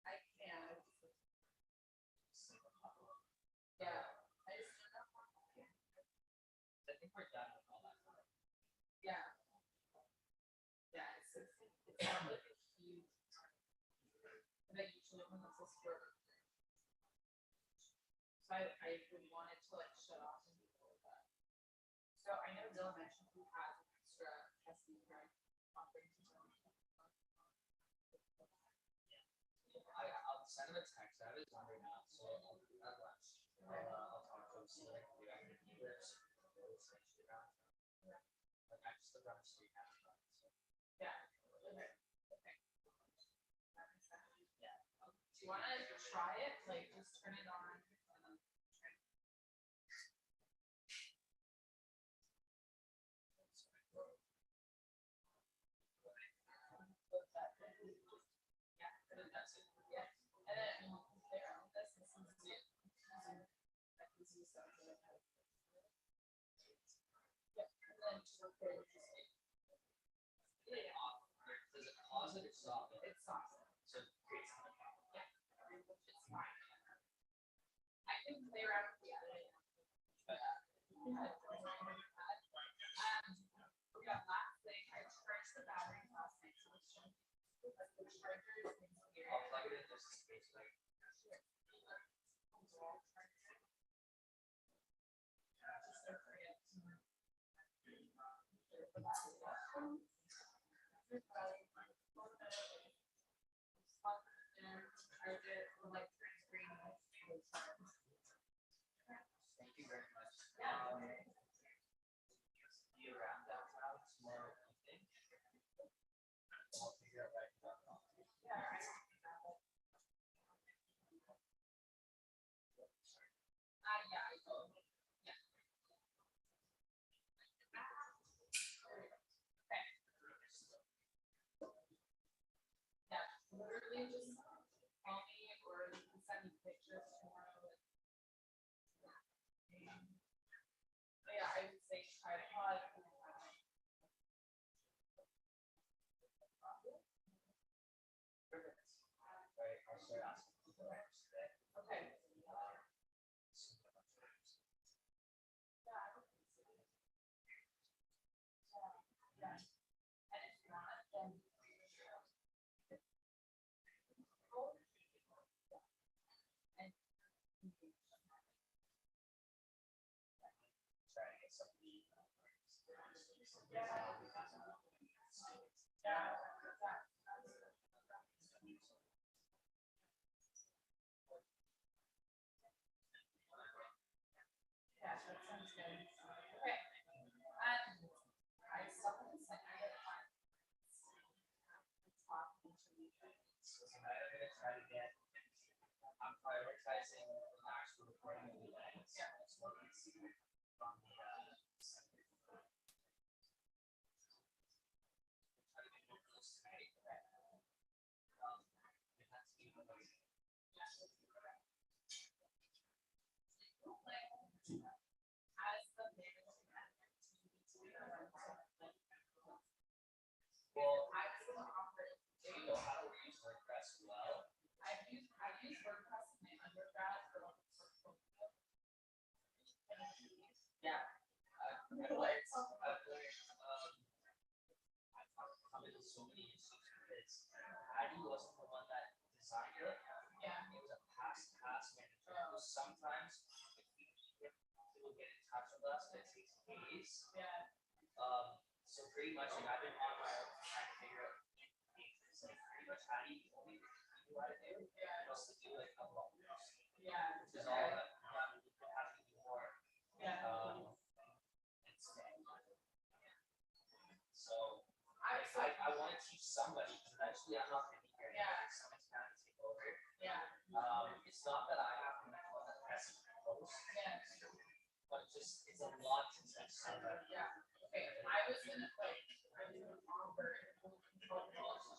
I can. Yeah. I think we're done with all that. Yeah. Yeah, it's not like a huge. But I usually when it's this work. So I would want it to like shut off and people like that. So I know Dylan mentioned who has an extra SD card offering to them. I'll send him a text. I have his number now, so I'll do that lunch. I'll talk to him, see like the he lives. Like I just live on the street now. Yeah. Okay. Okay. That makes sense. Yeah. Do you want to try it? Like just turn it on. Yeah, and then that's it. Yeah. And then there on this is Zoom. I can see something like that. Yeah, and then just record it. Does it pause it or stop it? It stops it. So it creates something. Yeah, it's fine. I can play around with the editing. But we got last thing, I charged the battery last night, so it's showing the charger is in here. I'll plug it in just in case like. Thank you very much. Be around downtown tomorrow evening. I'll figure out right now. Yeah, I go. Yeah. Okay. Yeah, literally just call me or you can send me pictures tomorrow. Yeah, I would say tripod. Perfect. Right, I'll start asking people today. Okay. Try to get somebody. Yeah, that sounds good. Okay. I saw this and I find So tonight I'm gonna try to get. I'm prioritizing the actual recording of the events. Yeah. So let's see from the. Try to get more close tonight. It has to be one of those. Well, I was gonna offer it. do you know how to use WordPress well? I've used WordPress in my undergrad for like. Yeah. I've learned, I've come into so many institutes. Addy wasn't the one that designed it. Yeah. It was a past manager. Sometimes people get in touch with us, and it takes days. Yeah. So pretty much like I've been on my own trying to figure out pages, like pretty much Addy told me what to do. Yeah. Was to do like a blog post. Yeah. Which is all that we have to do more. Yeah. So I want to teach somebody because eventually I'm not going to be here. Yeah. Someone's going to take over. Yeah. It's not that I have to be it's a lot to test. Yeah. Okay. I was gonna like, I was gonna offer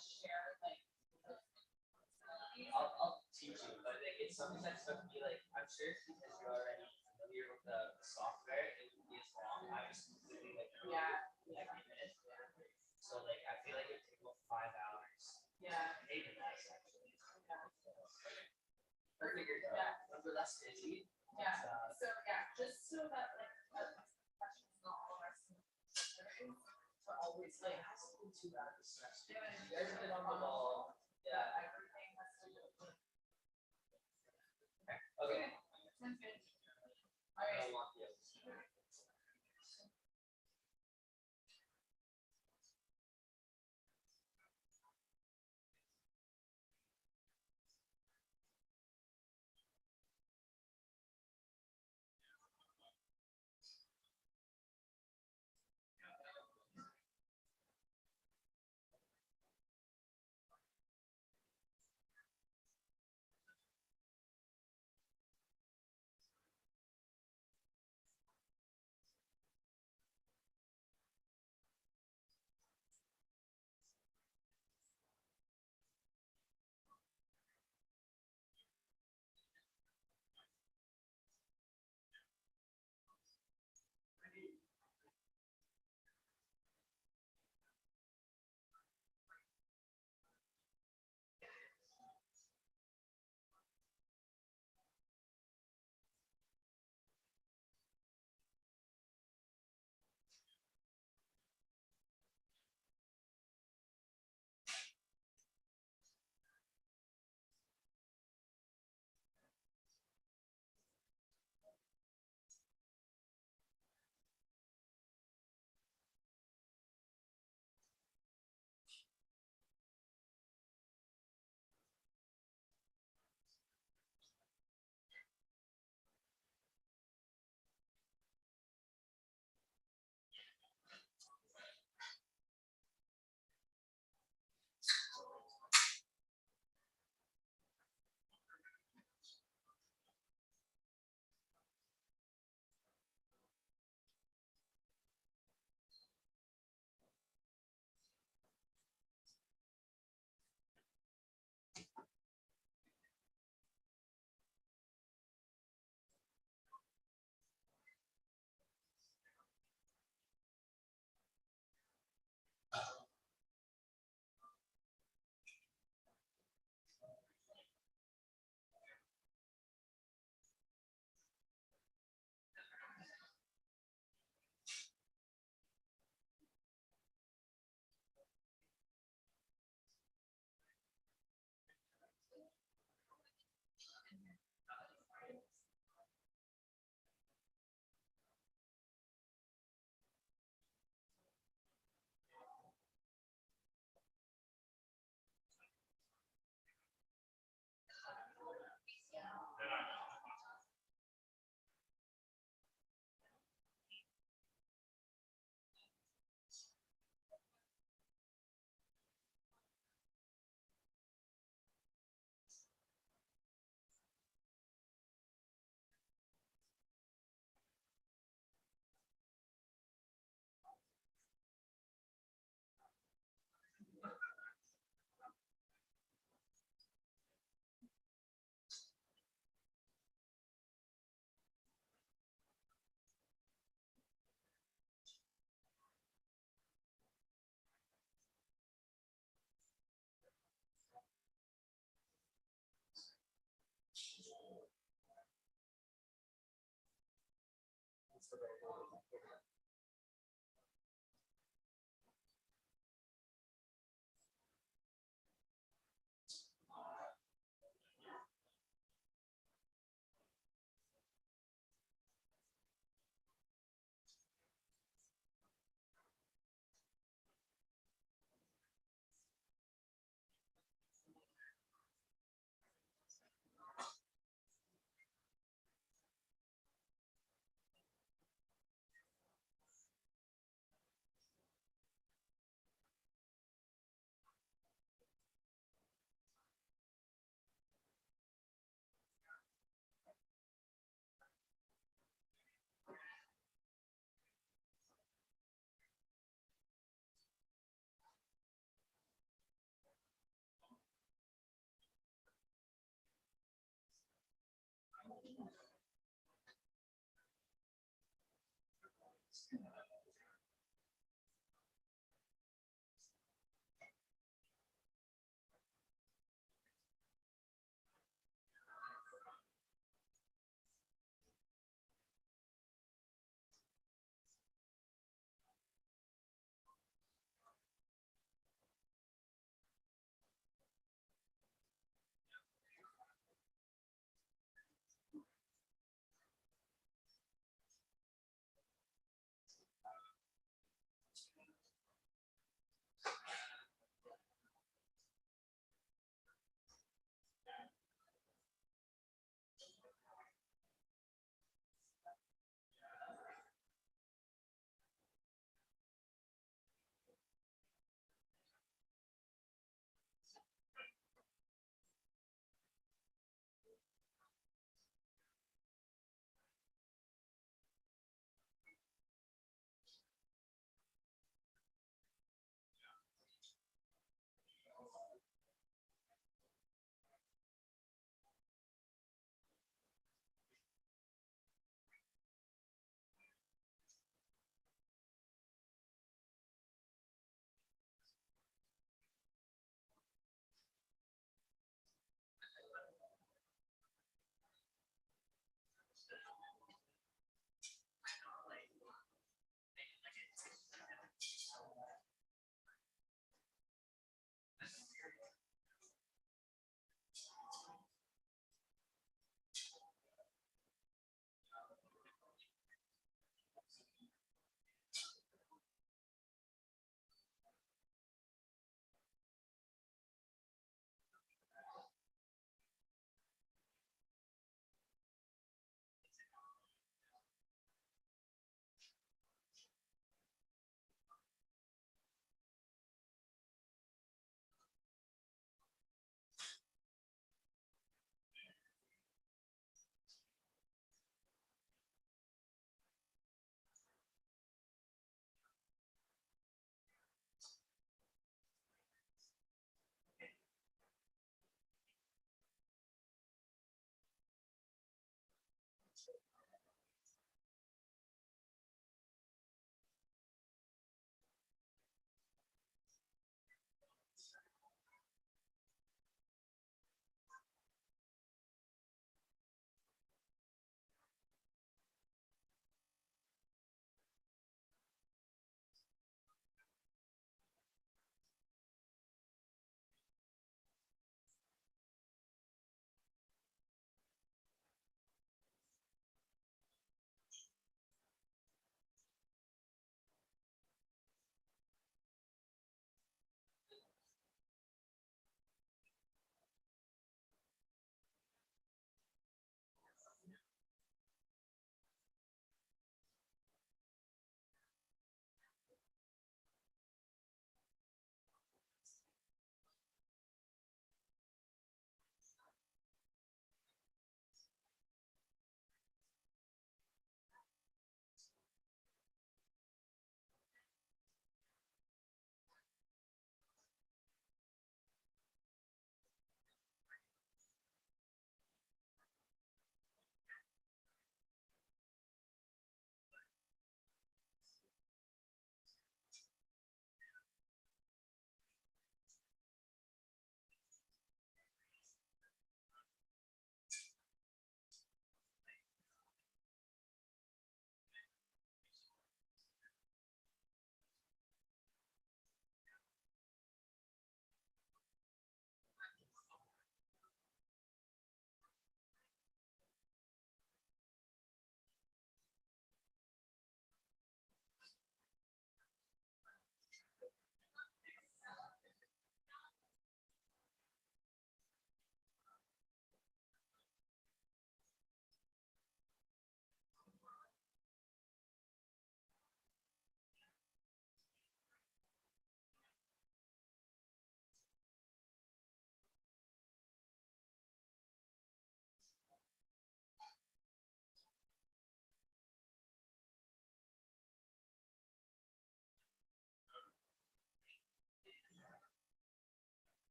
share like. I'll teach you, but it's something that's going to be like, I'm sure it's because you're already familiar with the software, it would be as long. I was completely like, every minute. So like, I feel like it would take about 5 hours. Yeah. Maybe less actually. I figured number less busy. Yeah. So yeah, just so that like questions not all our to always like Too bad of stress. You guys have been on the ball. Yeah. everything has to do with. Okay. Sounds good. All I right. don't want the others.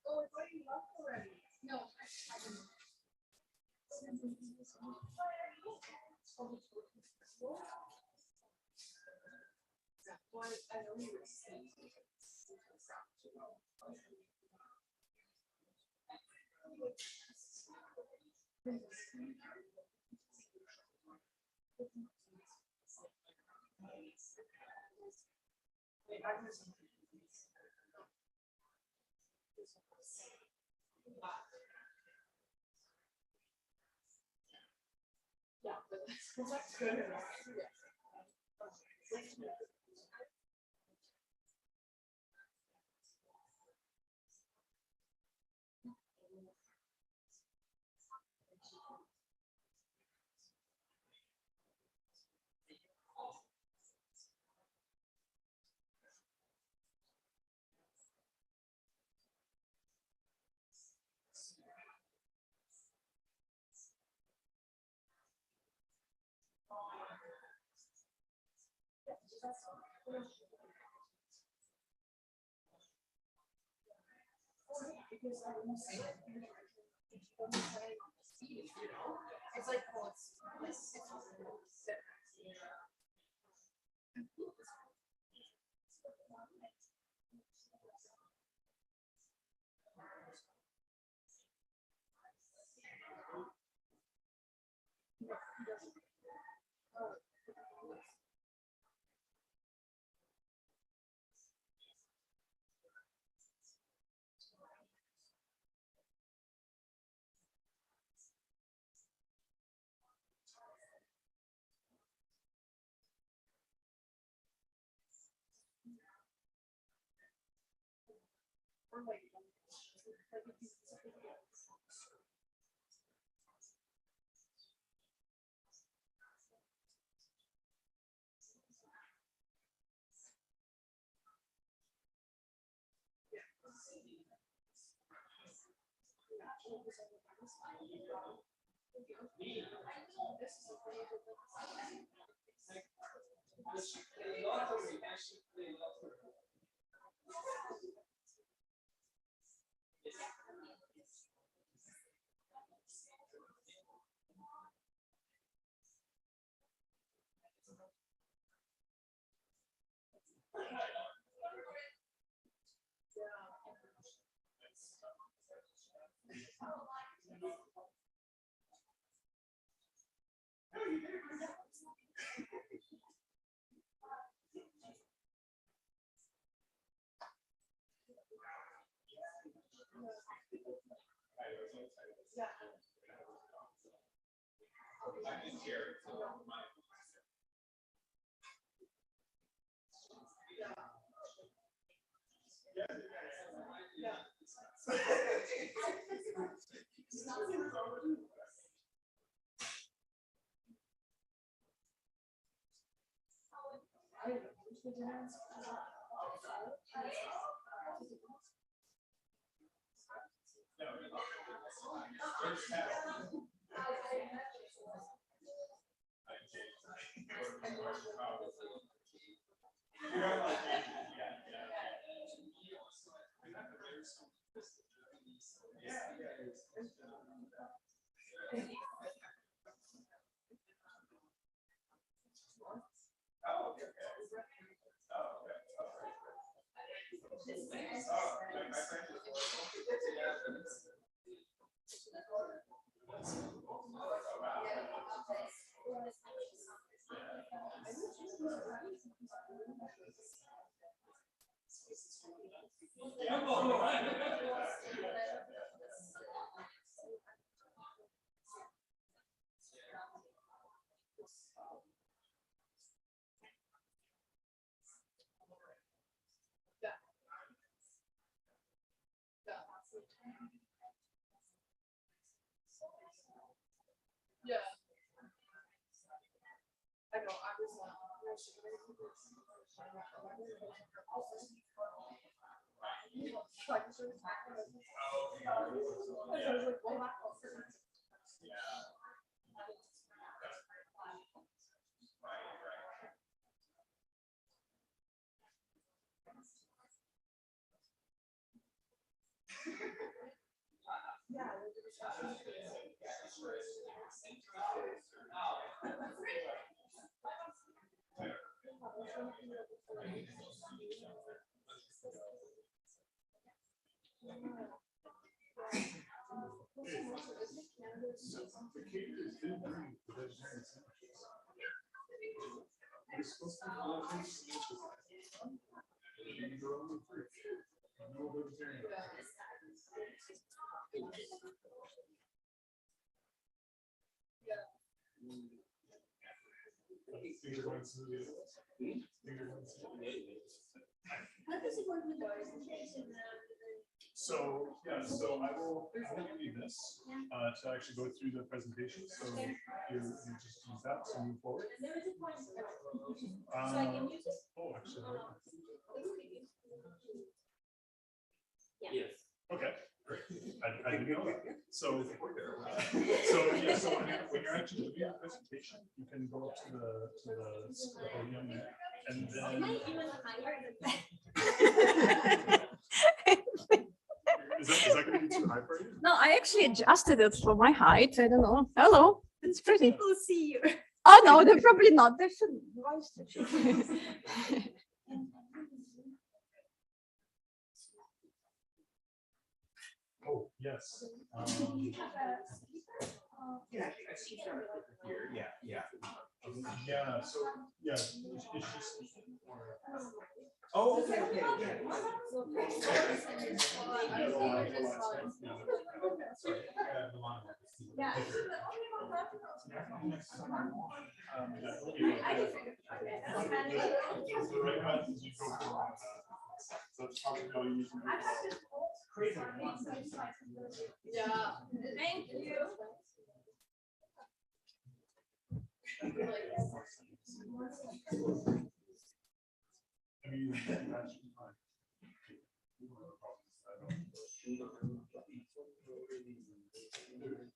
It's like, yeah. I know, I was So, yeah, so I will give you this to actually go through the presentation. So you just use that to move forward. Oh, actually. Yes. Okay, great. I didn't know that. So yeah, so when you're actually doing a presentation, you can go up to the podium there, and then. Is that going to be too high for you? No, I actually adjusted it for my height. I don't know. Hello. It's pretty. People see you. Oh no, they're probably not. They should. Oh, yes. Yeah, yeah. Yeah, so, yeah, it's just. Oh, okay, yeah. Yeah, thank you.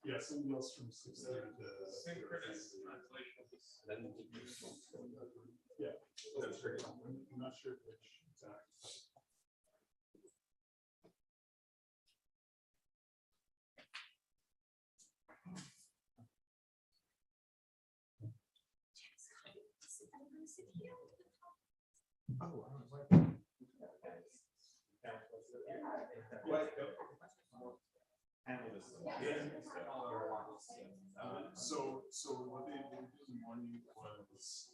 Yeah, somebody else from 6:30 to. Yeah. I'm not sure which exact. So what they did in the morning was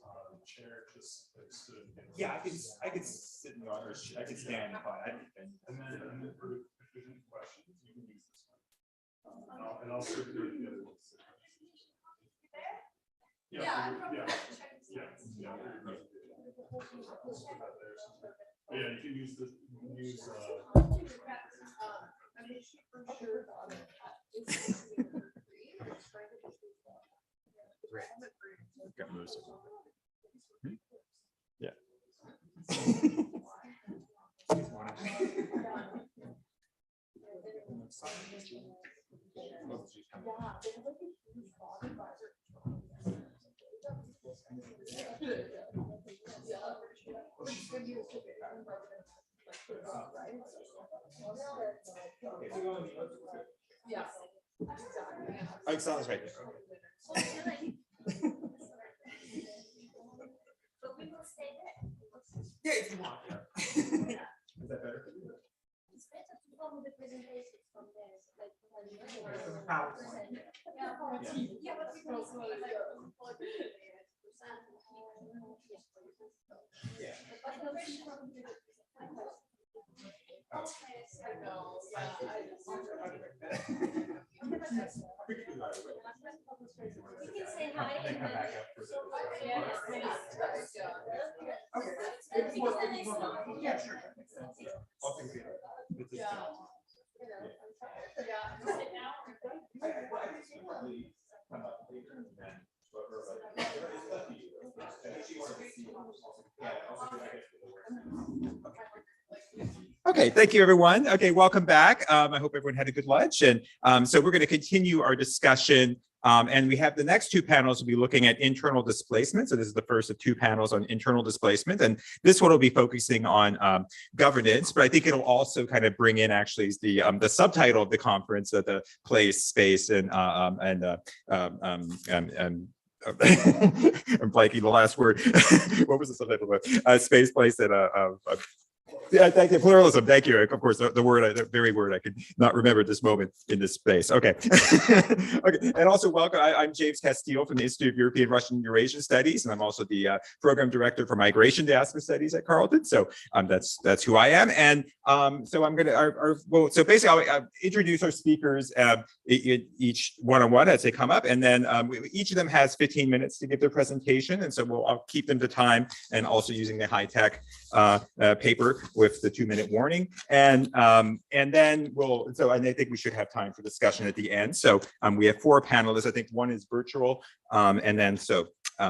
chair just like stood. Yeah, I could sit in the audience. I could stand fine. And then for if there's any questions, you can use this one. And I'll circulate the other ones. Yeah. Yeah, you can use this. Got most of them. Yeah. Excel's right there. Yeah, if you want. Is that better for you? It's better to follow the presentations from there. Yeah, but we can also We can say hi and then come back up for Yeah, sure. I'll think it. Okay, thank you, everyone. Okay, welcome back. I hope everyone had a good lunch. And so we're going to continue our discussion And we have the next two panels will be looking at internal displacement. So this is the first of two panels on internal displacement. And this one will be focusing on governance, but I think it'll also kind of bring in actually the subtitle of the conference, the place, space, and I'm blanking the last word. What was the subtitle? Space, place, and yeah, thank you. Pluralism. Thank you. Of course, the very word I could not remember at this moment in this space. Okay. Okay. And also welcome. I'm James Castile from the Institute of European Russian and Eurasian Studies, and I'm also the program director for Migration Diaspora Studies at Carleton. So that's who I am. And so I'm going to so basically I'll introduce our speakers each one-on-one as they come up, and then each of them has 15 minutes to give their presentation, and so I'll keep them to time, and also using the high-tech paper with the 2-minute warning, and then and I think we should have time for discussion at the end. So we have 4 panelists. I think one is virtual, and then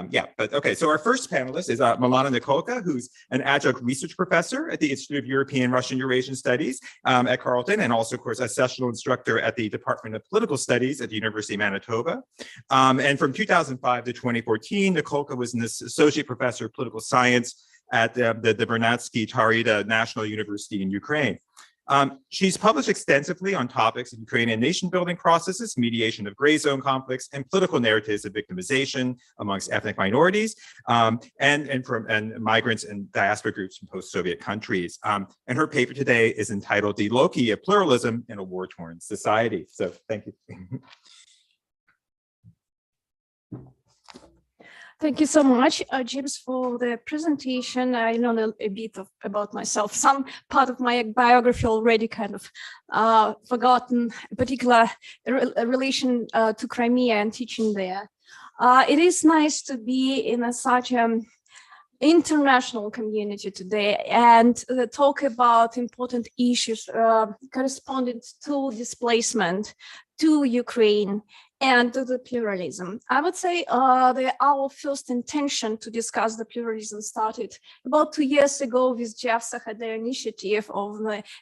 yeah, but okay. So our first panelist is Milana Nikolka, who's an adjunct research professor at the Institute of European Russian Eurasian Studies at Carleton, and also, of course, a sessional instructor at the Department of Political Studies at the University of Manitoba. And from 2005 to 2014, Nikolka was an associate professor of political science at the Vernadsky Tarida National University in Ukraine. She's published extensely on topics of Ukrainian nation-building processes, mediation of gray zone conflicts, and political narratives of victimization amongst ethnic minorities, and migrants and diaspora groups from post-Soviet countries. And her paper today is entitled "The Loci of Pluralism in a War-Torn Society." So thank you. Thank you so much, James, for the presentation. I know a bit about myself. Some part of my biography already kind of forgotten, in particular relation to Crimea and teaching there. It is nice to be in such an international community today and talk about important issues corresponding to displacement, to Ukraine, and to the pluralism. I would say our first intention to discuss the pluralism started about 2 years ago with Jeff Sahaday initiative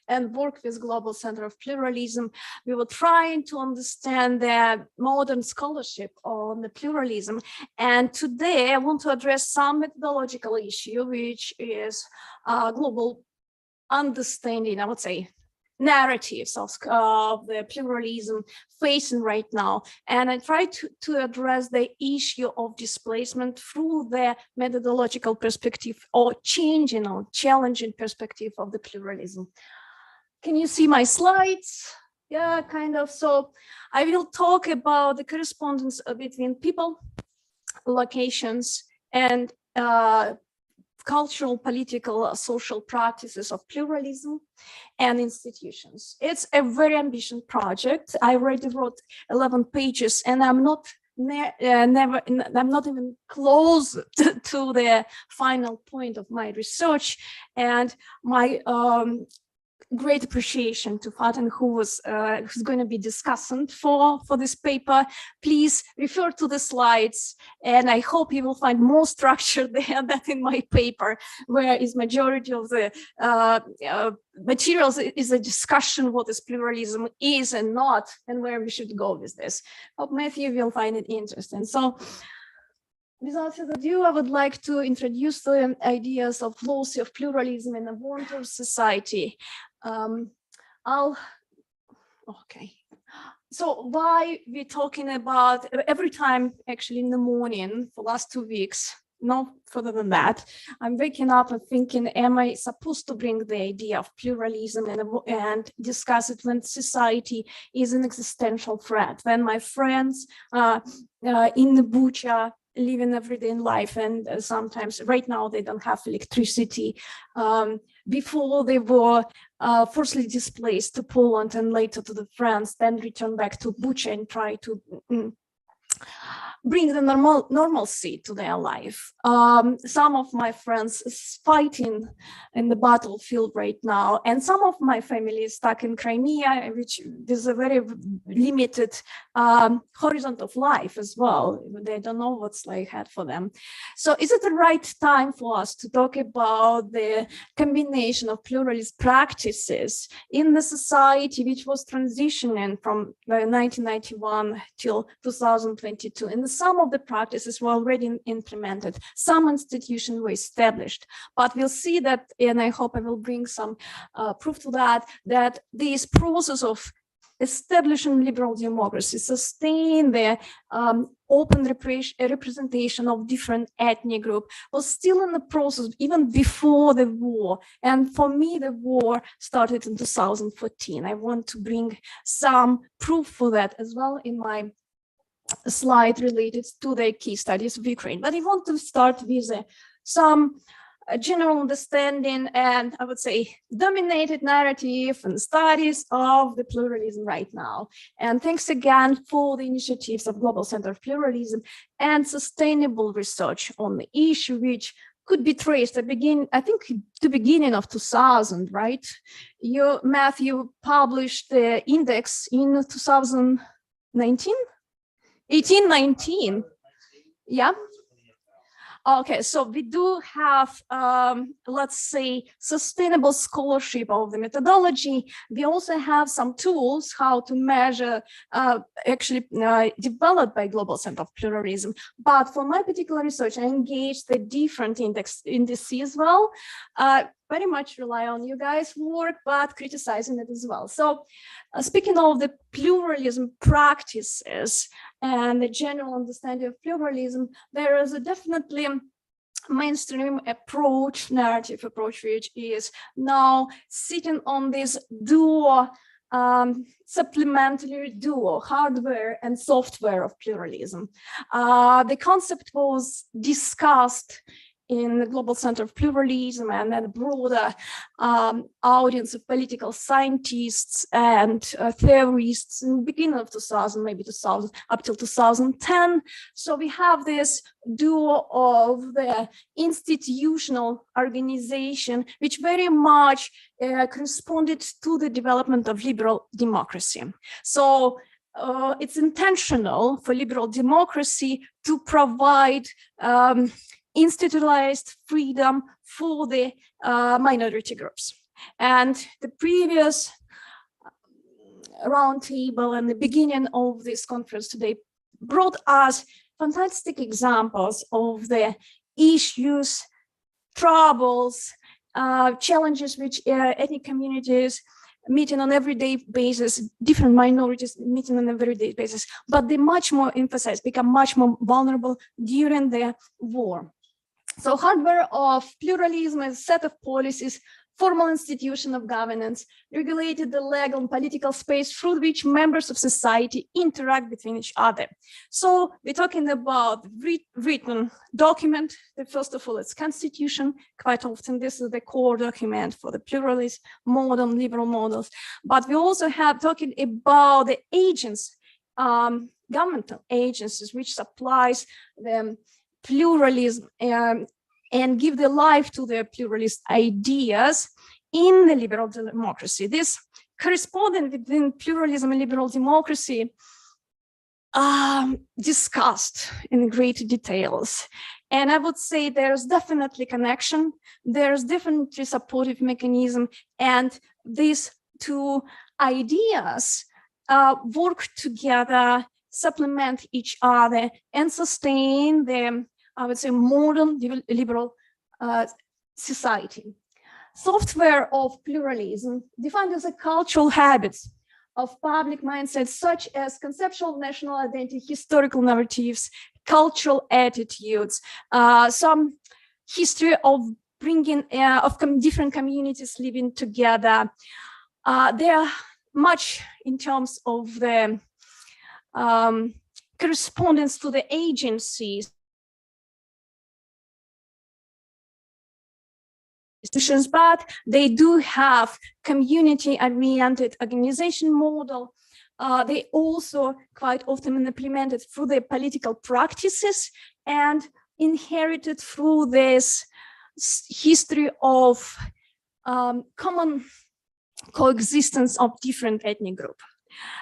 and work with Global Center of Pluralism. We were trying to understand the modern scholarship on the pluralism. And today I want to address some methodological issue, which is global understanding, I would say, narratives of the pluralism facing right now. And I try to address the issue of displacement through the methodological perspective or changing or challenging perspective of the pluralism. Can you see my slides? Yeah, kind of. So I will talk about the correspondence between people, locations, and cultural, political, social practices of pluralism and institutions. It's a very ambitious project. I already wrote 11 pages, and I'm not even close to the final point of my research. And my great appreciation to Faten, who's going to be discussant for this paper. Please refer to the slides, and I hope you will find more structure there than in my paper, where is majority of the materials is a discussion what is pluralism is and not, and where we should go with this. Hope Matthew will find it interesting. So without further ado, I would like to introduce the ideas of loci of pluralism in a war-torn society. Okay. So why we're talking about every time, actually in the morning for last 2 weeks, no further than that, I'm waking up and thinking, am I supposed to bring the idea of pluralism and discuss it when society is an existential threat, when my friends in the Bucha living everyday life, and sometimes right now they don't have electricity. Before they were forcibly displaced to Poland and later to France, then return back to Bucha and try to bring the normalcy to their life. Some of my friends is fighting in the battlefield right now, and some of my family is stuck in Crimea, which is a very limited horizon of life as well. They don't know what's like ahead for them. So is it the right time for us to talk about the combination of pluralist practices in the society which was transitioning from 1991 till 2022? And some of the practices were already implemented. Some institutions were established, but we'll see that, and I hope I will bring some proof to that, that this process of establishing liberal democracy, sustain the open representation of different ethnic groups, was still in the process even before the war. And for me, the war started in 2014. I want to bring some proof for that as well in my slide related to the case studies of Ukraine. But I want to start with some general understanding and, I would say, dominated narrative and studies of the pluralism right now. And thanks again for the initiatives of Global Center of Pluralism and sustainable research on the issue, which could be traced at I think the beginning of 2000, right? Matthew published the index in 2019? 1819, yeah. Okay, so we do have, let's say, sustainable scholarship of the methodology. We also have some tools how to measure, actually developed by Global Center of Pluralism. But for my particular research, I engaged the different indices as well. Very much rely on you guys' work, but criticizing it as well. So speaking of the pluralism practices and the general understanding of pluralism, there is a definitely mainstream approach, narrative approach, which is now sitting on this duo, supplementary duo, hardware and software of pluralism. The concept was discussed in the Global Center of Pluralism and then a broader audience of political scientists and theorists in the beginning of 2000, maybe 2000, up till 2010. So we have this duo of the institutional organization, which very much corresponded to the development of liberal democracy. So it's intentional for liberal democracy to provide institutionalized freedom for the minority groups. And the previous roundtable and the beginning of this conference today brought us fantastic examples of the issues, troubles, challenges which ethnic communities meeting on everyday basis, different minorities meeting on everyday basis, but they much more emphasized, become much more vulnerable during the war. So hardware of pluralism is a set of policies, formal institution of governance, regulated the legal and political space through which members of society interact between each other. So we're talking about written document. First of all, it's constitution. Quite often, this is the core document for the pluralist, modern, liberal models. But we also have talking about the agents, governmental agencies, which supplies the pluralism and give the life to the pluralist ideas in the liberal democracy. This correspondence between pluralism and liberal democracy discussed in great details. And I would say there's definitely connection, there's definitely supportive mechanism, and these two ideas work together, supplement each other, and sustain the, I would say, modern liberal society. Software of pluralism defined as a cultural habits of public mindsets such as conceptual national identity, historical narratives, cultural attitudes, some history of bringing of different communities living together. They are much in terms of the correspondence to the agencies institutions, but they do have community-oriented organization model. They also quite often implemented through their political practices and inherited through this history of common coexistence of different ethnic groups.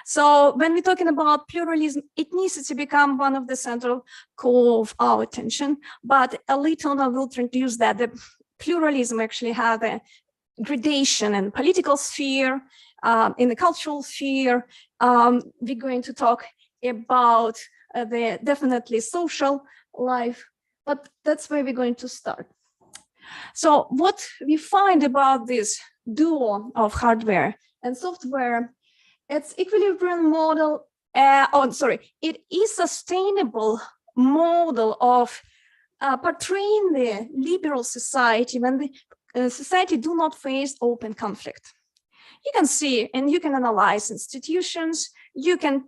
So when we're talking about pluralism, ethnicity become one of the central core of our attention, but a little I will introduce that the pluralism actually have a gradation in political sphere, in the cultural sphere. We're going to talk about the definitely social life, but that's where we're going to start. So what we find about this duo of hardware and software, it's equilibrium model, it is sustainable model of portraying the liberal society when the society do not face open conflict. You can see and you can analyze institutions, you can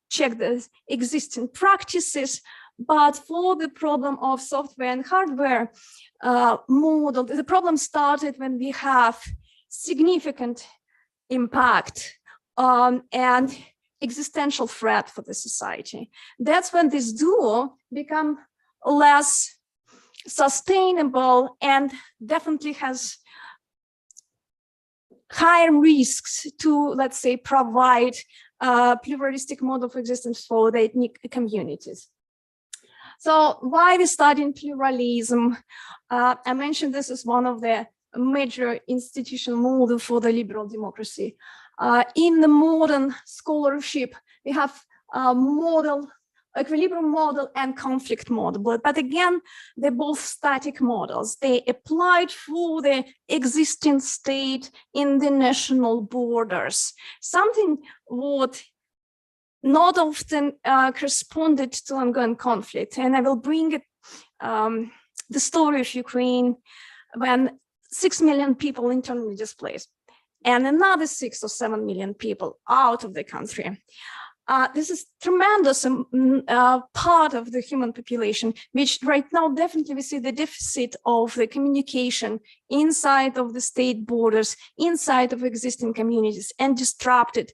check the existing practices, but for the problem of software and hardware model, the problem started when we have significant impact and existential threat for the society. That's when this duo become less sustainable and definitely has higher risks to, let's say, provide a pluralistic mode of existence for the ethnic communities. So why we study pluralism? I mentioned this is one of the major institutional model for the liberal democracy. In the modern scholarship, we have a model, equilibrium model and conflict model, but again, they're both static models. They applied for the existing state in the national borders, something what not often corresponded to ongoing conflict. And I will bring it, the story of Ukraine when 6 million people internally displaced and another 6 or 7 million people out of the country. This is tremendous part of the human population, which right now definitely we see the deficit of the communication inside of the state borders, inside of existing communities, and disrupted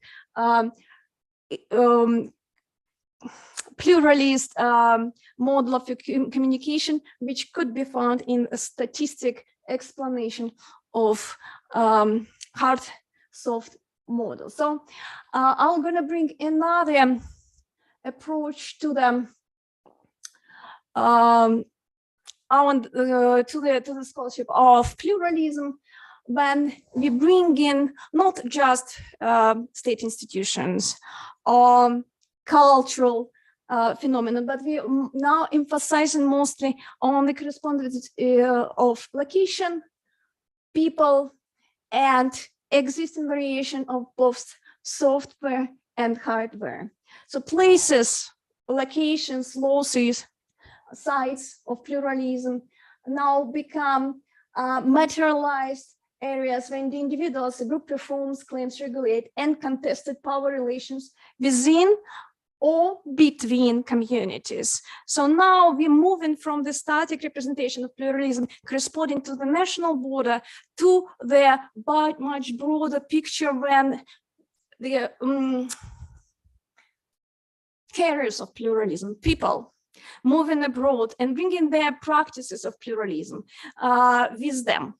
pluralist model of communication, which could be found in a statistic explanation of hard soft model. So I'm going to bring another approach to the scholarship of pluralism, when we bring in not just state institutions or cultural phenomena, but we now emphasizing mostly on the correspondence of location, people, and existing variation of both software and hardware. So places, locations, losses, sites of pluralism now become materialized areas when the individuals, the group performs, claims, regulate, and contested power relations within or between communities. So now we're moving from the static representation of pluralism corresponding to the national border to the much broader picture when the carriers of pluralism, people, moving abroad and bringing their practices of pluralism with them,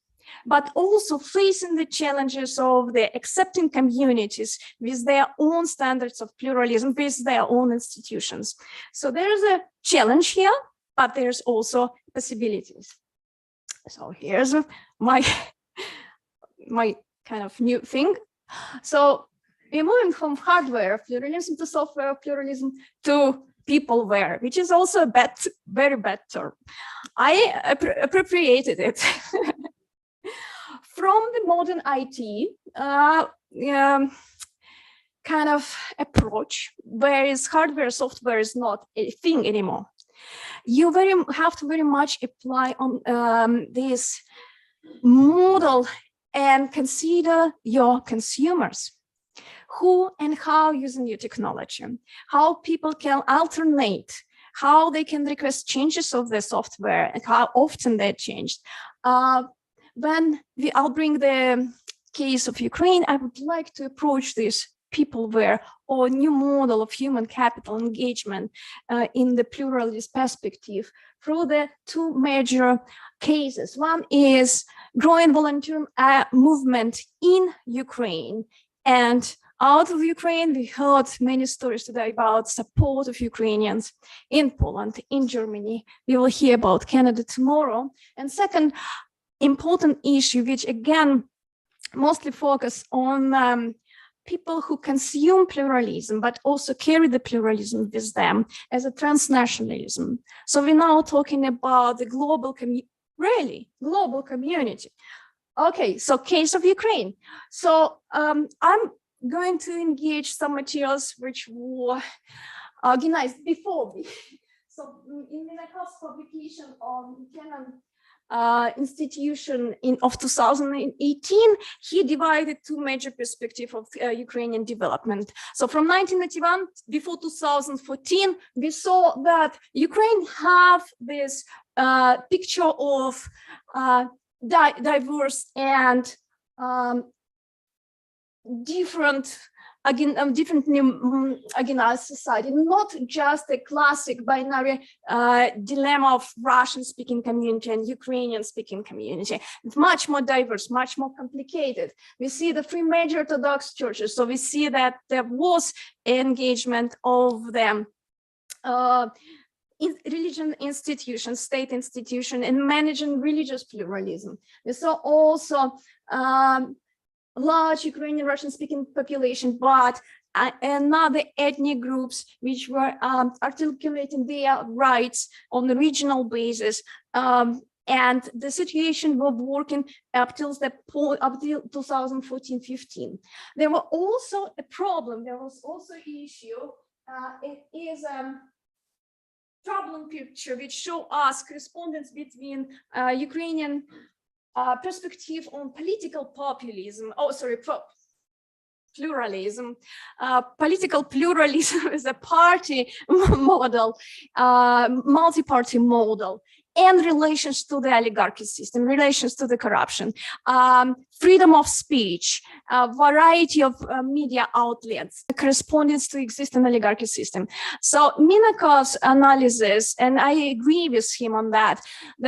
but also facing the challenges of the accepting communities with their own standards of pluralism, with their own institutions. So there's a challenge here, but there's also possibilities. So here's my kind of new thing. So we're moving from hardware pluralism to software pluralism to peopleware, which is also a very bad term. I appropriated it from the modern IT kind of approach, whereas hardware, software is not a thing anymore. You have to very much apply on this model and consider your consumers. Who and how using your technology, how people can alternate, how they can request changes of the software and how often they're changed. I'll bring the case of Ukraine, I would like to approach this peopleware or new model of human capital engagement in the pluralist perspective through the two major cases. One is growing volunteer movement in Ukraine, and out of Ukraine, we heard many stories today about support of Ukrainians in Poland, in Germany. We will hear about Canada tomorrow. And second important issue, which again, mostly focus on people who consume pluralism, but also carry the pluralism with them as a transnationalism. So we're now talking about the global global community. Okay, so case of Ukraine. So I'm going to engage some materials which were organized before me. So in Minakov's publication on Canon institution of 2018, he divided two major perspectives of Ukrainian development. So from 1991 before 2014, we saw that Ukraine have this picture of diverse and different society, not just a classic binary dilemma of Russian-speaking community and Ukrainian-speaking community. It's much more diverse, much more complicated. We see the three major Orthodox churches, so we see that there was engagement of them. Religion institutions, state institution, and managing religious pluralism. We saw also large Ukrainian Russian-speaking population, but another ethnic groups which were articulating their rights on a regional basis. And the situation was working up till 2014-15. There were also a problem. There was also an issue. It is problem picture which show us correspondence between Ukrainian perspective on political populism, pluralism. Political pluralism is a party model, multi-party model, and relations to the oligarchy system, relations to the corruption, freedom of speech, variety of media outlets, correspondence to existing oligarchy system. So Minakov's analysis, and I agree with him on that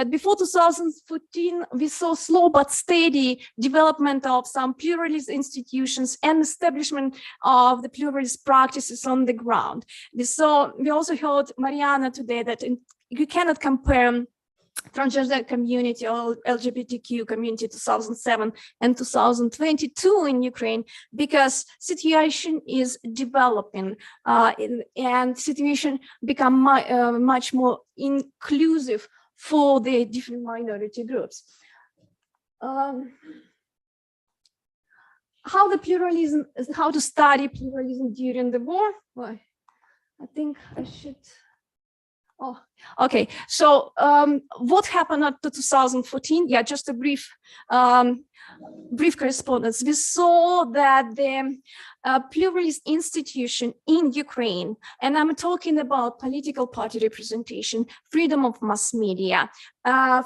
before 2014, we saw slow but steady development of some pluralist institutions and establishment of the pluralist practices on the ground. We also heard Mariana today that you cannot compare transgender community or LGBTQ community 2007 and 2022 in Ukraine, because situation is developing and situation become much more inclusive for the different minority groups. How to study pluralism during the war? Well, I think I should. Oh, okay. So what happened after 2014? Yeah, just a brief correspondence. We saw that the pluralist institution in Ukraine, and I'm talking about political party representation, freedom of mass media,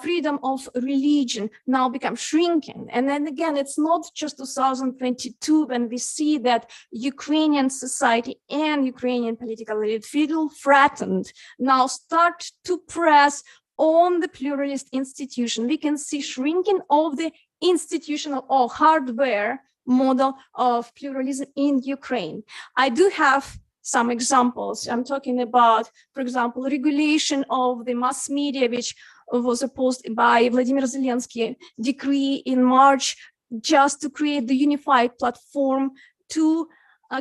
freedom of religion, now become shrinking. And then again, it's not just 2022 when we see that Ukrainian society and Ukrainian political elite feel threatened, now start to press on the pluralist institution. We can see shrinking of the institutional or hardware model of pluralism in Ukraine. I do have some examples. I'm talking about, for example, regulation of the mass media, which was opposed by Vladimir Zelensky decree in March, just to create the unified platform to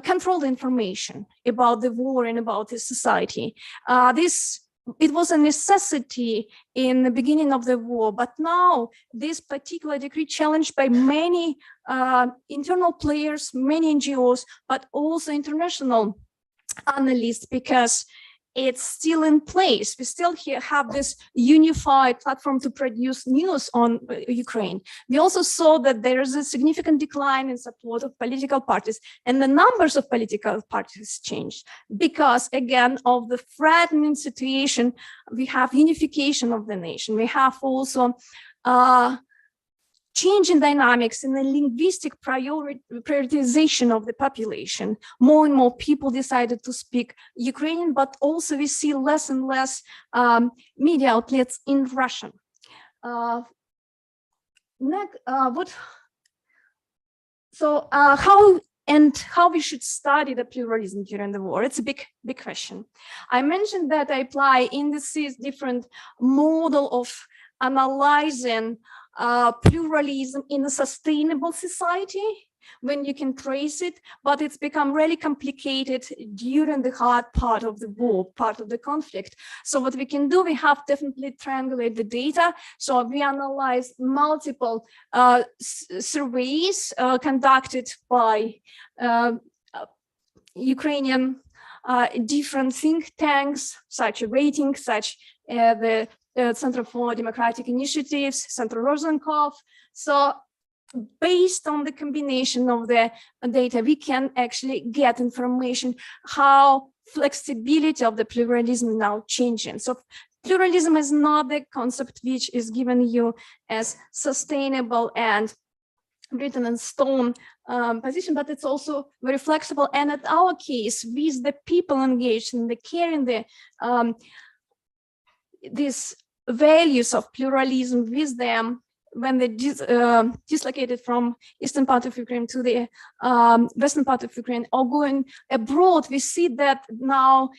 control the information about the war and about the society. It was a necessity in the beginning of the war, but now this particular decree challenged by many internal players, many NGOs, but also international analysts, because it's still in place. We still have this unified platform to produce news on Ukraine. We also saw that there is a significant decline in support of political parties, and the numbers of political parties changed because, again, of the threatening situation. We have unification of the nation. We have also changing dynamics in the linguistic prioritization of the population. More and more people decided to speak Ukrainian, but also we see less and less media outlets in Russian. How we should study the pluralism during the war? It's a big question. I mentioned that I apply indices, different model of analyzing pluralism in a sustainable society when you can trace it, but it's become really complicated during the hard part of the war, part of the conflict. So what we can do, we have definitely triangulate the data. So we analyze multiple surveys conducted by Ukrainian different think tanks, such a rating, such the Center for Democratic Initiatives, Center Rosenkopf. So based on the combination of the data, we can actually get information how flexibility of the pluralism is now changing. So pluralism is not the concept which is given you as sustainable and written in stone position, but it's also very flexible. And at our case, with the people engaged in the carrying the these values of pluralism with them, when they dislocated from eastern part of Ukraine to the western part of Ukraine or going abroad, we see that now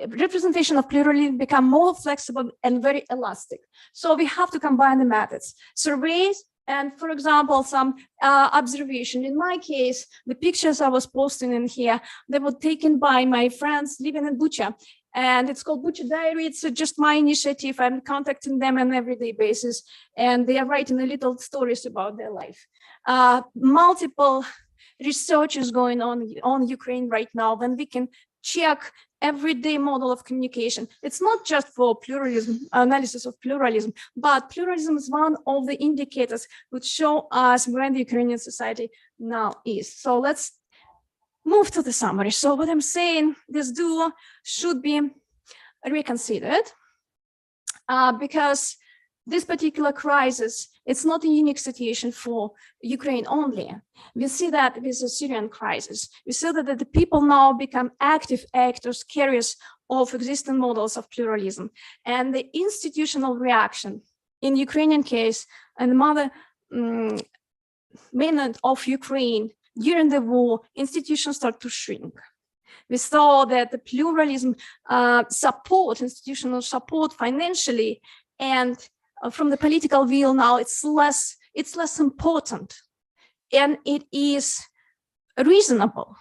representation of pluralism become more flexible and very elastic. So we have to combine the methods, surveys, and for example, some observation. In my case, the pictures I was posting in here, they were taken by my friends living in Bucha. And it's called Bucha Diary. It's just my initiative. I'm contacting them on an everyday basis, and they are writing a little stories about their life. Multiple research is going on Ukraine right now, when we can check everyday model of communication. It's not just for pluralism, analysis of pluralism, but pluralism is one of the indicators which show us where the Ukrainian society now is. So let's move to the summary. So what I'm saying, this duo should be reconsidered because this particular crisis, it's not a unique situation for Ukraine only. We see that with the Syrian crisis. We see that the people now become active actors, carriers of existing models of pluralism. And the institutional reaction in Ukrainian case and the mother mainland of Ukraine during the war, institutions start to shrink. We saw that the pluralism support, institutional support financially, and from the political will now it's less important. And it is reasonable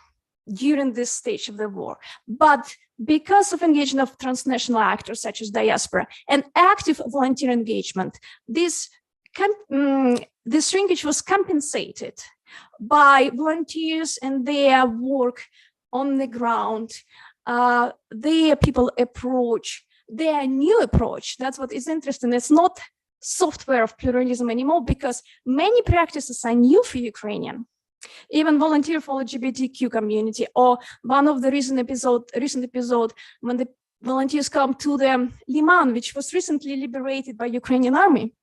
during this stage of the war. But because of engagement of transnational actors such as diaspora and active volunteer engagement, this shrinkage was compensated by volunteers and their work on the ground, their people approach, their new approach. That's what is interesting. It's not software of pluralism anymore because many practices are new for Ukrainian. Even volunteer for LGBTQ community, or one of the recent episode when the volunteers come to the Liman, which was recently liberated by Ukrainian army.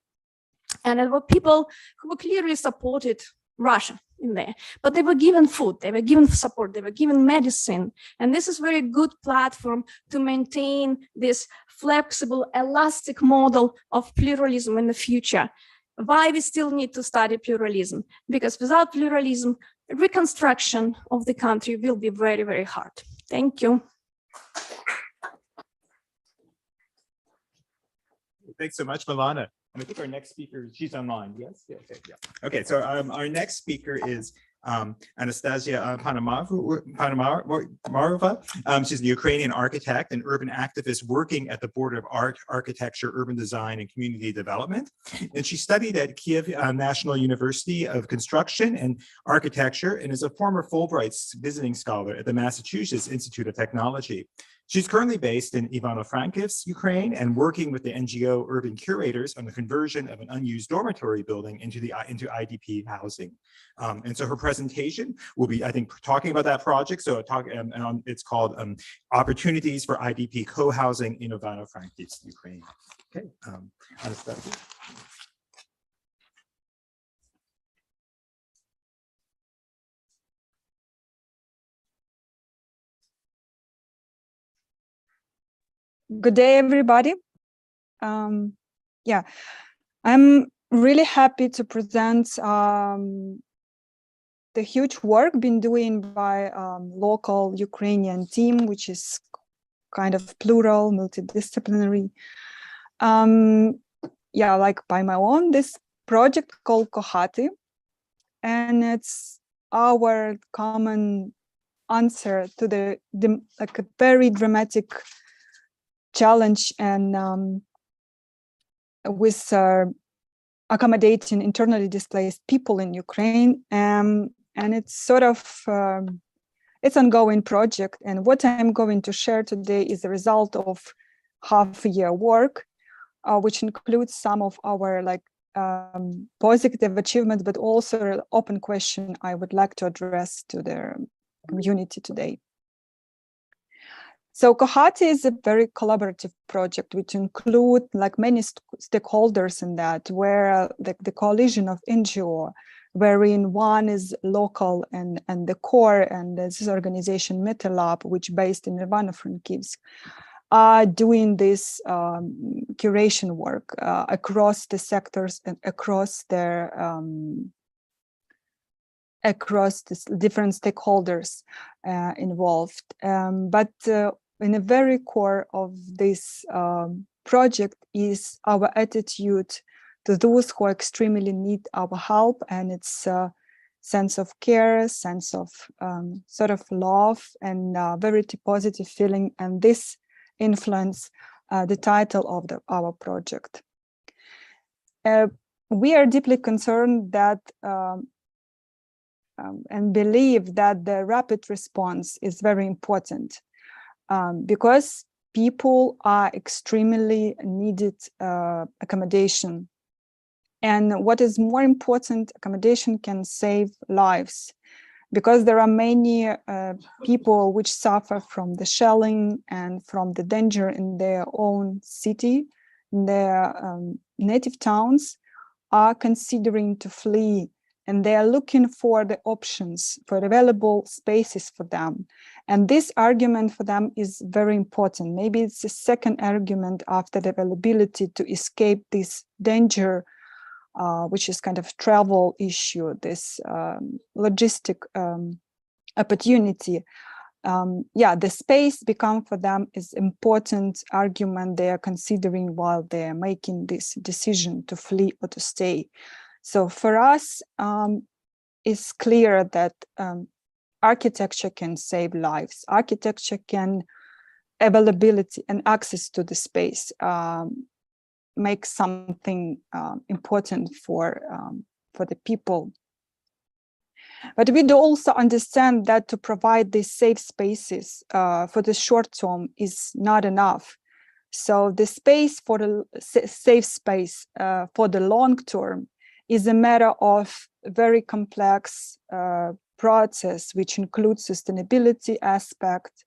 And it were people who were clearly supported Russia in there, but they were given food, they were given support, they were given medicine. And this is a very good platform to maintain this flexible, elastic model of pluralism in the future. Why we still need to study pluralism? Because without pluralism, reconstruction of the country will be very, very hard. Thank you. Thanks so much, Milana. And I think our next speaker, she's online. Yes. Yeah. Okay. So our next speaker is Anastasia Panomarova. She's a Ukrainian architect and urban activist working at the Board of Art, Architecture, Urban Design, and Community Development. And she studied at Kiev National University of Construction and Architecture and is a former Fulbright visiting scholar at the Massachusetts Institute of Technology. She's currently based in Ivano-Frankivsk, Ukraine, and working with the NGO Urban Curators on the conversion of an unused dormitory building into IDP housing. And so her presentation will be, I think, talking about that project. So it's called Opportunities for IDP Co-housing in Ivano-Frankivsk, Ukraine. Okay, Anastasia. Good day, everybody. Yeah, I'm really happy to present the huge work being doing by local Ukrainian team, which is kind of plural, multidisciplinary. Yeah, like by my own, this project called Kohati, and it's our common answer to the like a very dramatic challenge and with accommodating internally displaced people in Ukraine, and it's sort of it's ongoing project. And what I'm going to share today is the result of half-a-year work, which includes some of our like positive achievements, but also an open question I would like to address to the community today. So Kohati is a very collaborative project, which include like many stakeholders in that, where the coalition of NGO, wherein one is local and the core, and this organization Metalab, which based in Ivano-Frankivsk, are doing this curation work across the sectors and across their across the different stakeholders involved. But in the very core of this project is our attitude to those who extremely need our help, and it's a sense of care, sense of sort of love, and very positive feeling, and this influence the title of our project. We are deeply concerned that and believe that the rapid response is very important because people are extremely needed accommodation. And what is more important, accommodation can save lives, because there are many people which suffer from the shelling and from the danger in their own city, in their native towns, are considering to flee, and they are looking for the options, for available spaces for them. And this argument for them is very important. Maybe it's the second argument after the availability to escape this danger, which is kind of travel issue, this logistic opportunity. Yeah, the space become for them is important argument they are considering while they are making this decision to flee or to stay. So for us, it's clear that architecture can save lives. Architecture can availability and access to the space make something important for the people. But we do also understand that to provide these safe spaces for the short term is not enough. So the space for the safe space for the long term is a matter of very complex process, which includes sustainability aspect,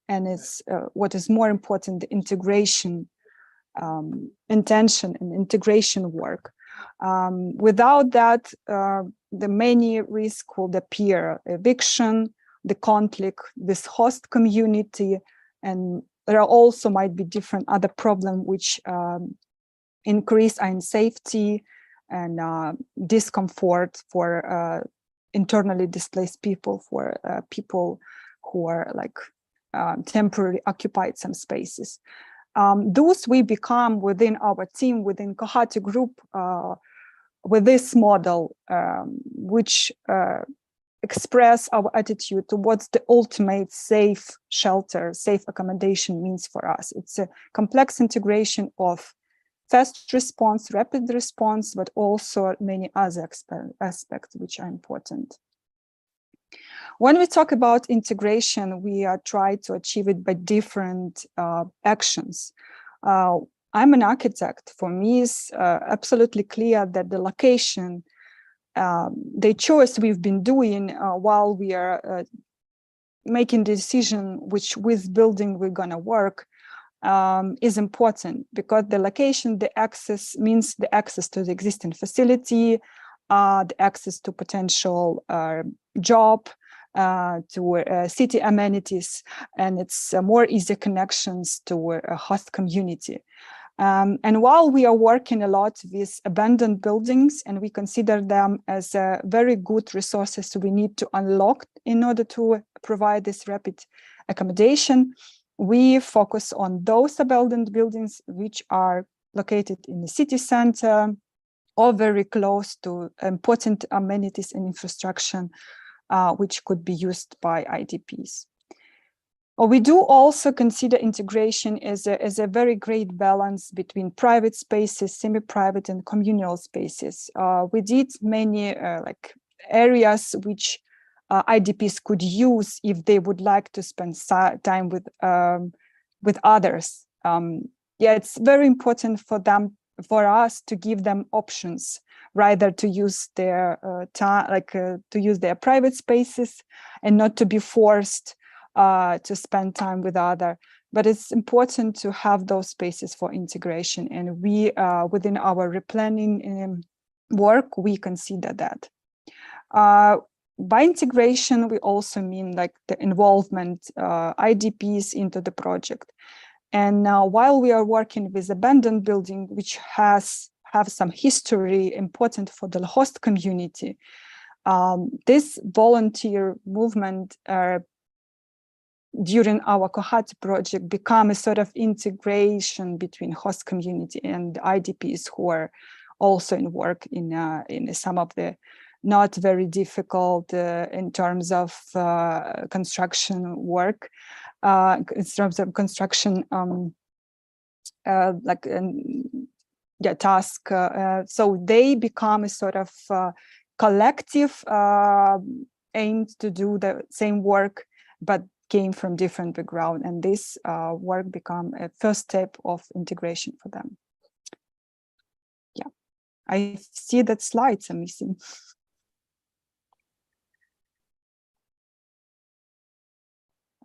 and it's what is more important, the integration, intention and integration work. Without that, the many risks will appear: eviction, the conflict, this host community, and there are also might be different other problems which increase unsafety and discomfort for internally displaced people, for people who are like temporarily occupied some spaces. Those we become within our team, within Kohati group, with this model, which express our attitude towards the ultimate safe shelter, safe accommodation means for us. It's a complex integration of fast response, rapid response, but also many other aspects which are important. When we talk about integration, we are trying to achieve it by different actions. I'm an architect. For me, it's absolutely clear that the location, the choice we've been doing while we are making the decision which with building we're gonna work is important, because the location, the access means the access to the existing facility, the access to potential job, to city amenities, and it's more easy connections to a host community. And while we are working a lot with abandoned buildings, and we consider them as very good resources we need to unlock in order to provide this rapid accommodation, we focus on those abandoned buildings which are located in the city center or very close to important amenities and infrastructure which could be used by IDPs. We do also consider integration as a very great balance between private spaces, semi-private and communal spaces. We did many areas which IDPs could use if they would like to spend time with others. It's very important for us to give them options, rather to use their to use their private spaces and not to be forced to spend time with others. But it's important to have those spaces for integration, and we within our replanning work we consider that. By integration, we also mean like the involvement IDPs into the project. And now, while we are working with abandoned building, which have some history important for the host community, this volunteer movement during our Kohati project become a sort of integration between host community and IDPs who are also in work in some of the not very difficult in terms of construction work, in terms of construction task. So they become a sort of collective aimed to do the same work, but came from different background, and this work become a first step of integration for them. Yeah, I see that slides are missing.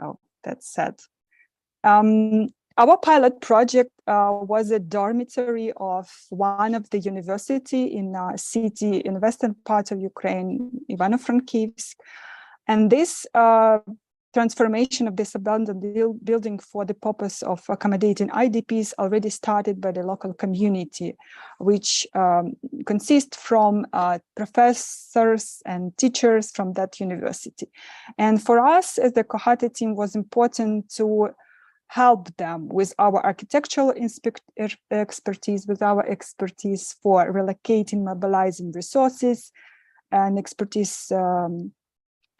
Oh, that's sad. Our pilot project was a dormitory of one of the university in a city in the western part of Ukraine, Ivano-Frankivsk, and this transformation of this abandoned building for the purpose of accommodating IDPs already started by the local community, which consists from professors and teachers from that university. And for us as the Kohati team was important to help them with our architectural expertise, with our expertise for relocating, mobilizing resources, and expertise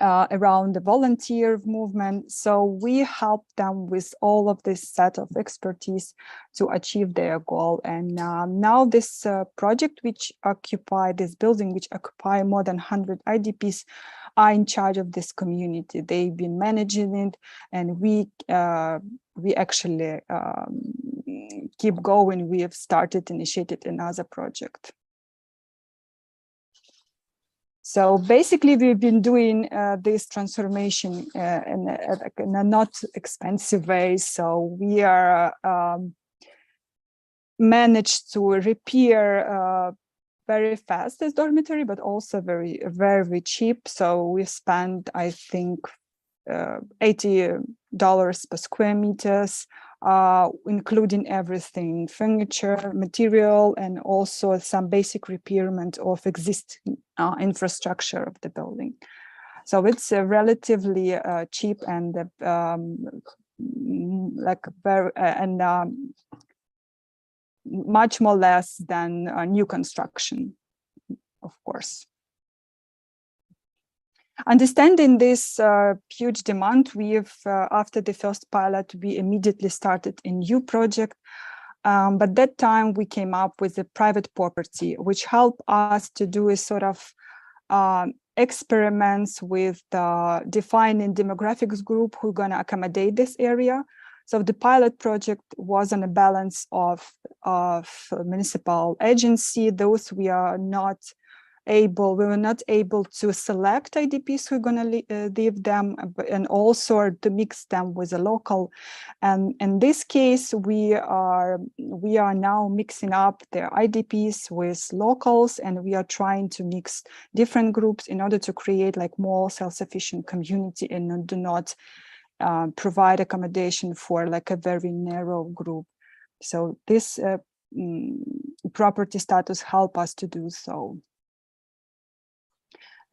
around the volunteer movement. So we help them with all of this set of expertise to achieve their goal. And now this project, which occupy this building, which occupy more than 100 IDPs, are in charge of this community. They've been managing it, and we actually keep going. We have initiated another project. So basically, we've been doing this transformation in a not expensive way. So we are managed to repair very fast this dormitory, but also very, very cheap. So we spent, I think, $80 per square meters, including everything, furniture, material, and also some basic repairment of existing infrastructure of the building. So it's relatively cheap and much more less than new construction, of course. Understanding this huge demand, we've after the first pilot, we immediately started a new project. But that time we came up with a private property, which helped us to do a sort of experiments with defining demographics group who are going to accommodate this area. So the pilot project was on a balance of municipal agency, those we are not we were not able to select IDPs who are going to leave them, and also to mix them with a local. And in this case, we are now mixing up the IDPs with locals, and we are trying to mix different groups in order to create like more self-sufficient community and do not provide accommodation for like a very narrow group. So this property status help us to do so.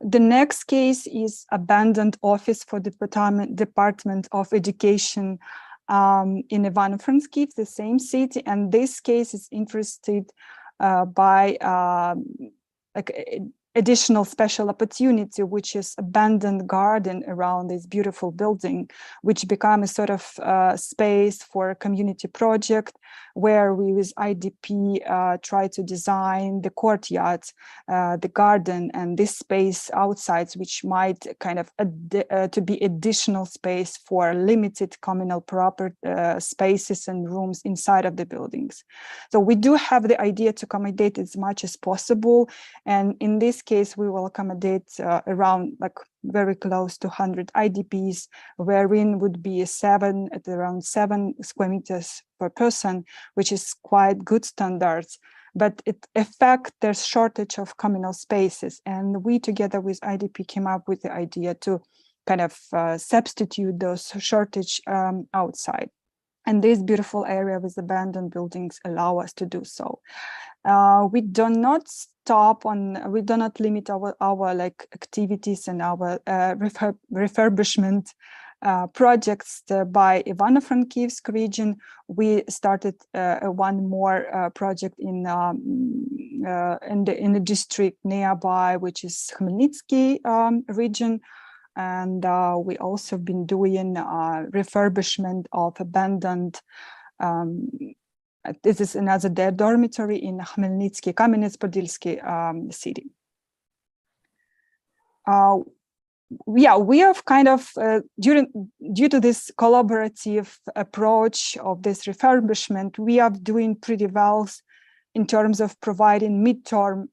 The next case is abandoned office for the Department of Education in Ivano-Frankivsk, the same city. And this case is interested by like additional special opportunity, which is abandoned garden around this beautiful building, which become a sort of space for a community project where we with IDP try to design the courtyard, the garden, and this space outside, which might kind of to be additional space for limited communal proper spaces and rooms inside of the buildings. So we do have the idea to accommodate as much as possible, and in this case we will accommodate around like very close to 100 IDPs, wherein would be around 7 square meters per person, which is quite good standards, but it affects the shortage of communal spaces. And we together with IDP came up with the idea to kind of substitute those shortage outside. And this beautiful area with abandoned buildings allow us to do so. We do not limit our like activities and our refurbishment projects by Ivano-Frankivsk region. We started one more project in the district nearby, which is Khmelnytsky region. And we also been doing refurbishment of abandoned. This is another dormitory in Khmelnytsky, Kamenets-Podilsky city. We have kind of, due to this collaborative approach of this refurbishment, we are doing pretty well in terms of providing mid-term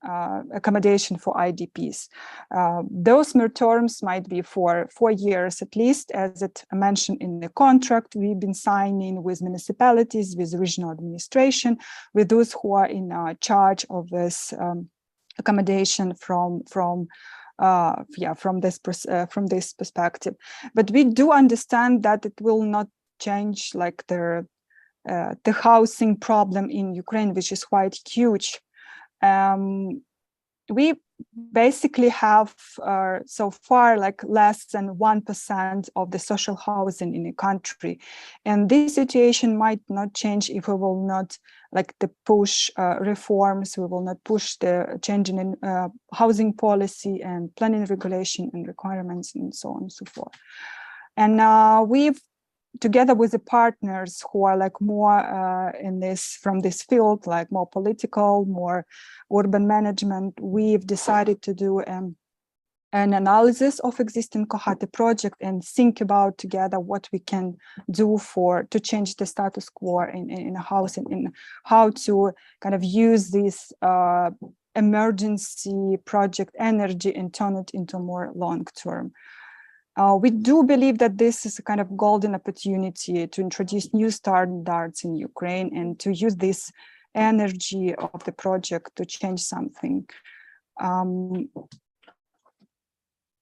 accommodation for IDPs. Those mid-terms might be for 4 years at least, as it mentioned in the contract. We've been signing with municipalities, with regional administration, with those who are in charge of this accommodation from this perspective. But we do understand that it will not change like the housing problem in Ukraine, which is quite huge. We basically have so far like less than 1% of the social housing in the country, and this situation might not change if we will not like the push reforms. We will not push the changing in housing policy and planning regulation and requirements and so on and so forth. And we've together with the partners who are like more from this field, like more political, more urban management, we've decided to do an analysis of existing Kohate project and think about together what we can do to change the status quo in a house, and how to kind of use this emergency project energy and turn it into more long-term. We do believe that this is a kind of golden opportunity to introduce new standards in Ukraine and to use this energy of the project to change something.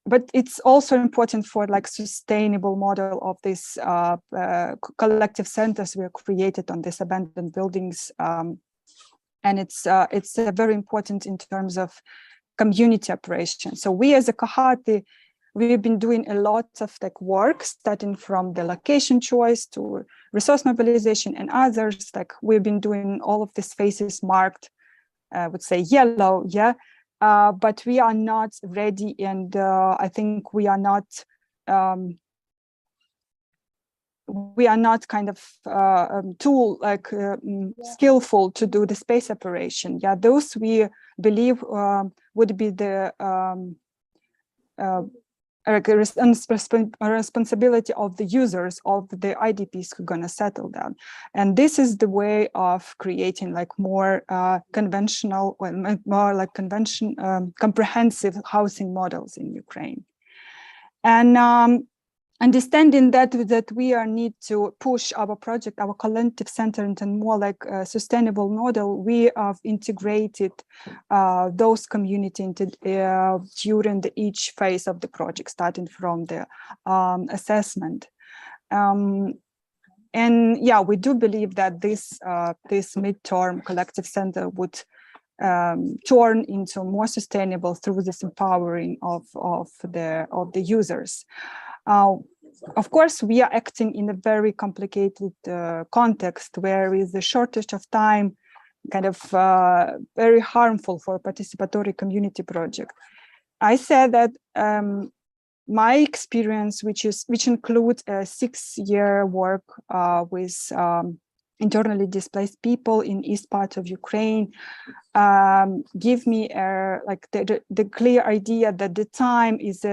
But it's also important for like sustainable model of this collective centers we created on these abandoned buildings. And it's very important in terms of community operation. So we as a Kohate, we've been doing a lot of like work, starting from the location choice to resource mobilization and others. Like we've been doing all of these phases marked, I would say yellow, yeah. But we are not ready, and I think we are not kind of skillful to do the space operation. Yeah, those we believe would be the responsibility of the users of the IDPs who are going to settle down. And this is the way of creating like more conventional, well, more like comprehensive housing models in Ukraine. And understanding that we need to push our project, our collective center into more like a sustainable model, we have integrated those communities during each phase of the project, starting from the assessment. And yeah, we do believe that this midterm collective center would turn into more sustainable through this empowering of the users. Of course, we are acting in a very complicated context where is the shortage of time kind of very harmful for a participatory community project. I said that my experience, which includes a 6-year work with internally displaced people in east part of Ukraine, give me like the clear idea that the time is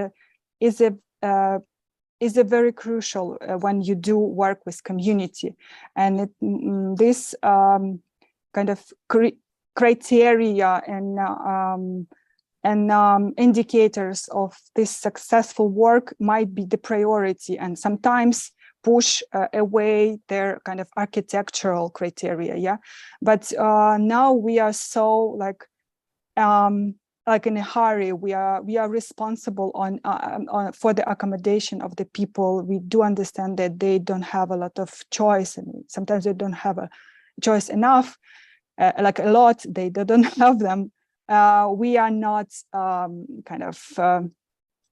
a very crucial when you do work with community, and this kind of criteria and indicators of this successful work might be the priority, and sometimes push away their kind of architectural criteria. Yeah, but now we are so like in a hurry. We are responsible for the accommodation of the people. We do understand that they don't have a lot of choice, and sometimes they don't have a choice enough, like a lot. They don't have them. We are not kind of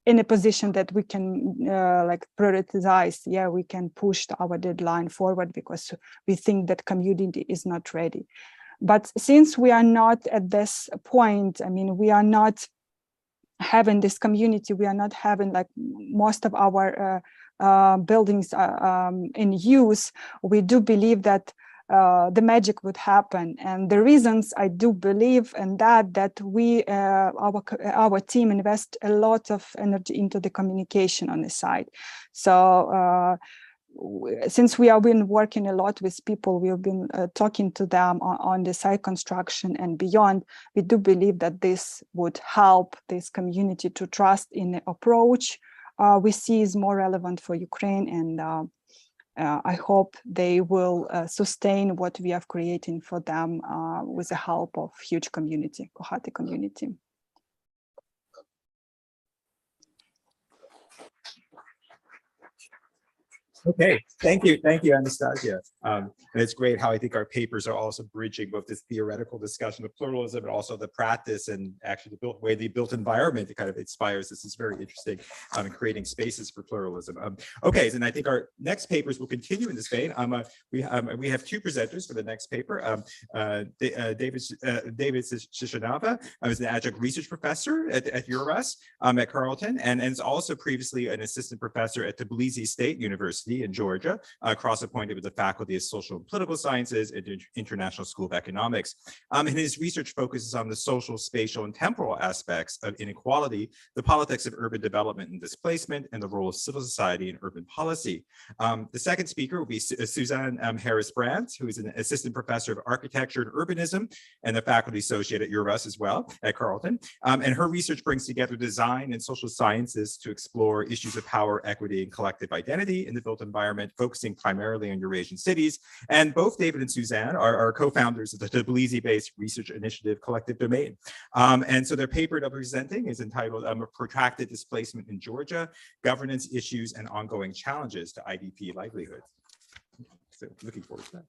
in a position that we can like prioritize. Yeah, we can push our deadline forward because we think that community is not ready. But since we are not at this point, I mean, we are not having this community, we are not having like most of our buildings in use, we do believe that the magic would happen. And the reasons I do believe in that we, our team invest a lot of energy into the communication on the side. So since we have been working a lot with people, we have been talking to them on the site construction and beyond, we do believe that this would help this community to trust in the approach we see is more relevant for Ukraine, and I hope they will sustain what we are creating for them with the help of huge community, Kohati community. Okay, thank you, Anastasia. And it's great how I think our papers are also bridging both this theoretical discussion of pluralism, but also the practice and actually the way the built environment that kind of inspires this is very interesting in creating spaces for pluralism. Okay, and I think our next papers will continue in this vein. We have two presenters for the next paper. David Shishanava is an adjunct research professor at URS at Carleton, and is also previously an assistant professor at Tbilisi State University in Georgia, cross-appointed with the Faculty of Social and Political Sciences at the International School of Economics. And his research focuses on the social, spatial, and temporal aspects of inequality, the politics of urban development and displacement, and the role of civil society in urban policy. The second speaker will be Suzanne Harris-Brandt, who is an assistant professor of architecture and urbanism and the faculty associate at URS as well at Carleton. And her research brings together design and social sciences to explore issues of power, equity, and collective identity in the built environment, focusing primarily on Eurasian cities. And both David and Suzanne are co-founders of the Tbilisi-based research initiative Collective Domain. And so their paper they're presenting is entitled Protracted Displacement in Georgia, Governance Issues and Ongoing Challenges to IDP Livelihoods. So looking forward to that.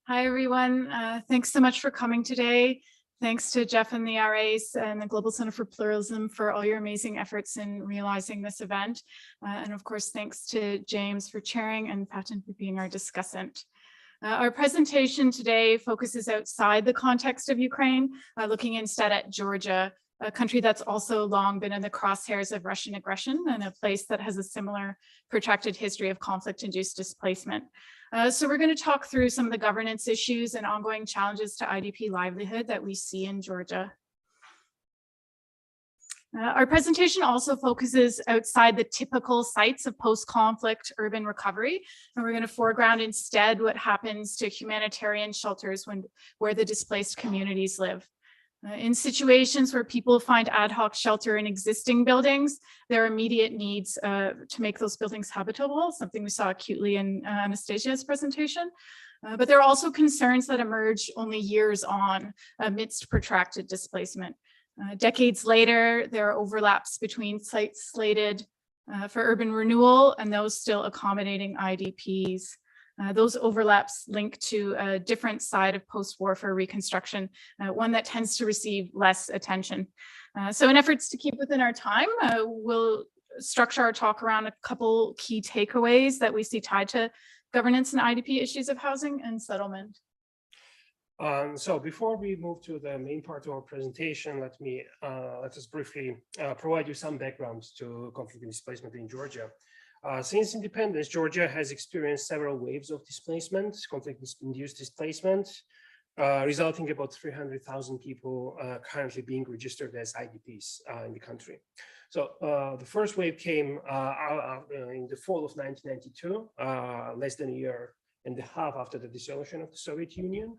Hi, everyone. Thanks so much for coming today. Thanks to Jeff and the RAs and the Global Center for Pluralism for all your amazing efforts in realizing this event. And of course, thanks to James for chairing and Patton for being our discussant. Our presentation today focuses outside the context of Ukraine, looking instead at Georgia, a country that's also long been in the crosshairs of Russian aggression and a place that has a similar protracted history of conflict-induced displacement. So we're going to talk through some of the governance issues and ongoing challenges to IDP livelihood that we see in Georgia. Our presentation also focuses outside the typical sites of post-conflict urban recovery, and we're going to foreground instead what happens to humanitarian shelters where the displaced communities live. In situations where people find ad hoc shelter in existing buildings, there are immediate needs to make those buildings habitable, something we saw acutely in Anastasia's presentation. But there are also concerns that emerge only years on amidst protracted displacement. Decades later, there are overlaps between sites slated for urban renewal and those still accommodating IDPs. Those overlaps link to a different side of post-warfare reconstruction, one that tends to receive less attention. So in efforts to keep within our time, we'll structure our talk around a couple key takeaways that we see tied to governance and IDP issues of housing and settlement. So before we move to the main part of our presentation, let us briefly provide you some background to conflict and displacement in Georgia. Since independence, Georgia has experienced several waves of displacement, conflict-induced displacement, resulting in about 300,000 people currently being registered as IDPs in the country. So the first wave came in the fall of 1992, less than a year and a half after the dissolution of the Soviet Union.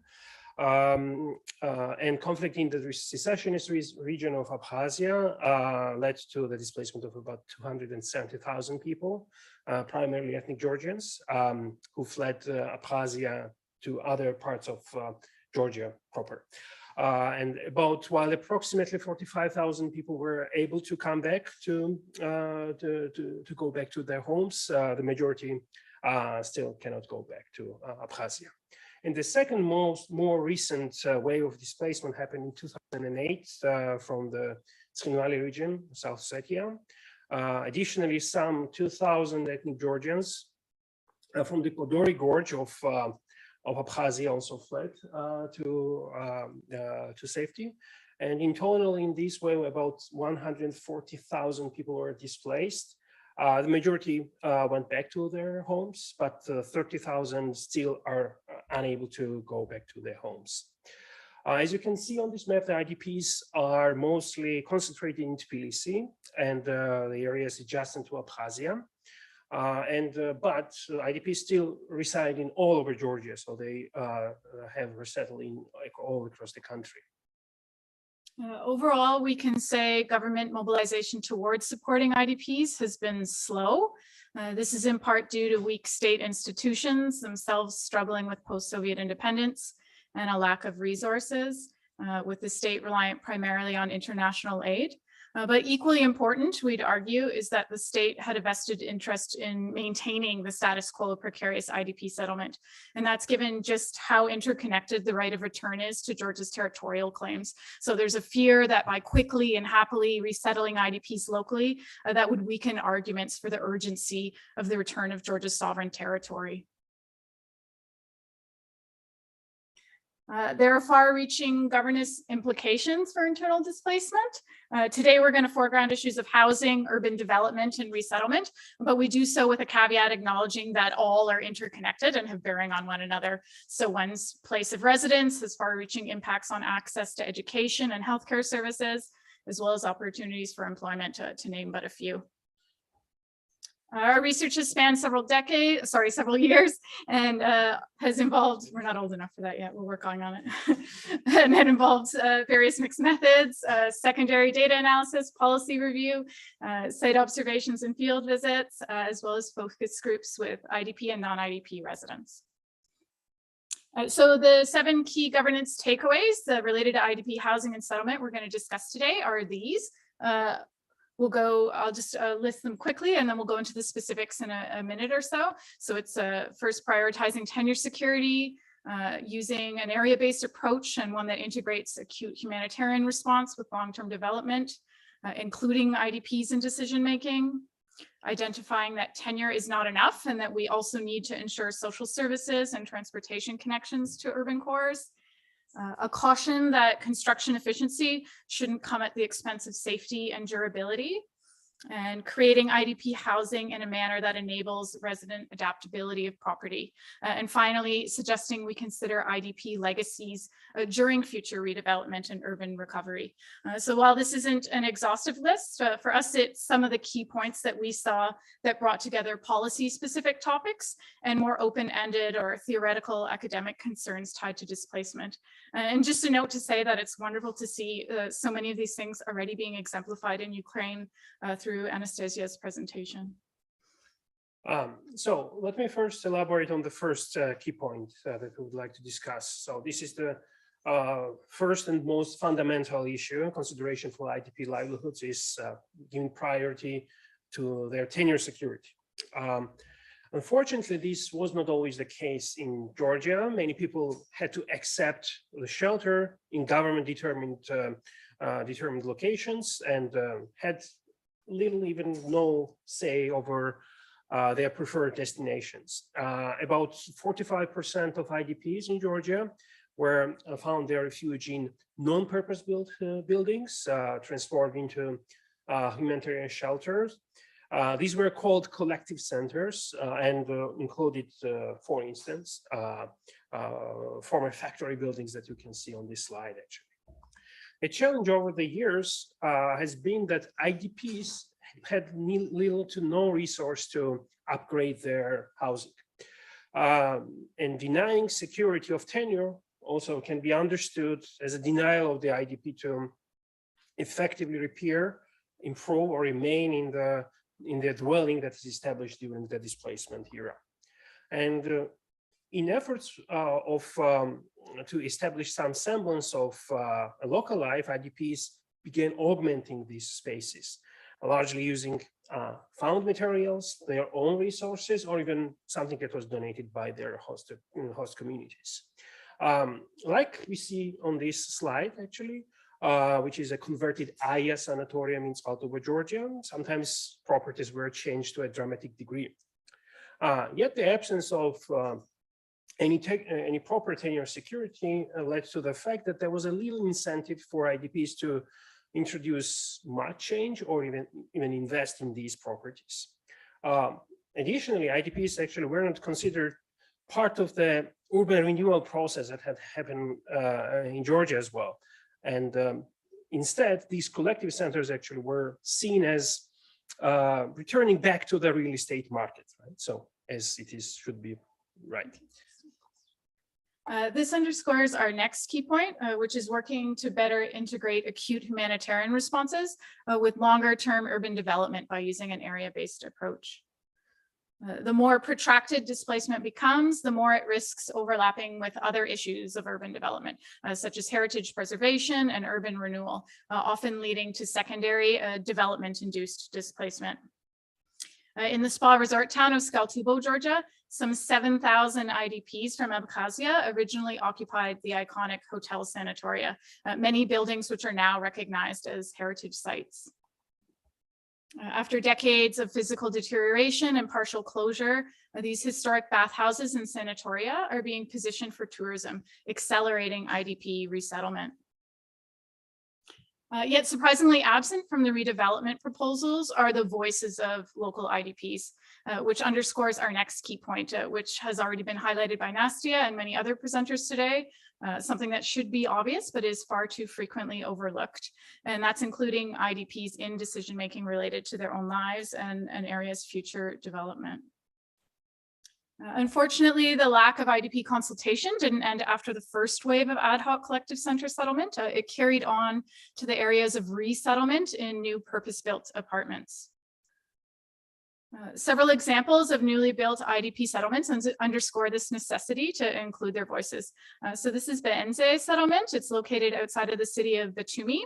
And conflict in the secessionist region of Abkhazia led to the displacement of about 270,000 people, primarily ethnic Georgians, who fled Abkhazia to other parts of Georgia proper. And while approximately 45,000 people were able to come back to go back to their homes, the majority still cannot go back to Abkhazia. And the second more recent wave of displacement happened in 2008 from the Tskhin Valley region, South Ossetia. Additionally, some 2,000 ethnic Georgians from the Kodori Gorge of Abkhazia also fled to safety. And in total, in this wave, about 140,000 people were displaced. The majority went back to their homes, but 30,000 still are unable to go back to their homes. As you can see on this map, the IDPs are mostly concentrated in Tbilisi and the areas adjacent to Abkhazia. But IDPs still reside in all over Georgia, so they have resettled in all across the country. Overall, we can say government mobilization towards supporting IDPs has been slow. This is in part due to weak state institutions themselves struggling with post-Soviet independence and a lack of resources, with the state reliant primarily on international aid. But equally important, we'd argue, is that the state had a vested interest in maintaining the status quo of precarious IDP settlement. And that's given just how interconnected the right of return is to Georgia's territorial claims. So there's a fear that by quickly and happily resettling IDPs locally, that would weaken arguments for the urgency of the return of Georgia's sovereign territory. There are far-reaching governance implications for internal displacement. Today, we're going to foreground issues of housing, urban development, and resettlement, but we do so with a caveat acknowledging that all are interconnected and have bearing on one another. So one's place of residence has far-reaching impacts on access to education and healthcare services, as well as opportunities for employment, to name but a few. Our research has spanned several years, and has involved, we're not old enough for that yet, we're working on it, and it involves various mixed methods, secondary data analysis, policy review, site observations and field visits, as well as focus groups with IDP and non-IDP residents. So the 7 key governance takeaways related to IDP housing and settlement we're going to discuss today are these. I'll just list them quickly, and then we'll go into the specifics in a minute or so. So it's first prioritizing tenure security, using an area-based approach and one that integrates acute humanitarian response with long-term development, including IDPs in decision-making, identifying that tenure is not enough and that we also need to ensure social services and transportation connections to urban cores, a caution that construction efficiency shouldn't come at the expense of safety and durability, and creating IDP housing in a manner that enables resident adaptability of property. And finally, suggesting we consider IDP legacies during future redevelopment and urban recovery. So while this isn't an exhaustive list, for us, it's some of the key points that we saw that brought together policy-specific topics and more open-ended or theoretical academic concerns tied to displacement. And just a note to say that it's wonderful to see so many of these things already being exemplified in Ukraine through Anastasia's presentation. So let me first elaborate on the first key point that we would like to discuss. So this is the first and most fundamental issue. Consideration for IDP livelihoods is giving priority to their tenure security. Unfortunately, this was not always the case in Georgia. Many people had to accept the shelter in government determined locations and had little, even no say over their preferred destinations. About 45% of IDPs in Georgia were found their refuge in non-purpose-built buildings, transformed into humanitarian shelters. These were called collective centers and included, for instance, former factory buildings that you can see on this slide, actually. A challenge over the years has been that IDPs had little to no resource to upgrade their housing. And denying security of tenure also can be understood as a denial of the IDP to effectively repair, improve, or remain in the dwelling that is established during the displacement era. And in efforts to establish some semblance of a local life, IDPs began augmenting these spaces, largely using found materials, their own resources, or even something that was donated by their host communities. Like we see on this slide, actually, which is a converted Aya sanatorium in Svaltova, Georgia. Sometimes properties were changed to a dramatic degree. Yet the absence of any proper tenure security led to the fact that there was a little incentive for IDPs to introduce much change or even invest in these properties. Additionally, IDPs actually were not considered part of the urban renewal process that had happened in Georgia as well. And instead, these collective centers actually were seen as returning back to the real estate market, right? So as it is, should be right. This underscores our next key point, which is working to better integrate acute humanitarian responses with longer-term urban development by using an area-based approach. The more protracted displacement becomes, the more it risks overlapping with other issues of urban development, such as heritage preservation and urban renewal, often leading to secondary development-induced displacement. In the spa resort town of Skaltubo, Georgia, some 7,000 IDPs from Abkhazia originally occupied the iconic hotel sanatoria, many buildings which are now recognized as heritage sites. After decades of physical deterioration and partial closure, these historic bathhouses and sanatoria are being positioned for tourism, accelerating IDP resettlement. Yet surprisingly absent from the redevelopment proposals are the voices of local IDPs, which underscores our next key point, which has already been highlighted by Nastia and many other presenters today, something that should be obvious but is far too frequently overlooked. And that's including IDPs in decision-making related to their own lives and an area's future development. Unfortunately, the lack of IDP consultation didn't end after the first wave of ad hoc collective center settlement. It carried on to the areas of resettlement in new purpose-built apartments. Several examples of newly built IDP settlements underscore this necessity to include their voices. So this is Benze settlement. It's located outside of the city of Batumi.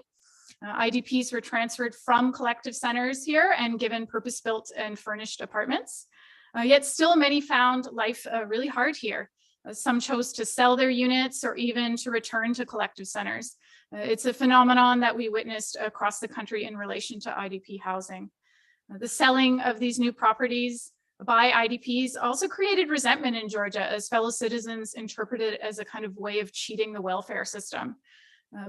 IDPs were transferred from collective centers here and given purpose-built and furnished apartments. Yet still many found life really hard here. Some chose to sell their units or even to return to collective centers. It's a phenomenon that we witnessed across the country in relation to IDP housing. The selling of these new properties by IDPs also created resentment in Georgia as fellow citizens interpreted it as a kind of way of cheating the welfare system.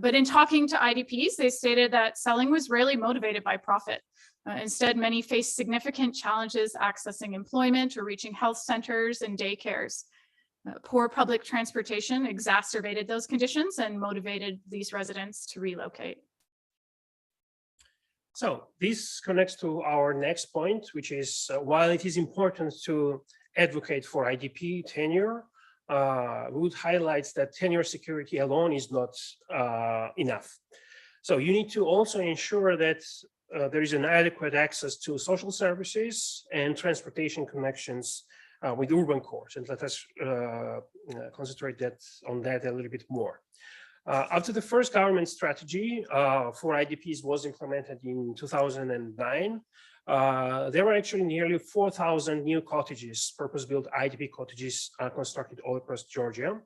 But in talking to IDPs, they stated that selling was rarely motivated by profit. Instead, many faced significant challenges accessing employment or reaching health centers and daycares. Poor public transportation exacerbated those conditions and motivated these residents to relocate. So this connects to our next point, which is while it is important to advocate for IDP tenure, we would highlight that tenure security alone is not enough. So you need to also ensure that there is an adequate access to social services and transportation connections with urban cores, and let us concentrate on that a little bit more. After the first government strategy for IDPs was implemented in 2009, there were actually nearly 4,000 new cottages, purpose-built IDP cottages constructed all across Georgia.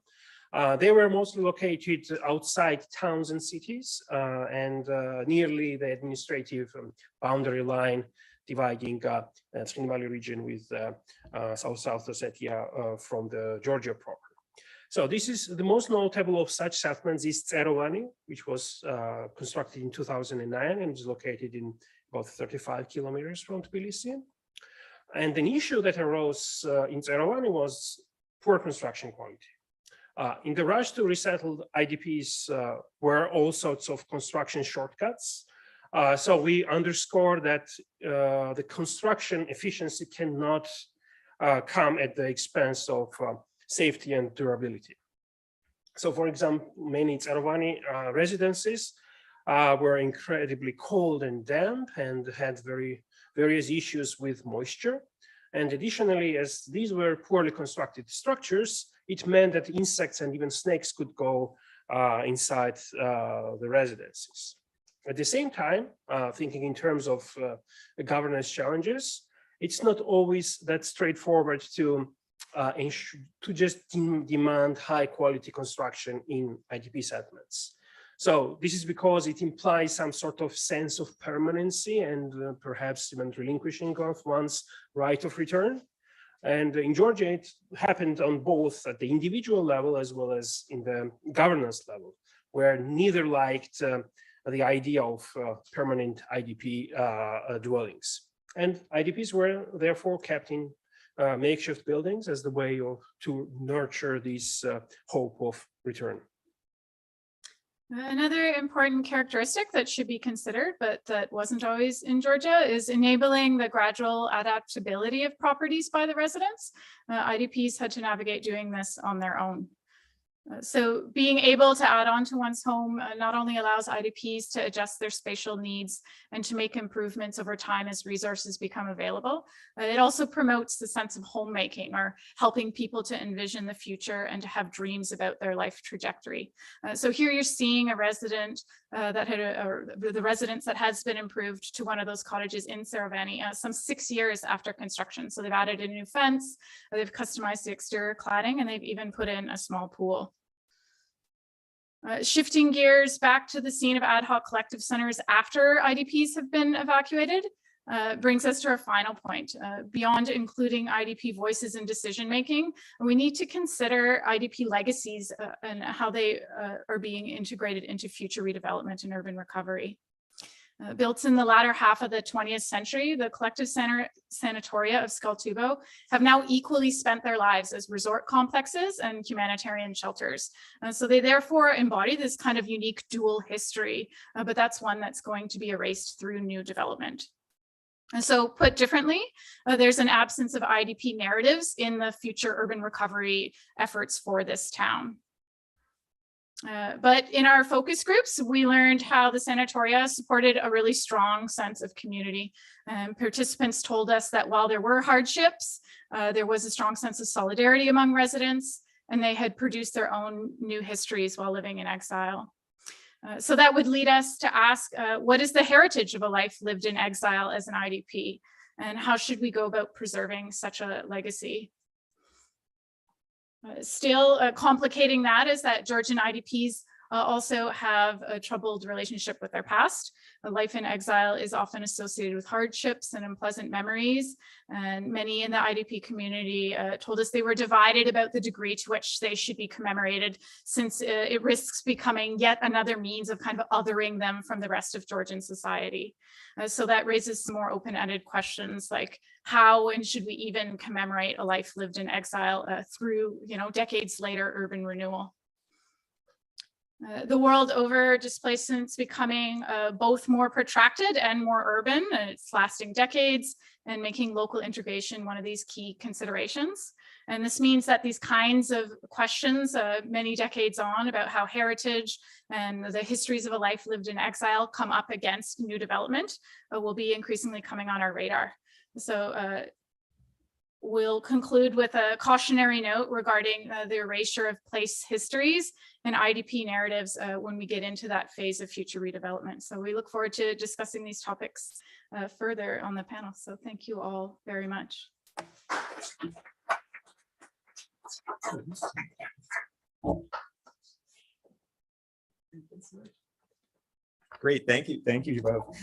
They were mostly located outside towns and cities and nearly the administrative boundary line dividing Trin Valley region with South Ossetia from the Georgia proper. So this is the most notable of such settlements is Tserovani, which was constructed in 2009 and is located in about 35 kilometers from Tbilisi. And an issue that arose in Tserovani was poor construction quality. In the rush to resettle IDPs were all sorts of construction shortcuts. So we underscore that the construction efficiency cannot come at the expense of safety and durability. So for example, many Tserovani residences were incredibly cold and damp and had various issues with moisture. And additionally, as these were poorly constructed structures, it meant that insects and even snakes could go inside the residences. At the same time, thinking in terms of governance challenges, it's not always that straightforward to just demand high quality construction in IDP settlements. So this is because it implies some sort of sense of permanency and perhaps even relinquishing of one's right of return. And in Georgia, it happened on both at the individual level as well as in the governance level, where neither liked the idea of permanent IDP dwellings. And IDPs were therefore kept in makeshift buildings as the way to nurture this hope of return. Another important characteristic that should be considered, but that wasn't always in Georgia, is enabling the gradual adaptability of properties by the residents. IDPs had to navigate doing this on their own. So being able to add on to one's home not only allows IDPs to adjust their spatial needs and to make improvements over time as resources become available, it also promotes the sense of homemaking or helping people to envision the future and to have dreams about their life trajectory. So here you're seeing a resident that had the residence that has been improved to one of those cottages in Tserovani some 6 years after construction. So they've added a new fence, they've customized the exterior cladding, and they've even put in a small pool. Shifting gears back to the scene of ad hoc collective centers after IDPs have been evacuated brings us to our final point. Beyond including IDP voices in decision-making, we need to consider IDP legacies and how they are being integrated into future redevelopment and urban recovery. Built in the latter half of the 20th century, the collective sanatoria of Skaltubo have now equally spent their lives as resort complexes and humanitarian shelters. So they therefore embody this kind of unique dual history, but that's one that's going to be erased through new development. And so put differently, there's an absence of IDP narratives in the future urban recovery efforts for this town. But in our focus groups, we learned how the sanatoria supported a really strong sense of community. Participants told us that while there were hardships, there was a strong sense of solidarity among residents, and they had produced their own new histories while living in exile. So that would lead us to ask, what is the heritage of a life lived in exile as an IDP? And how should we go about preserving such a legacy? Still complicating that is that Georgian IDPs also have a troubled relationship with their past. A life in exile is often associated with hardships and unpleasant memories. And many in the IDP community told us they were divided about the degree to which they should be commemorated, since it risks becoming yet another means of kind of othering them from the rest of Georgian society. So that raises some more open-ended questions like how and should we even commemorate a life lived in exile through, decades later urban renewal. The world over, displacement's becoming both more protracted and more urban, and it's lasting decades and making local integration one of these key considerations. And this means that these kinds of questions many decades on about how heritage and the histories of a life lived in exile come up against new development will be increasingly coming on our radar. So we'll conclude with a cautionary note regarding the erasure of place histories and IDP narratives when we get into that phase of future redevelopment. So we look forward to discussing these topics further on the panel. So thank you all very much. Great, thank you both.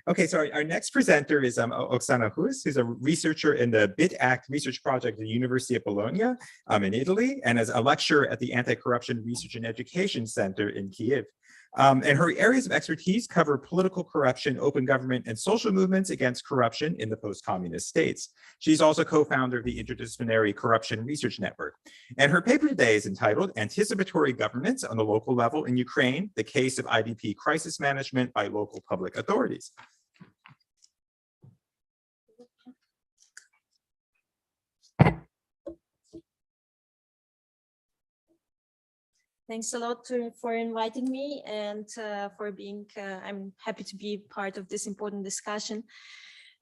Okay, so our next presenter is Oksana Hus, who's a researcher in the BIT-ACT research project at the University of Bologna in Italy, and as a lecturer at the Anti-Corruption Research and Education Center in Kiev. And her areas of expertise cover political corruption, open government, and social movements against corruption in the post-communist states. She's also co-founder of the Interdisciplinary Corruption Research Network. And her paper today is entitled Anticipatory Governments on the Local Level in Ukraine, the Case of IDP Crisis Management by Local Public Authorities. Thanks a lot for inviting me and for being, I'm happy to be part of this important discussion.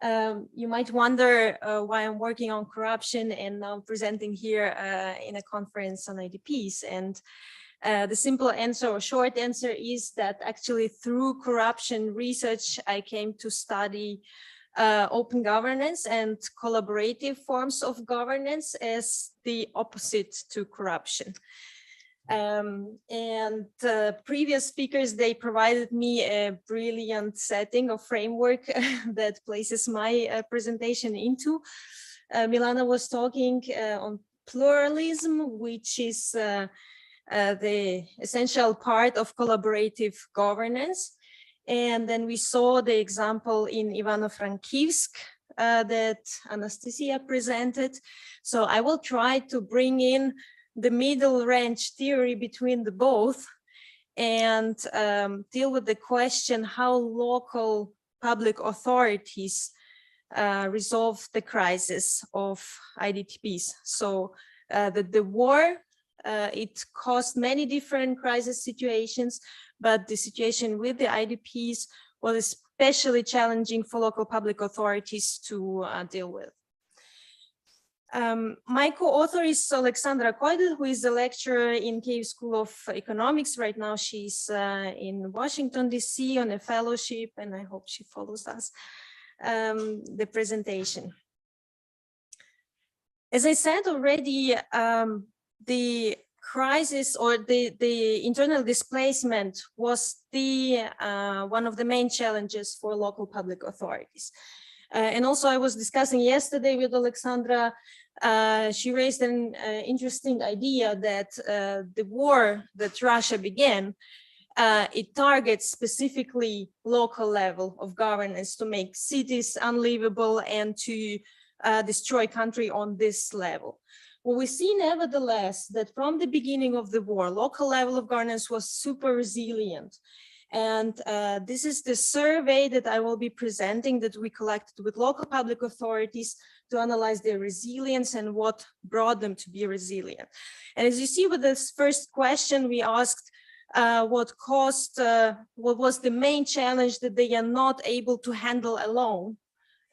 You might wonder why I'm working on corruption and now presenting here in a conference on IDPs. And the simple answer or short answer is that actually through corruption research, I came to study open governance and collaborative forms of governance as the opposite to corruption. Previous speakers, they provided me a brilliant setting of framework that places my presentation into. Milana was talking on pluralism, which is the essential part of collaborative governance. And then we saw the example in Ivano-Frankivsk that Anastasia presented. So I will try to bring in the middle range theory between the both and deal with the question how local public authorities resolve the crisis of IDPs. So the war, it caused many different crisis situations, but the situation with the IDPs was especially challenging for local public authorities to deal with. My co-author is Alexandra Koidel, who is a lecturer in Kyiv School of Economics. Right now, she's in Washington, D.C. on a fellowship, and I hope she follows us, the presentation. As I said already, the crisis or the internal displacement was one of the main challenges for local public authorities. And also I was discussing yesterday with Alexandra, she raised an interesting idea that the war that Russia began, it targets specifically local level of governance to make cities unlivable and to destroy country on this level. Well, we see nevertheless that from the beginning of the war, local level of governance was super resilient. And this is the survey that I will be presenting that we collected with local public authorities to analyze their resilience and what brought them to be resilient. And as you see with this first question, we asked what was the main challenge that they are not able to handle alone.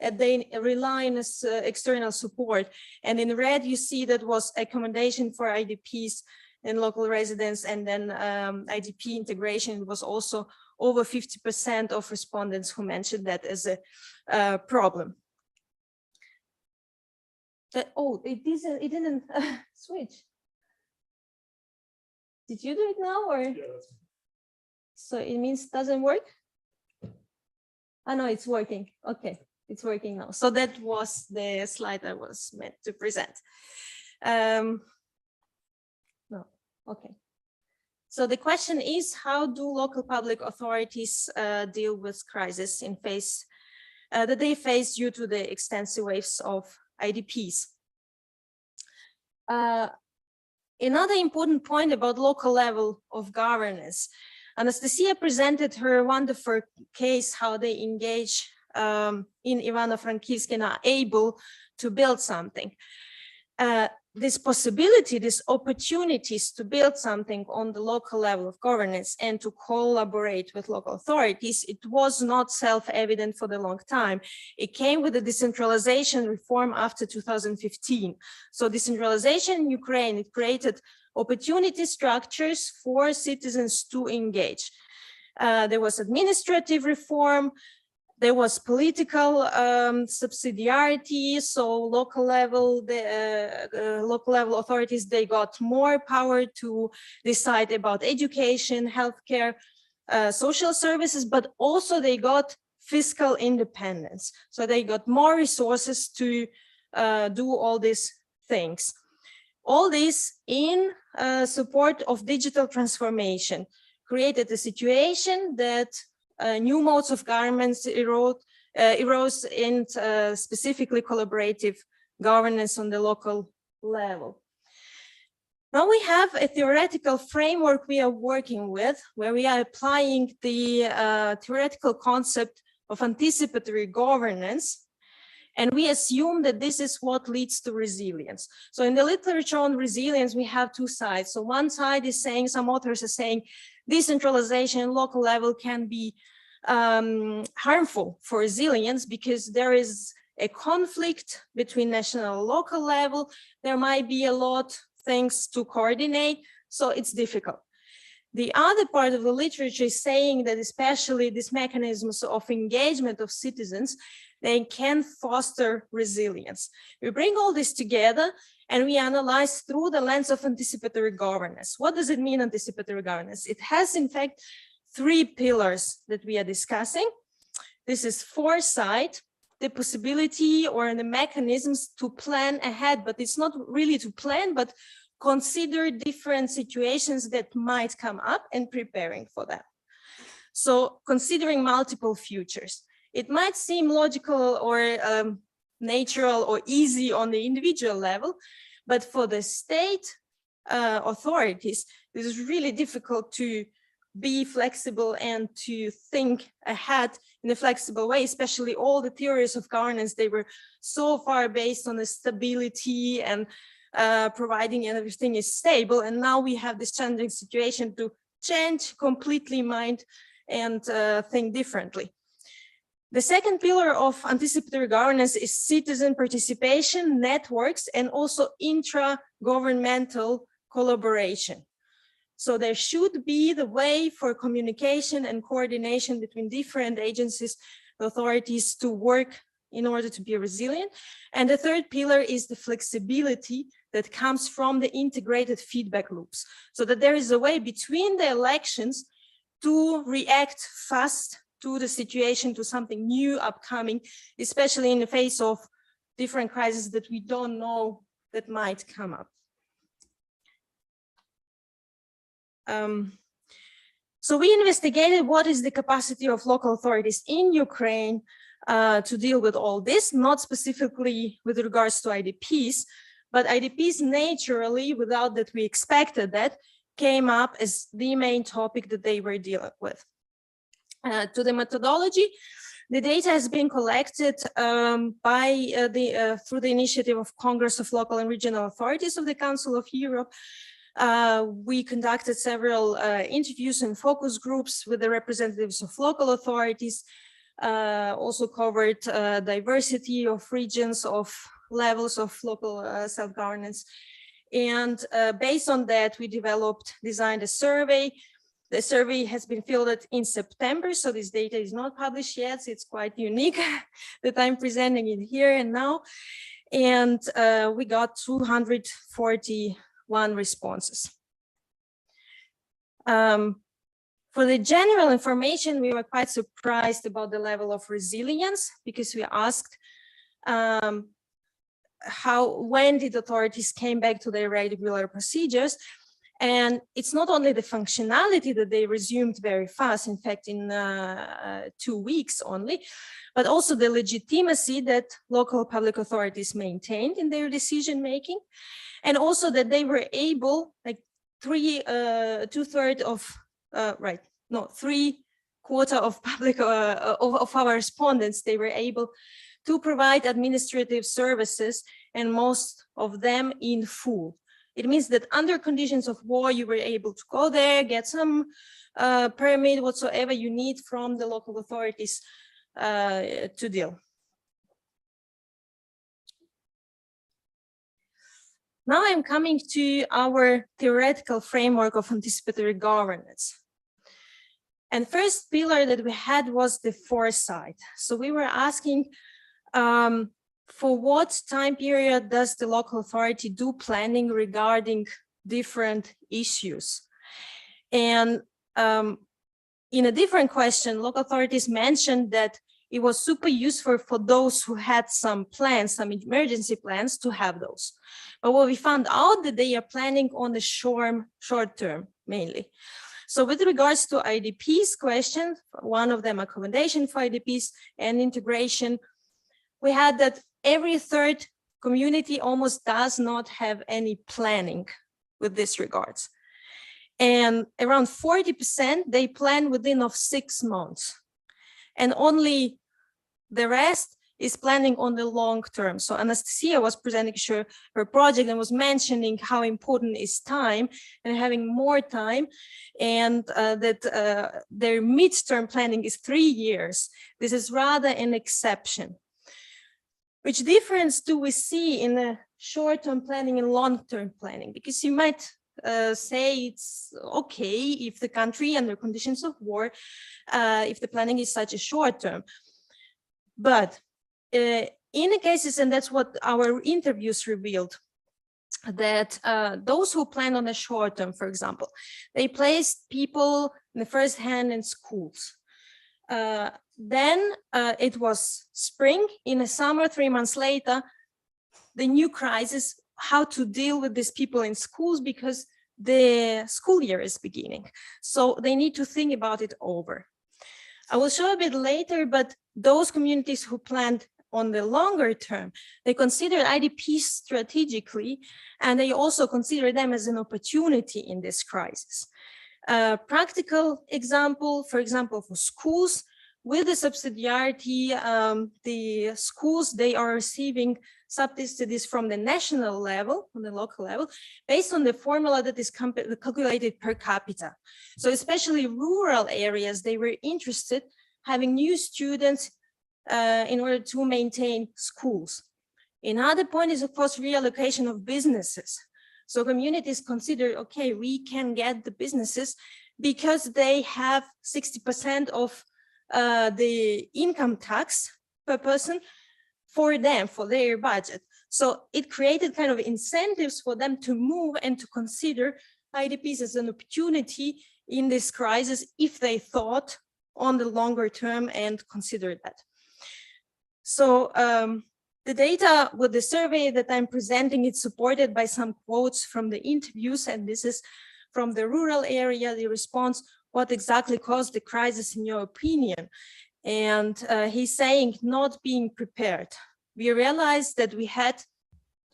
And they rely on external support. And in red, you see that was accommodation for IDPs and local residents, and then IDP integration was also over 50% of respondents who mentioned that as a problem. It didn't switch. Did you do it now or? Yeah, So it means doesn't work? Oh, no, it's working. Okay, it's working now. So that was the slide I was meant to present. No, okay. So the question is, how do local public authorities deal with crisis in that they face due to the extensive waves of IDPs? Another important point about local level of governance. Anastasia presented her wonderful case how they engage in Ivano-Frankivsk and are able to build something. This possibility, these opportunities to build something on the local level of governance and to collaborate with local authorities, it was not self-evident for the long time. It came with the decentralization reform after 2015. So decentralization in Ukraine, it created opportunity structures for citizens to engage. There was administrative reform, there was political subsidiarity, so local level authorities, they got more power to decide about education, healthcare, social services, but also they got fiscal independence. So they got more resources to do all these things. All this in support of digital transformation created a situation that new modes of governance arose in specifically collaborative governance on the local level. Now we have a theoretical framework we are working with, where we are applying the theoretical concept of anticipatory governance. And we assume that this is what leads to resilience. So in the literature on resilience, we have two sides. So one side is saying, some authors are saying, decentralization at local level can be harmful for resilience because there is a conflict between national and local level. There might be a lot of things to coordinate, so it's difficult. The other part of the literature is saying that especially these mechanisms of engagement of citizens, they can foster resilience. We bring all this together and we analyze through the lens of anticipatory governance. What does it mean, anticipatory governance? It has, in fact, three pillars that we are discussing. This is foresight, the possibility or the mechanisms to plan ahead, but it's not really to plan, but consider different situations that might come up and preparing for them. So considering multiple futures. It might seem logical or natural or easy on the individual level, but for the state authorities, this is really difficult to be flexible and to think ahead in a flexible way, especially all the theories of governance, they were so far based on the stability and providing everything is stable. And now we have this challenging situation to change completely mind and think differently. The second pillar of anticipatory governance is citizen participation, networks, and also intra-governmental collaboration. So there should be the way for communication and coordination between different agencies, authorities to work in order to be resilient. And the third pillar is the flexibility that comes from the integrated feedback loops, so that there is a way between the elections to react fast to the situation, to something new upcoming, especially in the face of different crises that we don't know that might come up. So we investigated what is the capacity of local authorities in Ukraine to deal with all this, not specifically with regards to IDPs, but IDPs naturally, without that we expected that, came up as the main topic that they were dealing with. To the methodology, the data has been collected through the initiative of Congress of Local and Regional Authorities of the Council of Europe. We conducted several interviews and focus groups with the representatives of local authorities, also covered diversity of regions, of levels of local self-governance. And based on that, we designed a survey. The survey has been filled in September, so this data is not published yet. So it's quite unique that I'm presenting it here and now. And we got 241 responses. For the general information, we were quite surprised about the level of resilience because we asked when did authorities came back to their regular procedures. And it's not only the functionality that they resumed very fast, in fact, in 2 weeks only, but also the legitimacy that local public authorities maintained in their decision making. And also that they were able, like 3/4 of, three-quarters of public, of our respondents, they were able to provide administrative services, and most of them in full. It means that under conditions of war, you were able to go there, get some permit, whatsoever you need from the local authorities to deal. Now I'm coming to our theoretical framework of anticipatory governance. And first pillar that we had was the foresight. So we were asking, for what time period does the local authority do planning regarding different issues? And in a different question, local authorities mentioned that it was super useful for those who had some plans, some emergency plans, to have those. But what we found out that they are planning on the short term mainly. So with regards to IDPs question, one of them accommodation for IDPs and integration, we had that every third community almost does not have any planning with this regards. And around 40%, they plan within of 6 months. And only the rest is planning on the long term. So Anastasia was presenting her project and was mentioning how important is time and having more time, and that their midterm planning is 3 years. This is rather an exception. Which difference do we see in the short-term planning and long-term planning? Because you might say it's okay if the country under conditions of war, if the planning is such a short-term. But in the cases, and that's what our interviews revealed, that those who plan on the short-term, for example, they placed people in the first hand in schools. Then it was spring. In the summer, 3 months later, the new crisis, how to deal with these people in schools, because the school year is beginning. So they need to think about it over. I will show a bit later, but those communities who planned on the longer term, they consider IDPs strategically, and they also consider them as an opportunity in this crisis. Practical example, for example, for schools, with the subsidiarity, the schools, they are receiving subsidies from the national level, on the local level, based on the formula that is calculated per capita. So especially rural areas, they were interested having new students in order to maintain schools. Another point is, of course, reallocation of businesses. So communities consider, okay, we can get the businesses because they have 60% of the income tax per person for them, for their budget. So it created kind of incentives for them to move and to consider IDPs as an opportunity in this crisis if they thought on the longer term and considered that. So the data with the survey that I'm presenting, it's supported by some quotes from the interviews, and this is from the rural area, the response, what exactly caused the crisis in your opinion? And he's saying not being prepared. We realized that we had to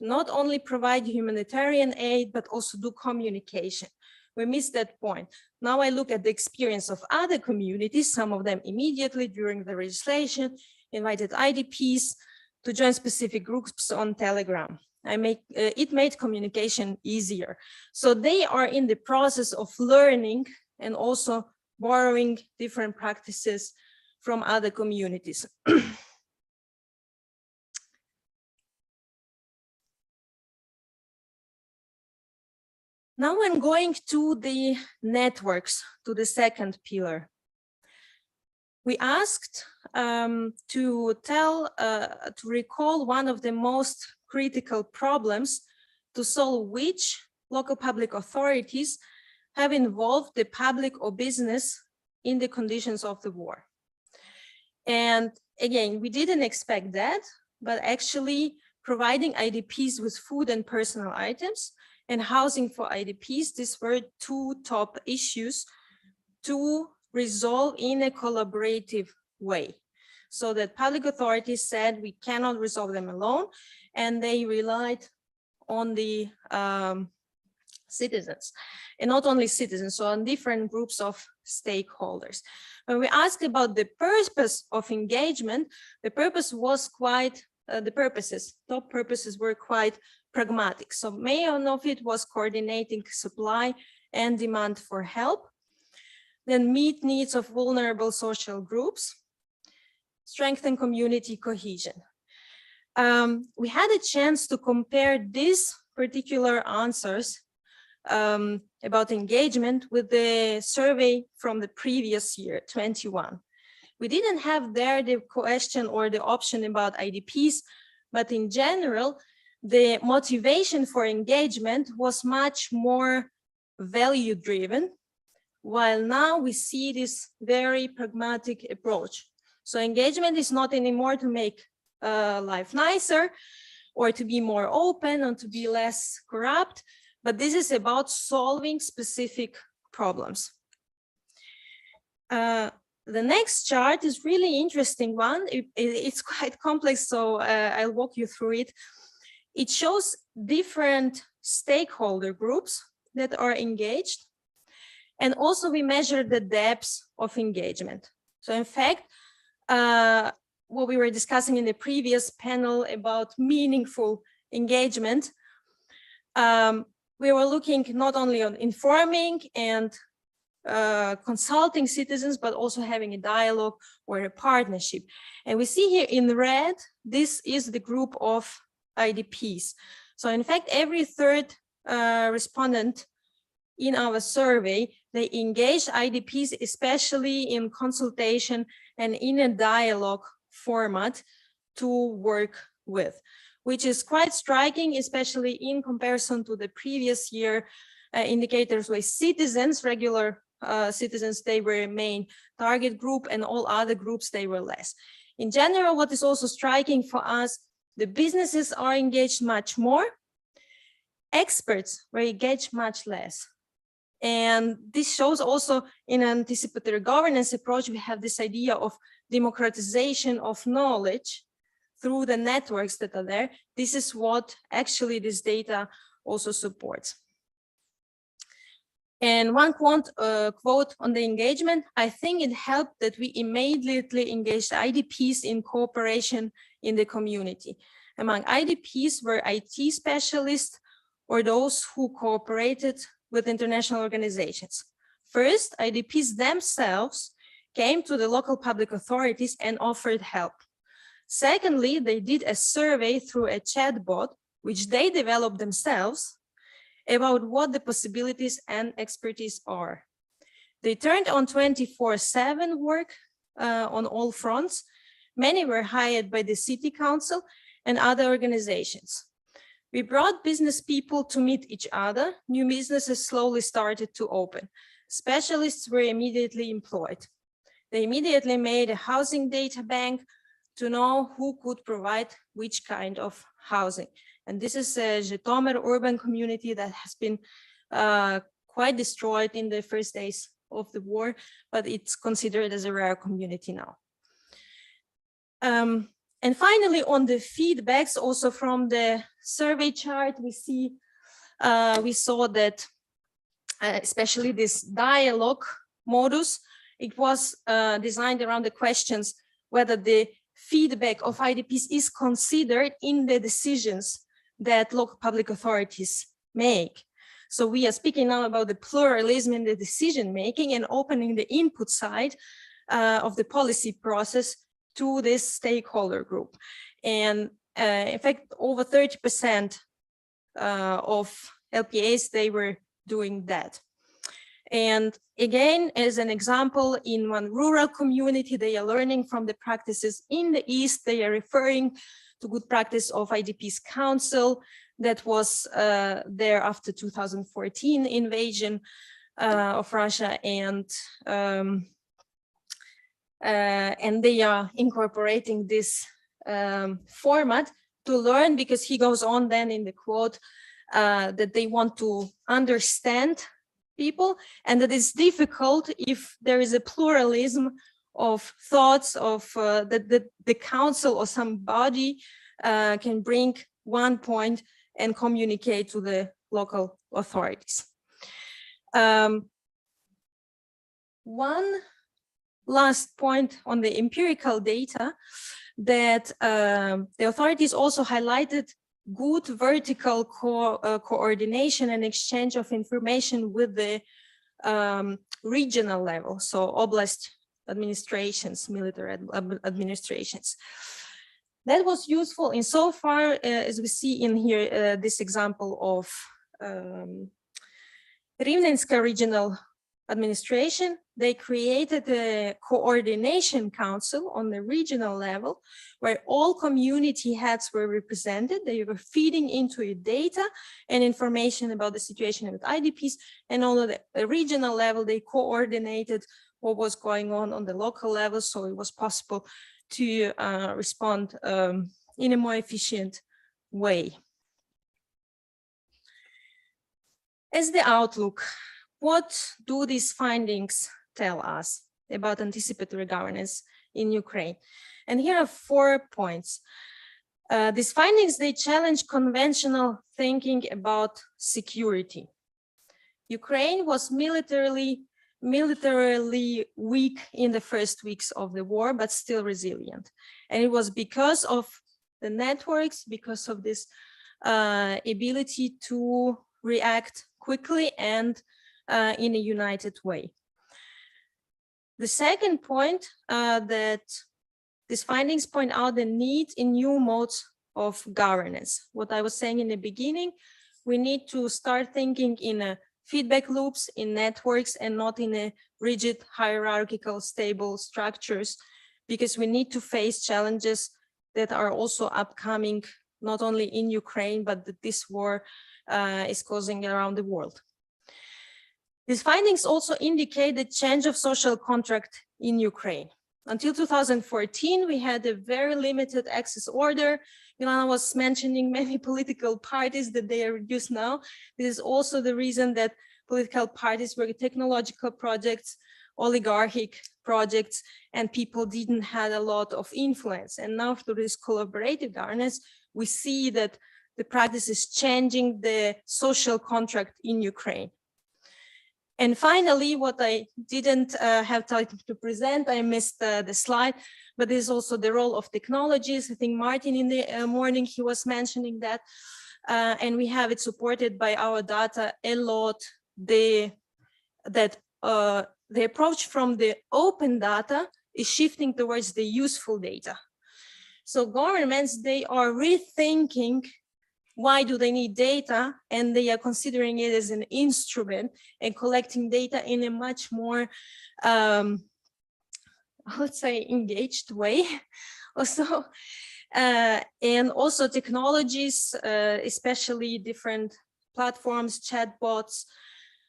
not only provide humanitarian aid, but also do communication. We missed that point. Now I look at the experience of other communities, some of them immediately during the legislation, invited IDPs to join specific groups on Telegram. It made communication easier. So they are in the process of learning and also borrowing different practices from other communities. Now I'm going to the networks, to the second pillar. We asked to recall one of the most critical problems to solve, which local public authorities have involved the public or business in the conditions of the war. And again, we didn't expect that, but actually providing IDPs with food and personal items and housing for IDPs, these were two top issues to resolve in a collaborative way. So that public authorities said we cannot resolve them alone, and they relied on the citizens, and not only citizens, so on different groups of stakeholders. When we asked about the purpose of engagement, the purpose was quite, top purposes were quite pragmatic. So main of it was coordinating supply and demand for help, then meet needs of vulnerable social groups, strengthen community cohesion. We had a chance to compare these particular answers about engagement with the survey from the previous year, 21. We didn't have there the question or the option about IDPs, but in general, the motivation for engagement was much more value-driven, while now we see this very pragmatic approach. So engagement is not anymore to make life nicer or to be more open or to be less corrupt, but this is about solving specific problems. The next chart is really interesting one. It's quite complex, so I'll walk you through it. It shows different stakeholder groups that are engaged. And also we measure the depth of engagement. So in fact, what we were discussing in the previous panel about meaningful engagement, we were looking not only on informing and consulting citizens, but also having a dialogue or a partnership. And we see here in red, this is the group of IDPs. So in fact, every third respondent in our survey, they engaged IDPs, especially in consultation and in a dialogue format to work with, which is quite striking, especially in comparison to the previous year indicators where citizens, regular citizens, they were main target group, and all other groups, they were less. In general, what is also striking for us, the businesses are engaged much more, experts were engaged much less. And this shows also in anticipatory governance approach, we have this idea of democratization of knowledge through the networks that are there. This is what actually this data also supports. And one quote on the engagement, I think it helped that we immediately engaged IDPs in cooperation in the community. Among IDPs were IT specialists or those who cooperated with international organizations. First, IDPs themselves came to the local public authorities and offered help. Secondly, they did a survey through a chatbot, which they developed themselves, about what the possibilities and expertise are. They turned on 24/7 work on all fronts. Many were hired by the city council and other organizations. We brought business people to meet each other. New businesses slowly started to open. Specialists were immediately employed. They immediately made a housing data bank to know who could provide which kind of housing. And this is a Zhytomyr urban community that has been quite destroyed in the first days of the war, but it's considered as a rare community now. And finally, on the feedbacks, also from the survey chart, we saw that especially this dialogue modus, it was designed around the questions whether the feedback of IDPs is considered in the decisions that local public authorities make. So we are speaking now about the pluralism in the decision making and opening the input side of the policy process to this stakeholder group. And in fact, over 30% of LPAs, they were doing that. And again, as an example, in one rural community, they are learning from the practices in the East. They are referring to good practice of IDP's Council that was there after 2014 invasion of Russia. And and they are incorporating this format to learn, because he goes on then in the quote that they want to understand people, and that it's difficult if there is a pluralism of thoughts of that the council or some body can bring one point and communicate to the local authorities. One last point on the empirical data, that the authorities also highlighted good vertical coordination and exchange of information with the regional level, so oblast administrations, military administrations. That was useful insofar as we see in here this example of Rivnenska regional administration. They created a coordination council on the regional level where all community heads were represented. They were feeding into it data and information about the situation with IDPs, and on the regional level, they coordinated what was going on the local level, so it was possible to respond in a more efficient way. As the outlook, what do these findings tell us about anticipatory governance in Ukraine? And here are 4 points. These findings, they challenge conventional thinking about security. Ukraine was militarily weak in the first weeks of the war, but still resilient. And it was because of the networks, because of this ability to react quickly and in a united way. The second point, that these findings point out the need in new modes of governance. What I was saying in the beginning, we need to start thinking in feedback loops, in networks, and not in a rigid hierarchical stable structures, because we need to face challenges that are also upcoming, not only in Ukraine, but that this war is causing around the world. These findings also indicate the change of social contract in Ukraine. Until 2014, we had a very limited access order. Ilana was mentioning many political parties that they are reduced now. This is also the reason that political parties were technological projects, oligarchic projects, and people didn't have a lot of influence. And now through this collaborative governance, we see that the practice is changing the social contract in Ukraine. And finally, what I didn't have time to present, I missed the slide, but this is also the role of technologies. I think Martin in the morning, he was mentioning that, and we have it supported by our data a lot. The approach from the open data is shifting towards the useful data. So governments, they are rethinking why do they need data, and they are considering it as an instrument and collecting data in a much more, I would say, engaged way. Also, and also technologies, especially different platforms, chatbots,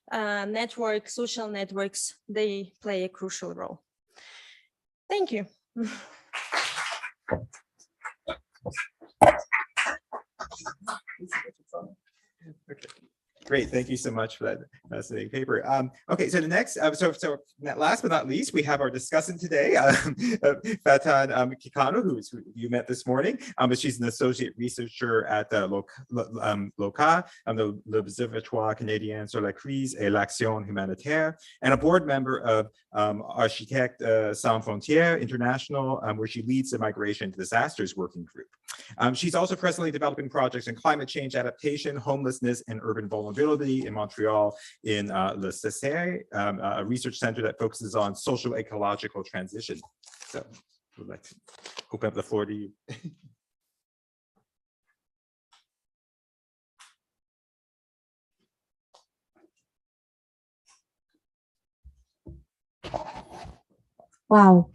networks, social networks, they play a crucial role. Thank you. Okay. Great, thank you so much for that fascinating paper. Okay, so the next, so last but not least, we have our discussant today, Fatan Kikano, who you met this morning. But she's an associate researcher at LOCA, the l'Observatoire Canadien sur la crise et l'action humanitaire, and a board member of Architectes Sans Frontières International, where she leads the Migration to Disasters Working Group. She's also presently developing projects in climate change adaptation, homelessness, and urban vulnerability in Montreal in Le Cesare, a research center that focuses on social ecological transition. So we'd like to open up the floor to you. Wow.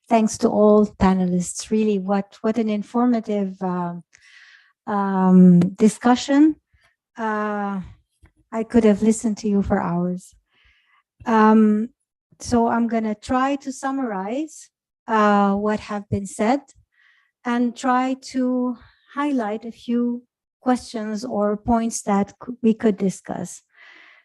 Thanks to all panelists. Really, what an informative discussion. I could have listened to you for hours. So I'm going to try to summarize what have been said and try to highlight a few questions or points that we could discuss.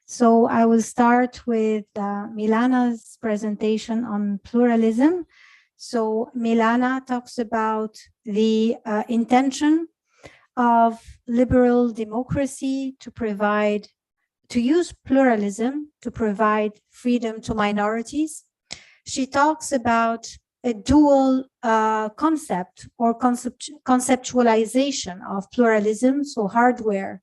So I will start with Milana's presentation on pluralism. So Milana talks about the intention of liberal democracy to use pluralism to provide freedom to minorities. She talks about a dual concept or conceptualization of pluralism, so hardware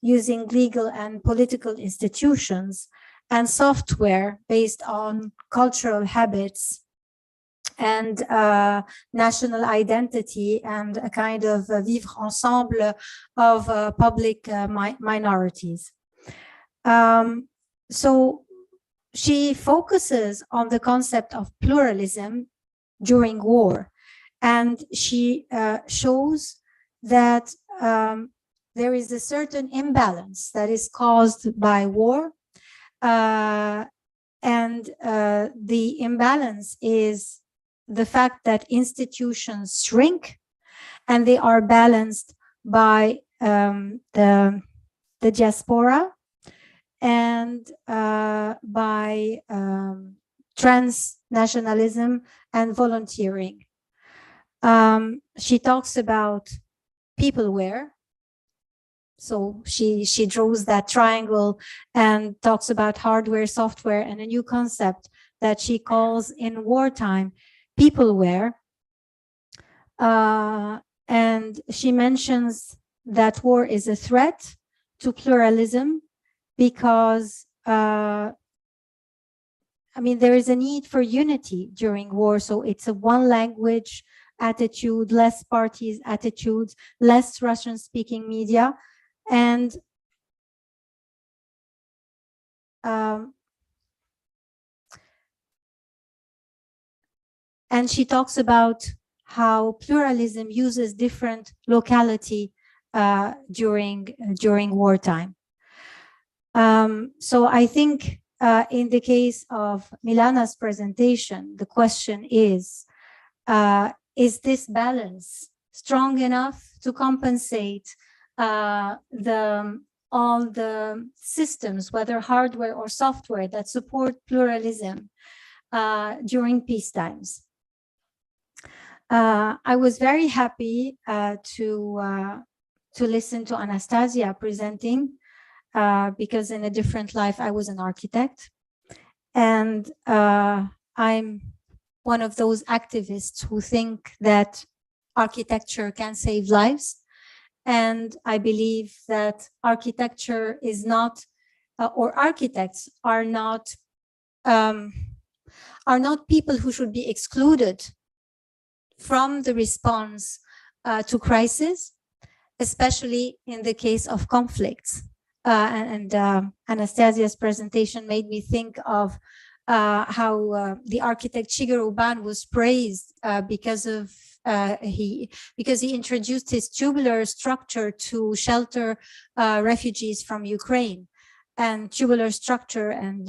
using legal and political institutions, and software based on cultural habits and national identity and a kind of vivre ensemble of public minorities. So she focuses on the concept of pluralism during war, and she shows that there is a certain imbalance that is caused by war, and the imbalance is the fact that institutions shrink and they are balanced by the diaspora and by transnationalism and volunteering. She talks about peopleware. So she draws that triangle and talks about hardware, software, and a new concept that she calls in wartime peopleware. And she mentions that war is a threat to pluralism because I mean, there is a need for unity during war. So it's a one language attitude, less parties attitudes, less Russian speaking media. And she talks about how pluralism uses different locality during wartime. So I think in the case of Milana's presentation, the question is this balance strong enough to compensate all the systems, whether hardware or software, that support pluralism during peace times? I was very happy to listen to Anastasia presenting because in a different life I was an architect, and I'm one of those activists who think that architecture can save lives. And I believe that architecture is not, or architects are not people who should be excluded from the response to crisis, especially in the case of conflicts. Anastasia's presentation made me think of how the architect Shigeru Ban was praised because he introduced his tubular structure to shelter refugees from Ukraine. And tubular structure and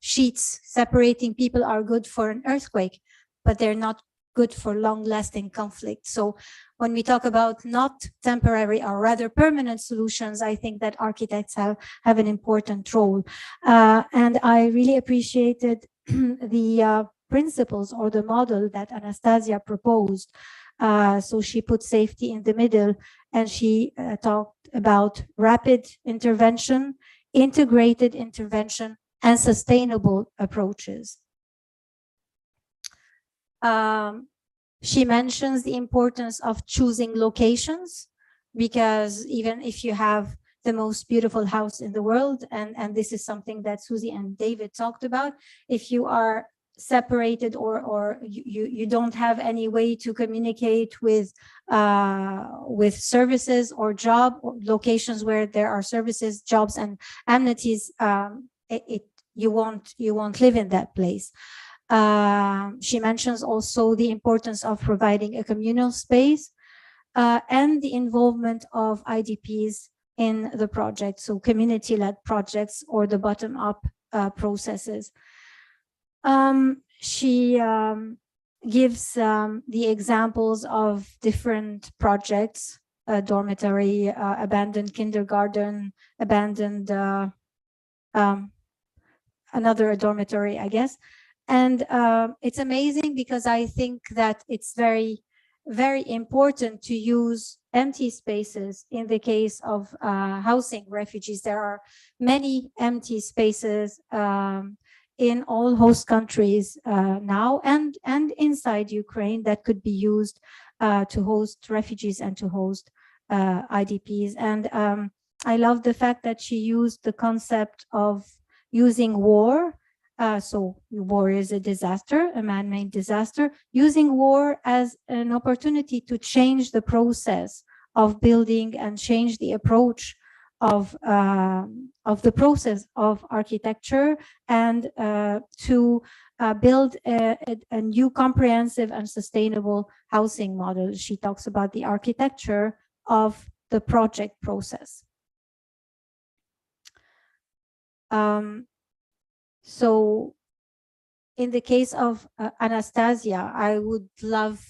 sheets separating people are good for an earthquake, but they're not good for long-lasting conflict. So when we talk about not temporary or rather permanent solutions, I think that architects have an important role. And I really appreciated the principles or the model that Anastasia proposed. So she put safety in the middle, and she talked about rapid intervention, integrated intervention, and sustainable approaches. She mentions the importance of choosing locations, because even if you have the most beautiful house in the world, and this is something that Susie and David talked about, if you are separated or you don't have any way to communicate with services or job or locations where there are services, jobs, and amenities, you won't live in that place. She mentions also the importance of providing a communal space and the involvement of IDPs in the project, so community-led projects or the bottom-up processes. She gives the examples of different projects, dormitory, abandoned kindergarten, abandoned another dormitory, I guess. And it's amazing because I think that it's very, very important to use empty spaces in the case of housing refugees. There are many empty spaces in all host countries now and inside Ukraine that could be used to host refugees and to host IDPs. And I love the fact that she used the concept of using war. So war is a disaster, a man-made disaster, using war as an opportunity to change the process of building and change the approach of the process of architecture, and to build a new comprehensive and sustainable housing model. She talks about the architecture of the project process. So in the case of Anastasia, I would love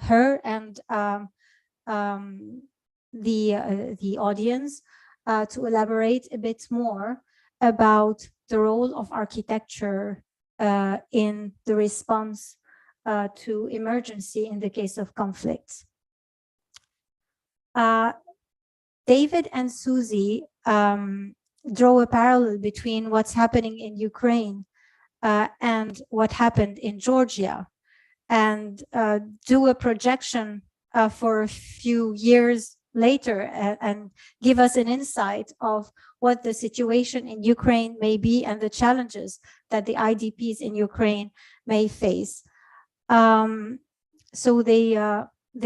her and the audience to elaborate a bit more about the role of architecture in the response to emergency in the case of conflicts. David and Susie draw a parallel between what's happening in Ukraine and what happened in Georgia, and do a projection for a few years later and give us an insight of what the situation in Ukraine may be and the challenges that the IDPs in Ukraine may face. So they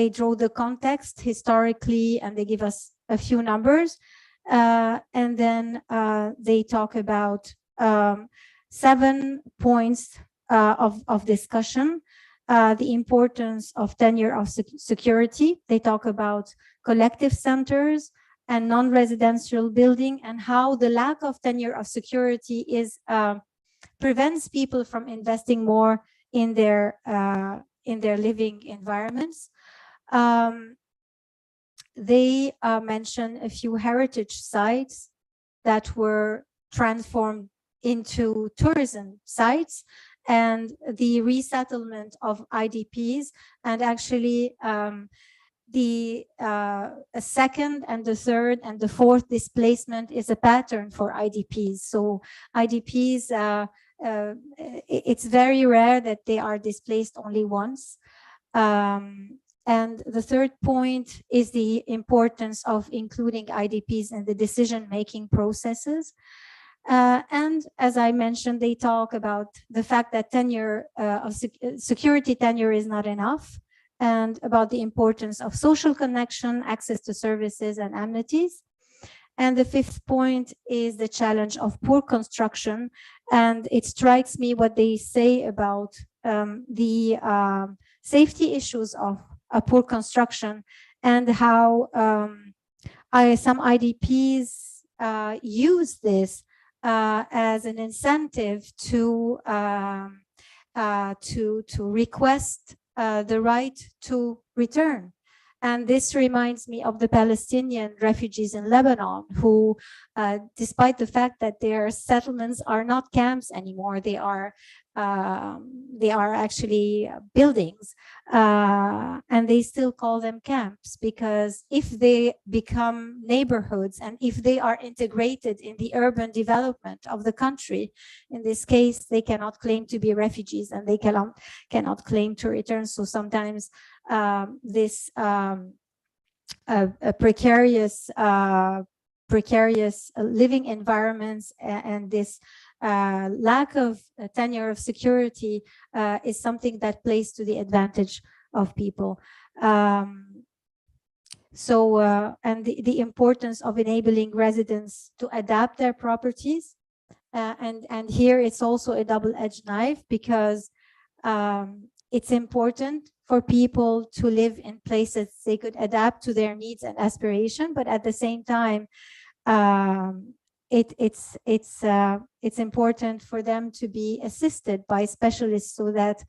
draw the context historically, and they give us a few numbers. And then they talk about 7 points of discussion. The importance of tenure of security. They talk about collective centers and non-residential building, and how the lack of tenure of security is prevents people from investing more in their living environments. They mention a few heritage sites that were transformed into tourism sites, and the resettlement of IDPs, and actually the second and the third and the fourth displacement is a pattern for IDPs. So IDPs, it's very rare that they are displaced only once. And the third point is the importance of including IDPs in the decision-making processes. And as I mentioned, they talk about the fact that tenure of security tenure is not enough, and about the importance of social connection, access to services, and amenities. And the fifth point is the challenge of poor construction. And it strikes me what they say about the safety issues of poor construction, and how some IDPs use this as an incentive to request the right to return. And this reminds me of the Palestinian refugees in Lebanon, who, despite the fact that their settlements are not camps anymore, they are actually buildings, and they still call them camps, because if they become neighborhoods and if they are integrated in the urban development of the country, in this case, they cannot claim to be refugees and they cannot claim to return. So sometimes this precarious living environments and this lack of tenure of security is something that plays to the advantage of people. And the importance of enabling residents to adapt their properties. And here it's also a double-edged knife, because it's important for people to live in places they could adapt to their needs and aspiration, but at the same time, it's important for them to be assisted by specialists so that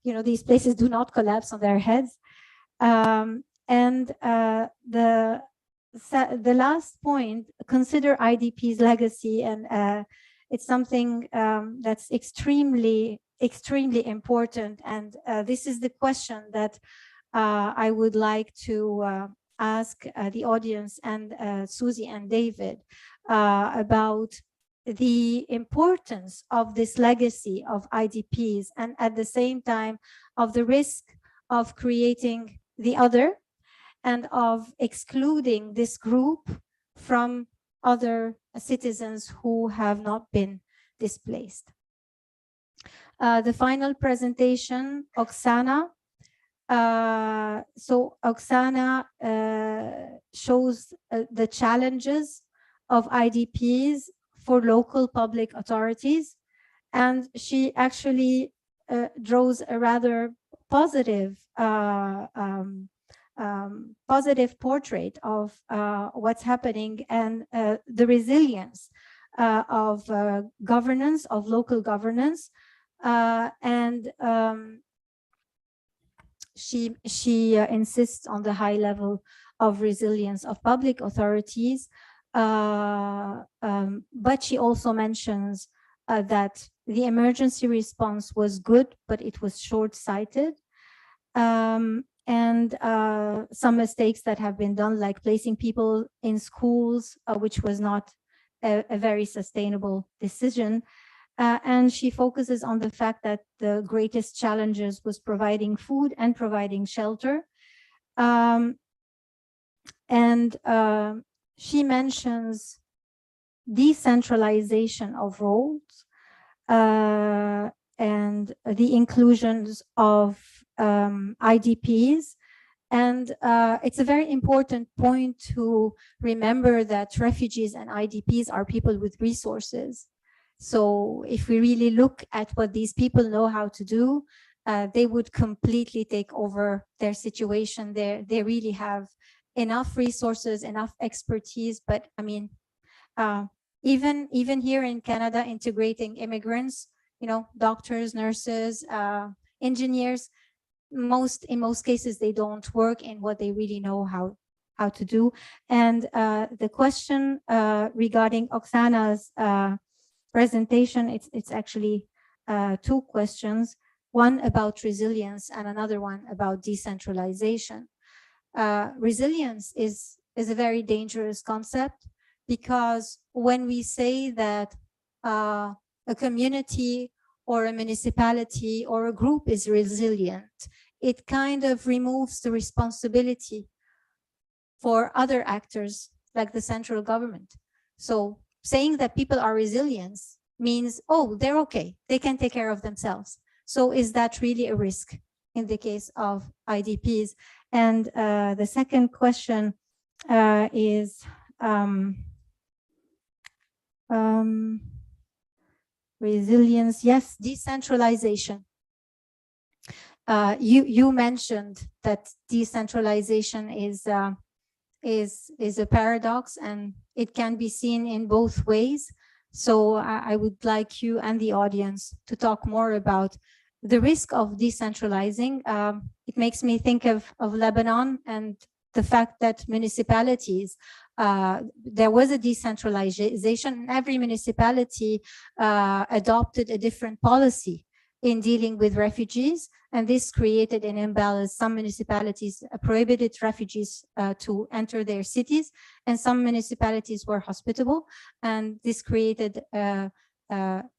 these places do not collapse on their heads. The last point, consider IDP's legacy, and it's something that's extremely important. And this is the question that I would like to ask the audience and Susie and David about the importance of this legacy of IDPs, and at the same time of the risk of creating the other and of excluding this group from other citizens who have not been displaced. The final presentation, Oksana. So Oksana shows the challenges of IDPs for local public authorities, and she actually draws a rather positive positive portrait of what's happening and the resilience of governance, of local governance, and she insists on the high level of resilience of public authorities, but she also mentions that the emergency response was good, but it was short-sighted. And some mistakes that have been done, like placing people in schools, which was not a very sustainable decision. And she focuses on the fact that the greatest challenges was providing food and providing shelter. She mentions decentralization of roles and the inclusions of IDPs. And it's a very important point to remember that refugees and IDPs are people with resources. So if we really look at what these people know how to do, they would completely take over their situation. They really have enough resources, enough expertise. But I mean, even here in Canada, integrating immigrants, doctors, nurses, engineers, in most cases, they don't work in what they really know how to do. And the question regarding Oksana's presentation, it's actually two questions, one about resilience and another one about decentralization. Resilience is a very dangerous concept, because when we say that a community or a municipality or a group is resilient, it kind of removes the responsibility for other actors like the central government. So saying that people are resilient means, oh, they're okay, they can take care of themselves. So is that really a risk in the case of IDPs? And the second question is resilience, yes, decentralization. You mentioned that decentralization is a paradox, and it can be seen in both ways. So I would like you and the audience to talk more about the risk of decentralizing. It makes me think of Lebanon and the fact that municipalities, there was a decentralization. Every municipality adopted a different policy in dealing with refugees, and this created an imbalance. Some municipalities prohibited refugees to enter their cities, and some municipalities were hospitable, and this created an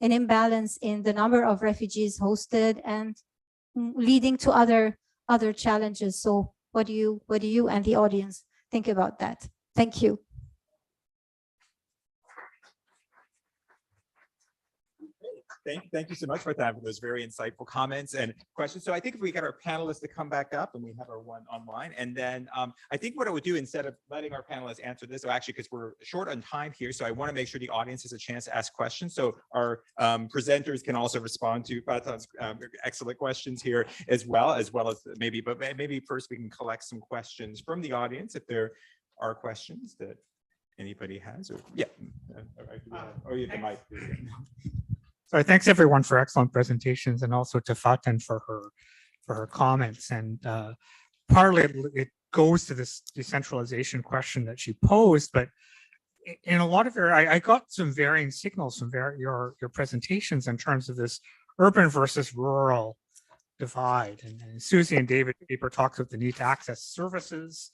imbalance in the number of refugees hosted and leading to other challenges. So what do you and the audience think about that? Thank you. Thank you so much for that, for those very insightful comments and questions. So I think if we get our panelists to come back up, and we have our one online, and then I think what I would do, instead of letting our panelists answer this, actually, because we're short on time here, so I want to make sure the audience has a chance to ask questions. So our presenters can also respond to Fatan's excellent questions here as well as maybe, but maybe first we can collect some questions from the audience if there are questions that anybody has, or yeah. Oh, you have the mic. So thanks everyone for excellent presentations, and also to Faten for her comments. And partly it goes to this decentralization question that she posed, but in a lot of I got some varying signals from your presentations in terms of this urban versus rural divide. And Susie and David's paper talks about the need to access services,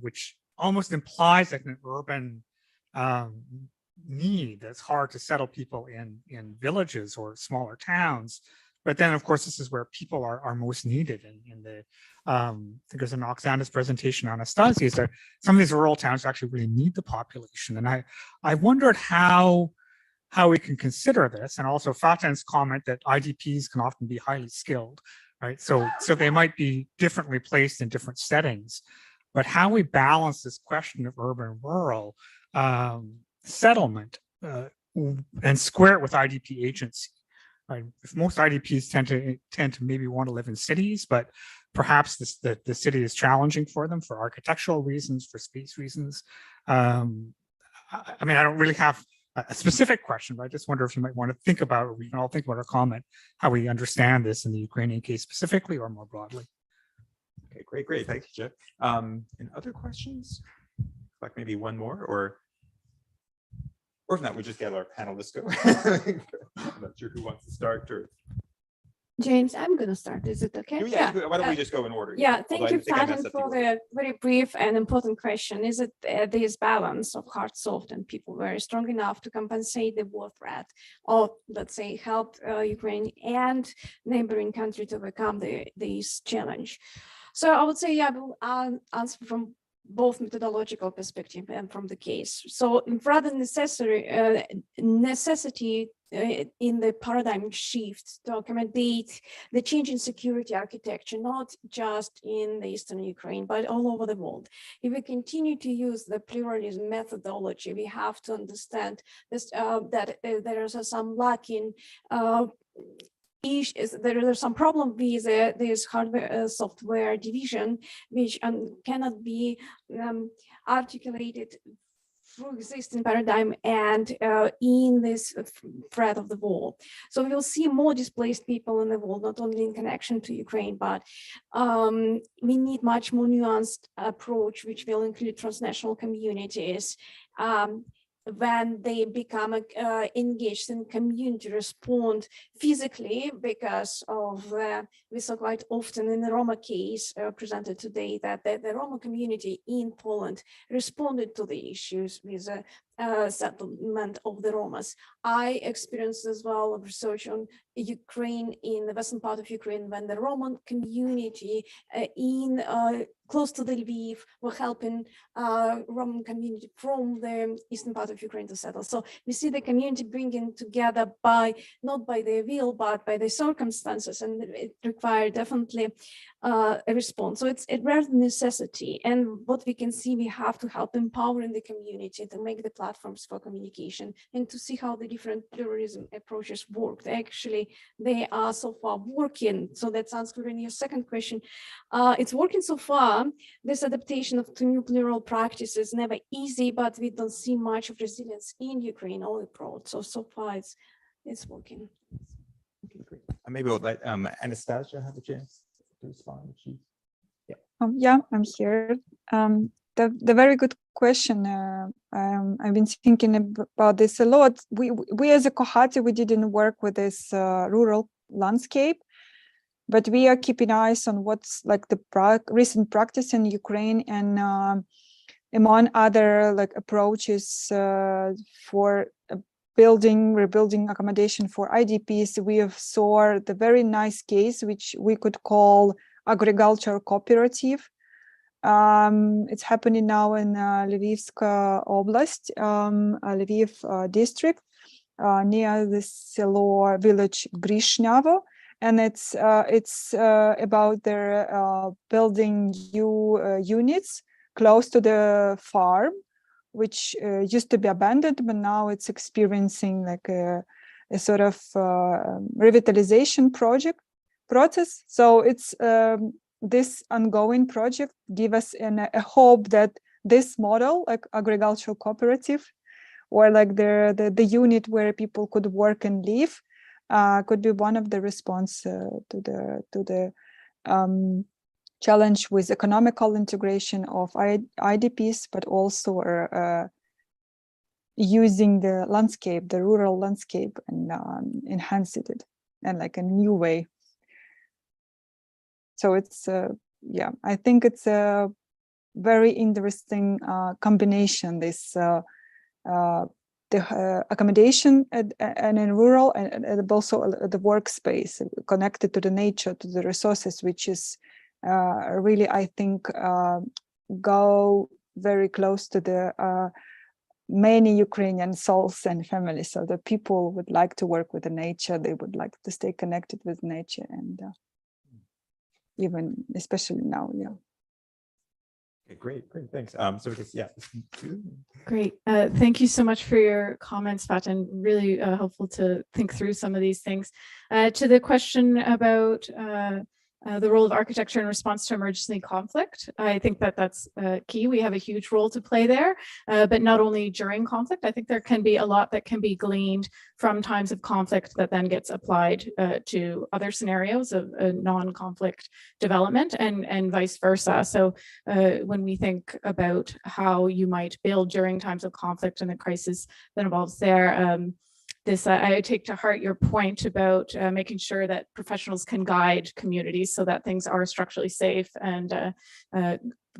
which almost implies like an urban need that's hard to settle people in villages or smaller towns. But then, of course, this is where people are most needed. In the, I think there's an Oksana's presentation on Anastasia, that some of these rural towns actually really need the population. And I wondered how we can consider this, and also Faten's comment that IDPs can often be highly skilled, right? So they might be differently placed in different settings, but how we balance this question of urban-rural settlement and square it with IDP agency. Right? If most IDPs tend to maybe want to live in cities, but perhaps the city is challenging for them for architectural reasons, for space reasons. I mean, I don't really have a specific question, but I just wonder if you might want to think about, or we can all think about our comment, how we understand this in the Ukrainian case specifically or more broadly. Okay, great. Thank you, Jeff. And other questions? Like maybe one more, or if not, we just get our panelists go. I'm not sure who wants to start, or James, I'm going to start. Is it okay? yeah. Why don't we just go in order? Yeah, thank Although you, I think I Faten, messed up the for order. the very brief and important question. Is it this balance of hard, soft, and people very strong enough to compensate the war threat, or let's say help Ukraine and neighboring country to overcome this challenge? So I would say, yeah, I'll answer from both methodological perspective and from the case. So rather necessity in the paradigm shift to accommodate the change in security architecture, not just in the Eastern Ukraine, but all over the world. If we continue to use the pluralism methodology, we have to understand this, that there is some lacking issues. There is some problem with this hardware software division, which cannot be articulated through existing paradigm and in this threat of the war. So we'll see more displaced people in the world, not only in connection to Ukraine, but we need much more nuanced approach, which will include transnational communities. When they become engaged in community, respond physically, because of we saw quite often in the Roma case presented today that the Roma community in Poland responded to the issues with settlement of the Romas. I experienced as well research on Ukraine, in the western part of Ukraine, when the Roman community in close to the Lviv were helping Roman community from the eastern part of Ukraine to settle. So we see the community bringing together by, not by their will, but by the circumstances, and it required definitely a response. So it's a rare necessity. And what we can see, we have to help empowering the community to make the platforms for communication and to see how the different pluralism approaches work. Actually, they are so far working. So that's answering your second question. It's working so far. This adaptation to new plural practices never easy, but we don't see much of resilience in Ukraine or abroad. So far it's working. Okay, great. Maybe we'll let Anastasia have a chance to respond. Yeah, I'm here. The very good question. I've been thinking about this a lot. We as a Kohati, we didn't work with this rural landscape, but we are keeping eyes on what's like the recent practice in Ukraine, and among other like approaches for rebuilding accommodation for IDPs, we have saw the very nice case which we could call agriculture cooperative. It's happening now in Lvivska Oblast, Lviv district, near the Selo village Grishnavo. And it's about their building new units close to the farm, which used to be abandoned, but now it's experiencing like a sort of revitalization process. So it's this ongoing project give us a hope that this model, like agricultural cooperative, or like the unit where people could work and live, could be one of the response to the challenge with economical integration of IDPs, but also using the landscape, the rural landscape, and enhance it in like a new way. So it's yeah, I think it's a very interesting combination. This the accommodation and in rural and also the workspace connected to the nature, to the resources, which is really, I think, go very close to the many Ukrainian souls and families. So the people would like to work with the nature. They would like to stay connected with nature, and even especially now, yeah. Okay, great, thanks. So just, yeah. Great. Thank you so much for your comments, Pat, and really helpful to think through some of these things. To the question about the role of architecture in response to emergency conflict, I think that that's key. We have a huge role to play there, but not only during conflict. I think there can be a lot that can be gleaned from times of conflict that then gets applied to other scenarios of non-conflict development, and vice versa. So when we think about how you might build during times of conflict and the crisis that involves there, I take to heart your point about making sure that professionals can guide communities so that things are structurally safe and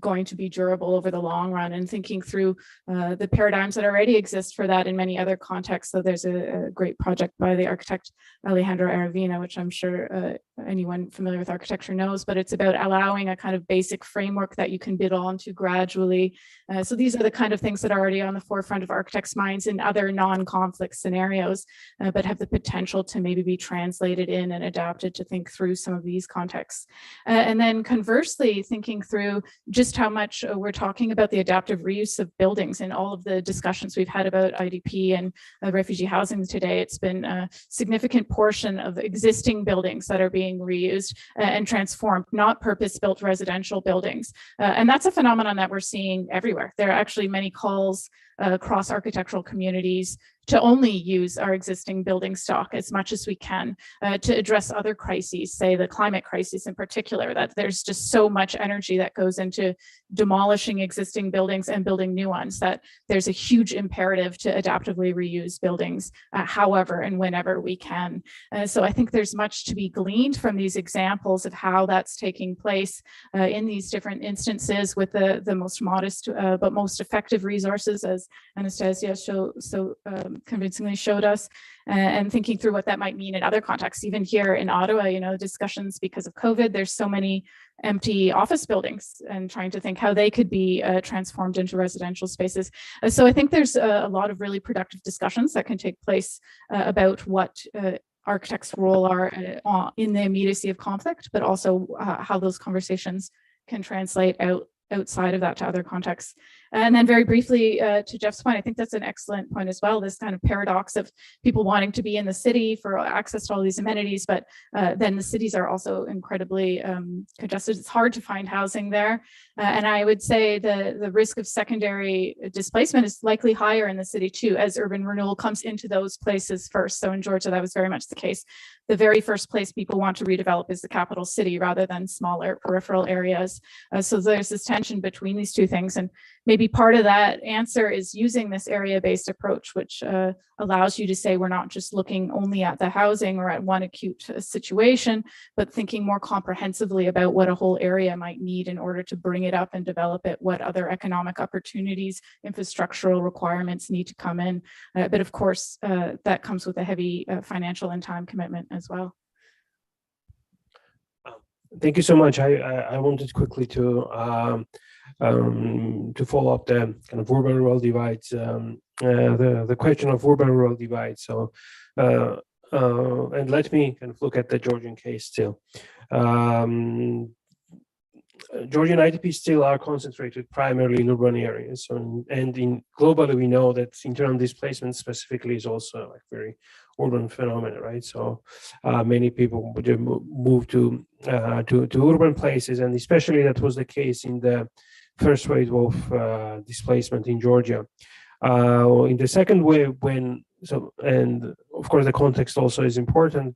going to be durable over the long run, and thinking through the paradigms that already exist for that in many other contexts. So there's a great project by the architect Alejandro Aravina, which I'm sure anyone familiar with architecture knows, but it's about allowing a kind of basic framework that you can build onto gradually. So these are the kind of things that are already on the forefront of architects' minds in other non-conflict scenarios, but have the potential to maybe be translated in and adapted to think through some of these contexts. And then conversely, thinking through just how much we're talking about the adaptive reuse of buildings in all of the discussions we've had about IDP and refugee housing today. It's been a significant portion of existing buildings that are being reused and transformed, not purpose-built residential buildings. And that's a phenomenon that we're seeing everywhere. There are actually many calls across architectural communities to only use our existing building stock as much as we can to address other crises, say the climate crisis in particular, that there's just so much energy that goes into demolishing existing buildings and building new ones, that there's a huge imperative to adaptively reuse buildings however and whenever we can. So I think there's much to be gleaned from these examples of how that's taking place in these different instances with the most modest but most effective resources, as Anastasia convincingly showed us, and thinking through what that might mean in other contexts. Even here in Ottawa, you know, discussions because of COVID, there's so many empty office buildings, and trying to think how they could be transformed into residential spaces. So I think there's a lot of really productive discussions that can take place about what architects' role are in the immediacy of conflict, but also how those conversations can translate outside of that to other contexts. And then very briefly to Jeff's point, I think that's an excellent point as well, this kind of paradox of people wanting to be in the city for access to all these amenities, but then the cities are also incredibly congested. It's hard to find housing there. And I would say the risk of secondary displacement is likely higher in the city too, as urban renewal comes into those places first. So in Georgia, that was very much the case. The very first place people want to redevelop is the capital city rather than smaller peripheral areas. So there's this tension between these two things. And maybe part of that answer is using this area-based approach, which allows you to say we're not just looking only at the housing or at one acute situation, but thinking more comprehensively about what a whole area might need in order to bring it up and develop it, what other economic opportunities, infrastructural requirements need to come in. But of course, that comes with a heavy financial and time commitment as well. Thank you so much. I wanted quickly to follow up the kind of urban-rural divides, the question of urban-rural divide. So, and let me kind of look at the Georgian case still. Georgian IDPs still are concentrated primarily in urban areas, and in globally we know that internal displacement specifically is also like very urban phenomena, right? So many people would move to urban places, and especially that was the case in the first wave of displacement in Georgia. In the second wave, and of course the context also is important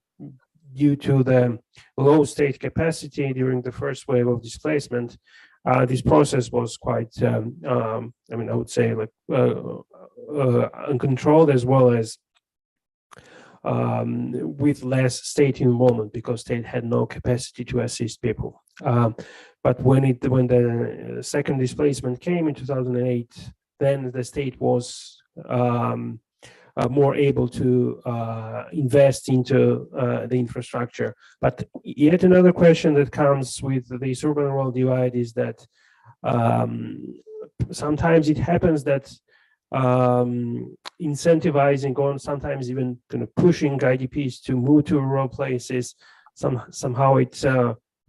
due to the low state capacity during the first wave of displacement. This process was quite, I mean, I would say like uncontrolled, as well as with less state involvement, because state had no capacity to assist people. But when the second displacement came in 2008, then the state was more able to invest into the infrastructure. But yet another question that comes with this urban-rural divide is that sometimes it happens that incentivizing or sometimes even kind of pushing IDPs to move to rural places, somehow it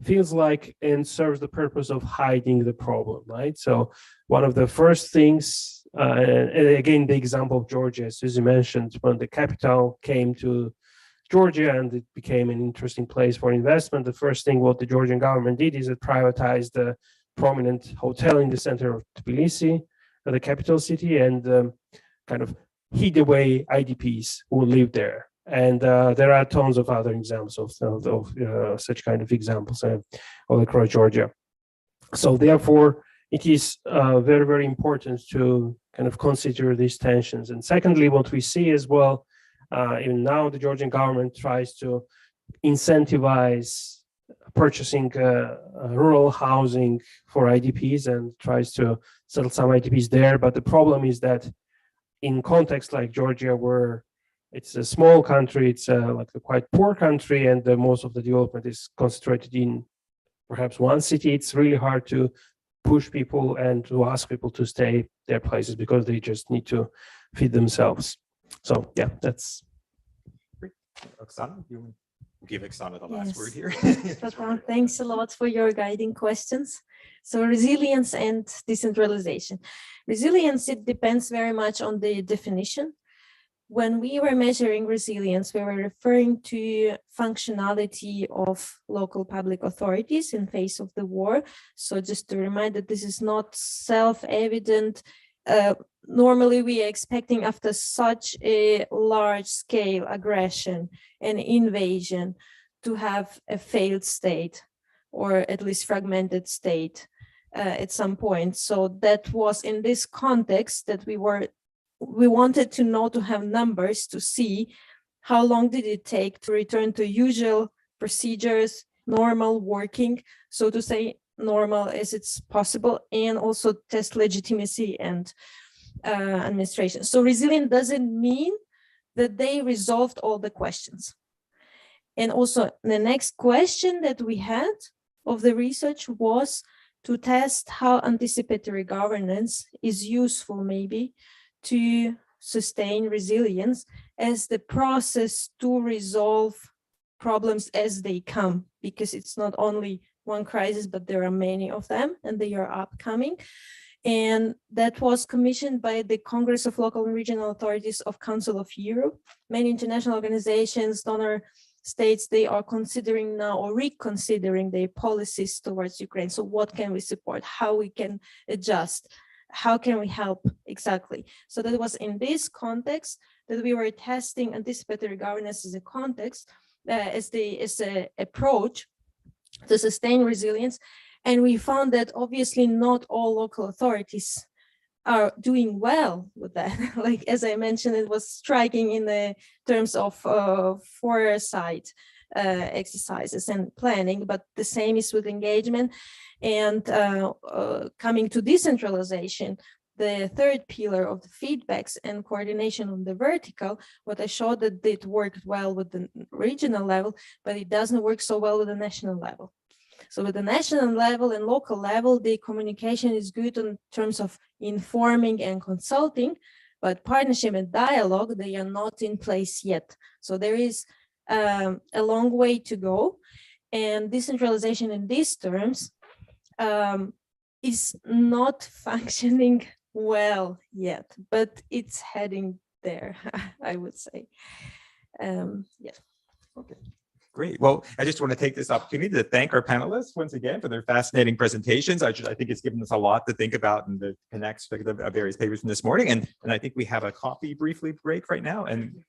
feels like and serves the purpose of hiding the problem, right? So one of the first things, and again, the example of Georgia, as Susie mentioned, when the capital came to Georgia and it became an interesting place for investment, the first thing what the Georgian government did is it privatized the prominent hotel in the center of Tbilisi, the capital city, and kind of hid away IDPs who live there. And there are tons of other examples of such kind of examples all across Georgia. So therefore, it is very, very important to kind of consider these tensions. And secondly, what we see as well, even now the Georgian government tries to incentivize purchasing rural housing for IDPs and tries to settle some IDPs there. But the problem is that in context like Georgia, where it's a small country, it's like a quite poor country, and most of the development is concentrated in perhaps one city, it's really hard to push people and to ask people to stay their places because they just need to feed themselves. So yeah, that's great. Oksana, you give Oksana the last word here. Thanks a lot for your guiding questions. So resilience and decentralization. Resilience, it depends very much on the definition. When we were measuring resilience, we were referring to functionality of local public authorities in face of the war. So just to remind that this is not self-evident. Normally, we are expecting after such a large-scale aggression and invasion to have a failed state, or at least fragmented state at some point. So that was in this context that we wanted to know, to have numbers to see how long did it take to return to usual procedures, normal working, so to say, normal as it's possible, and also test legitimacy and administration. So resilient doesn't mean that they resolved all the questions. And also the next question that we had of the research was to test how anticipatory governance is useful maybe to sustain resilience as the process to resolve problems as they come, because it's not only one crisis, but there are many of them and they are upcoming. And that was commissioned by the Congress of Local and Regional Authorities of Council of Europe. Many international organizations, donor states, they are considering now or reconsidering their policies towards Ukraine. So what can we support? How we can adjust? How can we help exactly? So that was in this context that we were testing anticipatory governance as a context, as an approach to sustain resilience. And we found that obviously not all local authorities are doing well with that. Like, as I mentioned, it was striking in the terms of foresight exercises and planning, but the same is with engagement. And coming to decentralization, the third pillar of the feedbacks and coordination on the vertical, what I showed that it worked well with the regional level, but it doesn't work so well with the national level. So with the national level and local level, the communication is good in terms of informing and consulting, but partnership and dialogue, they are not in place yet. So there is a long way to go. And decentralization in these terms is not functioning well yet, but it's heading there, I would say. Yeah. Okay. Great. Well, I just want to take this opportunity to thank our panelists once again for their fascinating presentations. I think it's given us a lot to think about and the connects to the various papers from this morning. And I think we have a coffee briefly break right now and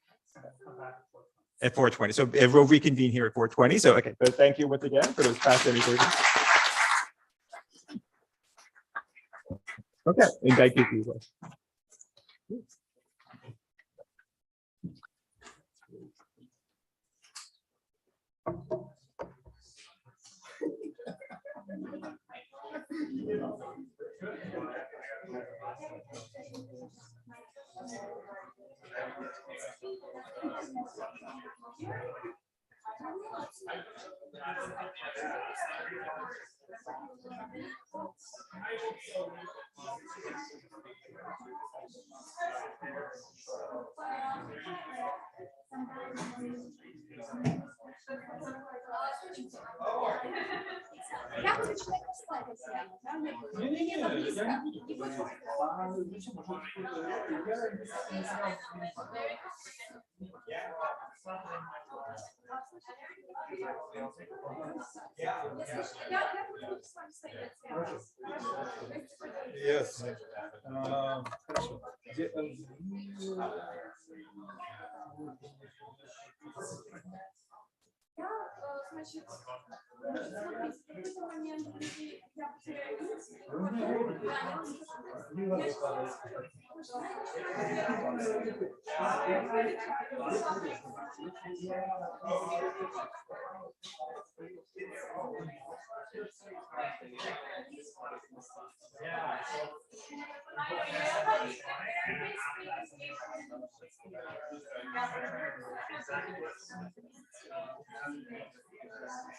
at 4:20. So we'll reconvene here at 4:20. So, okay. But thank you once again for those fascinating papers. Okay. And thank you. Yes.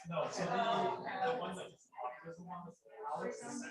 No, so the one that there's the one that's Alex is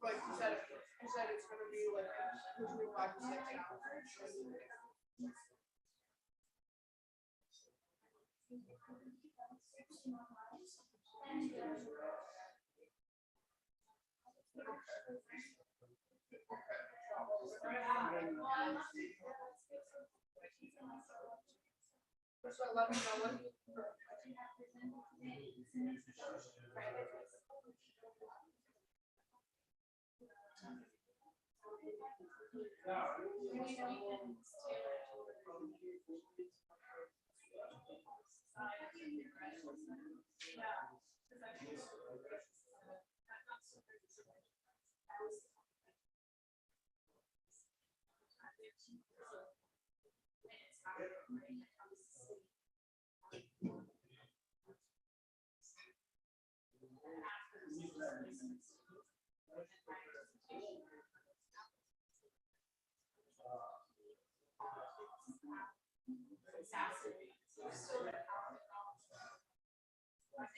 Like you said, it's gonna be like between 5 to 6 hours. So let me know what.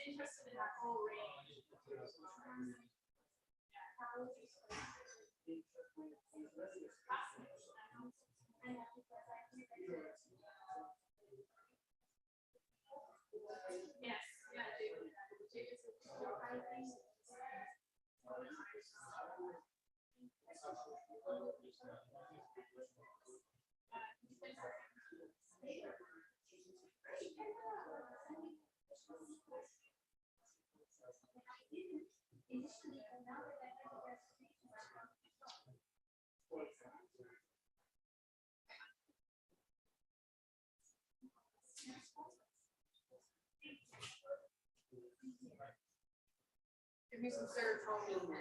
Interested in that whole range. Yes, give me some serotonin.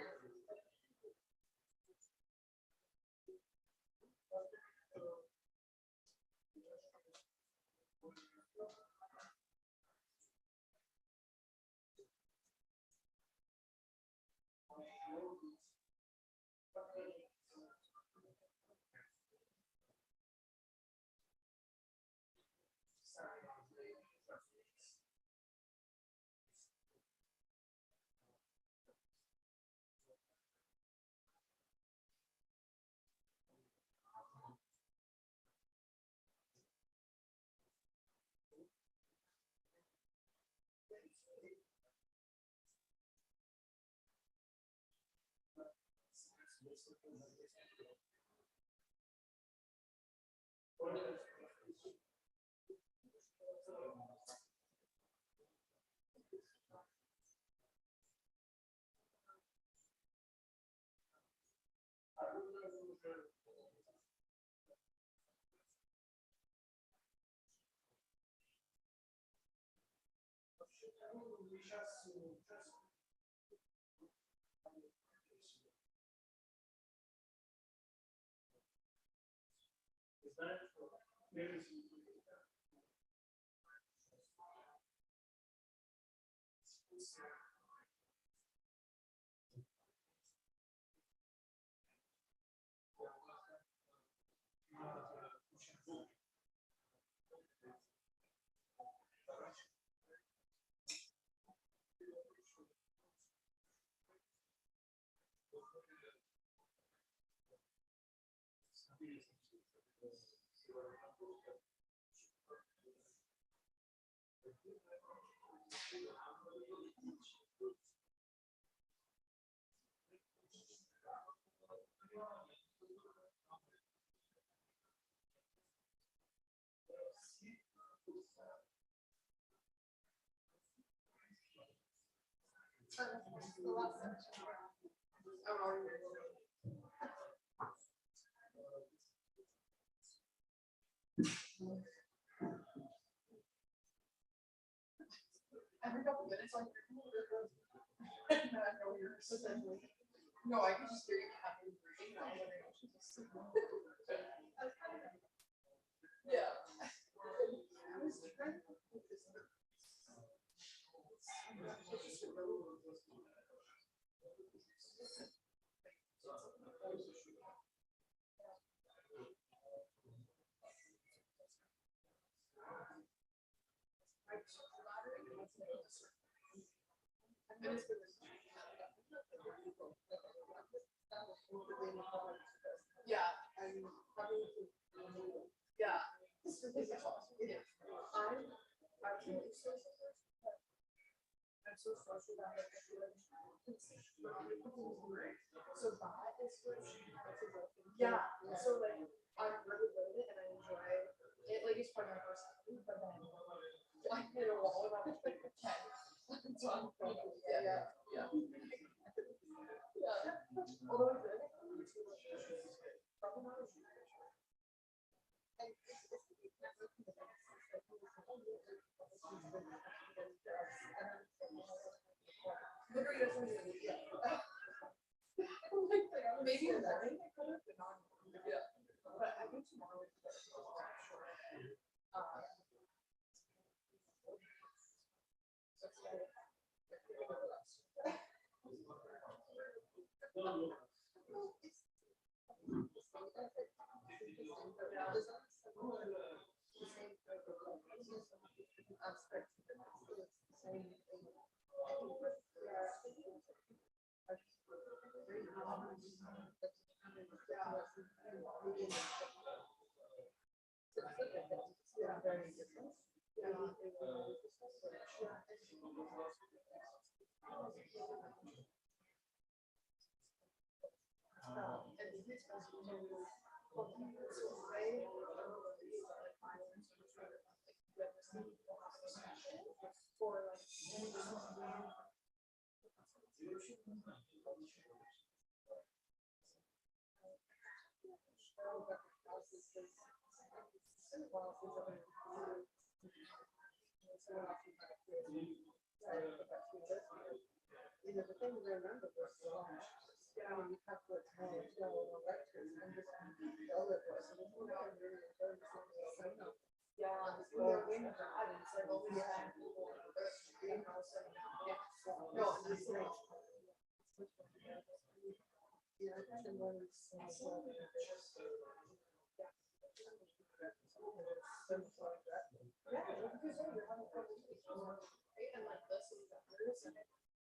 every couple minutes, like, no, I could just hear you having breathing. Yeah. Yeah, I'm probably, yeah. I'm so frustrated about it. So that is what yeah, so like I'm really good at it and I enjoy it, like it's part of my personality, but then I hit a wall and I'm like, okay. So I'm yeah. Although I did probably not as maybe in the morning I could have, but not. Yeah. But I think tomorrow is better.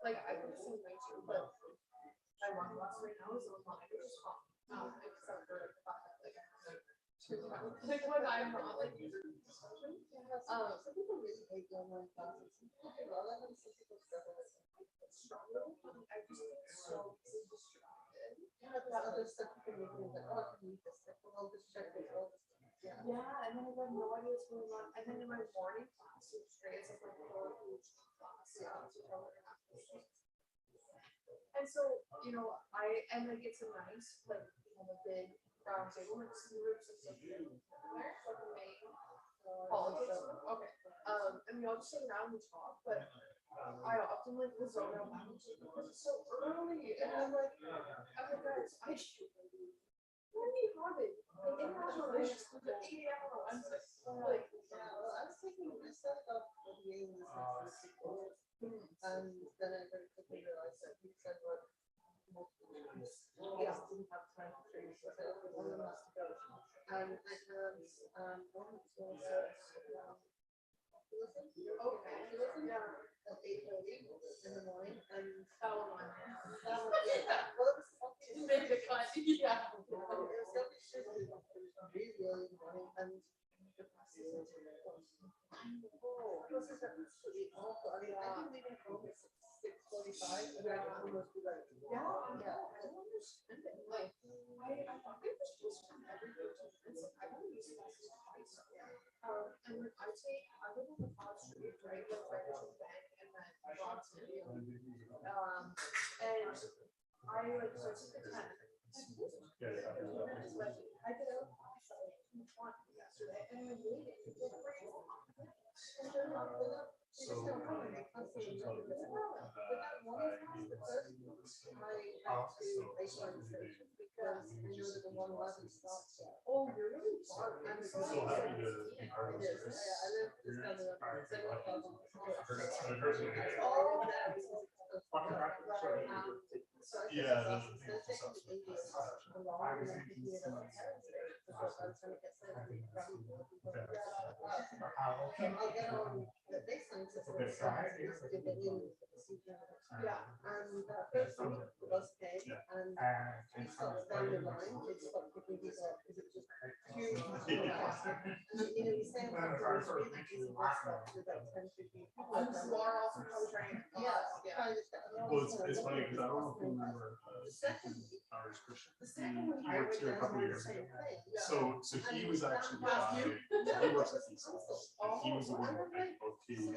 Like I would say way too, but I want lots right now is on mine, which is fun. Except for the fact that like like when I'm not like some people really hate online classes. I love it when some people struggle with stronger. I just get so distracted. Yeah, that other stuff you can make me like, oh, I can read this, like, well, I'll just check this, all this. Yeah, and then I have no idea what's going on. And then in my morning class, it's great. It's like my whole huge class. Yeah, it's and so, you know, and like it's a nice, like, you have a big round table, like some groups of stuff. There's like the main politics. Okay. And we all just sit around and talk, but I often like the zone out because it's so early. And I'm like, guys, I should. What are you having? Like, international relations with the 8 AM on Wednesday. Like, yeah, I was thinking this stuff up with you in this next sequel. And then I very quickly realized that he said what multiple times. He just didn't have time to train, so I said, okay, one of them has to go. And I had one that was okay, yeah, at 8:30 in the morning, and that one, well, it was fucking made the cut, yeah. It was really early in the morning, and the classes were plus it's absolutely awful. I mean, I think leaving home is 6:45, and I can almost be like, yeah, I don't understand it. Like, I thought it was just from every 15 minutes. I only use classes twice. And when I live on the Pod Street, right, like right between Bank and then Bronson. And I like so I took the 10. But I did a class at like 2:20 yesterday, and I waited for 3 o'clock. And they're not, they still coming. So happy to be part of this. Yeah, that's the thing. Well, it's funny because I don't know if you remember Christian. He worked here a couple of years ago. So he was actually the guy. He works at these. He was the one who made both T and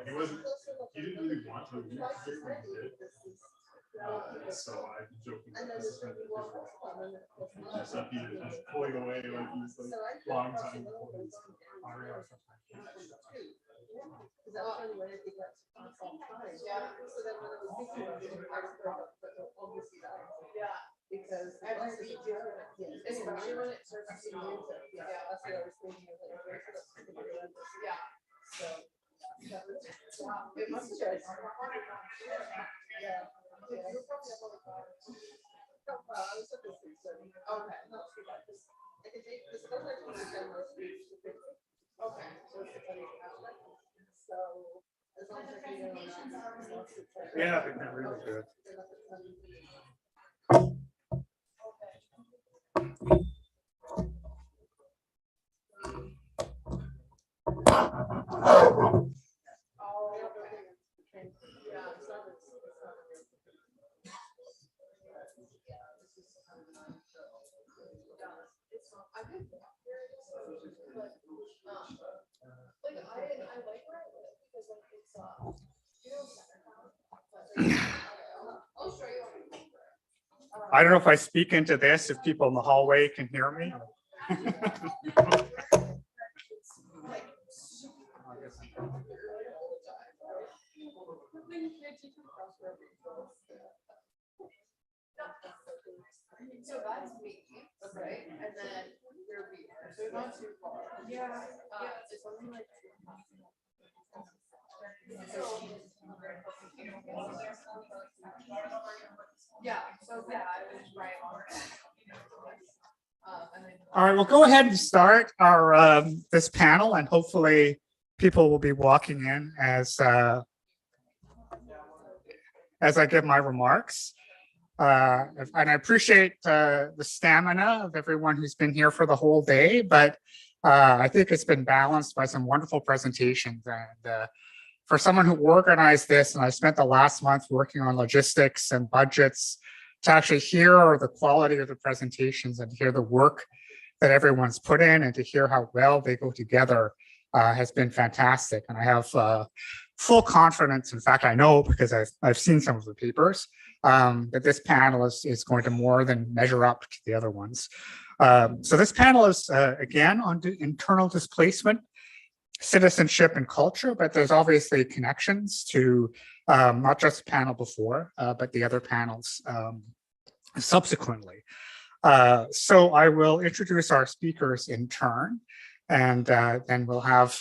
he wasn't. He didn't really want to do it when he did. So I'm joking that this is kind of different. So he's pulling away like he's like long time. Because every especially when it starts to music. Yeah, that's what I was thinking. Yeah. So it must have been. Yeah. Okay. Okay. So as long as I can Yeah, they've been really good. I don't know if I speak into this, if people in the hallway can hear me. So that's me, okay, and then your beer, so not too far. Yeah. It's only like. Yeah, so yeah, I was right on. All right, we'll go ahead and start our this panel, and hopefully people will be walking in as I give my remarks. And I appreciate the stamina of everyone who's been here for the whole day, but I think it's been balanced by some wonderful presentations. And for someone who organized this, and I spent the last month working on logistics and budgets, to actually hear the quality of the presentations and hear the work that everyone's put in and to hear how well they go together has been fantastic. And I have full confidence, in fact, I know because I've seen some of the papers, that this panel is going to more than measure up to the other ones. So this panel is, again, on internal displacement, citizenship and culture, but there's obviously connections to not just the panel before, but the other panels subsequently. So I will introduce our speakers in turn, and then we'll have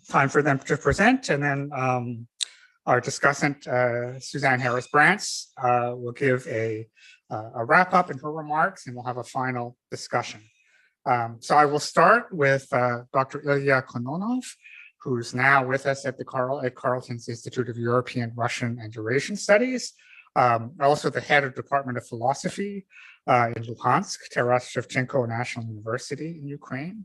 time for them to present, and then our discussant, Suzanne Harris-Brantz, will give a wrap up in her remarks, and we'll have a final discussion. So I will start with Dr. Ilya Kononov, who's now with us at Carleton's Institute of European, Russian, and Eurasian Studies, also the head of Department of Philosophy in Luhansk, Taras Shevchenko National University in Ukraine.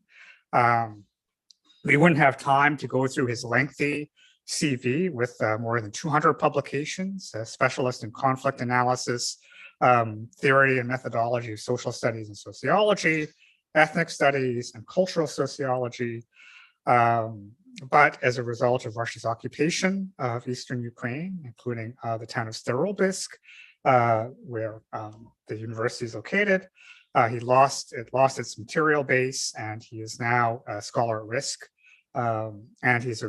We wouldn't have time to go through his lengthy CV with more than 200 publications, a specialist in conflict analysis, theory and methodology of social studies and sociology, ethnic studies and cultural sociology. But as a result of Russia's occupation of Eastern Ukraine, including the town of Starobilsk, where the university is located, It lost its material base, and he is now a scholar at risk. And he's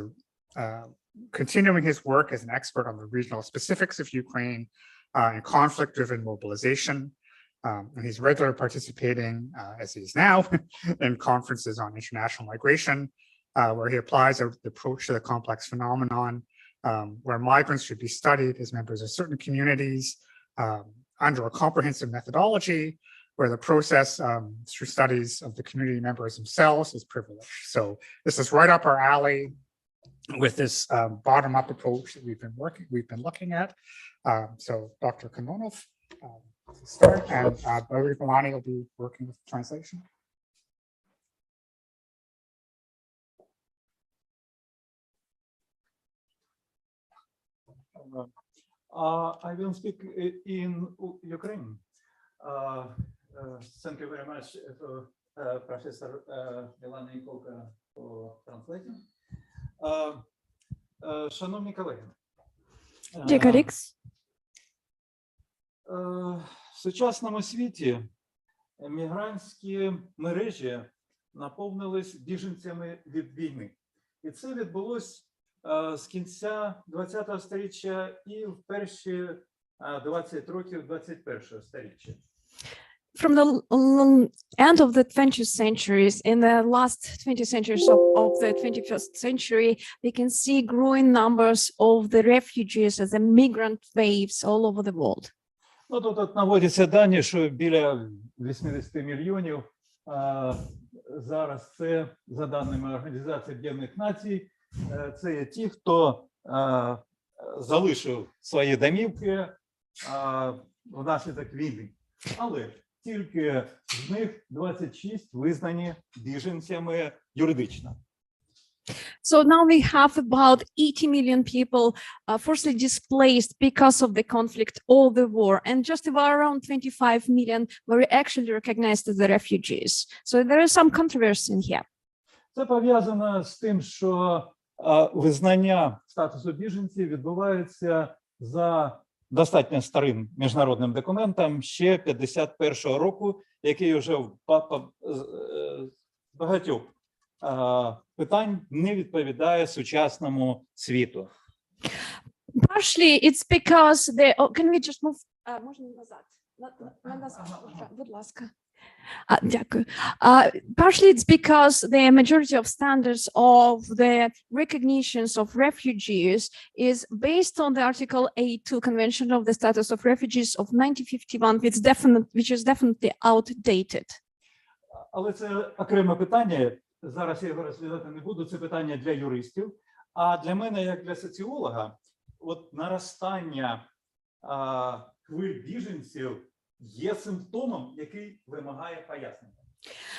continuing his work as an expert on the regional specifics of Ukraine and conflict-driven mobilization. And he's regularly participating, as he is now, in conferences on international migration, where he applies the approach to the complex phenomenon, where migrants should be studied as members of certain communities under a comprehensive methodology, where the process through studies of the community members themselves is privileged. So this is right up our alley with this bottom-up approach that we've been looking at. So Dr. Kanonov, to start, and Barry Villani will be working with translation. I will speak in Ukraine. Thank you very much to Professor Ilana Ikolka for translating. Шановні колеги, в сучасному світі мігрантські мережі наповнились біженцями від війни. І це відбулось з кінця 20-го сторіччя і в перші 20 років 21-го сторіччя. From the end of the 20th centuries, in the last 20 centuries of the 21st century, we can see growing numbers of the refugees as the migrant waves all over the world. Ну, тут наводяться дані, що біля 80 мільйонів зараз це, за даними Організації Об'єднаних Націй, це є ті, хто залишив свої домівки внаслідок війни. Але тільки з них 26 визнані біженцями юридично. So now we have about 80 million people forcibly displaced because of the conflict or the war, and just around 25 million were actually recognized as the refugees. So there is some controversy in here. Це пов'язано з тим, що визнання статусу біженців відбувається за достатньо старим міжнародним документом ще 51-го року, який вже в багатьох питань не відповідає сучасному світу. Partially it's because the can we just move можна назад? Будь ласка. Дякую. Partially it's because the majority of standards of the recognitions of refugees is based on the Article 82 Convention of the Status of Refugees of 1951, which is definitely outdated. Але це окреме питання. Зараз я його розглядати не буду. Це питання для юристів. А для мене, як для соціолога, от наростання хвиль біженців є симптомом, який вимагає пояснення.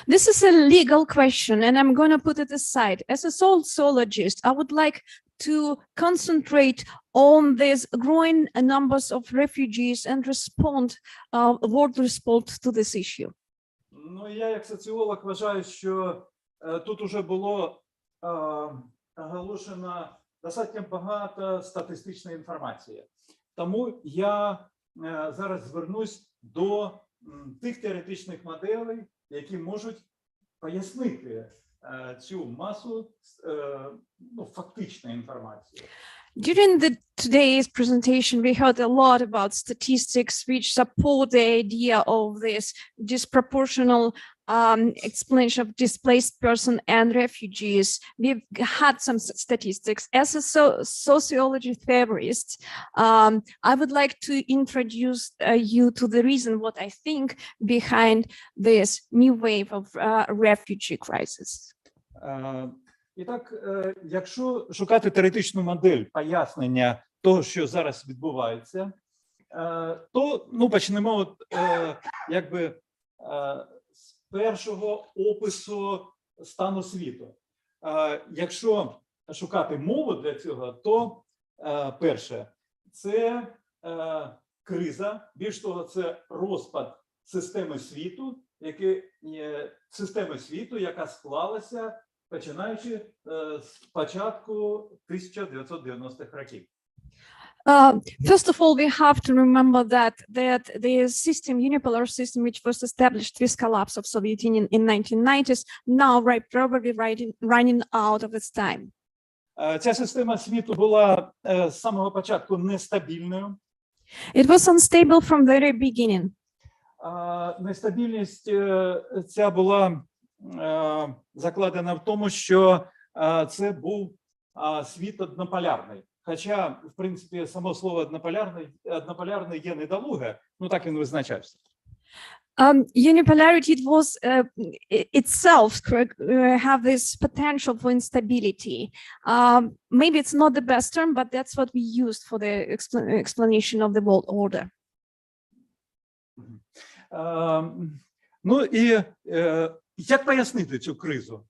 This is a legal question, and I'm going to put it aside. As a sociologist, I would like to concentrate on these growing numbers of refugees and world response to this issue. Ну, я як соціолог вважаю, що тут уже було оголошено достатньо багато статистичної інформації. Тому я зараз звернусь до тих теоретичних моделей, які можуть пояснити цю масу фактичної інформації. During today's presentation, we heard a lot about statistics which support the idea of this disproportional explanation of displaced person and refugees. We've had some statistics. As a sociology theorist, I would like to introduce you to the reason what I think behind this new wave of refugee crisis. І так, якщо шукати теоретичну модель пояснення того, що зараз відбувається, то почнемо з першого опису стану світу. Якщо шукати мову для цього, то перше – це криза, більш того, це розпад системи світу, яка склалася починаючи з початку 1990-х років. First of all, we have to remember that the system, unipolar system, which was established with collapse of Soviet Union in 1990s, now probably running out of its time. Ця система світу була з самого початку нестабільною. It was unstable from the very beginning. Нестабільність ця була закладена в тому, що це був світ однополярний. Хоча, в принципі, само слово однополярний є недолуге, ну так він визначався. Unipolarity, it was itself have this potential for instability. Maybe it's not the best term, but that's what we used for the explanation of the world order. Ну і як пояснити цю кризу?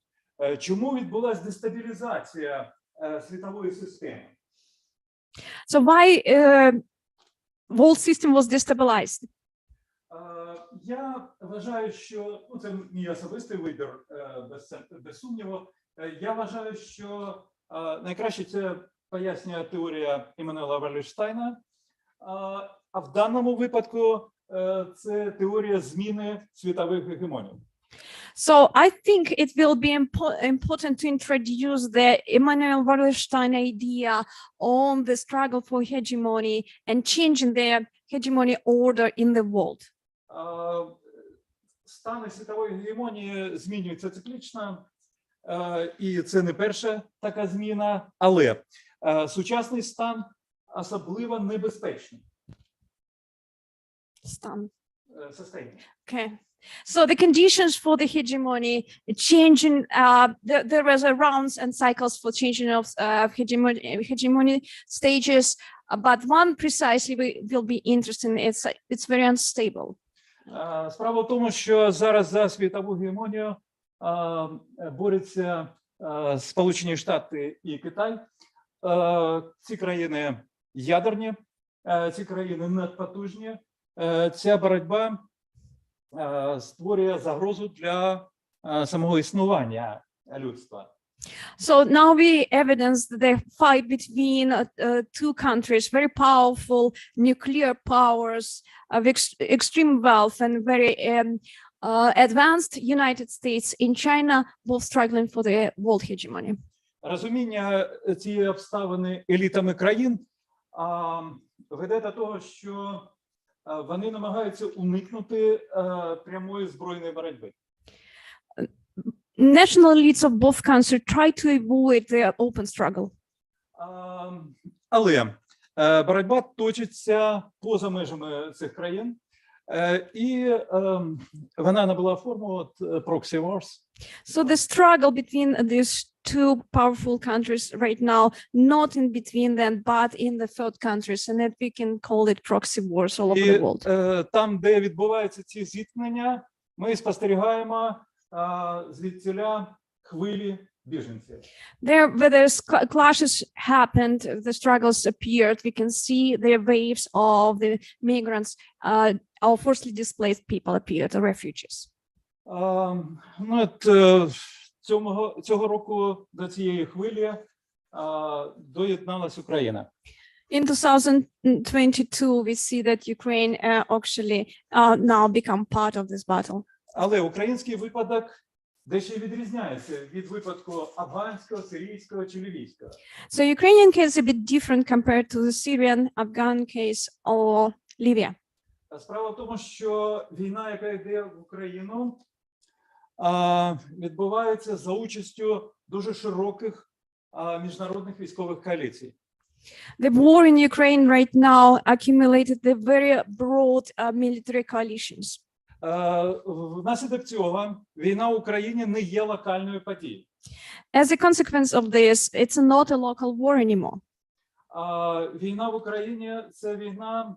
Чому відбулася дестабілізація світової системи? So why world system was destabilized? Я вважаю, що це мій особистий вибір, без сумніву. Я вважаю, що найкраще це пояснює теорія Іммануела Валlerштайна, а в даному випадку це теорія зміни світових гегемоній. So I think it will be important to introduce the Immanuel Wallerstein idea on the struggle for hegemony and changing the hegemony order in the world. Стани світової гегемонії змінюються циклічно, і це не перша така зміна, але сучасний стан особливо небезпечний. Stun. Sustained. Okay. So the conditions for the hegemony changing, there was a rounds and cycles for changing of hegemony stages, but one precisely will be interesting. It's very unstable. Справа в тому, що зараз за світову гегемонію борються Сполучені Штати і Китай. Ці країни ядерні, ці країни надпотужні. Ця боротьба створює загрозу для самого існування людства. So now we evidence the fight between two countries, very powerful nuclear powers of extreme wealth and very advanced United States in China, both struggling for the world hegemony. Розуміння цієї обставини елітами країн веде до того, що вони намагаються уникнути прямої збройної боротьби. National elites of both countries try to avoid the open struggle. Але боротьба точиться поза межами цих країн, і вона набула форму от proxy wars. So the struggle between these two powerful countries right now, not in between them, but in the third countries, and that we can call it proxy wars all over the world. Там, де відбуваються ці зіткнення, ми спостерігаємо звідтіля хвилі біженців. There, where the clashes happened, the struggles appeared, we can see the waves of the migrants, or forcibly displaced people appeared, the refugees. Цього року до цієї хвилі доєдналась Україна. In 2022, we see that Ukraine actually now become part of this battle. Але український випадок дещо відрізняється від випадку афганського, сирійського чи лівійського. So Ukrainian case is a bit different compared to the Syrian, Afghan case or Libya. Справа в тому, що війна, яка йде в Україну, відбувається за участю дуже широких міжнародних військових коаліцій. The war in Ukraine right now accumulated the very broad military coalitions. Внаслідок цього війна в Україні не є локальною подією. As a consequence of this, it's not a local war anymore. Війна в Україні – це війна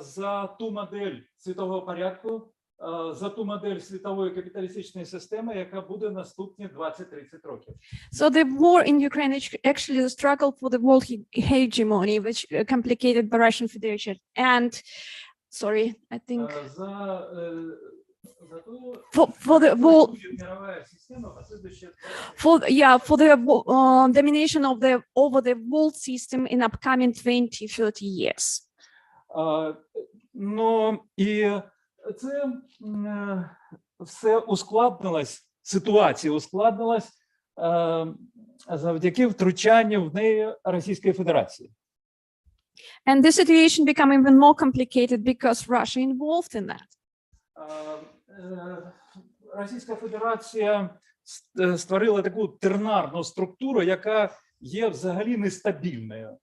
за ту модель світового порядку, за ту модель світової капіталістичної системи, яка буде наступні 20-30 років. So the war in Ukraine is actually the struggle for the world hegemony, which complicated by Russian Federation. And, sorry, I think for the world. for the domination of the over the world system in upcoming 20-30 years. Ну і це все ускладнилось, ситуація ускладнилась завдяки втручанню в неї Російської Федерації. And the situation became even more complicated because Russia involved in that. Російська Федерація створила таку тернарну структуру, яка є взагалі нестабільною.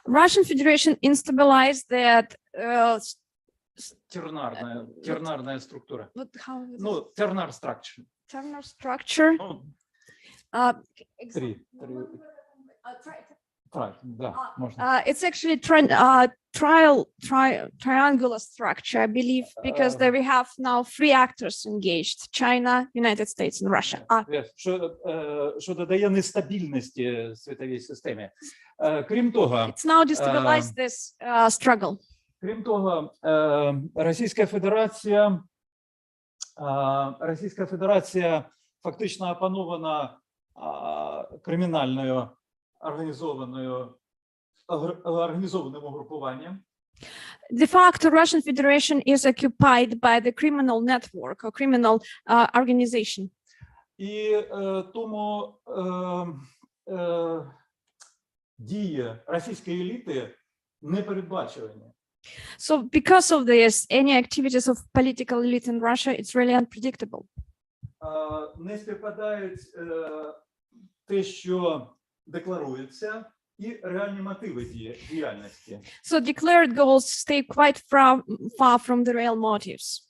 Russian Federation instabilized that тернарна структура. Ну, тернар structure. Ternar structure. It's actually triangular structure, I believe, because there we have now 3 actors engaged: China, United States, and Russia. Що додає нестабільності світовій системі. Крім того, it's now destabilized this struggle. Крім того, Російська Федерація фактично опанована кримінальною організованим угрупуванням. De facto, Russian Federation is occupied by the criminal network or criminal organization. І тому дії російської еліти не передбачувані. So because of this, any activities of political elite in Russia, it's really unpredictable. Не співпадають те, що декларується, і реальні мотиви діяльності. So declared goals stay quite far from the real motives.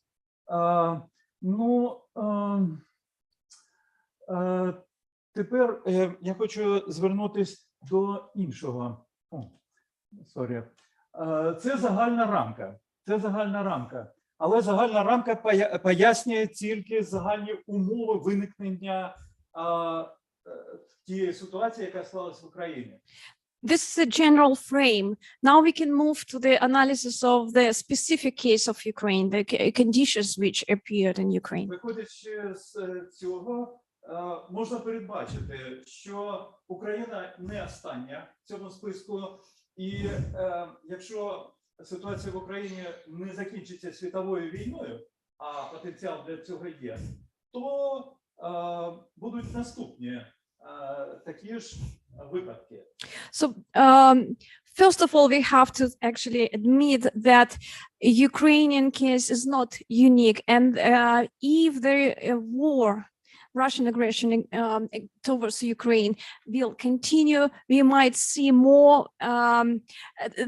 Тепер я хочу звернутися до іншого. Це загальна рамка. Але загальна рамка пояснює тільки загальні умови виникнення тієї ситуації, яка склалась в Україні. This is a general frame. Now we can move to the analysis of the specific case of Ukraine, the conditions which appeared in Ukraine. Виходячи з цього, можна передбачити, що Україна не остання в цьому списку, і якщо ситуація в Україні не закінчиться світовою війною, а потенціал для цього є, то будуть наступні такі ж випадки. So, first of all, we have to actually admit that Ukrainian case is not unique, and if the war, Russian aggression towards Ukraine will continue, we might see more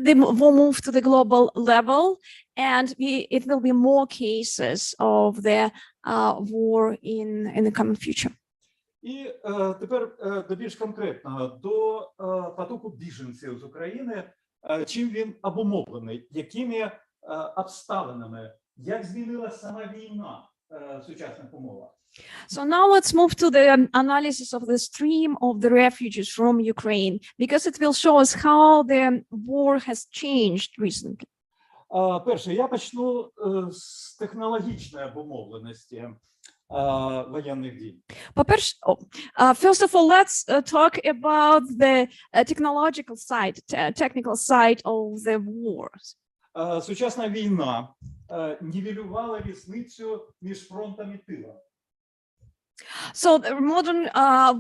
the move to the global level, and it will be more cases of the war in the coming future. І тепер до більш конкретного, до потоку біженців з України, чим він обумовлений, якими обставинами, як змінилася сама війна в сучасних умовах. So now let's move to the analysis of the stream of the refugees from Ukraine, because it will show us how the war has changed recently. Перше, я почну з технологічної обумовленості воєнних дій. First of all, let's talk about the technological side, technical side of the wars. Сучасна війна нівелювала різницю між фронтом і тилом. So the modern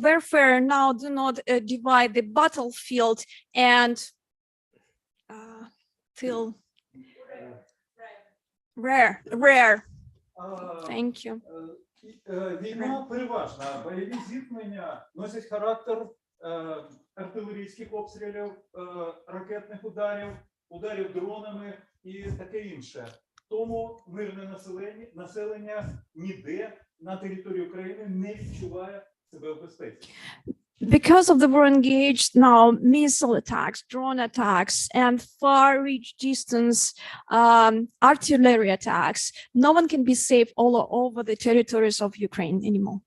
warfare now do not divide the battlefield and till rare. Thank you. Війна переважна. Бойові зіткнення носять характер артилерійських обстрілів, ракетних ударів дронами і таке інше. Тому мирне населення ніде на території України не відчуває себе в безпеці. Because of the war engaged now, missile attacks, drone attacks, and far-reach distance artillery attacks, no one can be safe all over the territories of Ukraine anymore.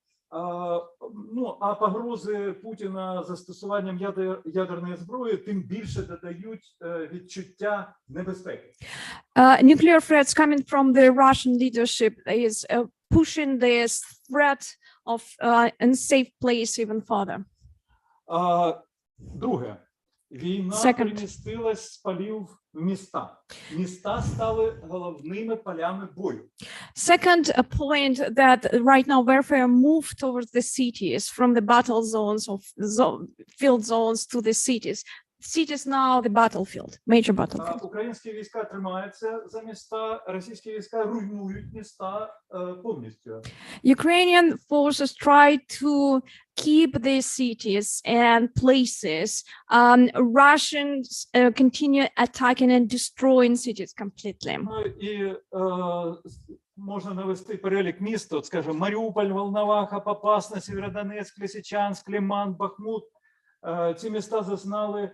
А погрози Путіна застосуванням ядерної зброї тим більше додають відчуття небезпеки. Nuclear threats coming from the Russian leadership is pushing this threat of unsafe place even further. Друге, війна Second. перемістилась з полів в міста. Міста стали головними полями бою. Second, a point that right now warfare moved towards the cities from the battle zones of field zones to the cities. Cities now the battlefield, major battlefield. Українські війська тримаються за міста, російські війська руйнують міста повністю. Ukrainian forces try to keep these cities and places. Russians continue attacking and destroying cities completely. І можна навести перелік міст, от, скажімо, Маріуполь, Волноваха, Попасна, Сєвєродонецьк, Лисичанськ, Лиман, Бахмут. Ці міста зазнали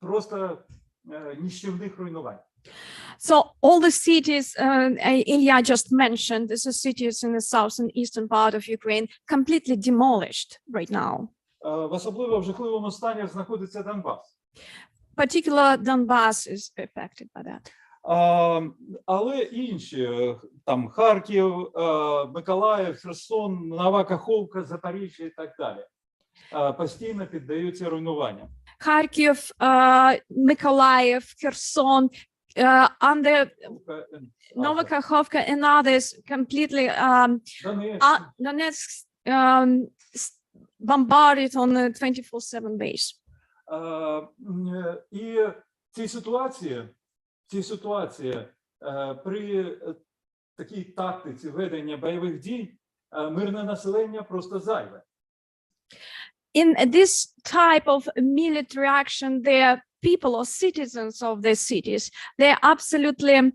просто нищівних руйнувань. So all the cities Ilya just mentioned, these are cities in the south and eastern part of Ukraine, completely demolished right now. В особливо в жахливому стані знаходиться Донбас. Particular Donbass is affected by that. Але інші, там Харків, Миколаїв, Херсон, Нова Каховка, Запоріжжя і так далі, постійно піддаються руйнуванням. Kharkiv, Mykolaiv, Kherson, under Novokakhovka and others completely Donetsk bombarded on a 24/7 base. І ці ситуації при такій тактиці ведення бойових дій мирне населення просто зайве. In this type of military action, the people or citizens of the cities, they're absolutely,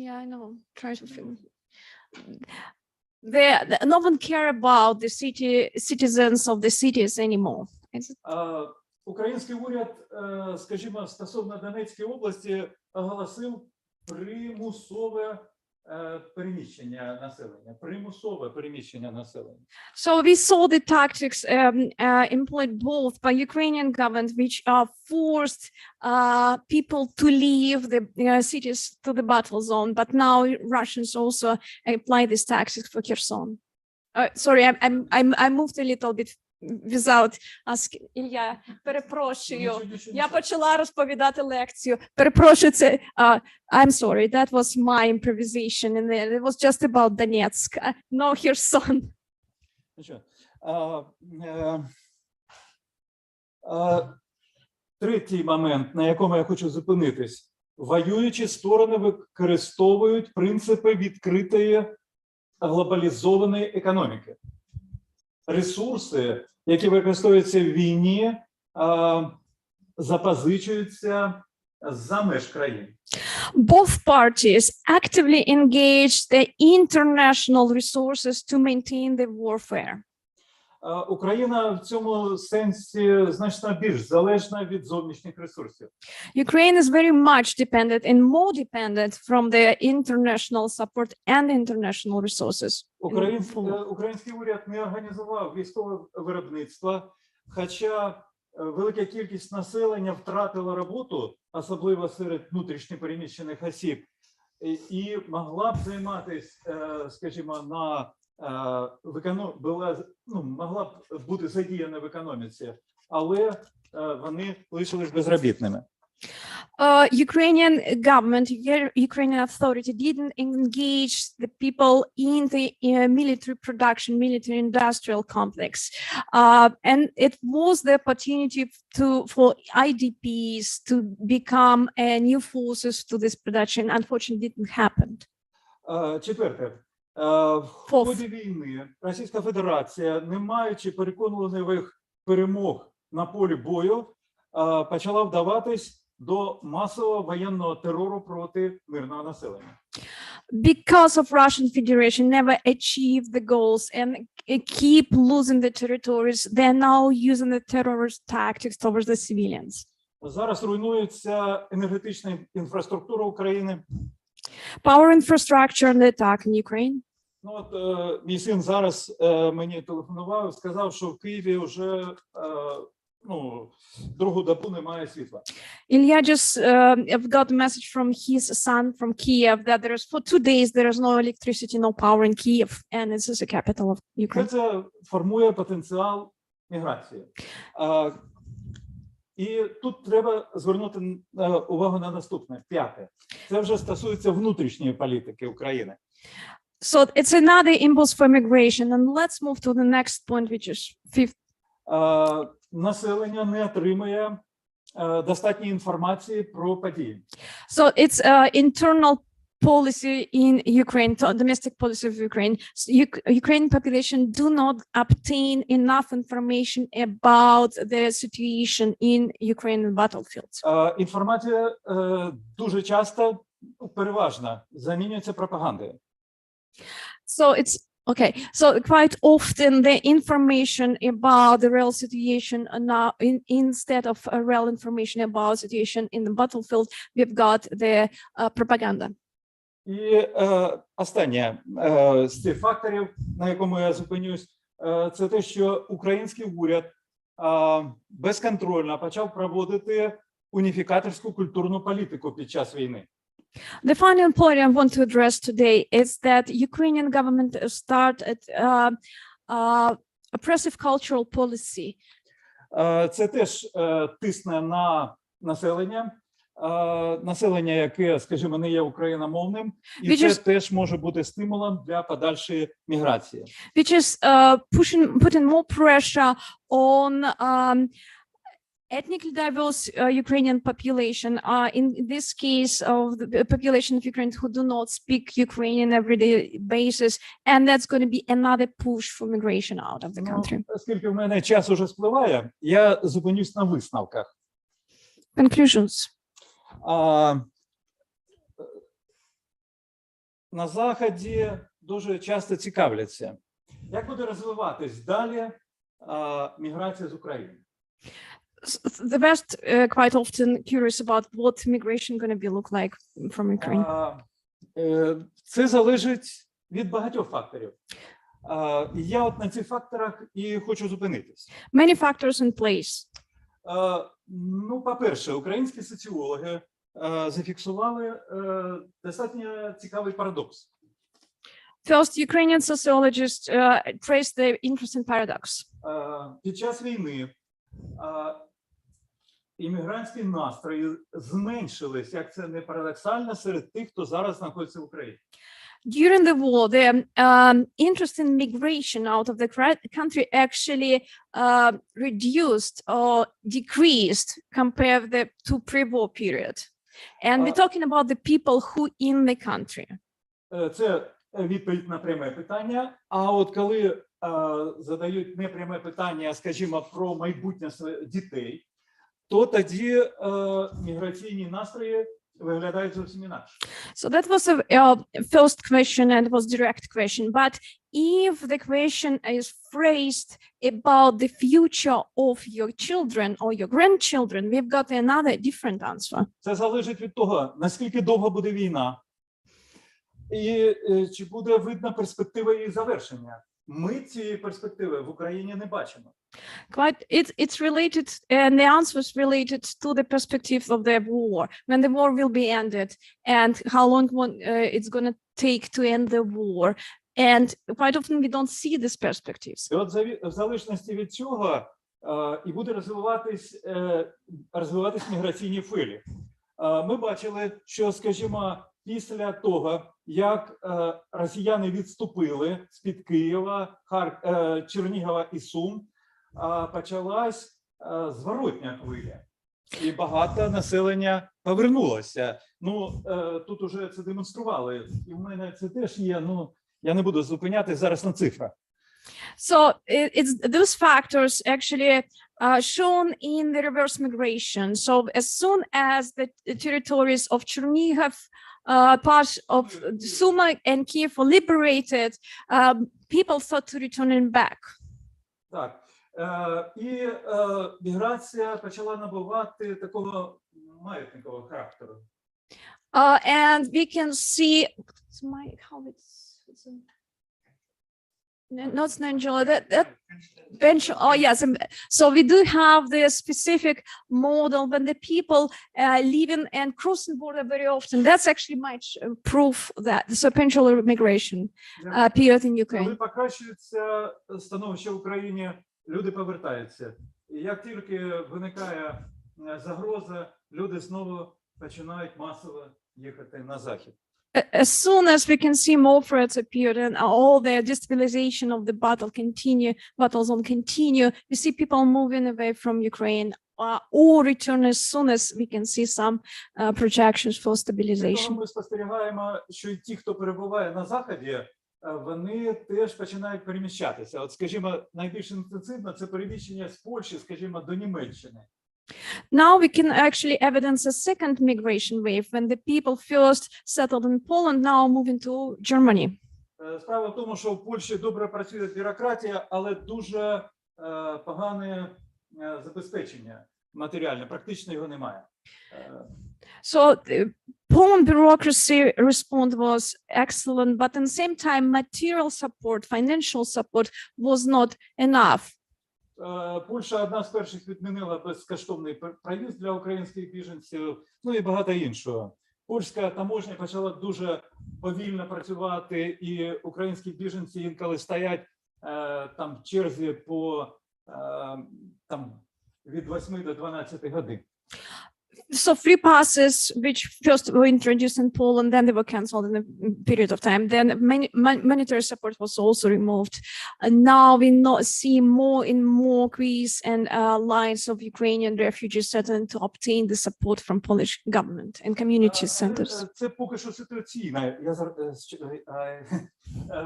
yeah, I know, try to feel. No one care about the citizens of the cities anymore. Український уряд, скажімо, стосовно Донецької області оголосив примусове переміщення населення. So we saw the tactics employed both by Ukrainian government, which forced people to leave the cities to the battle zone. But now Russians also apply these tactics for Kherson. Sorry, I moved a little bit without asking. Ілля, перепрошую. Я почала розповідати лекцію. Перепрошую, це I'm sorry, that was my improvisation, and it was just about Donetsk, no Kherson. Третій момент, на якому я хочу зупинитись. Воюючі сторони використовують принципи відкритої глобалізованої економіки. Ресурси, які використовуються в війні, запозичуються за меж країн. Both parties actively engage the international resources to maintain the warfare. Україна в цьому сенсі значно більш залежна від зовнішніх ресурсів. Ukraine is very much dependent and more dependent from the international support and international resources. Український уряд не організував військове виробництво, хоча велика кількість населення втратила роботу, особливо серед внутрішньо переміщених осіб, і могла б займатися, скажімо, могла б бути задіяна в економіці, але вони лишились безробітними. Ukrainian government, Ukrainian authority didn't engage the people in the military production, military industrial complex. And it was the opportunity for IDPs to become new forces to this production. Unfortunately, it didn't happen. Четверте. В ході війни Російська Федерація, не маючи переконливих перемог на полі бою, почала вдаватись до масового воєнного терору проти мирного населення. Because of Russian Federation never achieved the goals and keep losing the territories, they're now using the terrorist tactics towards the civilians. Зараз руйнується енергетична інфраструктура України. Power infrastructure and the attack in Ukraine. Ну от мій син зараз мені телефонував, сказав, що в Києві вже ну, другу добу немає світла. Ilya just got a message from his son from Kiev that there is for 2 days there is no electricity, no power in Kiev, and this is the capital of Ukraine. Це формує потенціал міграції. І тут треба звернути увагу на наступне, п'яте. Це вже стосується внутрішньої політики України. So it's another impulse for migration, and let's move to the next point, which is fifth. Населення не отримує достатньої інформації про події. So it's internal policy in Ukraine, domestic policy of Ukraine. Ukrainian population do not obtain enough information about the situation in Ukrainian battlefields. Інформація дуже часто, переважно, замінюється пропагандою. So it's okay. So quite often the information about the real situation now, instead of a real information about situation in the battlefield, we've got the propaganda. І останнє з цих факторів, на якому я зупинюсь, це те, що український уряд безконтрольно почав проводити уніфікаторську культурну політику під час війни. The final point I want to address today is that Ukrainian government started oppressive cultural policy. Це теж тисне на населення. Населення, яке, скажімо, не є україномовним, і це теж може бути стимулом для подальшої міграції. Which is putting more pressure on ethnically diverse Ukrainian population, in this case of the population of Ukraine who do not speak Ukrainian everyday basis, and that's going to be another push for migration out of the country. Оскільки в мене час уже спливає, я зупинюсь на висновках. Conclusions. На Заході дуже часто цікавляться, як буде розвиватись далі міграція з України. The West quite often curious about what migration going to be look like from Ukraine. Це залежить від багатьох факторів. Я от на цих факторах і хочу зупинитись. Many factors in place. Ну, по-перше, українські соціологи зафіксували достатньо цікавий парадокс. First, Ukrainian sociologists traced the interesting paradox. Під час війни іммігрантські настрої зменшились, як це не парадоксально, серед тих, хто зараз знаходиться в Україні. During the war, the interest in migration out of the country actually reduced or decreased compared to pre-war period. And we're talking about the people who in the country. Це відповідь на пряме питання. А от коли задають не пряме питання, скажімо, про майбутнє дітей, то тоді міграційні настрої виглядають зовсім інакше. So that was a first question and it was direct question. But if the question is phrased about the future of your children or your grandchildren, we've got another different answer. Це залежить від того, наскільки довго буде війна і чи буде видна перспектива її завершення. Ми цієї перспективи в Україні не бачимо. It's related, and the answer is related to the perspective of the war, when the war will be ended, and how long it's going to take to end the war. And quite often we don't see these perspectives. І от в залежності від цього і буде розвиватись міграційні хвилі. Ми бачили, що, скажімо, після того, як росіяни відступили з-під Києва, Чернігова і Сум, почалась зворотня хвиля. І багато населення повернулося. Ну, тут уже це демонстрували. І в мене це теж є, ну, я не буду зупинятись зараз на цифрах. So it's those factors actually shown in the reverse migration. So as soon as the territories of Chernihiv, part of Sumy and Kiev were liberated, people thought to return back. Так. І міграція почала набувати такого маятникового характеру. And we can see how it's Not Angela, that bench. Oh yes, so we do have the specific model when the people living and crossing border very often. That's actually much proof that the peninsular migration period in Ukraine. Коли покращується становище в Україні, люди повертаються. І як тільки виникає загроза, люди знову починають масово їхати на захід. As soon as we can see more threats appear and all the destabilization of the battle zone continue, we see people moving away from Ukraine or return as soon as we can see some projections for stabilization. Ми спостерігаємо, що і ті, хто перебуває на заході, вони теж починають переміщатися. От, скажімо, найбільш інтенсивно це переміщення з Польщі, скажімо, до Німеччини. Now we can actually evidence a second migration wave when the people first settled in Poland, now moving to Germany. Справа в тому, що в Польщі добре працює бюрократія, але дуже погане забезпечення матеріальне, практично його немає. So the Poland bureaucracy response was excellent, but at the same time, material support, financial support was not enough. Польща одна з перших відмінила безкоштовний проїзд для українських біженців, ну і багато іншого. Польська таможня почала дуже повільно працювати, і українські біженці інколи стоять там в черзі по там від 8 до 12 годин. So free passes, which first were introduced in Poland, then they were cancelled in a period of time. Then monetary support was also removed. And now we see more and more Greece and lines of Ukrainian refugees settling to obtain the support from Polish government and community centers. Це поки що ситуаційна.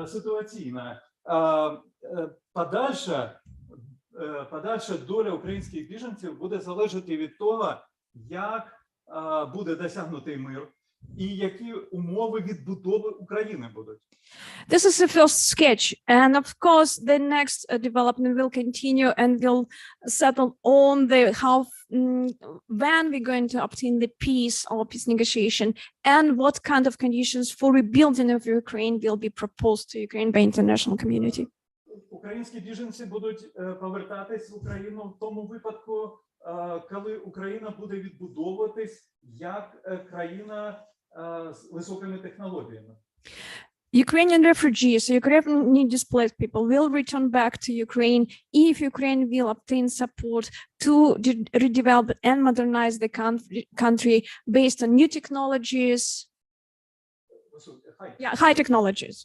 Ситуаційна. Подальша доля українських біженців буде залежати від того, як буде досягнутий мир і які умови відбудови України будуть. This is the first sketch, and of course, the next development will continue and will settle on the when we're going to obtain the peace or peace negotiation, and what kind of conditions for rebuilding of Ukraine will be proposed to Ukraine by international community. Українські біженці будуть повертатись в Україну в тому випадку, коли Україна буде відбудовуватись як країна з високими технологіями. Ukrainian refugees, Ukrainian displaced people will return back to Ukraine if Ukraine will obtain support to redevelop and modernize the country based on new technologies. High technologies.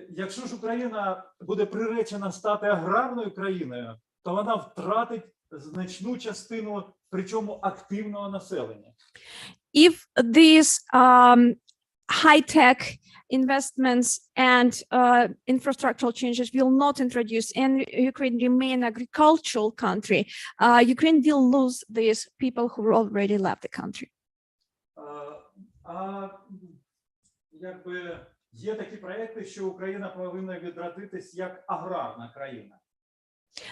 Якщо ж Україна буде приречена стати аграрною країною, то вона втратить значну частину, причому активного населення. If these high-tech investments and infrastructural changes will not introduce and Ukraine remain an agricultural country, Ukraine will lose these people who already left the country. Якби є такі проекти, що Україна повинна відродитись як аграрна країна.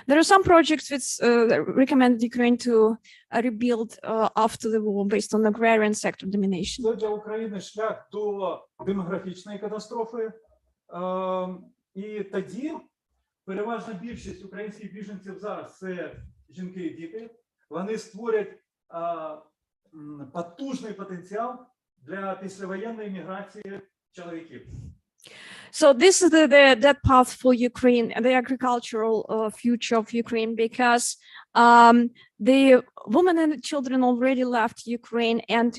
There are some projects which recommend Ukraine to rebuild after the war based on agrarian sector domination. Це для України шлях до демографічної катастрофи. І тоді переважна більшість українських біженців зараз це жінки і діти. Вони створять потужний потенціал для післявоєнної міграції чоловіків. So this is that path for Ukraine, the agricultural future of Ukraine, because the women and children already left Ukraine, and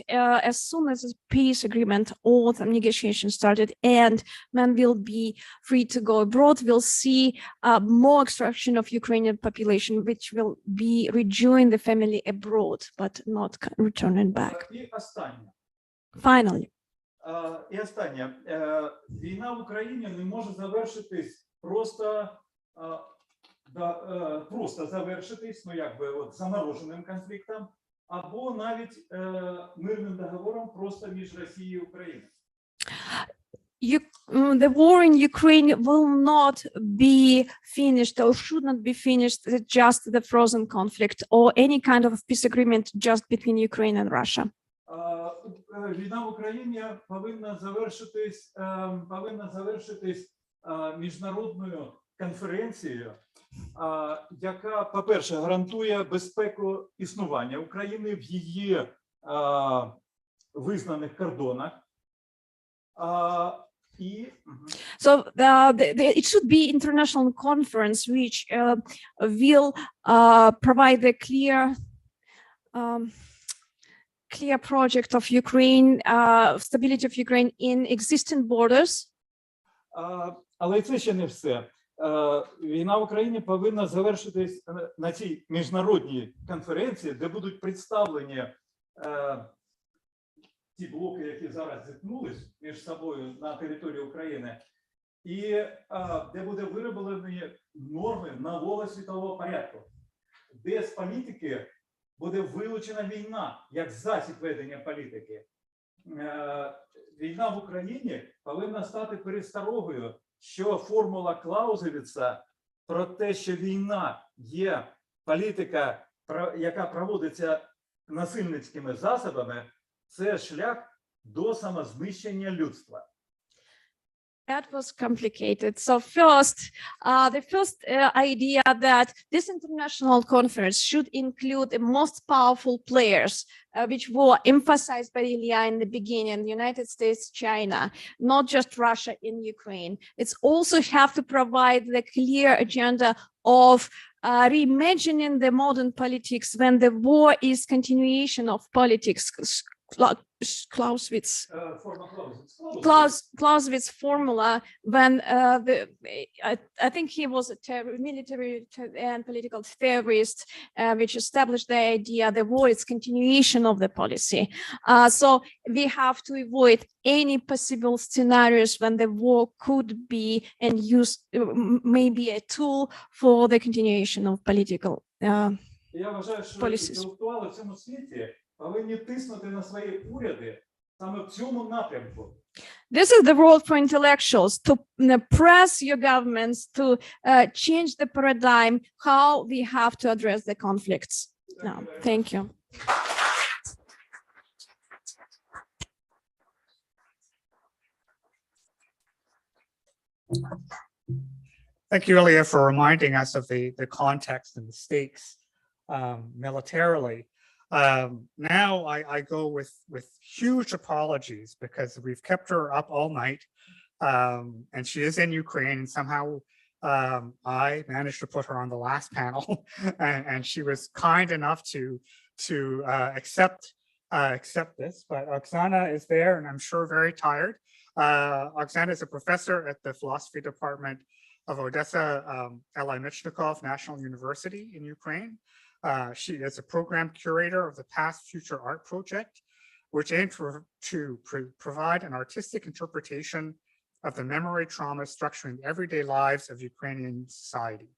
as soon as the peace agreement or the negotiations started, and men will be free to go abroad, we'll see more extraction of Ukrainian population, which will be rejoin the family abroad, but not returning back. Finally. І останнє. Війна в Україні не може завершитись просто завершитись, ну якби от замороженим конфліктом, або навіть мирним договором просто між Росією і Україною. The war in Ukraine will not be finished or should not be finished with just the frozen conflict or any kind of peace agreement just between Ukraine and Russia. Війна в Україні повинна завершитись міжнародною конференцією, яка, по-перше, гарантує безпеку існування України в її визнаних кордонах. So it should be international conference which will provide a clear project of Ukraine, stability of Ukraine in existing borders. Але це ще не все. Війна в Україні повинна завершитись на цій міжнародній конференції, де будуть представлені ті блоки, які зараз зіткнулись між собою на території України, і де буде вироблені норми нового світового порядку, де з політики буде вилучена війна як засіб ведення політики. Війна в Україні повинна стати пересторогою, що формула Клаузевіца про те, що війна є політика, яка проводиться насильницькими засобами, це шлях до самознищення людства. That was complicated. So first, the first idea that this international conference should include the most powerful players, which were emphasized by Ilya in the beginning, the United States, China, not just Russia in Ukraine. It's also have to provide the clear agenda of reimagining the modern politics when the war is continuation of politics. Clausewitz formula when I think he was a military and political theorist, which established the idea the war is continuation of the policy. So we have to avoid any possible scenarios when the war could be and used maybe a tool for the continuation of political policies. Повинні тиснути на свої уряди саме в цьому напрямку. This is the role for intellectuals to press your governments to change the paradigm how we have to address the conflicts. No, thank you. Thank you, Ilya, for reminding us of the context and the stakes militarily. Now I go with huge apologies because we've kept her up all night, and she is in Ukraine, and somehow I managed to put her on the last panel, and she was kind enough to accept this. But Oksana is there, and I'm sure very tired. Oksana is a professor at the philosophy department of Odessa Eli Michnikov National University in Ukraine. She is a program curator of the Past Future Art Project, which aims to provide an artistic interpretation of the memory trauma structuring the everyday lives of Ukrainian society.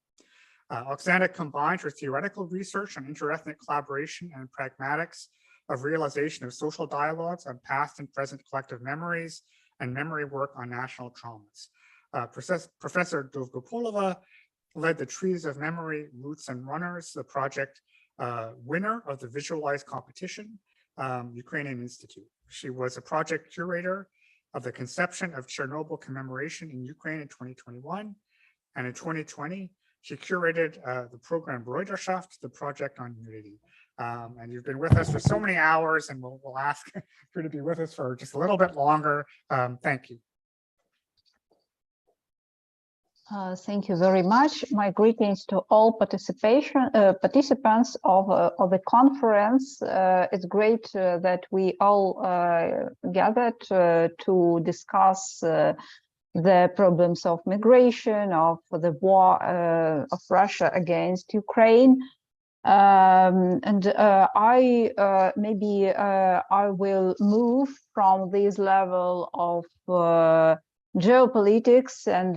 Oksana combined her theoretical research on interethnic collaboration and pragmatics of realization of social dialogues on past and present collective memories and memory work on national traumas. Professor Dovgopolova led the Trees of Memory, Roots and Runners, the project winner of the Visualized Competition, Ukrainian Institute. She was a project curator of the conception of Chernobyl commemoration in Ukraine in 2021. And in 2020, she curated the program Brüderschaft, the project on unity. And you've been with us for so many hours, and we'll ask you to be with us for just a little bit longer. Thank you. Thank you very much. My greetings to all participants of the conference. It's great that we all gathered to discuss the problems of migration, of the war of Russia against Ukraine. I will move from this level of geopolitics and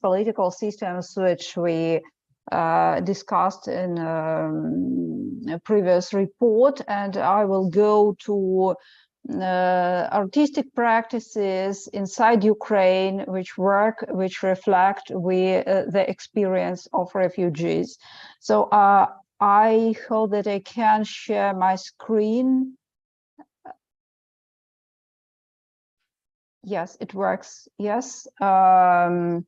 political systems, which we discussed in a previous report, and I will go to artistic practices inside Ukraine, which reflect the experience of refugees. So I hope that I can share my screen. Yes, it works. Yes. And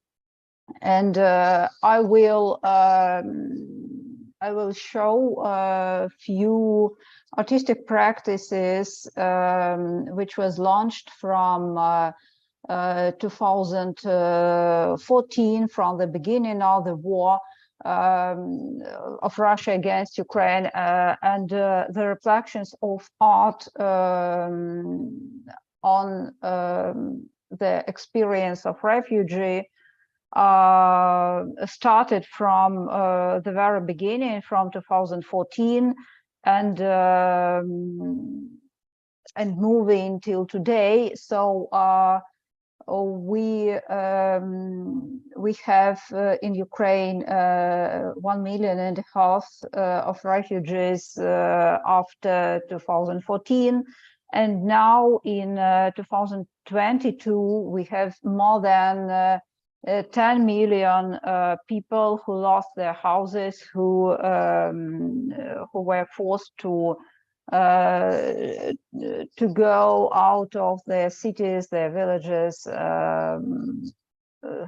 I will show a few artistic practices which was launched from 2014, from the beginning of the war of Russia against Ukraine, and the reflections of art on the experience of refugee started from the very beginning, from 2014, and moving till today. So we have in Ukraine 1.5 million of refugees after 2014, and now in 2022 we have more than 10 million people who lost their houses, who were forced to go out of their cities, their villages.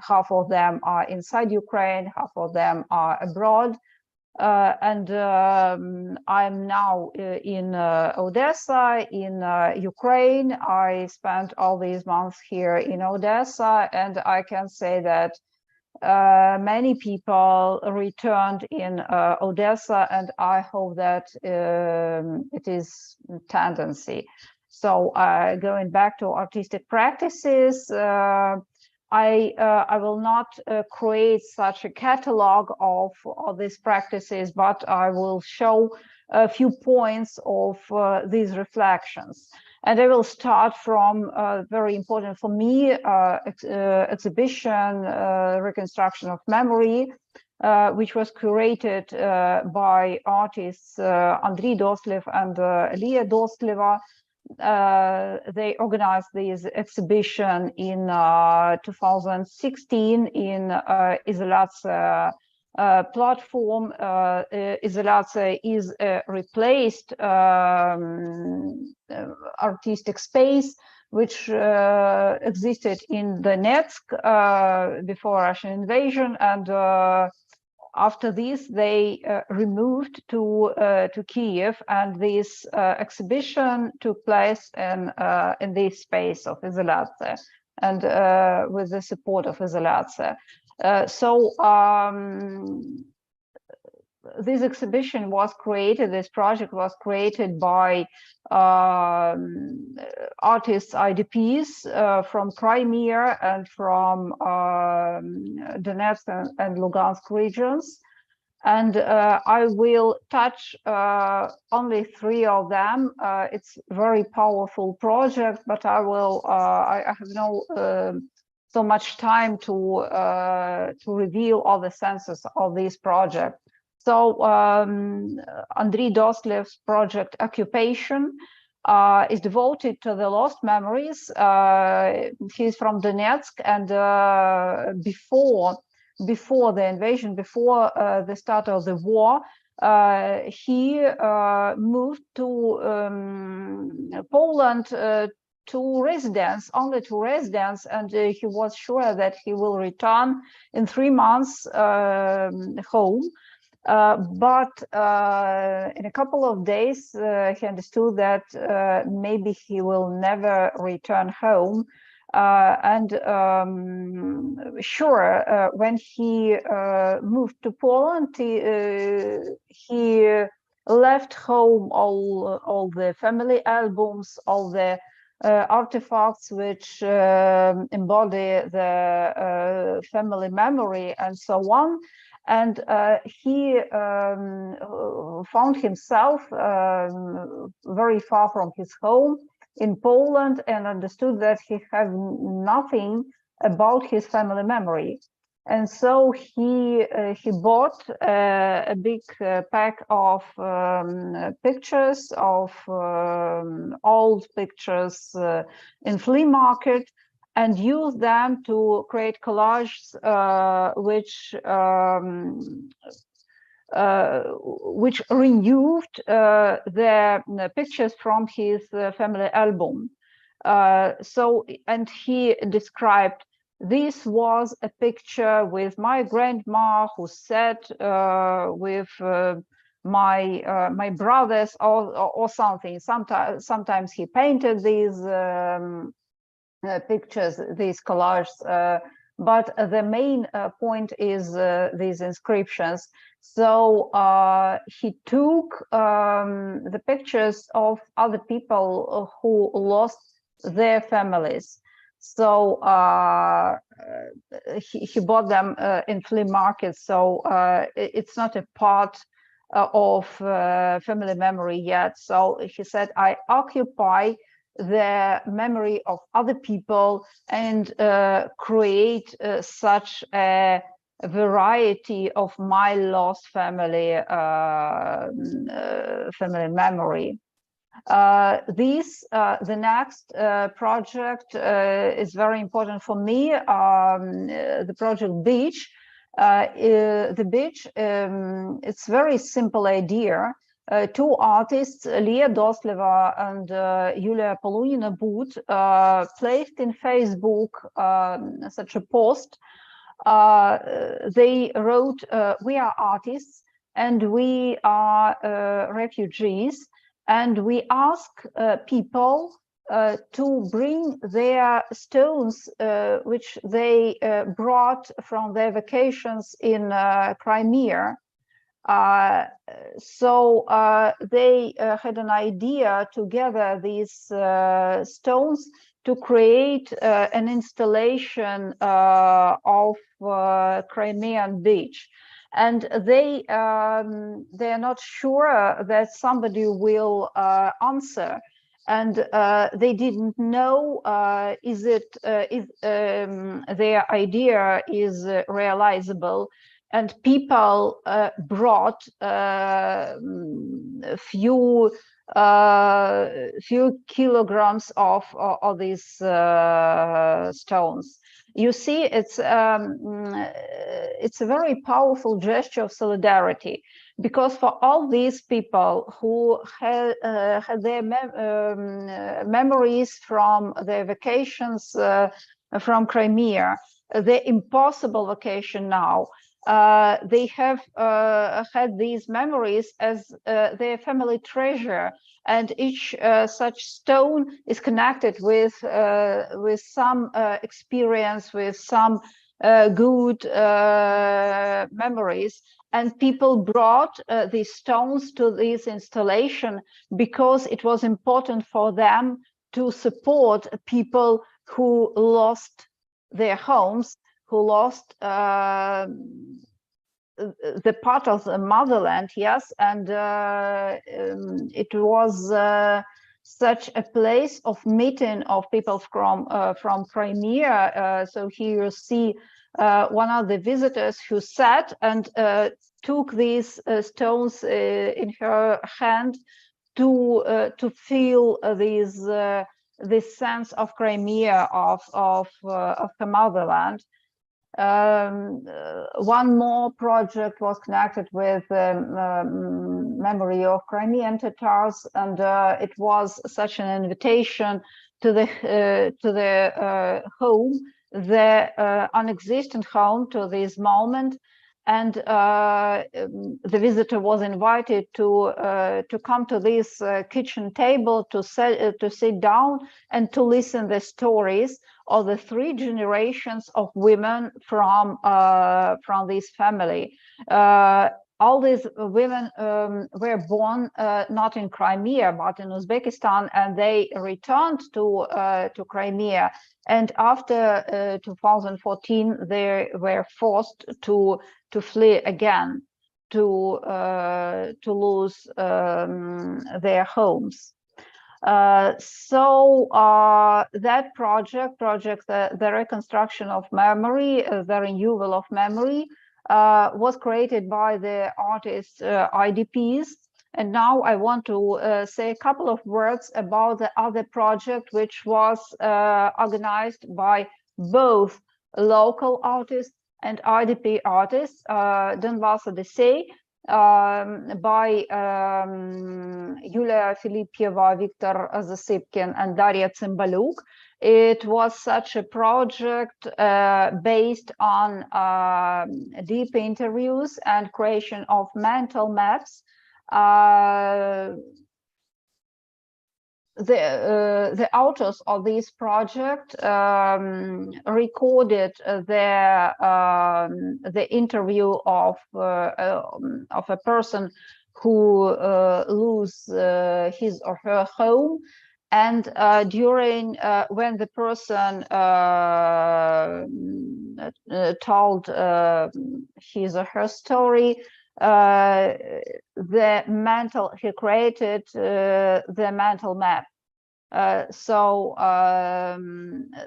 Half of them are inside Ukraine, half of them are abroad. And I'm now in Odessa, in Ukraine. I spent all these months here in Odessa, and I can say that many people returned in Odessa, and I hope that it is a tendency. So going back to artistic practices, I will not create such a catalog of all these practices, but I will show a few points of these reflections. And I will start from very important for me exhibition, Reconstruction of Memory, which was curated by artists Andriy Dostlev and Liya Dostleva. They organized this exhibition in 2016 in Izolyatsia platform. Izolyatsia is a replaced artistic space which existed in Donetsk before Russian invasion, and after this they removed to Kiev, and this exhibition took place in this space of Izolyatsia, and with the support of Izolyatsia. So this exhibition was created, this project was created by artists, IDPs from Crimea and from Donetsk and Lugansk regions. And I will touch only 3 of them. It's a very powerful project, but I have no so much time to reveal all the senses of this project. So Andriy Dostlev's project Occupation is devoted to the lost memories. He's from Donetsk, and before the invasion, before the start of the war, he moved to Poland only to residence, and he was sure that he will return in 3 months home. But in a couple of days, he understood that maybe he will never return home. When he moved to Poland, he left home all the family albums, all the artifacts which embody the family memory and so on. And he found himself very far from his home in Poland, and understood that he had nothing about his family memory. And so he bought a big pack of pictures, of old pictures in flea market, and used them to create collages which renewed the pictures from his family album. And he described, this was a picture with my grandma who sat with my brothers or something. Sometimes he painted these pictures, these collages, but the main point is these inscriptions. So he took the pictures of other people who lost their families. So he bought them in flea markets. So it's not a part of family memory yet. So he said, I occupy the memory of other people and create such a variety of my lost family family memory. The next project is very important for me. The project Beach. The Beach, it's very simple idea. Two artists, Lia Dosleva and Yulia Polunina-But, placed in Facebook such a post. They wrote, we are artists and we are refugees, and we ask people to bring their stones which they brought from their vacations in Crimea. So they had an idea to gather these stones to create an installation of Crimean beach. And they are not sure that somebody will answer. And they didn't know if their idea is realizable. And people brought a few kilograms of these stones. You see, it's a very powerful gesture of solidarity, because for all these people who had their memories from their vacations from Crimea, the impossible vacation now, they have had these memories as their family treasure, and each such stone is connected with some experience, with some good memories. And people brought these stones to this installation because it was important for them to support people who lost their homes, who lost the part of the motherland, yes, and it was such a place of meeting of people from Crimea. So here you see one of the visitors who sat and took these stones in her hand to feel this sense of Crimea, of the motherland. One more project was connected with memory of Crimean Tatars, and it was such an invitation to the home, the unexistent home to this moment. And the visitor was invited to come to this kitchen table to sit down and to listen the stories of the 3 generations of women from this family. All these women were born not in Crimea but in Uzbekistan, and they returned to Crimea. And after 2014, they were forced to flee again, to lose their homes. So that project, the reconstruction of memory, the renewal of memory, was created by the artists IDPs. And now I want to say a couple of words about the other project, which was organized by both local artists and IDP artists, Donbass Odyssey. by Yulia Filipieva, Viktor Zasypkin, and Daria Cymbaluk. It was such a project based on deep interviews and creation of mental maps. The authors of this project recorded the interview of a person who lose his or her home, and during when the person told his or her story, he created the mental map.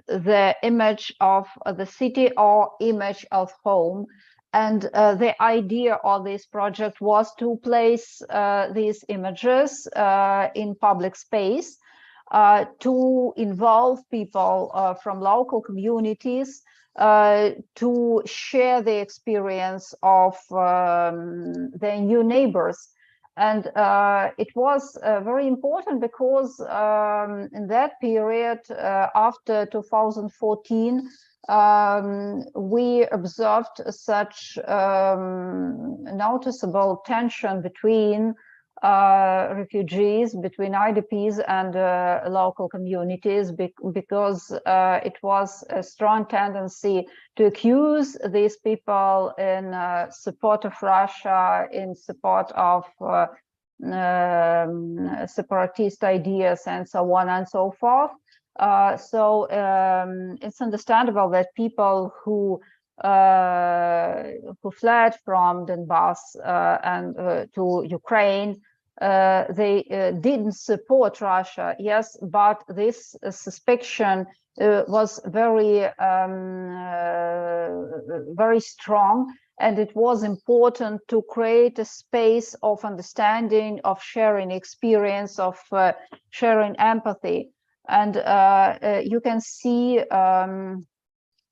The image of the city or image of home. And the idea of this project was to place these images in public space, to involve people from local communities, to share the experience of their new neighbors. And it was very important because in that period, after 2014, we observed such noticeable tension between refugees, between IDPs and local communities, because it was a strong tendency to accuse these people in support of Russia, in support of separatist ideas, and so on and so forth. It's understandable that people who fled from Donbass and to Ukraine, they didn't support Russia, yes, but this suspicion was very strong, and it was important to create a space of understanding, of sharing experience, of sharing empathy. And you can see,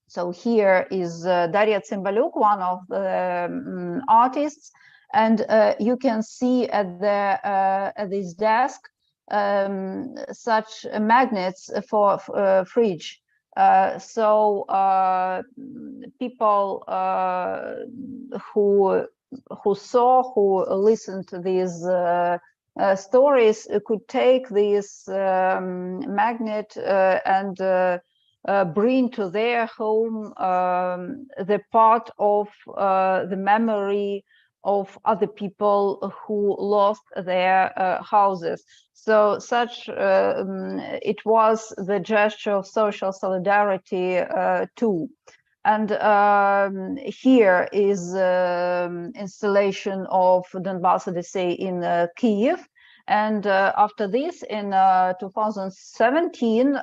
so here is Daria Cymbaluk, one of the artists, and you can see at this desk such magnets for fridge. People who listened to these stories could take this magnet and bring to their home the part of the memory of other people who lost their houses. So it was the gesture of social solidarity too. And here is installation of Donbass Odyssey in Kyiv. And after this, in 2017,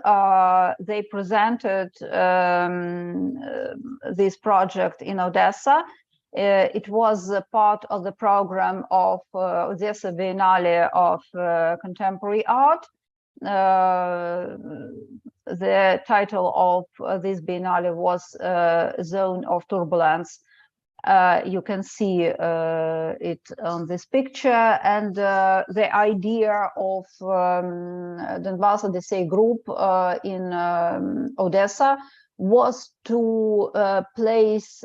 they presented this project in Odessa. It was a part of the program of Odessa Biennale of Contemporary Art. The title of this Biennale was Zone of Turbulence. You can see it on this picture, and the idea of Donbass Odyssey group in Odessa was to place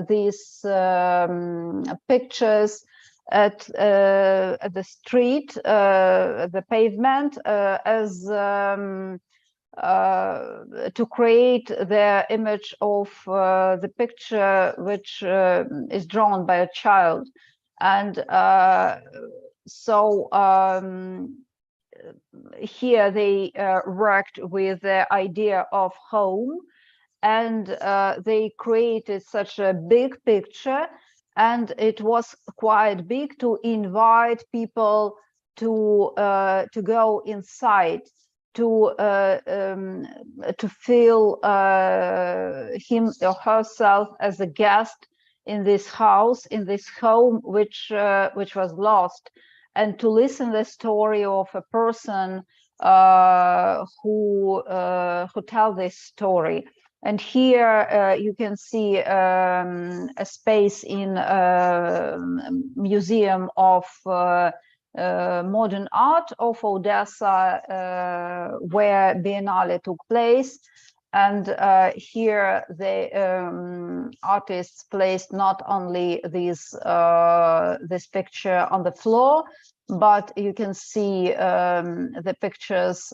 these pictures at the street, the pavement, as to create the image of the picture which is drawn by a child. And here they worked with the idea of home, and they created such a big picture, and it was quite big to invite people to go inside, to feel him or herself as a guest in this house, in this home which was lost, and to listen the story of a person who tell this story. And here you can see a space in Museum of Modern Art of Odessa, where Biennale took place. And here the artists placed not only this picture on the floor, but you can see the pictures,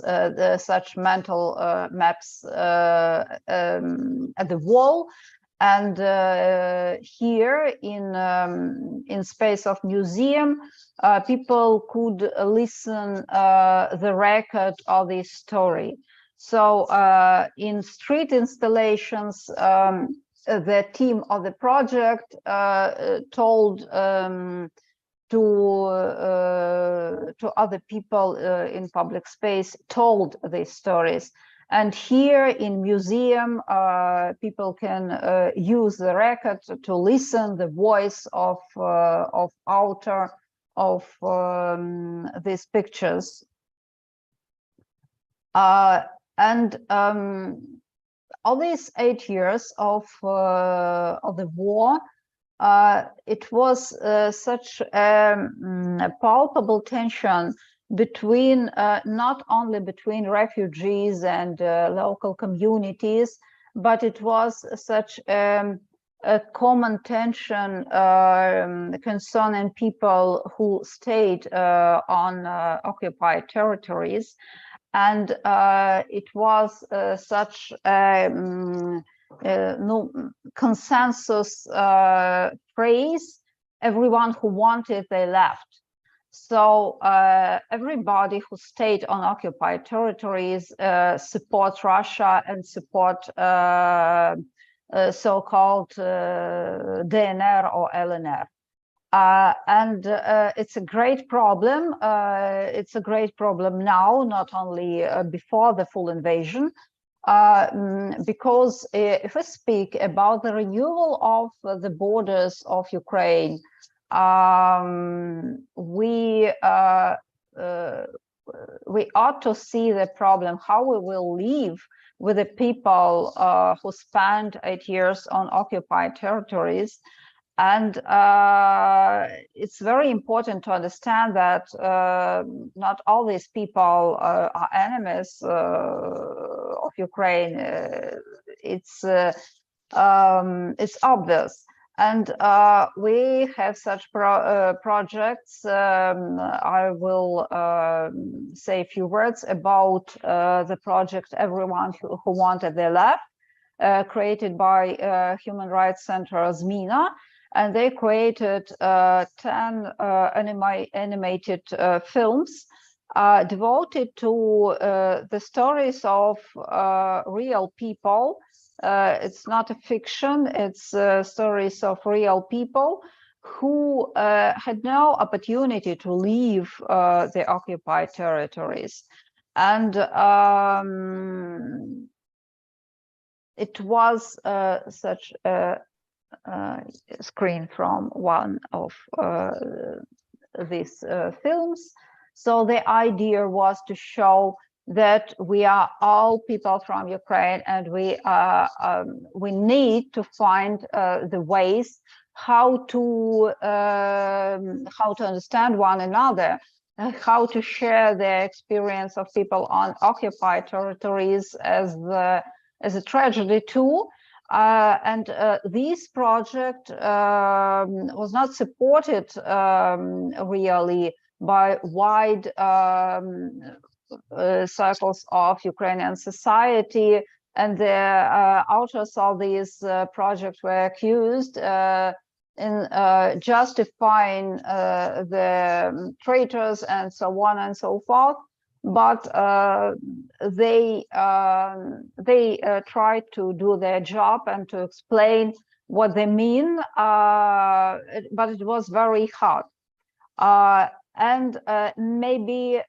such mental maps at the wall. And here in space of museum, people could listen the record of this story. So in street installations, the team of the project told to other people in public space, told these stories. And here in museum, people can use the record to listen the voice of author of these pictures. And all these 8 years of the war, it was such a palpable tension between not only between refugees and local communities, but it was such a common tension concerning people who stayed on occupied territories. And it was such a consensus phrase: everyone who wanted, they left. So everybody who stayed on occupied territories supports Russia and support so-called DNR or LNR. And it's a great problem. It's a great problem now, not only before the full invasion, because if we speak about the renewal of the borders of Ukraine, we ought to see the problem, how we will live with the people who spent 8 years on occupied territories. And it's very important to understand that not all these people are enemies of Ukraine. It's obvious. And we have such projects. I will say a few words about the project Everyone Who Wanted They Left, created by Human Rights Center Zmina. And they created 10 animated films devoted to the stories of real people. It's not a fiction, it's stories of real people who had no opportunity to leave the occupied territories. And it was such a screen from one of these films. So the idea was to show that we are all people from Ukraine, and we need to find the ways how to understand one another, how to share the experience of people on occupied territories as a tragedy too. And this project was not supported really by wide circles of Ukrainian society, and the authors of this project were accused in justifying the traitors and so on and so forth. But they tried to do their job and to explain what they mean, but it was very hard. And maybe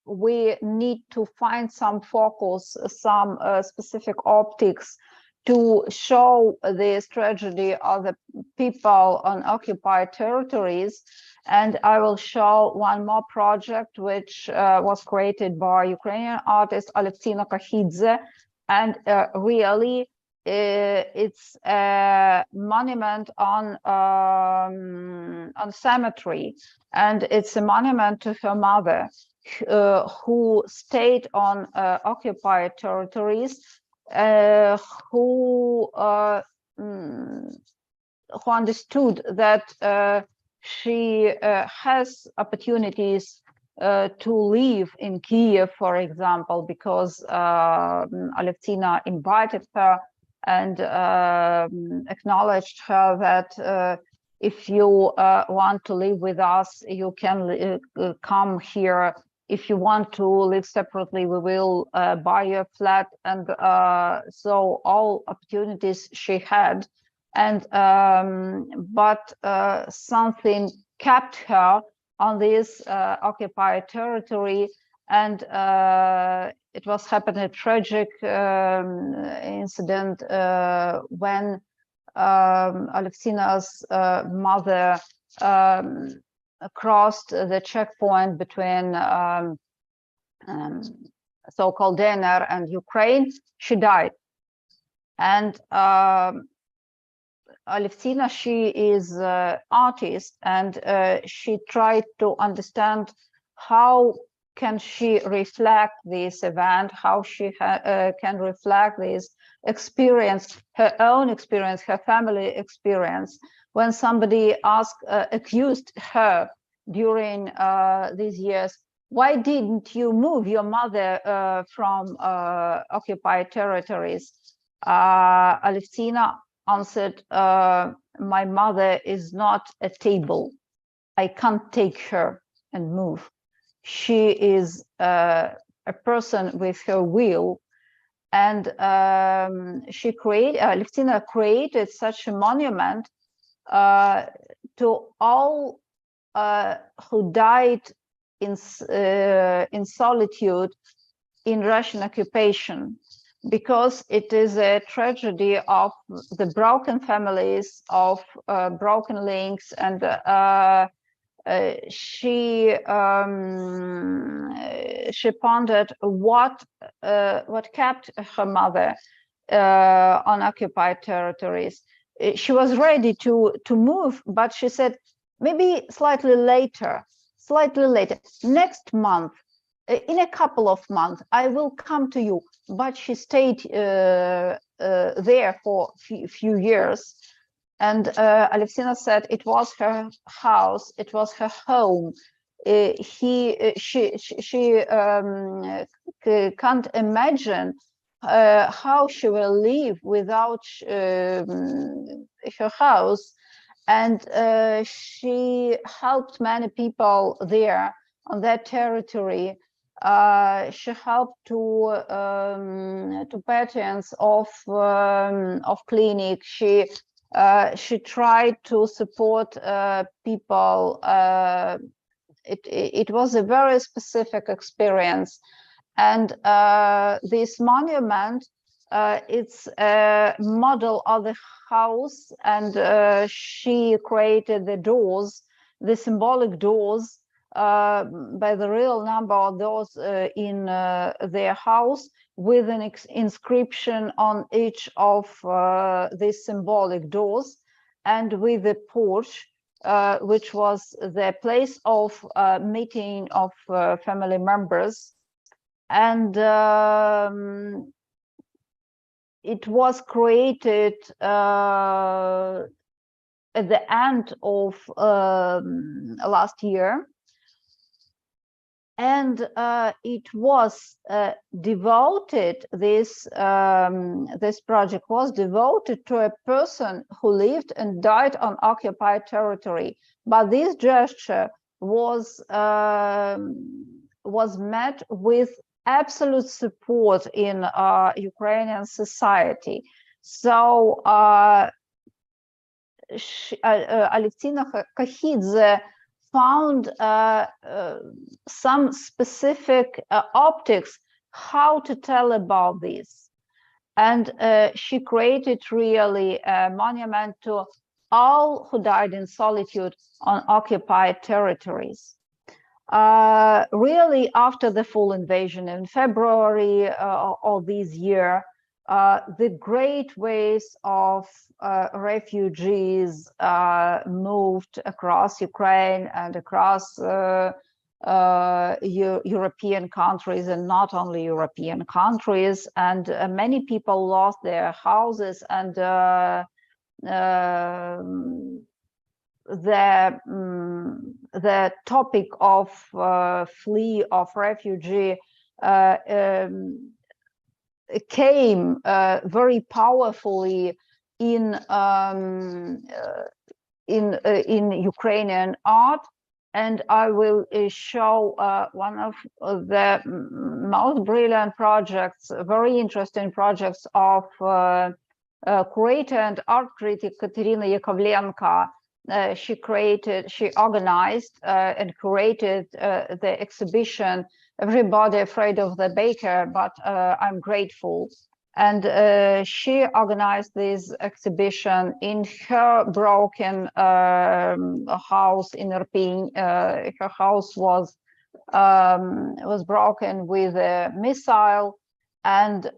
we need to find some focus, some specific optics to show this tragedy of the people on occupied territories. And I will show one more project which was created by Ukrainian artist Alexina Kahidze. And really, it's a monument on cemetery, and it's a monument to her mother, who stayed on occupied territories, who understood that she has opportunities to live in Kiev, for example, because Alexina invited her and acknowledged her that if you want to live with us, you can come here. If you want to live separately, we will buy you a flat. And so all opportunities she had. And but something kept her on this occupied territory, and it was happening a tragic incident when Alexina's mother crossed the checkpoint between so-called DNR and Ukraine. She died, and Alexina, she is an artist, and she tried to understand how can she reflect this event, how she can reflect this experience, her own experience, her family experience. When somebody accused her during these years, why didn't you move your mother from occupied territories? Alexina answered, my mother is not a table. I can't take her and move. She is a person with her will. And Alexina created such a monument to all who died in solitude in Russian occupation, because it is a tragedy of the broken families, of broken links, and she pondered what kept her mother on occupied territories. She was ready to move, but she said, maybe slightly later, next month, in a couple of months, I will come to you. But she stayed there for a few years. And Alexina said it was her house, it was her home. She can't imagine how she will live without her house. And she helped many people there on that territory. She helped to patients of clinic. She tried to support people. It was a very specific experience, and this monument, it's a model of the house, and she created the doors, the symbolic doors, by the real number of those in their house, with an inscription on each of these symbolic doors, and with the porch, which was the place of meeting of family members. And it was created at the end of last year. And it was devoted, this project was devoted to a person who lived and died on occupied territory. But this gesture was met with absolute support in Ukrainian society. So Alexina Kahidze found some specific optics how to tell about this. And she created really a monument to all who died in solitude on occupied territories. Really, after the full invasion in February of this year, the great waves of refugees moved across Ukraine and across European countries, and not only European countries, and many people lost their houses, and the topic of flee, of refugee came very powerfully in Ukrainian art. And I will show one of the most brilliant projects, very interesting projects of curator and art critic Katerina Yakovlenko. She organized and curated the exhibition Everybody Afraid of the Baker, but I'm Grateful. And she organized this exhibition in her broken house in Irpin. Her house was broken with a missile, and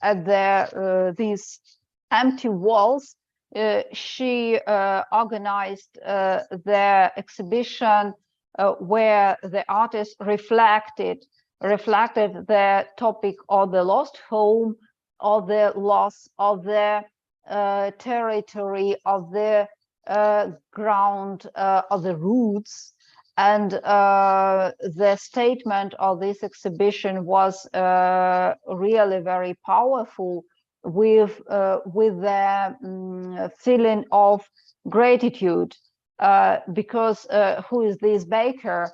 at these empty walls, she organized the exhibition where the artist reflected the topic of the lost home, of the loss of the territory, of the ground, of the roots. And the statement of this exhibition was really very powerful, with the feeling of gratitude, because who is this baker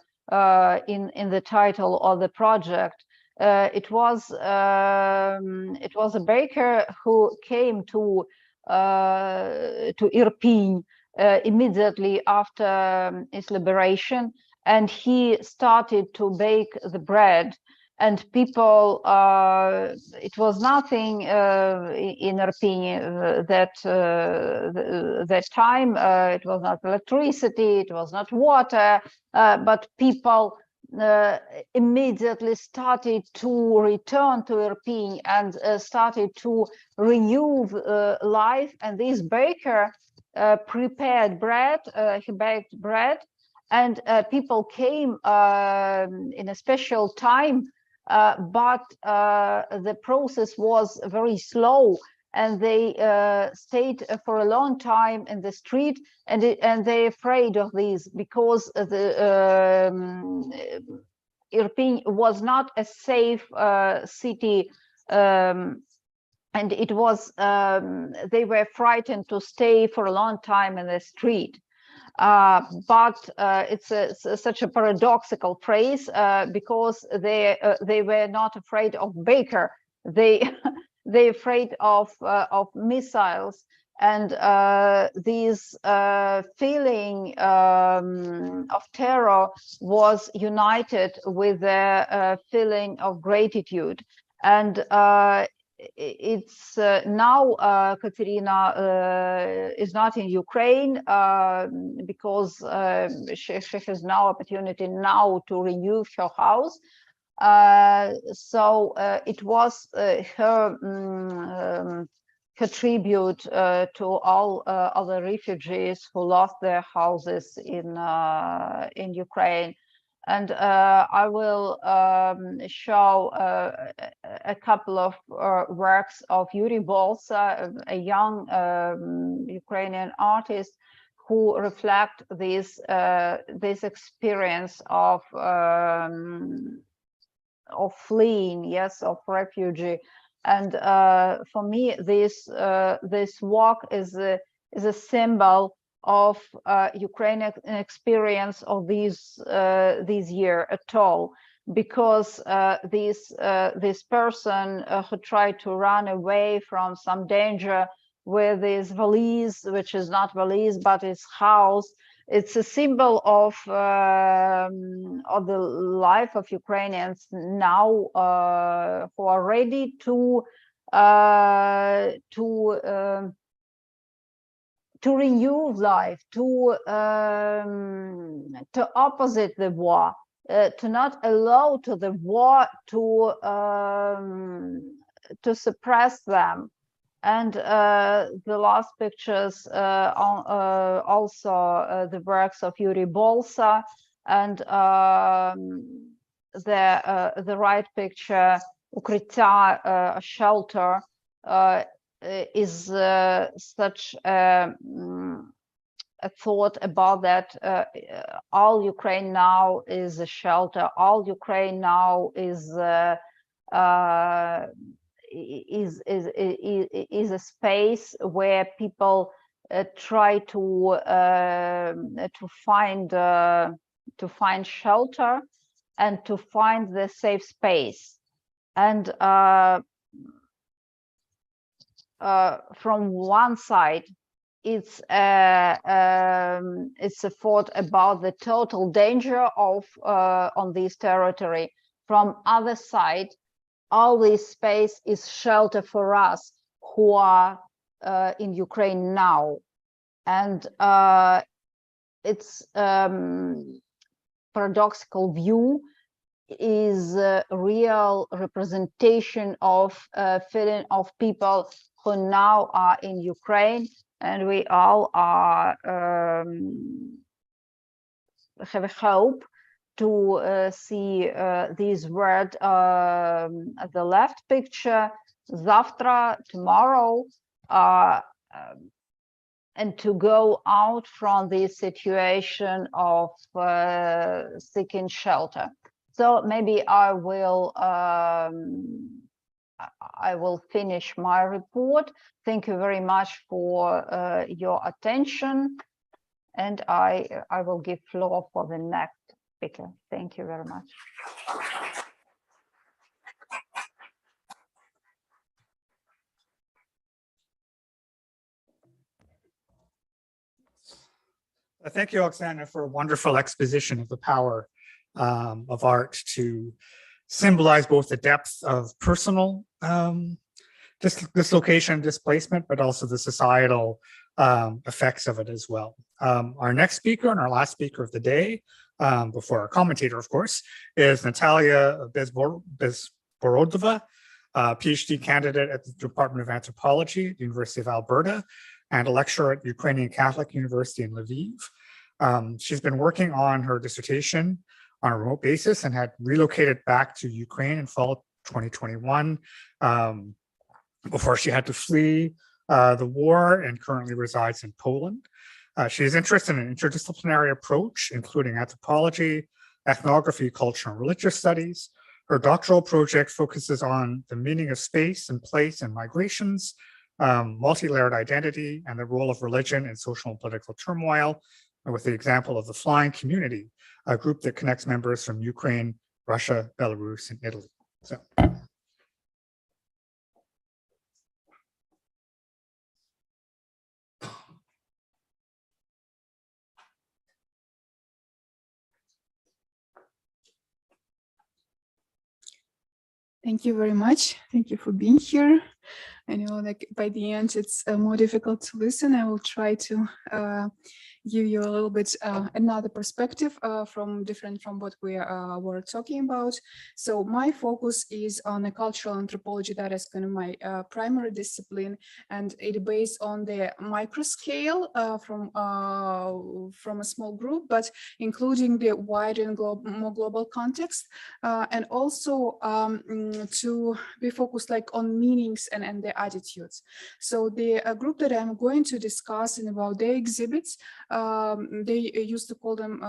in the title of the project? It was a baker who came to Irpin immediately after its liberation, and he started to bake the bread. And people, it was nothing in Irpin that time. It was not electricity, it was not water, but people immediately started to return to Irpin and started to renew life. And this baker prepared bread, he baked bread, and people came in a special time. But the process was very slow, and they stayed for a long time in the street, and they're afraid of this, because the Irpin was not a safe city, and it was they were frightened to stay for a long time in the street. But it's such a paradoxical phrase, because they were not afraid of baker, they're afraid of missiles. And this feeling of terror was united with the feeling of gratitude. And it's now Katerina is not in Ukraine, because she has no opportunity now to renew her house. So it was her tribute to all other refugees who lost their houses in Ukraine. And I will show a couple of works of Yuri Bolsa, a young Ukrainian artist, who reflect this experience of fleeing, yes, of refugee. And for me, this walk is a symbol of Ukrainian experience of this year at all, because this person who tried to run away from some danger with his valise, which is not valise but his house, it's a symbol of the life of Ukrainians now who are ready to renew life, to opposite the war, to not allow to the war to suppress them. And the last pictures also the works of Yuri Bolsa, and the right picture, Ukrytya, a shelter, is such a thought about that. All Ukraine now is a shelter. All Ukraine now is a space where people try to find shelter and to find the safe space. And from one side, it's a thought about the total danger of on this territory. From other side, all this space is shelter for us who are in Ukraine now. And its paradoxical view is a real representation of feeling of people who now are in Ukraine, and we all are have a hope to see this word at the left picture, завтра, tomorrow, and to go out from this situation of seeking shelter. So maybe I will finish my report. Thank you very much for your attention, and I will give floor for the next speaker. Thank you very much. Thank you, Oksana, for a wonderful exposition of the power of art to symbolize both the depth of personal dislocation and displacement, but also the societal effects of it as well. Our next speaker and our last speaker of the day, before our commentator, of course, is Natalia Bezborodova, PhD candidate at the Department of Anthropology at the University of Alberta, and a lecturer at Ukrainian Catholic University in Lviv. She's been working on her dissertation on a remote basis and had relocated back to Ukraine in fall 2021 before she had to flee the war, and currently resides in Poland. She is interested in an interdisciplinary approach, including anthropology, ethnography, culture, and religious studies. Her doctoral project focuses on the meaning of space and place and migrations, multi-layered identity, and the role of religion in social and political turmoil, with the example of the Flying Community, a group that connects members from Ukraine, Russia, Belarus, and Italy. So. Thank you very much. Thank you for being here. I know, like, by the end, it's more difficult to listen. I will try to give you a little bit another perspective different from what we were talking about. So my focus is on a cultural anthropology. That is kind of my primary discipline, and it based on the micro scale from a small group, but including the wider and more global context, and also to be focused like on meanings and the attitudes. So the group that I'm going to discuss and about their exhibits, they used to call them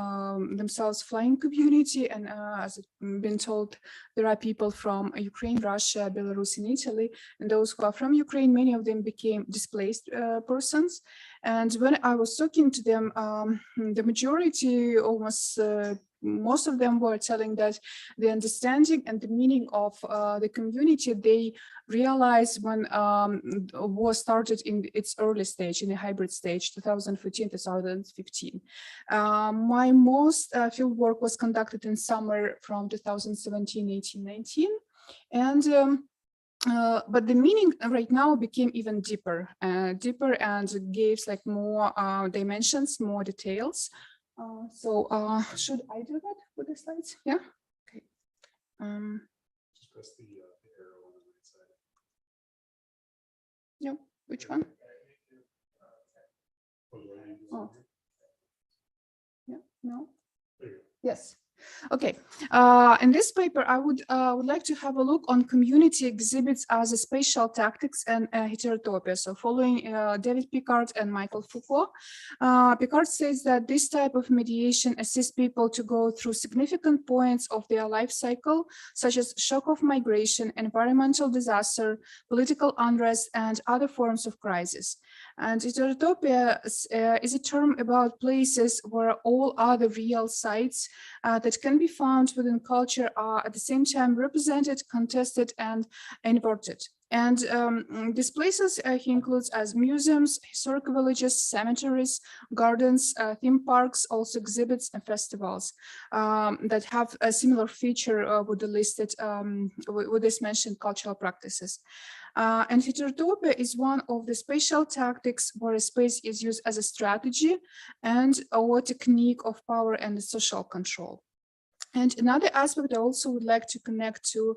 themselves Flying Community, and as I've been told, there are people from Ukraine, Russia, Belarus, and Italy, and those who are from Ukraine, many of them became displaced persons. And when I was talking to them, the majority, almost most of them were telling that the understanding and the meaning of the community they realized when war started in its early stage, in the hybrid stage, 2014, 2015. My most field work was conducted in summer from 2017, 18, 19. And but the meaning right now became even deeper and gave like more dimensions, more details. So should I do that with the slides? Yeah. Okay. Just press the arrow on the right side. Yeah. Which one? Oh. Yeah. No. Yes. Okay. In this paper, I would like to have a look on community exhibits as a spatial tactics and heterotopia. So following David Picard and Michael Foucault, Picard says that this type of mediation assists people to go through significant points of their life cycle, such as shock of migration, environmental disaster, political unrest, and other forms of crisis. And heterotopia is a term about places where all other real sites that can be found within culture are at the same time represented, contested, and inverted. And these places he includes as museums, historic villages, cemeteries, gardens, theme parks, also exhibits and festivals that have a similar feature with the listed, with this mentioned cultural practices. And heterotopia is one of the spatial tactics where a space is used as a strategy and or technique of power and social control. And another aspect I also would like to connect to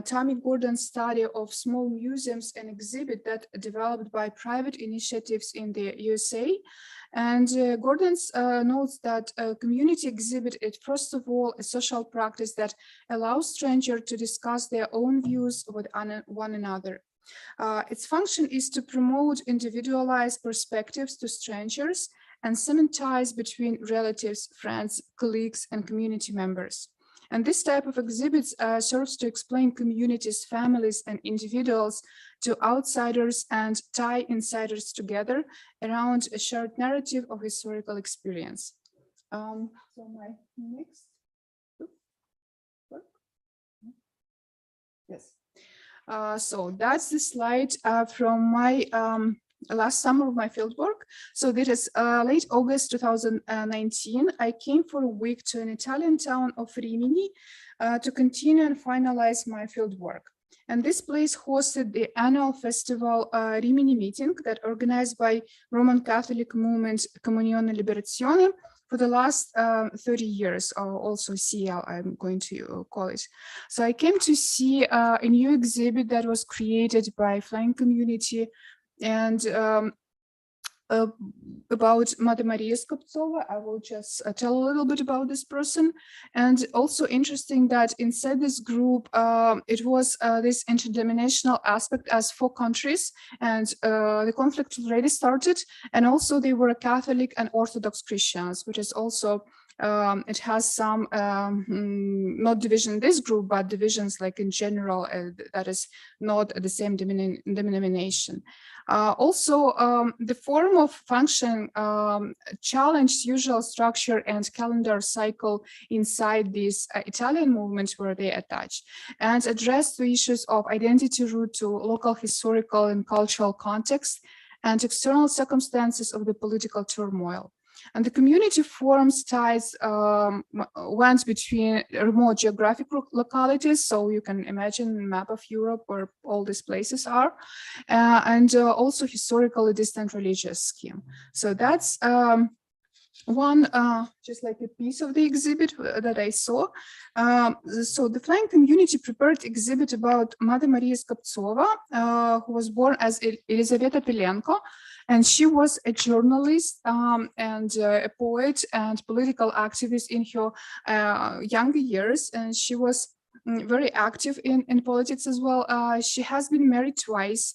Tammy Gordon's study of small museums and exhibit that developed by private initiatives in the USA. And Gordon's notes that a community exhibit is first of all a social practice that allows strangers to discuss their own views with one another. Its function is to promote individualized perspectives to strangers and cement ties between relatives, friends, colleagues, and community members. And this type of exhibits serves to explain communities, families, and individuals to outsiders and tie insiders together around a shared narrative of historical experience. So my next. Yes. So that's the slide from my last summer of my fieldwork. So this is late August 2019. I came for a week to an Italian town of Rimini to continue and finalize my fieldwork. And this place hosted the annual festival Rimini meeting that organized by Roman Catholic movement Comunione Liberazione for the last 30 years, or also CL, I'm going to call it. So I came to see a new exhibit that was created by Flying Community and about Mother Maria Skoptsova. I will just tell a little bit about this person. And also interesting that inside this group, it was this interdenominational aspect as 4 countries, and the conflict already started. And also they were Catholic and Orthodox Christians, which is also it has some not division in this group, but divisions like in general that is not the same denomination. Also, the form of function challenged usual structure and calendar cycle inside this Italian movement where they attach, and addressed the issues of identity root to local historical and cultural context and external circumstances of the political turmoil. And the community forms ties went between remote geographic localities, so you can imagine a map of Europe where all these places are, and also historically distant religious scheme. So that's one just like a piece of the exhibit that I saw. So the Flying Community prepared exhibit about Mother Maria Skoptsova, who was born as Elizaveta Pilenko, and she was a journalist and a poet and political activist in her younger years, and she was very active in politics as well. She has been married twice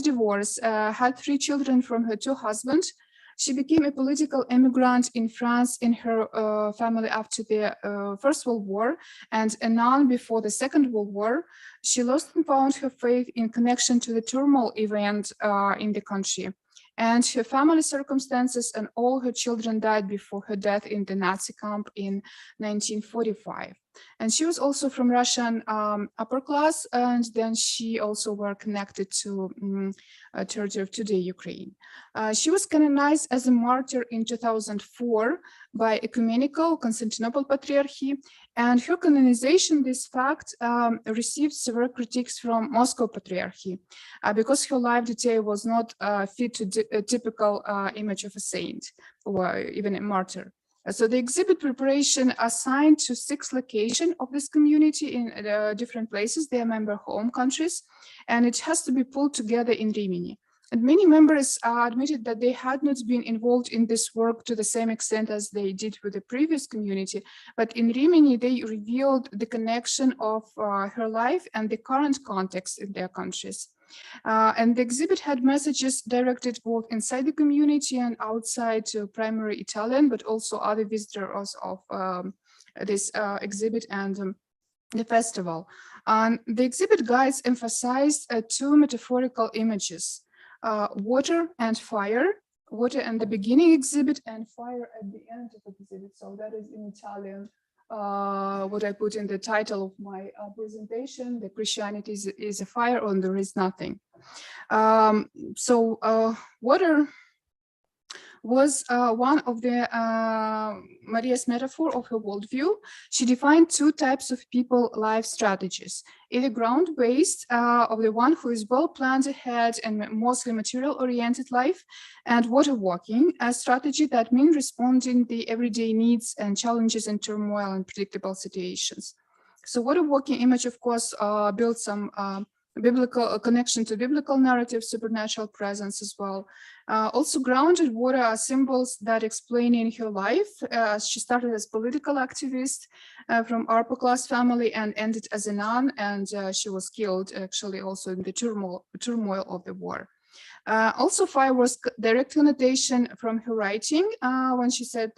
divorced, had 3 children from her 2 husbands. She became a political immigrant in France in her family after the First World War, and a nun before the Second World War. She lost and found her faith in connection to the turmoil event in the country. and her family circumstances, and all her children died before her death in the Nazi camp in 1945. And she was also from Russian upper class, and then she also were connected to territory of today Ukraine. She was canonized as a martyr in 2004 by Ecumenical Constantinople Patriarchy, and her canonization, this fact, received severe critiques from Moscow Patriarchy because her life detail was not fit to a typical image of a saint or even a martyr. So the exhibit preparation assigned to 6 locations of this community in different places, their member home countries, and it has to be pulled together in Rimini. And many members admitted that they had not been involved in this work to the same extent as they did with the previous community, but in Rimini, they revealed the connection of her life and the current context in their countries. And the exhibit had messages directed both inside the community and outside to primary Italian, but also other visitors of this exhibit and the festival. The exhibit guides emphasized 2 metaphorical images, water and fire, water at the beginning exhibit and fire at the end of the exhibit. So that is in Italian, what I put in the title of my presentation, the Christianity is a fire or there is nothing. Water was one of the Maria's metaphor of her worldview. She defined 2 types of people life strategies, either ground-based of the one who is well planned ahead and mostly material-oriented life, and water walking, a strategy that means responding the everyday needs and challenges in turmoil and predictable situations. So water walking image, of course, builds some biblical connection to biblical narrative, supernatural presence as well. Also grounded water are symbols that explain in her life. She started as political activist from upper class family and ended as a nun, and she was killed actually also in the turmoil of the war. Also fire was direct connotation from her writing when she said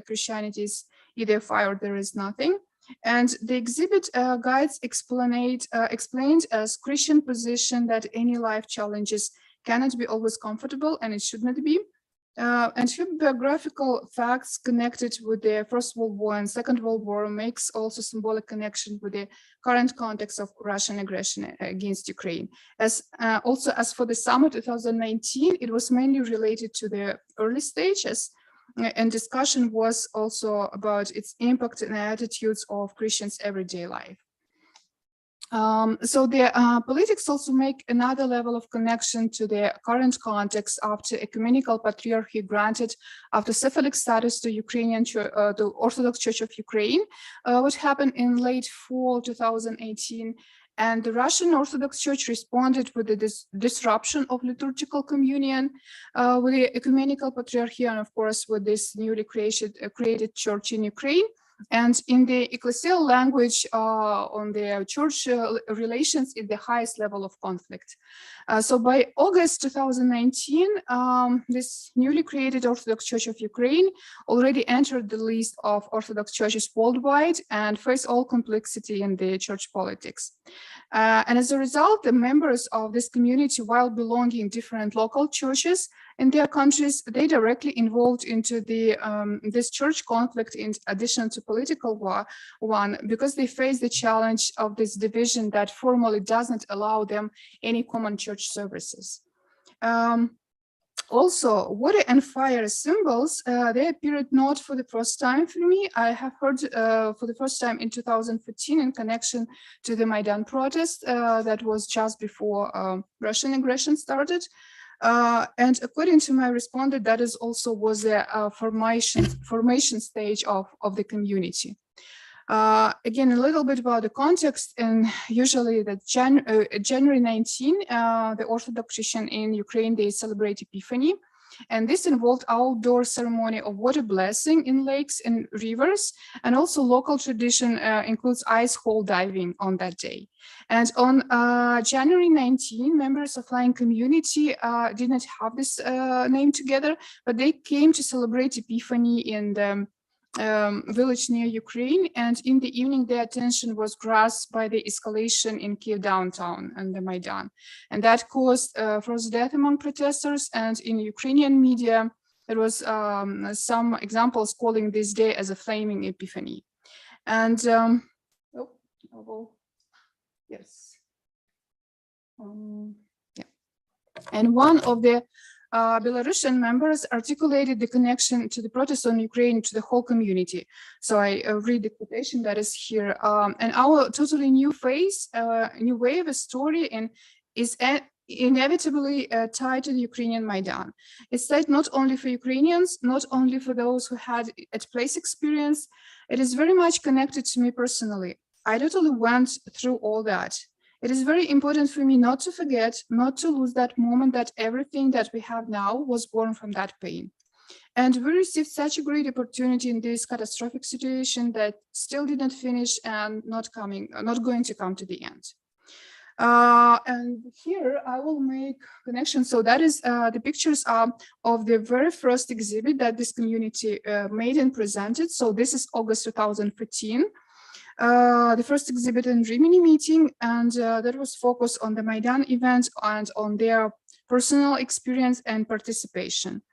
Christianity is either fire or there is nothing. And the exhibit guides explained as Christian position that any life challenges cannot be always comfortable and it should not be. And her biographical facts connected with the First World War and Second World War makes also symbolic connection with the current context of Russian aggression against Ukraine. Also as for the summer 2019, it was mainly related to the early stages, and discussion was also about its impact and attitudes of Christians' everyday life. So the politics also make another level of connection to the current context after ecumenical patriarchy granted after Catholic status to Ukrainian the Orthodox Church of Ukraine, what happened in late fall 2018. And the Russian Orthodox Church responded with the disruption of liturgical communion with the ecumenical patriarchy and of course with this newly created church in Ukraine. And in the ecclesial language on the church relations is the highest level of conflict. So by August 2019, this newly created Orthodox Church of Ukraine already entered the list of Orthodox churches worldwide and face all complexity in the church politics. And as a result, the members of this community, while belonging different local churches in their countries, they directly involved into the this church conflict in addition to political one, because they face the challenge of this division that formally doesn't allow them any common church services. Also, water and fire symbols, they appeared not for the first time for me. I have heard for the first time in 2014 in connection to the Maidan protest that was just before Russian aggression started. And according to my respondent, that is also was a formation stage of the community. Again, a little bit about the context, and usually that January 19, the Orthodox Christian in Ukraine, they celebrate Epiphany. And this involved outdoor ceremony of water blessing in lakes and rivers, and also local tradition includes ice hole diving on that day. And on January 19, members of flying community did not have this name together, but they came to celebrate Epiphany in the village near Ukraine, and in the evening their attention was grasped by the escalation in Kiev downtown and the Maidan, and that caused further death among protesters. And in Ukrainian media there was some examples calling this day as a flaming epiphany. And yes, yeah, and one of the Belarusian members articulated the connection to the protest on Ukraine to the whole community. So I read the quotation that is here. And our totally new phase, new way of a story, and is inevitably tied to the Ukrainian Maidan. It's tied not only for Ukrainians, not only for those who had at place experience. It is very much connected to me personally. I totally went through all that. It is very important for me not to forget, not to lose that moment that everything that we have now was born from that pain. And we received such a great opportunity in this catastrophic situation that still didn't finish and not going to come to the end. And here I will make connection. So that is the pictures of the very first exhibit that this community made and presented. So this is August 2015. The first exhibit in Rimini meeting, and that was focused on the Maidan event and on their personal experience and participation.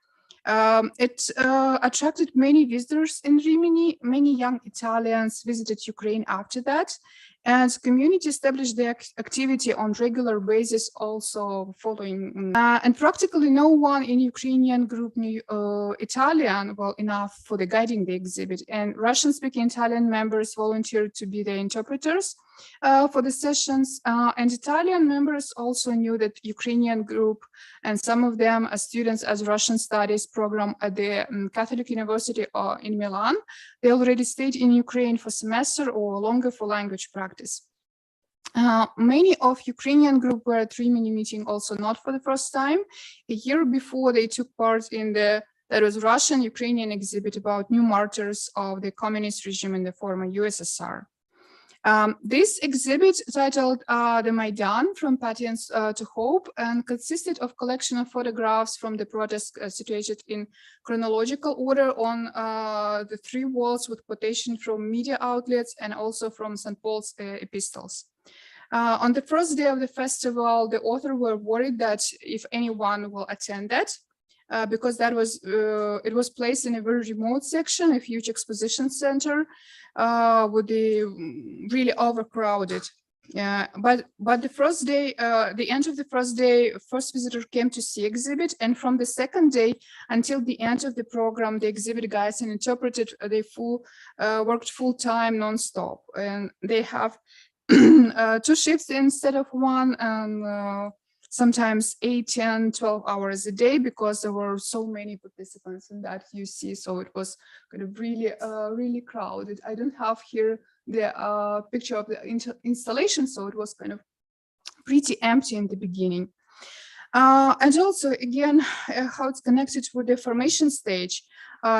It attracted many visitors in Rimini. Many young Italians visited Ukraine after that, and community established their activity on regular basis also following. And practically no one in Ukrainian group knew Italian well enough for the guiding the exhibit, and Russian-speaking Italian members volunteered to be the interpreters for the sessions, and Italian members also knew that Ukrainian group, and some of them as students as Russian studies program at the Catholic University in Milan. They already stayed in Ukraine for semester or longer for language practice. Many of Ukrainian group were at Rimini meeting also not for the first time. A year before they took part in there was Russian-Ukrainian exhibit about new martyrs of the communist regime in the former USSR. This exhibit titled The Maidan from Patience to Hope and consisted of collection of photographs from the protest situated in chronological order on the three walls with quotation from media outlets and also from St. Paul's epistles. On the first day of the festival, the author were worried that if anyone will attend that, because that was it was placed in a very remote section, a huge exposition center, with the really overcrowded. But the first day, the end of the first day, first visitor came to see exhibit, and from the second day until the end of the program, the exhibit guides and interpreted they worked full time non-stop, and they have 2 shifts instead of 1, and sometimes 8, 10, 12 hours a day, because there were so many participants in that you see. So it was kind of really, really crowded. I don't have here the picture of the installation, so it was kind of pretty empty in the beginning. And also, again, how it's connected with the formation stage.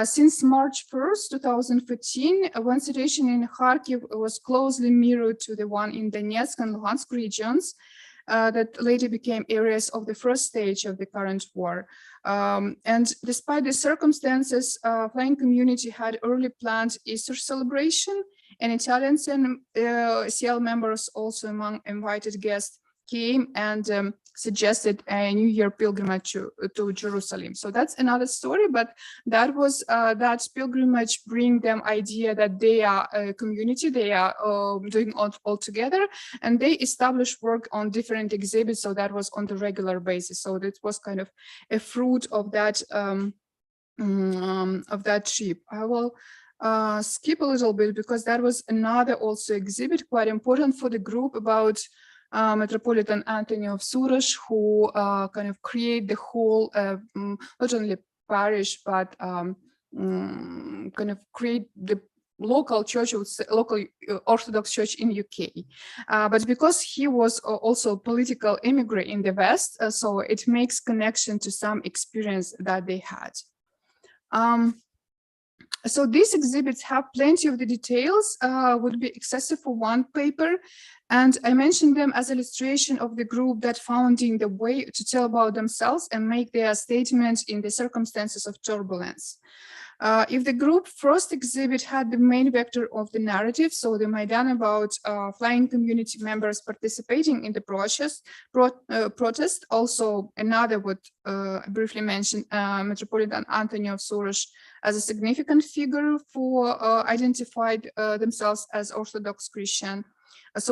Since March 1st, 2015, one situation in Kharkiv was closely mirrored to the one in Donetsk and Luhansk regions. That later became areas of the first stage of the current war. And despite the circumstances, flying community had early planned Easter celebration, and Italian CL members also among invited guests came and suggested a New Year pilgrimage to Jerusalem. So that's another story, but that was that pilgrimage bring them idea that they are a community, they are doing all together, and they established work on different exhibits. So that was on the regular basis. So that was kind of a fruit of that trip. I will skip a little bit because that was another also exhibit quite important for the group about Metropolitan Anthony of Suras, who kind of create the whole, not only parish, but kind of create the local church, local Orthodox church in UK. But because he was also a political immigrant in the West, so it makes connection to some experience that they had. So these exhibits have plenty of the details, would be excessive for one paper. And I mentioned them as illustration of the group that finding the way to tell about themselves and make their statements in the circumstances of turbulence. If the group first exhibit had the main vector of the narrative, so the Maidan about flying community members participating in the protest, also another would briefly mention Metropolitan Anthony of Soros as a significant figure for identified themselves as Orthodox Christian.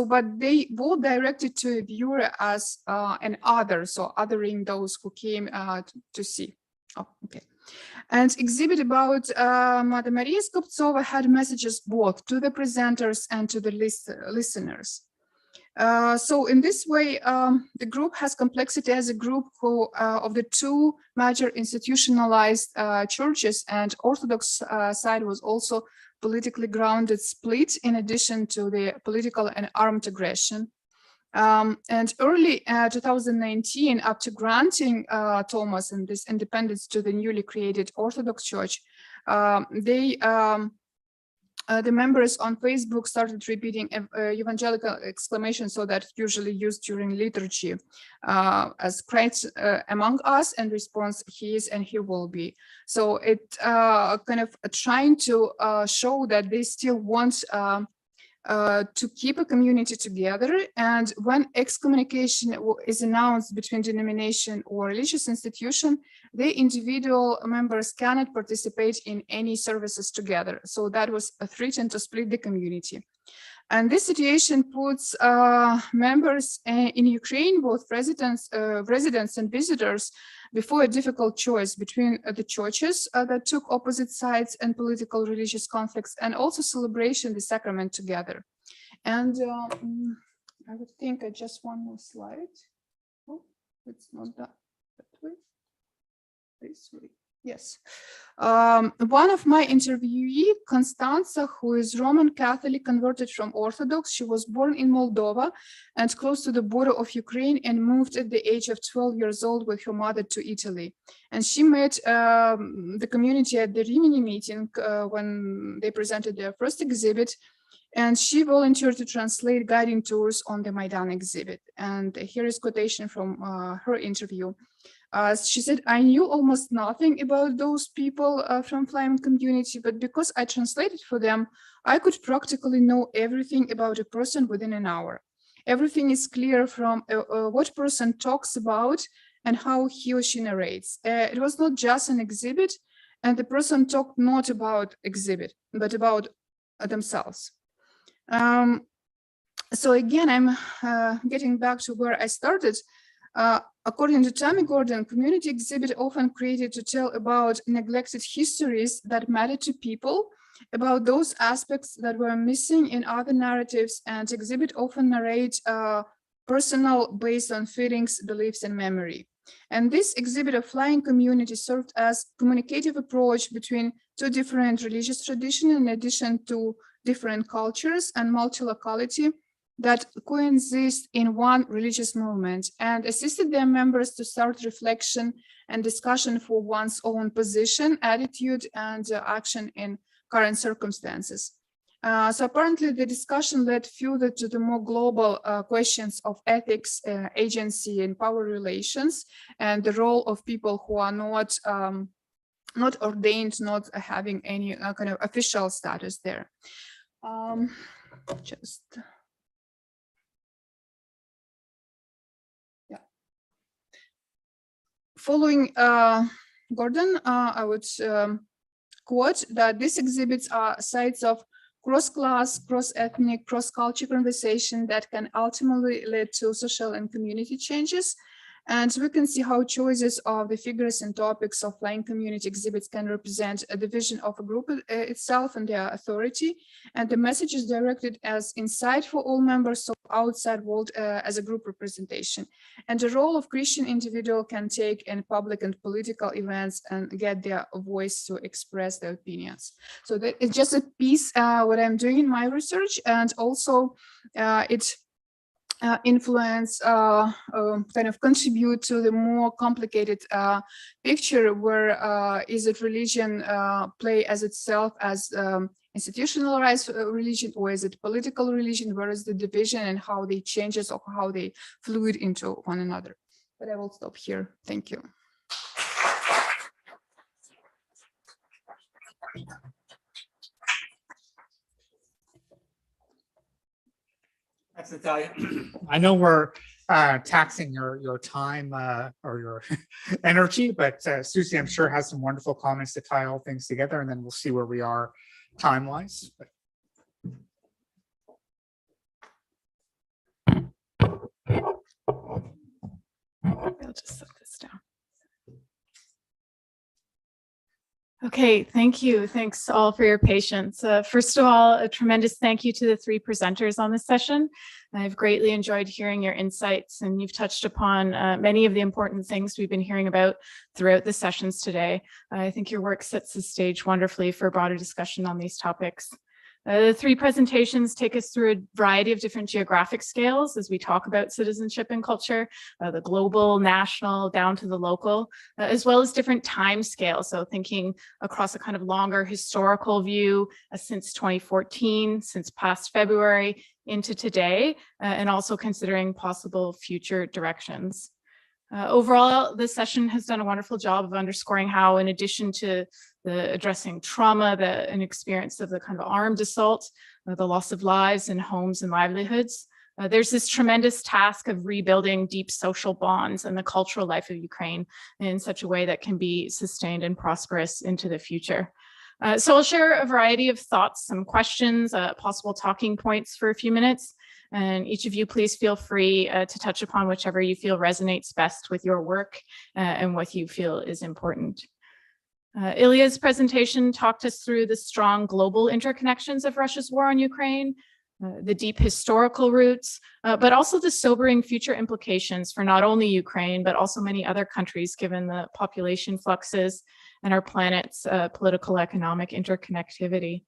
But they both directed to a viewer as an other, so othering those who came to see. Oh, okay. And exhibit about Mother Maria Skoptsova had messages both to the presenters and to the listeners. So in this way, the group has complexity as a group who, of the two major institutionalized churches, and Orthodox side was also politically grounded split in addition to the political and armed aggression. And early 2019, after granting Thomas and this independence to the newly created Orthodox Church, the members on Facebook started repeating evangelical exclamation, so that usually used during liturgy, as Christ among us, and response, he is and he will be. So it kind of trying to show that they still want to keep a community together, and when excommunication is announced between denomination or religious institution, the individual members cannot participate in any services together. So that was a threat to split the community. And this situation puts members in Ukraine, both residents and visitors, before a difficult choice between the churches that took opposite sides and political religious conflicts, and also celebration the sacrament together. And I would think I just one more slide. Oh, it's not that way. This way. Yes. One of my interviewee, Constanza, who is Roman Catholic converted from Orthodox, she was born in Moldova and close to the border of Ukraine, and moved at the age of 12 years old with her mother to Italy. And she met the community at the Rimini meeting when they presented their first exhibit. And she volunteered to translate guiding tours on the Maidan exhibit. And here is quotation from her interview. She said, I knew almost nothing about those people from Flying community, but because I translated for them, I could practically know everything about a person within an hour. Everything is clear from what person talks about and how he or she narrates. It was not just an exhibit, and the person talked not about exhibit, but about themselves. So again, I'm getting back to where I started. According to Tammy Gordon, community exhibit often created to tell about neglected histories that matter to people, about those aspects that were missing in other narratives, and exhibit often narrate personal based on feelings, beliefs, and memory. And this exhibit of Flying community served as communicative approach between two different religious traditions, in addition to different cultures and multi-locality that coexist in one religious movement, and assisted their members to start reflection and discussion for one's own position, attitude, and action in current circumstances. So apparently the discussion led further to the more global questions of ethics, agency, and power relations, and the role of people who are not ordained, not having any kind of official status there. Following Gordon, I would quote that these exhibits are sites of cross-class, cross-ethnic, cross-culture conversation that can ultimately lead to social and community changes. And we can see how choices of the figures and topics of Flying community exhibits can represent a division of a group itself and their authority. And the message is directed as inside for all members, so outside world as a group representation. And the role of Christian individual can take in public and political events and get their voice to express their opinions. So that is just a piece what I'm doing in my research, and also it influence, kind of contribute to the more complicated picture where is it religion play as itself as institutionalized religion, or is it political religion? Where is the division and how they changes or how they fluid into one another? But I will stop here. Thank you. Thanks, Natalia. I know we're taxing your time or your energy, but Susie, I'm sure, has some wonderful comments to tie all things together, and then we'll see where we are time-wise. I'll just set this down. Okay, thank you. Thanks all for your patience. First of all, a tremendous thank you to the three presenters on this session. I've greatly enjoyed hearing your insights, and you've touched upon many of the important things we've been hearing about throughout the sessions today. I think your work sets the stage wonderfully for broader discussion on these topics. The three presentations take us through a variety of different geographic scales as we talk about citizenship and culture, the global, national, down to the local, as well as different time scales. So thinking across a kind of longer historical view since 2014, since past February into today, and also considering possible future directions. Overall, this session has done a wonderful job of underscoring how, in addition to the addressing trauma, an experience of the kind of armed assault, the loss of lives and homes and livelihoods, there's this tremendous task of rebuilding deep social bonds and the cultural life of Ukraine in such a way that can be sustained and prosperous into the future. So I'll share a variety of thoughts, some questions, possible talking points for a few minutes. And each of you, please feel free to touch upon whichever you feel resonates best with your work and what you feel is important. Ilya's presentation talked us through the strong global interconnections of Russia's war on Ukraine, the deep historical roots, but also the sobering future implications for not only Ukraine, but also many other countries, given the population fluxes and our planet's political economic interconnectivity.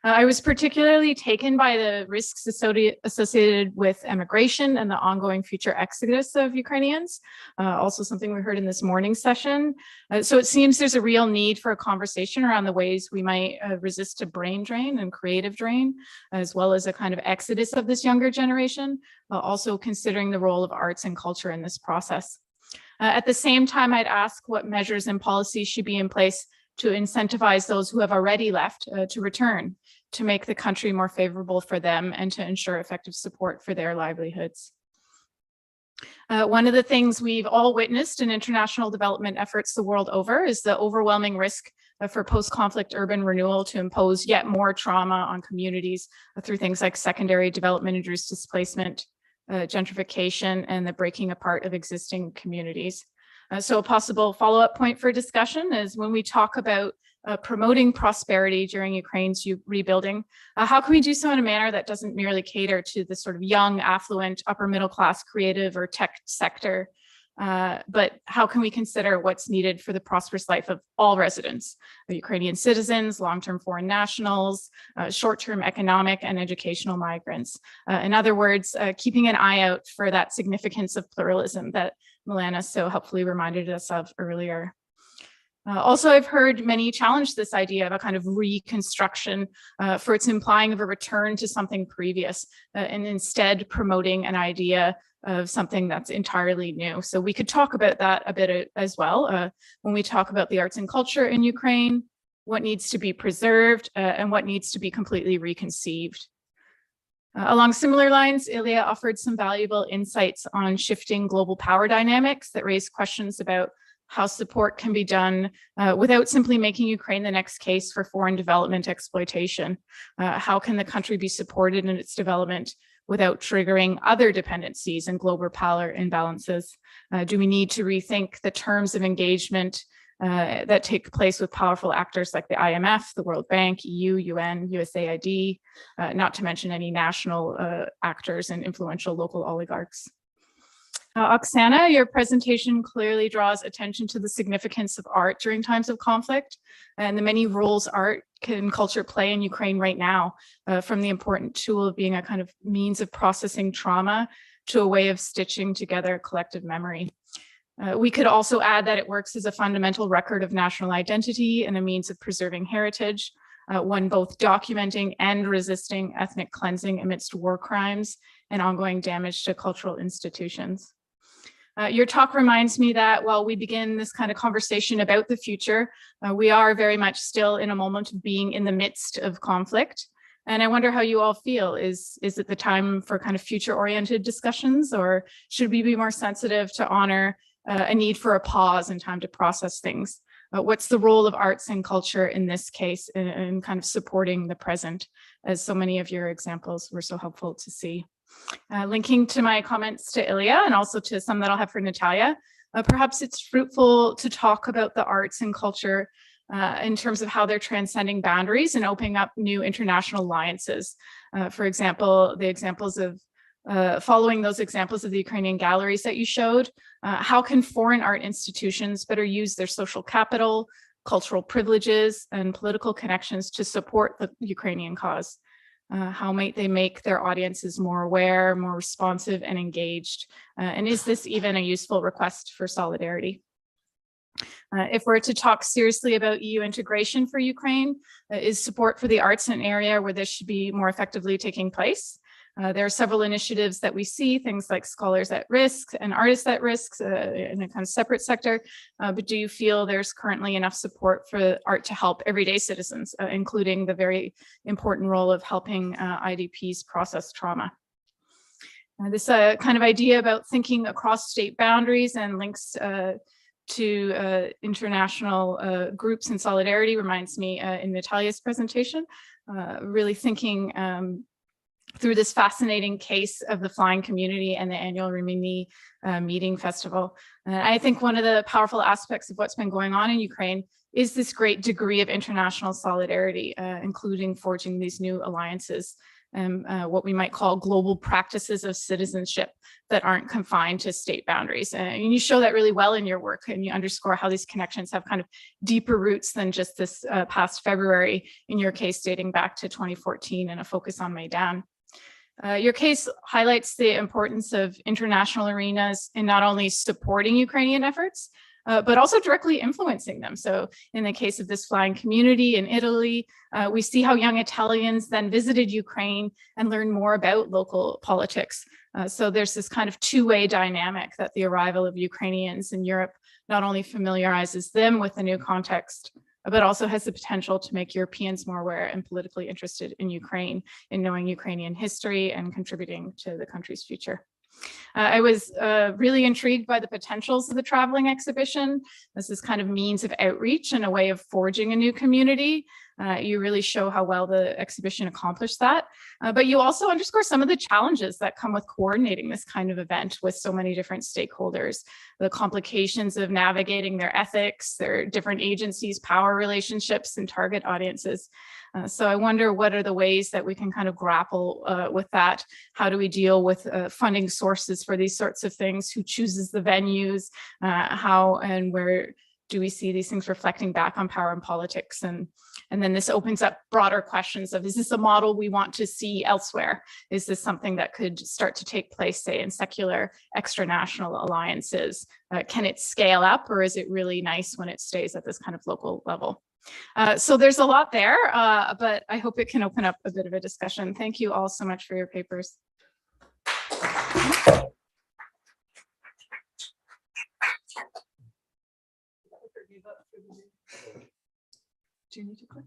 I was particularly taken by the risks associated with immigration and the ongoing future exodus of Ukrainians, also something we heard in this morning's session. So it seems there's a real need for a conversation around the ways we might resist a brain drain and creative drain, as well as a kind of exodus of this younger generation, also considering the role of arts and culture in this process. At the same time, I'd ask what measures and policies should be in place to incentivize those who have already left to return, to make the country more favorable for them and to ensure effective support for their livelihoods. One of the things we've all witnessed in international development efforts the world over is the overwhelming risk for post-conflict urban renewal to impose yet more trauma on communities through things like secondary development-induced displacement, gentrification, and the breaking apart of existing communities. So a possible follow-up point for discussion is when we talk about promoting prosperity during Ukraine's rebuilding, how can we do so in a manner that doesn't merely cater to the sort of young, affluent, upper middle class, creative or tech sector, but how can we consider what's needed for the prosperous life of all residents, the Ukrainian citizens, long-term foreign nationals, short-term economic and educational migrants. In other words, keeping an eye out for that significance of pluralism that Milena so helpfully reminded us of earlier. Also, I've heard many challenge this idea of a kind of reconstruction for its implying of a return to something previous and instead promoting an idea of something that's entirely new. So we could talk about that a bit as well when we talk about the arts and culture in Ukraine, what needs to be preserved and what needs to be completely reconceived. Along similar lines, Ilya offered some valuable insights on shifting global power dynamics that raise questions about how support can be done without simply making Ukraine the next case for foreign development exploitation. How can the country be supported in its development without triggering other dependencies and global power imbalances? Do we need to rethink the terms of engagement that take place with powerful actors like the IMF, the World Bank, EU, UN, USAID, not to mention any national actors and influential local oligarchs? Oksana, your presentation clearly draws attention to the significance of art during times of conflict and the many roles art and culture play in Ukraine right now, from the important tool of being a kind of means of processing trauma to a way of stitching together collective memory. We could also add that it works as a fundamental record of national identity and a means of preserving heritage, one both documenting and resisting ethnic cleansing amidst war crimes and ongoing damage to cultural institutions. Your talk reminds me that while we begin this kind of conversation about the future, we are very much still in a moment of being in the midst of conflict. And I wonder how you all feel. Is it the time for kind of future-oriented discussions, or should we be more sensitive to honor a need for a pause and time to process things? What's the role of arts and culture in this case in kind of supporting the present, as so many of your examples were so helpful to see? Linking to my comments to Ilya and also to some that I'll have for Natalia, perhaps it's fruitful to talk about the arts and culture in terms of how they're transcending boundaries and opening up new international alliances. For example, the examples of following those examples of the Ukrainian galleries that you showed, how can foreign art institutions better use their social capital, cultural privileges, and political connections to support the Ukrainian cause? How might they make their audiences more aware, more responsive, and engaged? And is this even a useful request for solidarity? If we're to talk seriously about EU integration for Ukraine, is support for the arts an area where this should be more effectively taking place? There are several initiatives that we see, things like Scholars at Risk and Artists at Risk in a kind of separate sector. But do you feel there's currently enough support for art to help everyday citizens, including the very important role of helping IDPs process trauma? This kind of idea about thinking across state boundaries and links to international groups and solidarity reminds me in Natalia's presentation, really thinking through this fascinating case of the flying community and the annual Rimini meeting festival. I think one of the powerful aspects of what's been going on in Ukraine is this great degree of international solidarity, including forging these new alliances and what we might call global practices of citizenship that aren't confined to state boundaries. And you show that really well in your work, and you underscore how these connections have kind of deeper roots than just this past February, in your case dating back to 2014 and a focus on Maidan. Your case highlights the importance of international arenas in not only supporting Ukrainian efforts, but also directly influencing them. So in the case of this flying community in Italy, we see how young Italians then visited Ukraine and learned more about local politics. So there's this kind of two-way dynamic that the arrival of Ukrainians in Europe not only familiarizes them with the new context, but also has the potential to make Europeans more aware and politically interested in Ukraine, in knowing Ukrainian history and contributing to the country's future. I was really intrigued by the potentials of the traveling exhibition. This is kind of means of outreach and a way of forging a new community. You really show how well the exhibition accomplished that. But you also underscore some of the challenges that come with coordinating this kind of event with so many different stakeholders, the complications of navigating their ethics, their different agencies, power relationships, and target audiences. So I wonder, what are the ways that we can kind of grapple with that? How do we deal with funding sources for these sorts of things? Who chooses the venues? How and where do we see these things reflecting back on power and politics? And then this opens up broader questions of, is this a model we want to see elsewhere? Is this something that could start to take place, say, in secular extranational alliances? Can it scale up, or is it really nice when it stays at this kind of local level? So there's a lot there, but I hope it can open up a bit of a discussion. Thank you all so much for your papers. Do you need to click?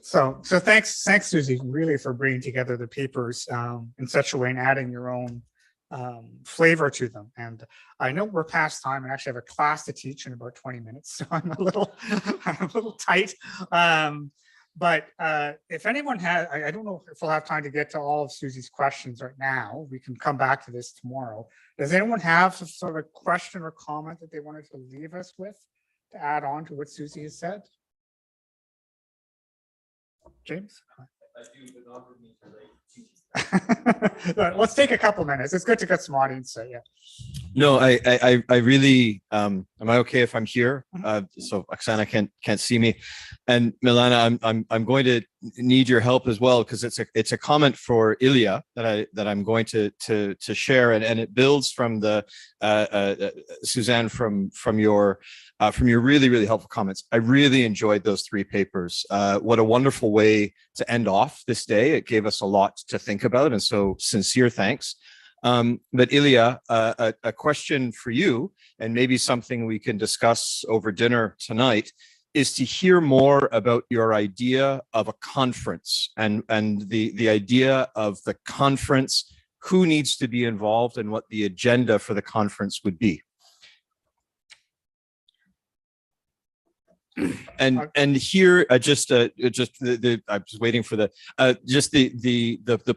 So thanks, Susie, really, for bringing together the papers in such a way and adding your own flavor to them. And I know we're past time, and actually have a class to teach in about 20 minutes, so I'm a little tight. But if anyone has, I don't know if we'll have time to get to all of Susie's questions right now. We can come back to this tomorrow. Does anyone have some sort of a question or comment that they wanted to leave us with to add on to what Susie has said? James? Let's take a couple minutes. It's good to get some audience. So yeah. No, I really, am I okay if I'm here? So Oksana can't see me, and Milana, I'm going to need your help as well, because it's a comment for Ilya that I'm going to share, and it builds from the Suzanne from your really helpful comments. I really enjoyed those three papers. What a wonderful way to end off this day. It gave us a lot to think about, and so sincere thanks. But Ilya, a question for you, and maybe something we can discuss over dinner tonight, is to hear more about your idea of a conference and the idea of the conference, who needs to be involved, and what the agenda for the conference would be. And here, I was waiting for the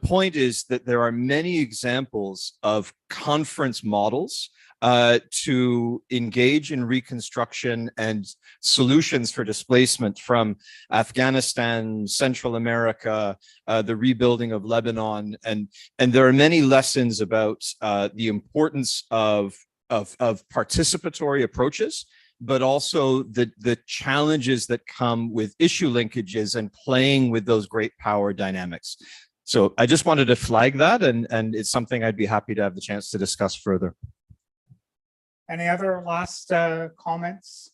point is that there are many examples of conference models to engage in reconstruction and solutions for displacement from Afghanistan, Central America, the rebuilding of Lebanon, and there are many lessons about the importance of participatory approaches, but also the challenges that come with issue linkages and playing with those great power dynamics. So I just wanted to flag that, and it's something I'd be happy to have the chance to discuss further. Any other last comments?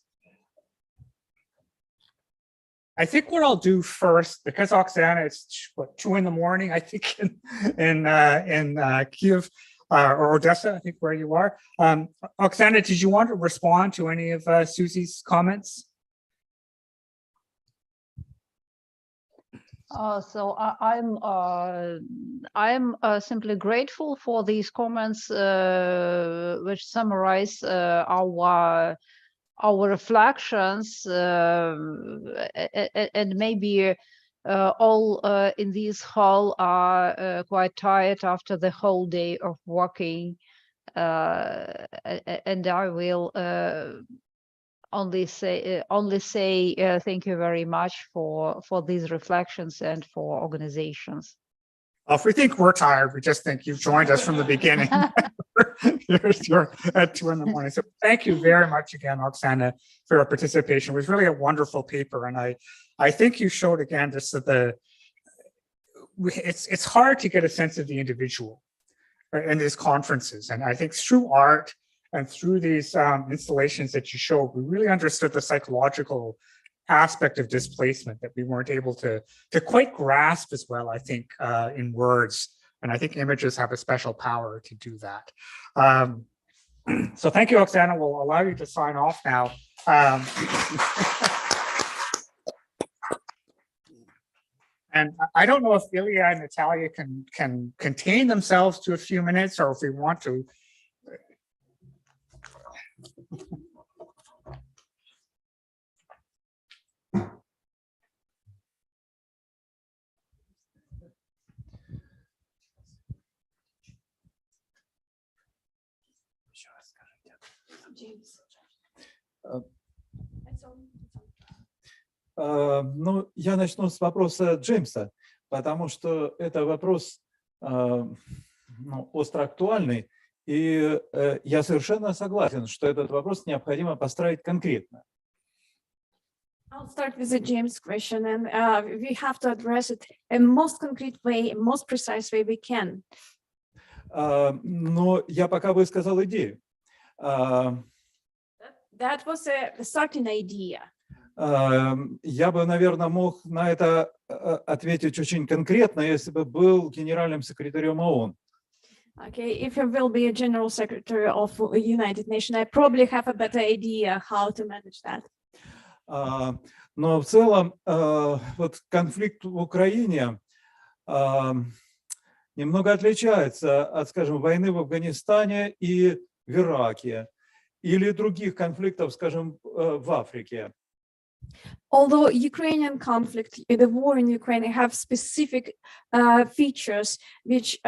I think what I'll do first, because Oksana, it's what, 2 in the morning, I think, in Kyiv or Odessa, I think where you are. Oksana, did you want to respond to any of Susie's comments? So I'm simply grateful for these comments, which summarize our reflections, and maybe all in this hall are quite tired after the whole day of working, and I will only say thank you very much for these reflections and for organizations. If we think we're tired, we just think you've joined us from the beginning. You're at 2 in the morning. So thank you very much again, Oksana, for your participation. It was really a wonderful paper. And I think you showed again just that it's hard to get a sense of the individual in these conferences. And I think through art and through these installations that you showed, we really understood the psychological aspect of displacement that we weren't able to quite grasp as well, I think, in words. And I think images have a special power to do that. So thank you, Oksana. We'll allow you to sign off now. And I don't know if Ilya and Natalia can contain themselves to a few minutes, or if we want to. Ну, я начну с вопроса Джеймса, потому что это вопрос остро актуальный, и я совершенно согласен, что этот вопрос необходимо поставить конкретно. I'll start with the James question, and we have to address it in most concrete way, in most precise way we can. Но я пока высказал идею. That was a starting idea. Я бы, наверное, мог на это ответить очень конкретно, если бы был генеральным секретарем ООН. Okay, if you will be a general secretary of the United Nations, I probably have a better idea how to manage that. Но в целом вот конфликт в Украине немного отличается от, скажем, войны в Афганистане и в Ираке или других конфликтов, скажем, в Африке. Although Ukrainian conflict, the war in Ukraine have specific features which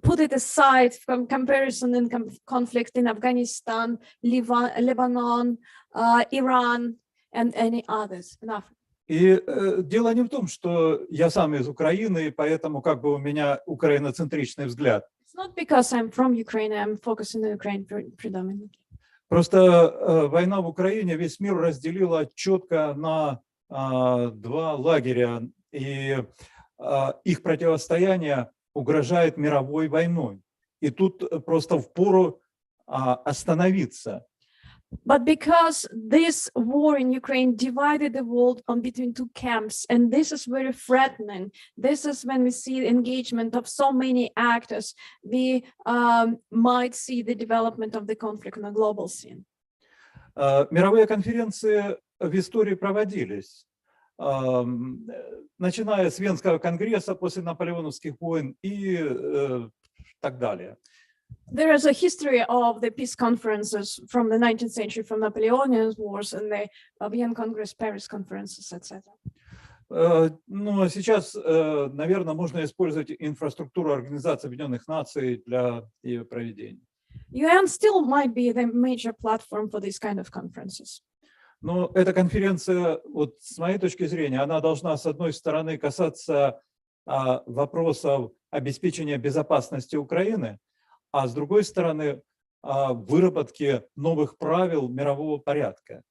put it aside from comparison and conflict in Afghanistan, Lebanon, Iran, and any others in Africa. И дело не в том, что я сам из Украины, и поэтому как бы у меня украиноцентричный взгляд. It's not because I'm from Ukraine, I'm focusing on Ukraine predominantly. Просто война в Украине весь мир разделила четко на два лагеря, и их противостояние угрожает мировой войной. И тут просто впору остановиться. But because this war in Ukraine divided the world between two camps, and this is very threatening, this is when we see engagement of so many actors, we might see the development of the conflict on a global scene. Мировые конференции в истории проводились, начиная с Венского конгресса после наполеоновских войн и так далее. There is a history of the peace conferences from the 19th century, from Napoleonic wars and the Vienna Congress, Paris conferences, etc. Ну, сейчас, наверное, можно использовать инфраструктуру Организации Объединенных Наций для ее проведения. UN still might be the major platform for these kind of conferences. Но эта конференция, вот с моей точки зрения, она должна, с одной стороны, касаться вопросов обеспечения безопасности Украины, а с другой стороны, выработки новых правил мирового порядка.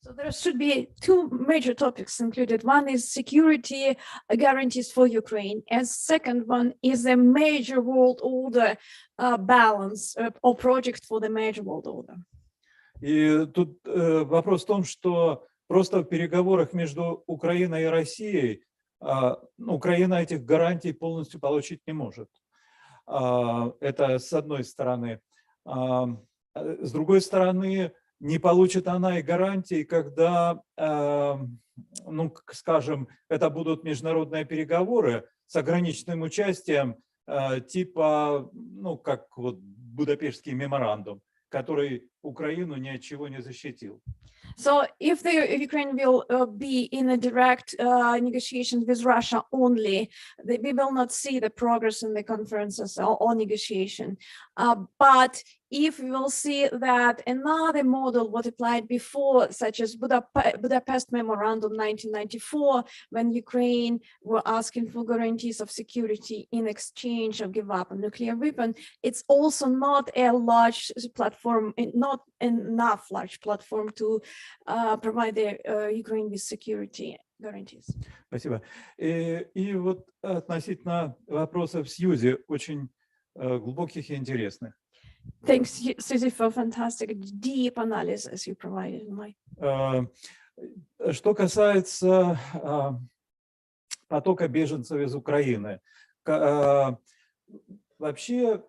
So there should be two major topics included. One is security guarantees for Ukraine, and second one is a major world order balance or project for the major world order. И тут вопрос в том, что просто в переговорах между Украиной и Россией Украина этих гарантий полностью получить не может. Это с одной стороны. С другой стороны, не получит она и гарантий, когда, ну, скажем, это будут международные переговоры с ограниченным участием, типа, ну, как вот Будапештский меморандум, который Украину ни от чего не защитил. So if the Ukraine will be in a direct negotiation with Russia only, we will not see the progress in the conferences or negotiation. But if we will see that another model was applied before, such as Budapest Memorandum 1994, when Ukraine were asking for guarantees of security in exchange of give up a nuclear weapon, it's also not a large platform, not enough large platform to provide the Ukraine with security guarantees. Спасибо. И вот относительно вопросов Сьюзи, очень глубоких и интересных. Thanks, Susie, for fantastic deep analysis you provided. Что касается потока беженцев из Украины, вообще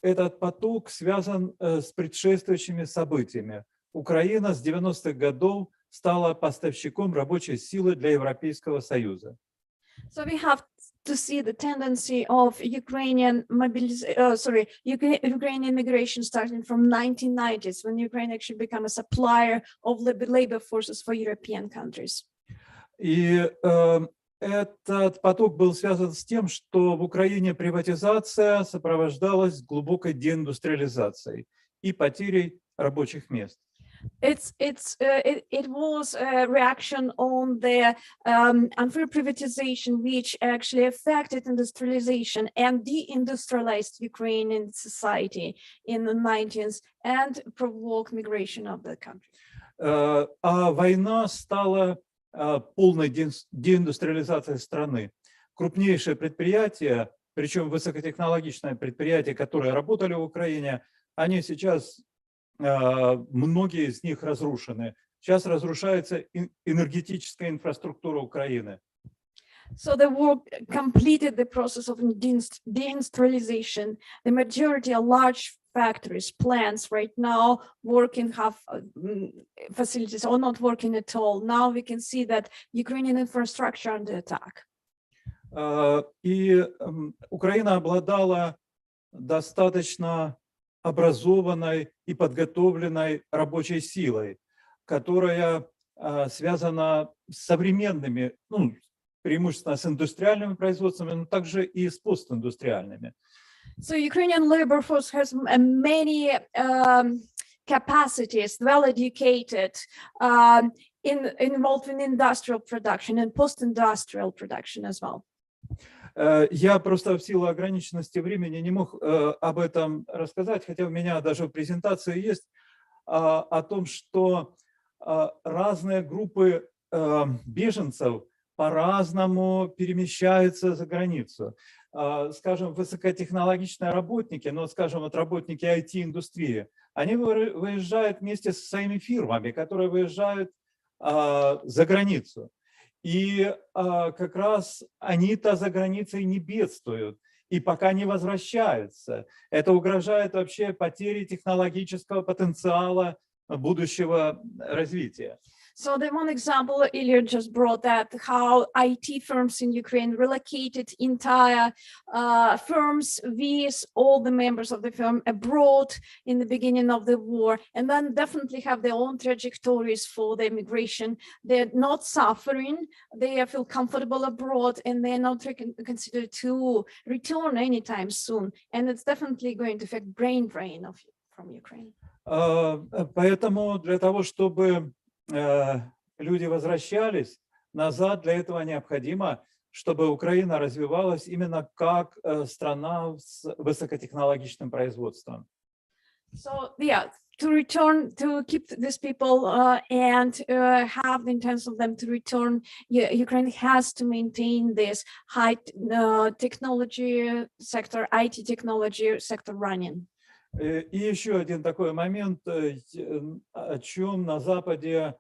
этот поток связан с предшествующими событиями. Украина с 90-х годов стала поставщиком рабочей силы для Европейского Союза. So we have to see the tendency of Ukrainian Ukrainian migration starting from 1990s, when Ukraine actually became a supplier of labor forces for European countries. И этот поток был связан с тем, что в Украине приватизация сопровождалась глубокой деиндустриализацией и потерей рабочих мест. It was a reaction on the unfair privatization, which actually affected industrialization and deindustrialized Ukrainian society in the 90s and provoked migration of the country. А война стала полной деиндустриализацией страны. Крупнейшие предприятия, причем высокотехнологичные предприятия, которые работали в Украине, они сейчас многие из них разрушены. Сейчас разрушается энергетическая инфраструктура Украины. So the war completed the process of deindustrialization. The majority of large factories, plants right now working have facilities or not working at all. Now we can see that Ukrainian infrastructure under attack. И Украина обладала достаточно образованной и подготовленной рабочей силой, которая связана с современными, ну, преимущественно с индустриальными производствами, но также и с постиндустриальными. So Ukrainian labor force has many capacities, well educated, involved in industrial production and post-industrial production as well. Я просто в силу ограниченности времени не мог об этом рассказать, хотя у меня даже в презентации есть о том, что разные группы беженцев по-разному перемещаются за границу. скажем, высокотехнологичные работники, ну, скажем, вот работники IT-индустрии, они выезжают вместе со своими фирмами, которые выезжают за границу. И как раз они-то за границей не бедствуют и пока не возвращаются. Это угрожает вообще потере технологического потенциала будущего развития. So the one example Ilya just brought, that how IT firms in Ukraine relocated entire firms with all the members of the firm abroad in the beginning of the war, and then definitely have their own trajectories for the immigration. They're not suffering, they feel comfortable abroad, and they're not considered to return anytime soon. And it's definitely going to affect brain drain from Ukraine. Поэтому для того, чтобы люди возвращались назад, для этого необходимо, чтобы Украина развивалась именно как страна с высокотехнологичным производством. So yeah, to return, to keep these people and have the intention of them to return, Ukraine has to maintain this high technology sector, IT technology sector running. И еще один такой момент, о чем на Западе,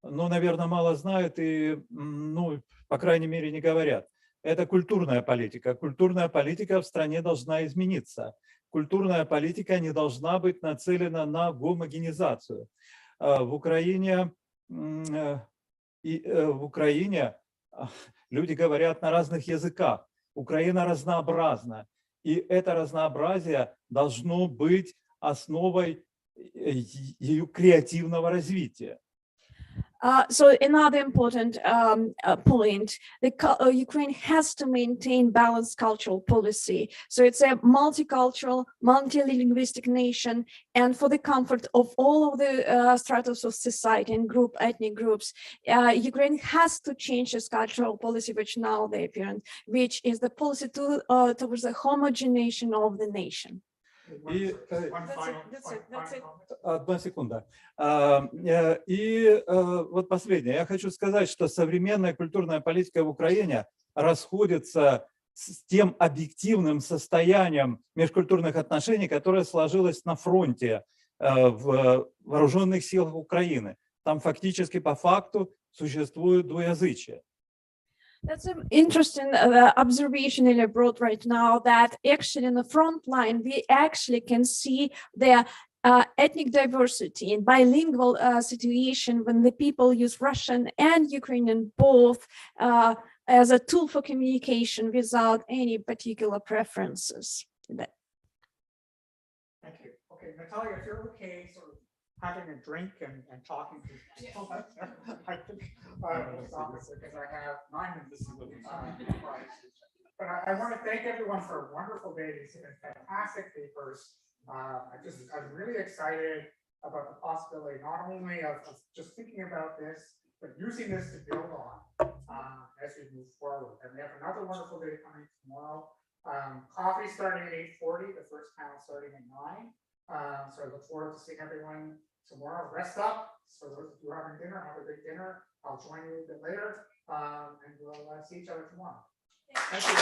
ну, наверное, мало знают и, ну, по крайней мере, не говорят. Это культурная политика. Культурная политика в стране должна измениться. Культурная политика не должна быть нацелена на гомогенизацию. В Украине люди говорят на разных языках. Украина разнообразна. И это разнообразие должно быть основой ее креативного развития. So another important point, Ukraine has to maintain balanced cultural policy. So it's a multicultural, multilinguistic nation, and for the comfort of all of the stratas of society and ethnic groups, Ukraine has to change its cultural policy, which now they apparent, which is the policy towards the homogenization of the nation. Одна секунда. И вот последнее. Я хочу сказать, что современная культурная политика в Украине расходится с тем объективным состоянием межкультурных отношений, которое сложилось на фронте в вооруженных силах Украины. Там фактически по факту существует двуязычие. That's an interesting observation Ilya brought right now, that actually in the front line, we actually can see the ethnic diversity and bilingual situation when the people use Russian and Ukrainian both as a tool for communication without any particular preferences. Thank you. Okay, Natalia, if you're okay, sort of having a drink and talking to people, I think because I have 9 minutes. But I want to thank everyone for a wonderful day. These have been fantastic papers. I'm really excited about the possibility not only of just thinking about this, but using this to build on as we move forward. And we have another wonderful day coming tomorrow. Coffee starting at 8:40, the first panel starting at 9. So I look forward to seeing everyone tomorrow. Rest up. So those of you having dinner, have a great dinner. I'll join you a bit later, and we'll see each other tomorrow. Thank you.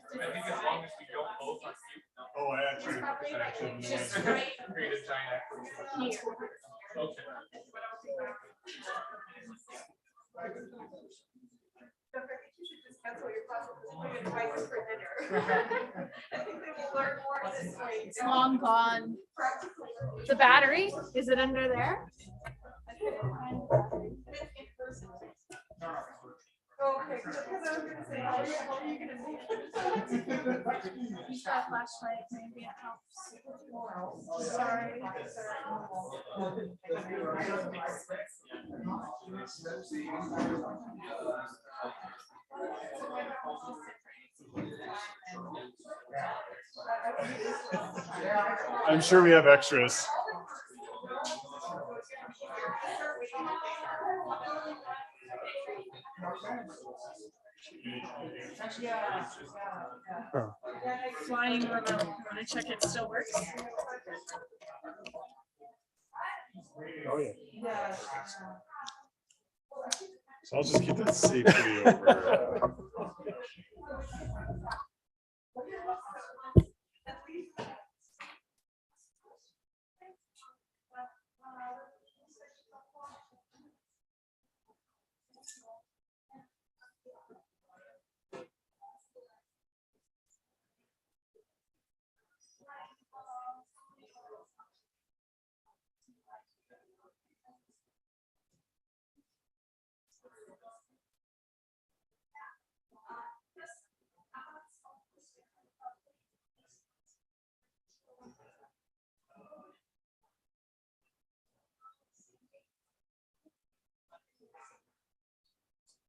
I think as long as we don't both on mute. Oh, I actually create a giant activity. Okay. Cancel your class at this point and invite them for dinner. I think they will learn more this way. It's long gone. The battery, is it under there? Okay. Flashlight, maybe it helps. Sorry. I'm sure we have extras. Oh. Flying remote. Want to check it still works? Oh, yeah. So I'll just keep that safely over.